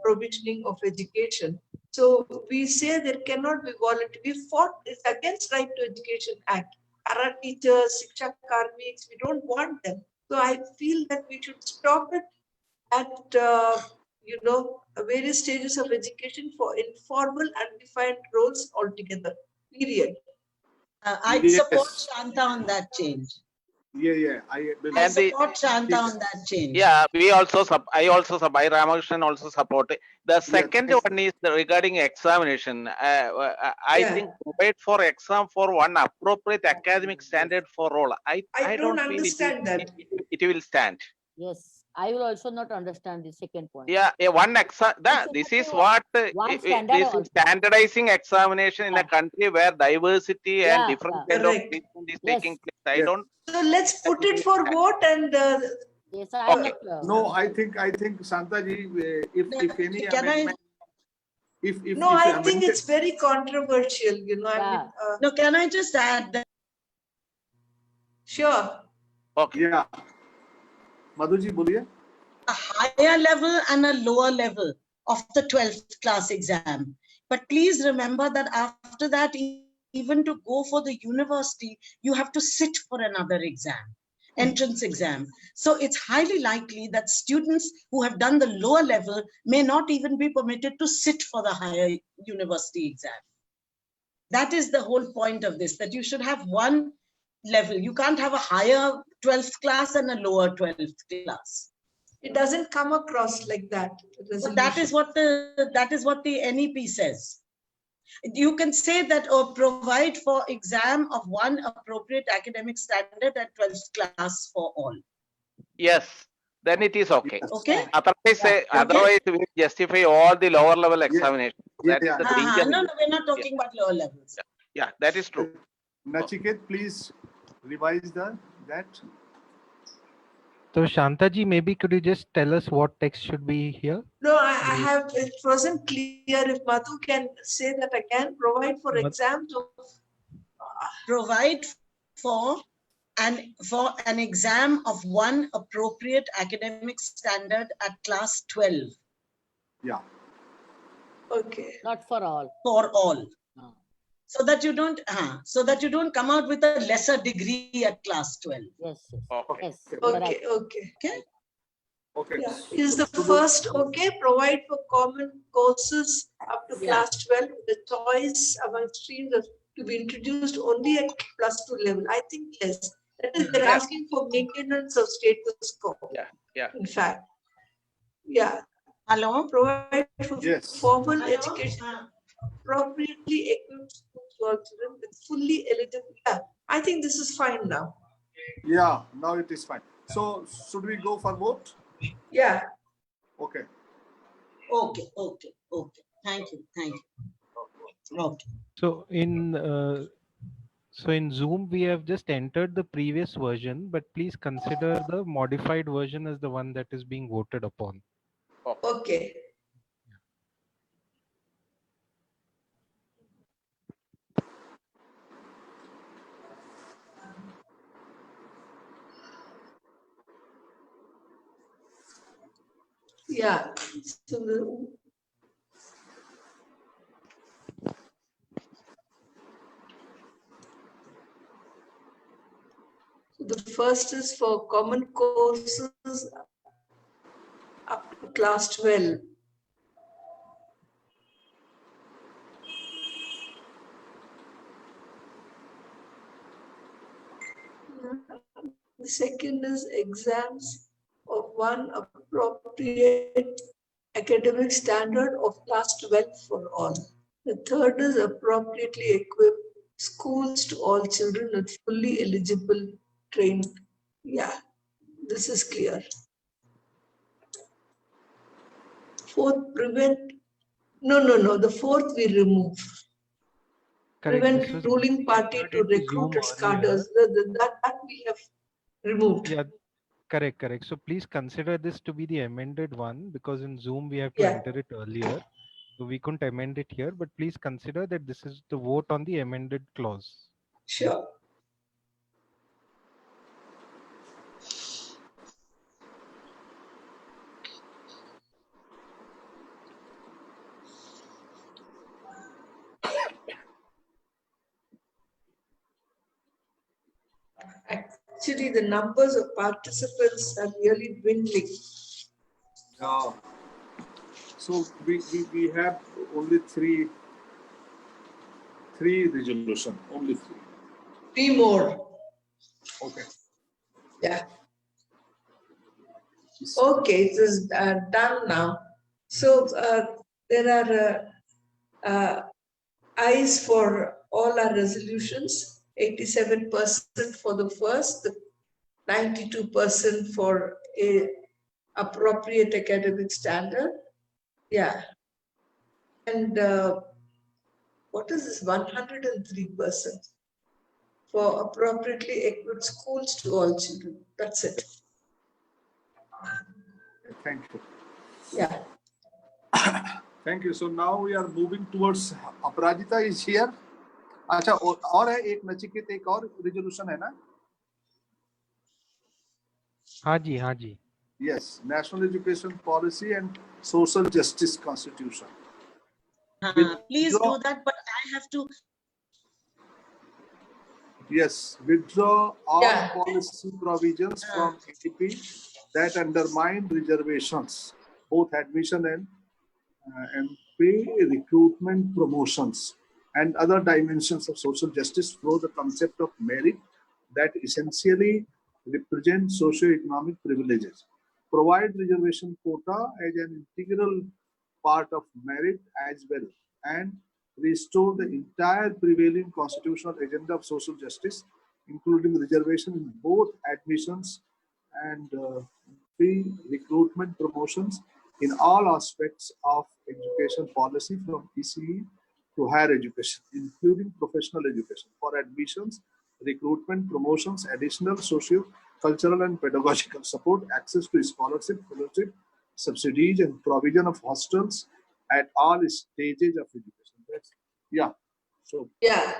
provisioning of education. So we say there cannot be voluntary. We fought, it's against Right to Education Act. Para teachers, Shiksha Karmiks, we don't want them. So I feel that we should stop it at various stages of education for informal, undefined roles altogether. Period. I'd support Janta on that change. Yeah. I support Janta on that change. Yeah, I Ramakrishnan also support it. The second one is regarding examination. I think provide for exam for one appropriate academic standard for all. I don't feel understand that. It will stand. Yes, I will also not understand the second point. Yeah, one exam. This is what this is standardizing examination in a country where diversity and different kind of treatment is taking place. I don't. So let's put it for vote and. Yes, No, I think Shantaji, if any amendment, if no, I think amended, it's very controversial. You know, I mean, no, can I just add that? Sure. Okay. Yeah. Madhuji, boliye. A higher level and a lower level of the 12th class exam. But please remember that after that, even to go for the university, you have to sit for another exam, entrance exam. So it's highly likely that students who have done the lower level may not even be permitted to sit for the higher university exam. That is the whole point of this, that you should have one level. You can't have a higher 12th class and a lower 12th class. It doesn't come across like that. But that is what the NEP says. You can say that or provide for exam of one appropriate academic standard at 12th class for all. Yes, then it is okay. Okay. Otherwise, we will justify all the lower level examinations. That is the danger. No, we're not talking about lower levels. Yeah, that is true. Nachiket, please revise that. So Shantaji, maybe could you just tell us what text should be here? No, I have, it wasn't clear. If Madhu can say that again, provide for exams of. Provide for an exam of one appropriate academic standard at class 12. Yeah. Okay. Not for all. For all. So that you don't come out with a lesser degree at class 12. Yes. Okay. Yes. Okay. Okay. Yeah. Is the first okay? Provide for common courses up to class 12. The choice among streams to be introduced only at +2 level. I think yes. That is, they're asking for maintenance of status quo. Yeah. In fact. Yeah. Hello. Provide for formal education. Appropriately equipped children with fully eligible. Yeah, I think this is fine now. Yeah, now it is fine. So should we go for vote? Yeah. Okay. Okay. Thank you. Okay. So in Zoom we have just entered the previous version, but please consider the modified version as the one that is being voted upon. Okay. Yeah. So the first is for common courses up to class 12. The second is exams of one appropriate academic standard of class 12 for all. The third is appropriately equipped schools to all children with fully eligible trained. Yeah, this is clear. Fourth, prevent. No. The fourth we remove. Correct. Prevent ruling party to recruit its cadres. That we have removed. Yeah, correct. So please consider this to be the amended one, because in Zoom we have to enter it earlier. So we couldn't amend it here, but please consider that this is the vote on the amended clause. Sure. Actually, the numbers of participants are really dwindling. So we have only three resolution, only 3. 3 more. Okay. Yeah. Okay, it is done now. So there are ayes for all our resolutions, 87% for the first, 92% for a appropriate academic standard. Yeah. And what is this 103% for appropriately equipped schools to all children? That's it. Thank you. Yeah. Thank you. So now we are moving towards Aparajita is here. अच्छा और है एक नचिकेत एक और resolution है ना? हाँ जी. Yes, National Education Policy and Social Justice Constitution. Please do that, but I have to. Yes, withdraw all policy provisions from ADP that undermine reservations, both admission and MP recruitment promotions, and other dimensions of social justice through the concept of merit that essentially represent socio-economic privileges. Provide reservation quota as an integral part of merit as well, and restore the entire prevailing constitutional agenda of social justice, including reservation in both admissions and pre-recruitment promotions in all aspects of education policy from ECE to higher education, including professional education. For admissions, recruitment, promotions, additional socio, cultural and pedagogical support, access to scholarship, fellowship, subsidies, and provision of hostels at all stages of education. That's, yeah. So yeah,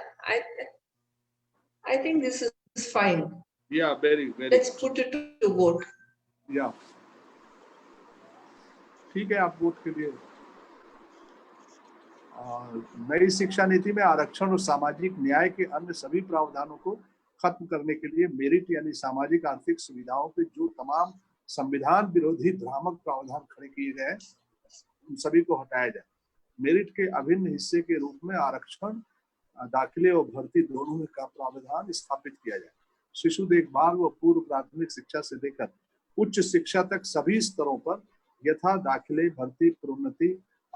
I think this is fine. Yeah, very. Let's put it to vote. Yeah. ठीक है, आप vote के लिए नई शिक्षा नीति में आरक्षण और सामाजिक न्याय के अन्य सभी प्रावधानों को खत्म करने के लिए मेरिट यानी सामाजिक आर्थिक सुविधाओं पे जो तमाम संविधान विरोधी भ्रामक प्रावधान खड़े किए गए हैं उन सभी को हटाया जाए। मेरिट के अभिन्न हिस्से के रूप में आरक्षण, दाखिले और भर्ती दोनों में का प्रावधान स्थापित किया जाए। शिशु देखभाल व पूर्व प्राथमिक शिक्षा से लेकर उच्च शिक्षा तक सभी स्तरों पर यथा दाखिले, भर्ती, प्रोन्नति,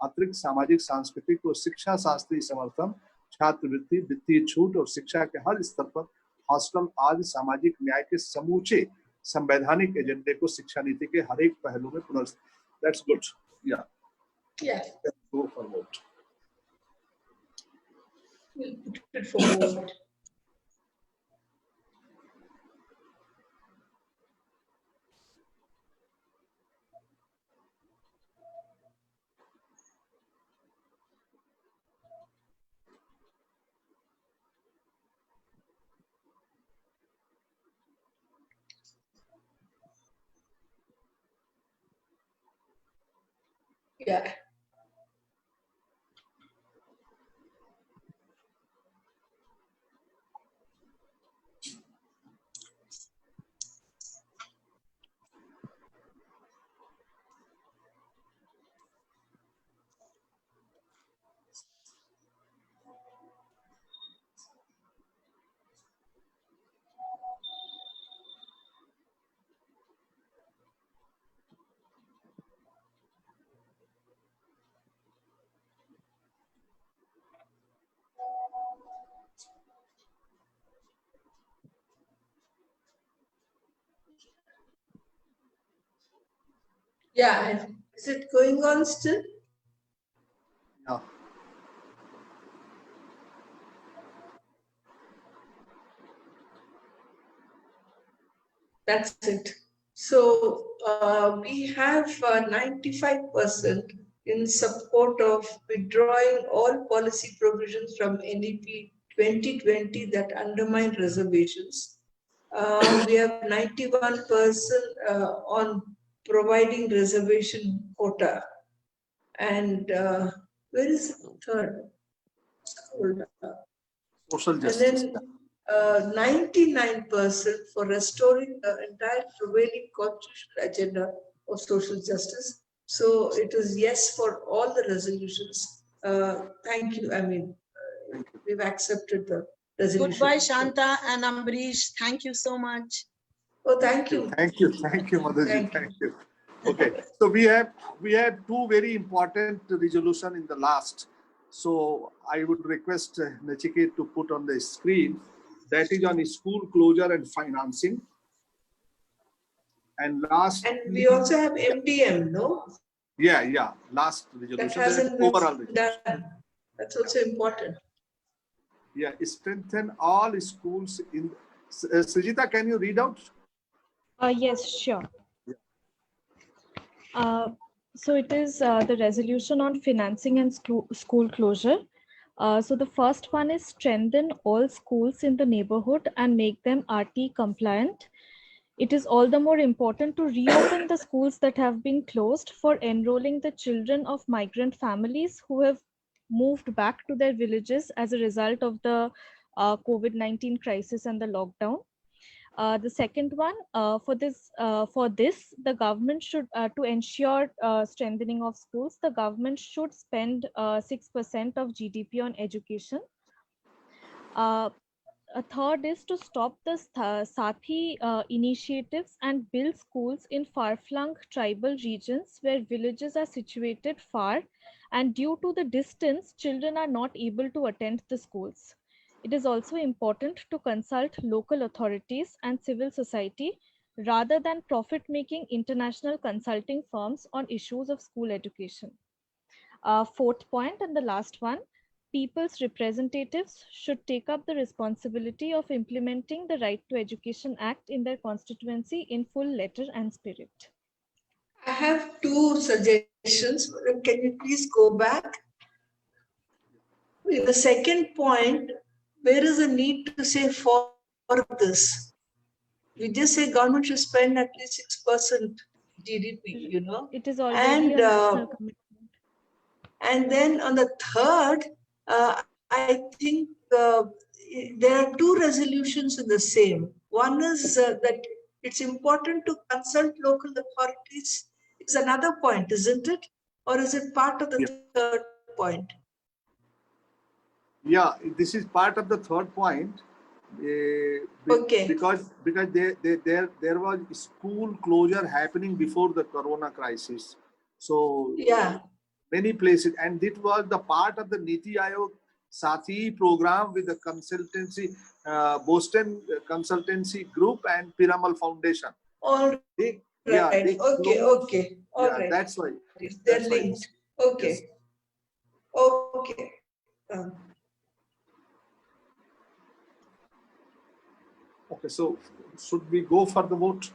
अतिरिक्त सामाजिक सांस्कृतिक और शिक्षा शास्त्रीय समर्थन, छात्रवृत्ति, वित्तीय छूट और शिक्षा के हर स्तर पर हॉस्टल आदि सामाजिक न्याय के समूचे संवैधानिक एजेंडे को शिक्षा नीति के हर एक पहलू में पुनर्स्थापित। That's good. Yeah. Yeah. Let's go for vote. We'll put it for vote. Yeah. Yeah, is it going on still? Yeah. That's it. So we have 95% in support of withdrawing all policy provisions from NEP 2020 that undermine reservations. We have 91% on providing reservation quota. And where is the third? Hold on. Social justice. And then 99% for restoring the entire prevailing constitutional agenda of social justice. So it is yes for all the resolutions. Thank you. I mean, we've accepted them. resolution. Goodbye, Shanta and Ambrish. Thank you so much. Oh, thank you. Thank you, Madhuji. Thank you. Okay, so we have two very important resolution in the last. So I would request Nachiket to put on the screen. That is on school closure and financing. And last. And we also have MDM, no? Yeah. Last resolution. That hasn't been overall done. That's also important. Yeah, strengthen all schools in. Srijita, can you read out? Yes, sure. So it is the resolution on financing and school closure. So the first one is strengthen all schools in the neighborhood and make them RT compliant. It is all the more important to reopen the schools that have been closed for enrolling the children of migrant families who have moved back to their villages as a result of the COVID-19 crisis and the lockdown. The second one, for this, the government should, to ensure strengthening of schools, the government should spend 6% of GDP on education. A third is to stop the Sathi initiatives and build schools in far-flung tribal regions where villages are situated far, and due to the distance, children are not able to attend the schools. It is also important to consult local authorities and civil society rather than profit-making international consulting firms on issues of school education. Fourth point and the last one, people's representatives should take up the responsibility of implementing the Right to Education Act in their constituency in full letter and spirit. I have two suggestions. Can you please go back? In the second point, where is the need to say for this? We just say government should spend at least 6% GDP, you know. It is already a national commitment. And then on the third, I think there are two resolutions in the same. One is that it's important to consult local authorities. It's another point, isn't it? Or is it part of the third point? Yeah, this is part of the third point. Okay. Because there was school closure happening before the Corona crisis. So yeah, many places, and it was the part of the Niti Aayog Sathi program with the consultancy, Boston Consultancy Group and Piramal Foundation. All right. Okay. All right. That's why. They're linked. Okay. Yes. Okay. Okay, so should we go for the vote?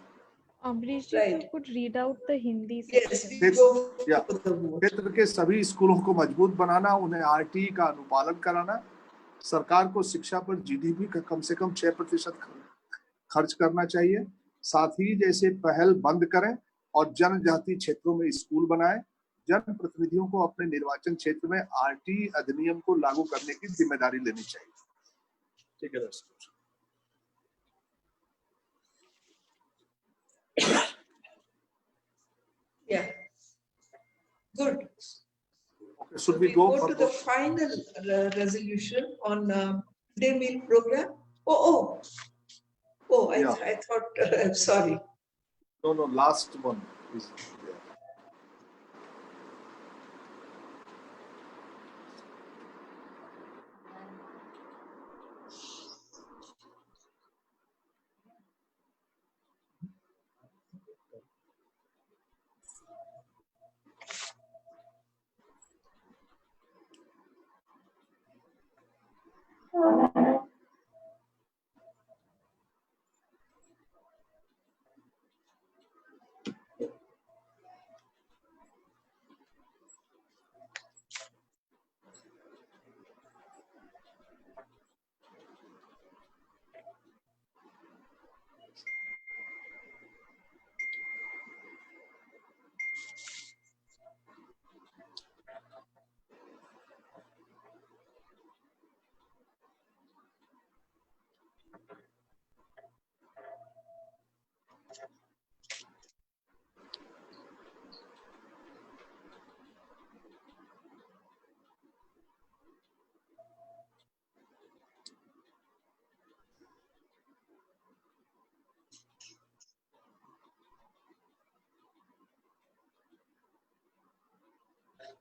Ambrish ji, you could read out the Hindi Yes, section. we go Yeah. for the vote. क्षेत्र के सभी स्कूलों को मजबूत बनाना, उन्हें RT का अनुपालन कराना, सरकार को शिक्षा पर जीडीपी का कम से कम 6% खर्च करना चाहिए, साथ ही जैसे पहल बंद करें और जनजाति क्षेत्रों में स्कूल बनाएं, जनप्रतिनिधियों को अपने निर्वाचन क्षेत्र में आरटी अधिनियम को लागू करने की जिम्मेदारी लेनी चाहिए. ठीक है दोस्तों. Yeah. Good. Okay, should we go to the final resolution on midday meal program? I thought. I'm sorry. No, last one is there.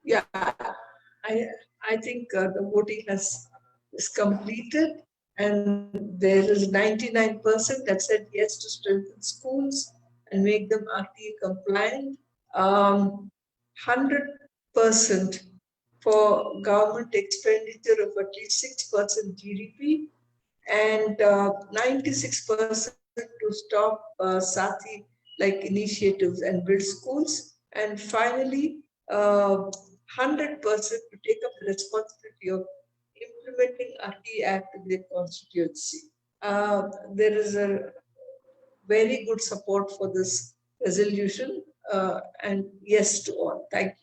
Yeah, I think the voting is completed, and there is 99% that said yes to strengthen schools and make them RTA compliant. 100% for government expenditure of at least 6% GDP, and 96% to stop Sati like initiatives and build schools, and finally 100% to take up the responsibility of implementing RT Act in their constituency. There is a very good support for this resolution, and yes to all. Thank you.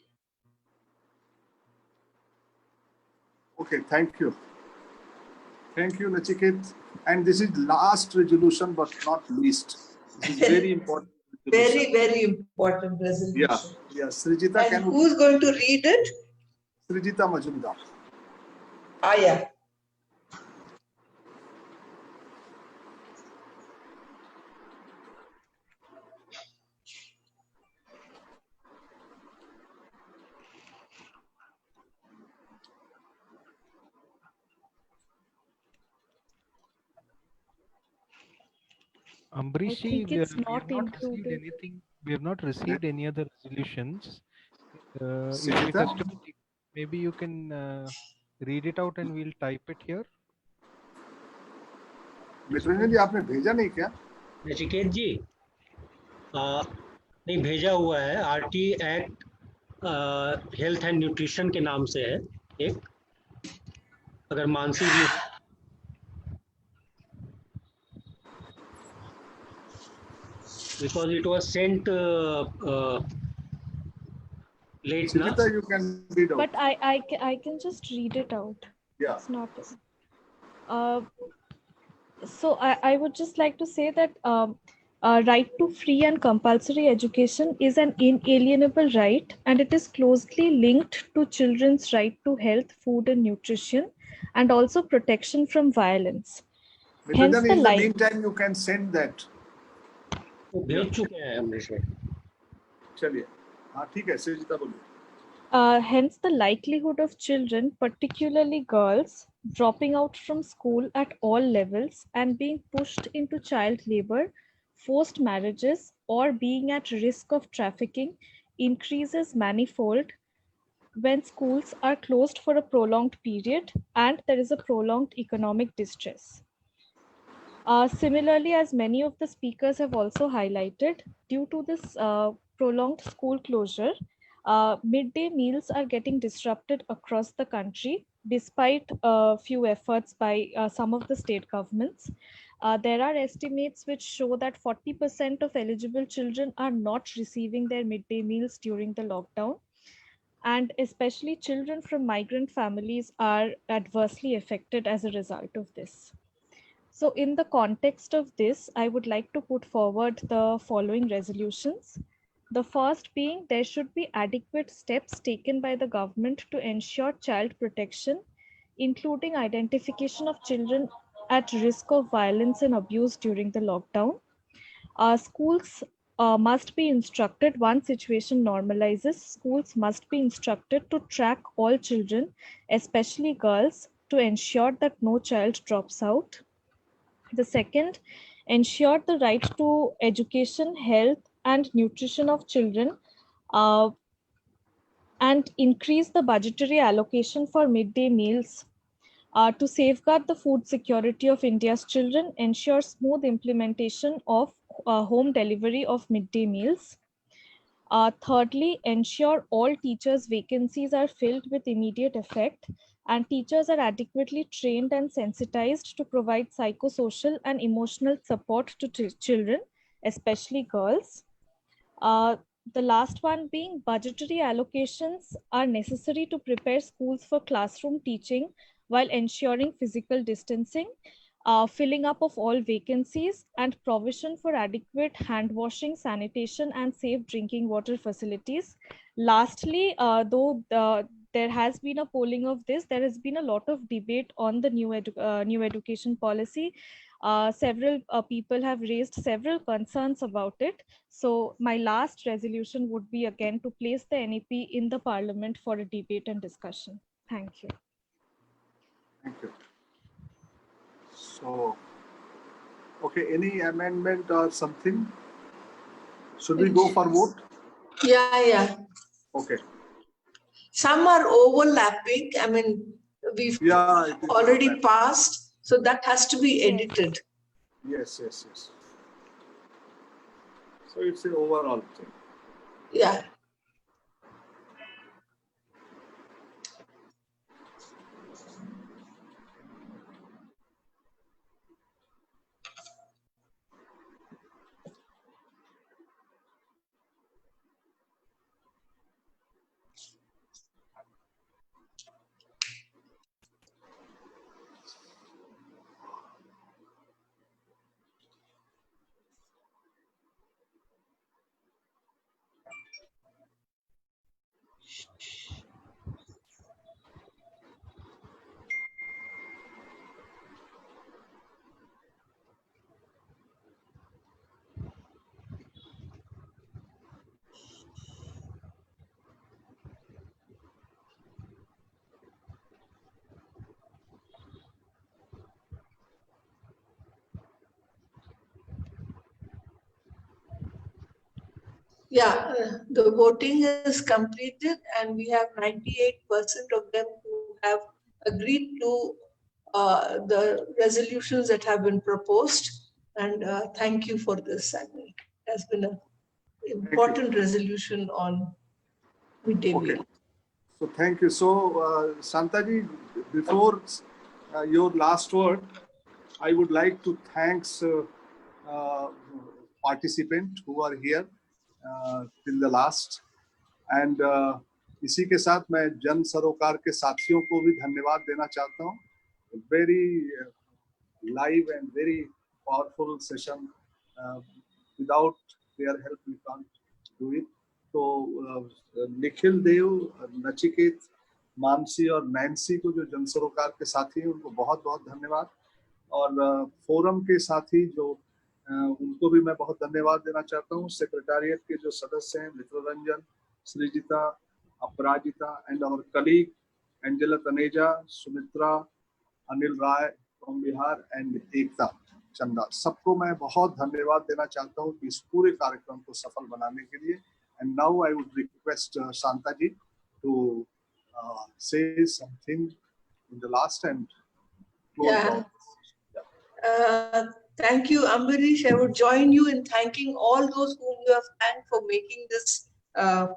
Okay, thank you. Thank you, Nachiket. And this is last resolution, but not least. This is very important. Very, very important resolution. Yeah, yeah. Srijita, and who's going to read it? Srijita Majumdar. Ah, yeah. Ambrish, think we it's have not not received included. anything. We have not received any other resolutions. If it Srijita? has to be, maybe you can read it out and we'll type it here. मित्रंजन जी आपने भेजा नहीं क्या? नचिकेत जी नहीं भेजा हुआ है। RT act health and nutrition के नाम से है एक, अगर मानसी जी because it was sent late na? Srijita, you can read out. But I can just read it out. Yeah. It's not. So I would just like to say that right to free and compulsory education is an inalienable right, and it is closely linked to children's right to health, food and nutrition, and also protection from violence. Hence Mitrajan, the in the meantime, you can send that. वो भेज चुके हैं अमरीश भाई। चलिए, हाँ ठीक है, सृजिता बोलिए। Hence, the likelihood of children, particularly girls, dropping out from school at all levels and being pushed into child labor, forced marriages, or being at risk of trafficking increases manifold when schools are closed for a prolonged period and there is a prolonged economic distress. Similarly, as many of the speakers have also highlighted, due to this prolonged school closure, midday meals are getting disrupted across the country, despite a few efforts by some of the state governments. There are estimates which show that 40% of eligible children are not receiving their midday meals during the lockdown. And especially children from migrant families are adversely affected as a result of this. So in the context of this, I would like to put forward the following resolutions. The first being there should be adequate steps taken by the government to ensure child protection, including identification of children at risk of violence and abuse during the lockdown. Schools must be instructed, once situation normalizes, schools must be instructed to track all children, especially girls, to ensure that no child drops out. The second, ensure the right to education, health, and nutrition of children, and increase the budgetary allocation for midday meals. To safeguard the food security of India's children, ensure smooth implementation of home delivery of midday meals. Thirdly, ensure all teachers' vacancies are filled with immediate effect and teachers are adequately trained and sensitized to provide psychosocial and emotional support to children, especially girls. The last one being budgetary allocations are necessary to prepare schools for classroom teaching while ensuring physical distancing, filling up of all vacancies, and provision for adequate hand washing, sanitation, and safe drinking water facilities. Lastly, though there has been a polling of this, there has been a lot of debate on the new education policy. Several people have raised several concerns about it. So my last resolution would be again to place the NEP in the Parliament for a debate and discussion. Thank you. Thank you. So, okay, any amendment or something? Should we go for vote? Yeah. Okay. Some are overlapping. I mean, we've already passed, so that has to be edited. Yes. So it's an overall thing. Yeah. Yeah, the voting is completed and we have 98% of them who have agreed to the resolutions that have been proposed. And thank you for this. I mean, it has been an important resolution on midday meal. So thank you. So Santaji, before your last word, I would like to thank participants who are here till the last. And इसी के साथ मैं जन सरोकार के साथियों को भी धन्यवाद देना चाहता हूँ. Very live and very powerful session. Without their help, we can't do it. तो निखिल देव, नचिकेत, मानसी और नैन्सी को जो जन सरोकार के साथी हैं उनको बहुत बहुत धन्यवाद. और फोरम के साथी जो उनको भी मैं बहुत धन्यवाद देना चाहता हूँ. सेक्रेटारिएट के जो सदस्य हैं, Mitraranjan, Srijita, Aparajita and our colleague Angela Taneja, Sumitra, Anil Rai from Bihar and Ekta Chanda, सबको मैं बहुत धन्यवाद देना चाहता हूँ कि इस पूरे कार्यक्रम को सफल बनाने के लिए. And now I would request Shantaji to say something in the last and close down. Thank you, Ambarish. I would join you in thanking all those whom you have thanked for making this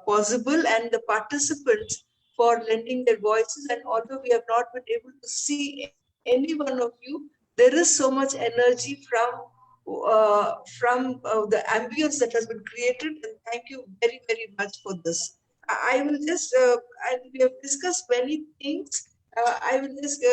possible and the participants for lending their voices. And although we have not been able to see any one of you, there is so much energy from the ambience that has been created. And thank you very, very much for this. I will just, and we have discussed many things. I will just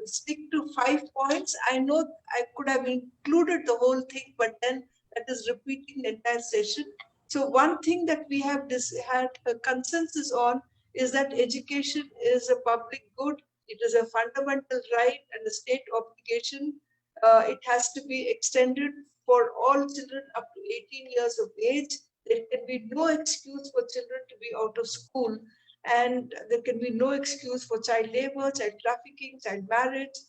stick to 5 points. I know I could have included the whole thing, but then that is repeating the entire session. So one thing that we have had a consensus on is that education is a public good. It is a fundamental right and a state obligation. It has to be extended for all children up to 18 years of age. There can be no excuse for children to be out of school. And there can be no excuse for child labor, child trafficking, child marriage,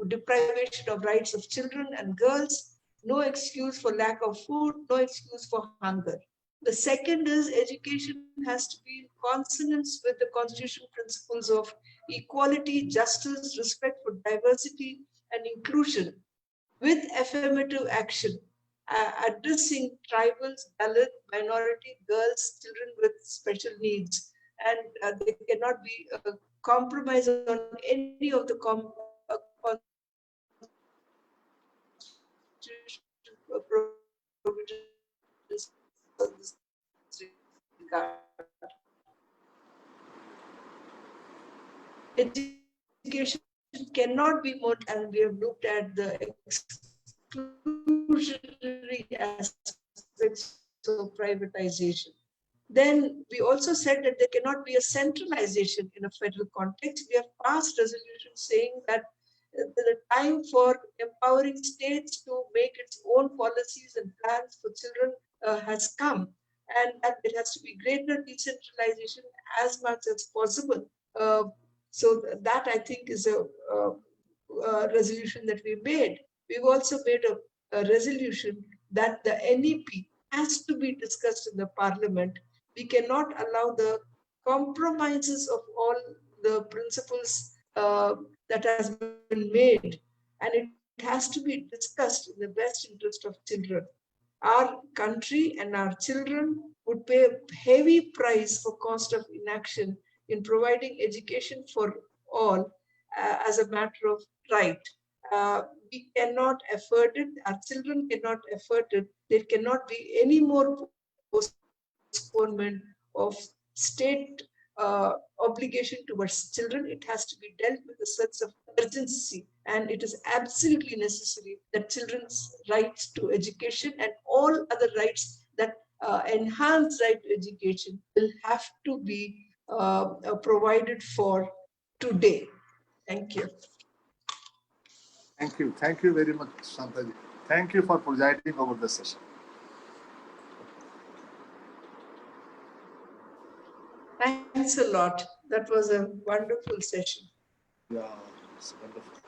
deprivation of rights of children and girls, no excuse for lack of food, no excuse for hunger. The second is education has to be in consonance with the constitutional principles of equality, justice, respect for diversity and inclusion, with affirmative action, addressing tribals, Dalit, minority, girls, children with special needs. And there cannot be a compromise on any of the provisions of this regard. Education cannot be more, and we have looked at the exclusionary aspects of privatization. Then we also said that there cannot be a centralization in a federal context. We have passed resolutions saying that the time for empowering states to make its own policies and plans for children has come. And there has to be greater decentralization as much as possible. So that I think is a resolution that we made. We've also made a resolution that the NEP has to be discussed in the parliament. We cannot allow the compromises of all the principles that has been made, and it has to be discussed in the best interest of children. Our country and our children would pay a heavy price for cost of inaction in providing education for all as a matter of right. We cannot afford it. Our children cannot afford it. There cannot be any more postponement of state obligation towards children. It has to be dealt with a sense of urgency, and it is absolutely necessary that children's rights to education and all other rights that enhance right to education will have to be provided for today. Thank you. Thank you. Thank you very much, Shantaji. Thank you for presiding over the session. Thanks a lot. That was a wonderful session. Yeah, it's wonderful.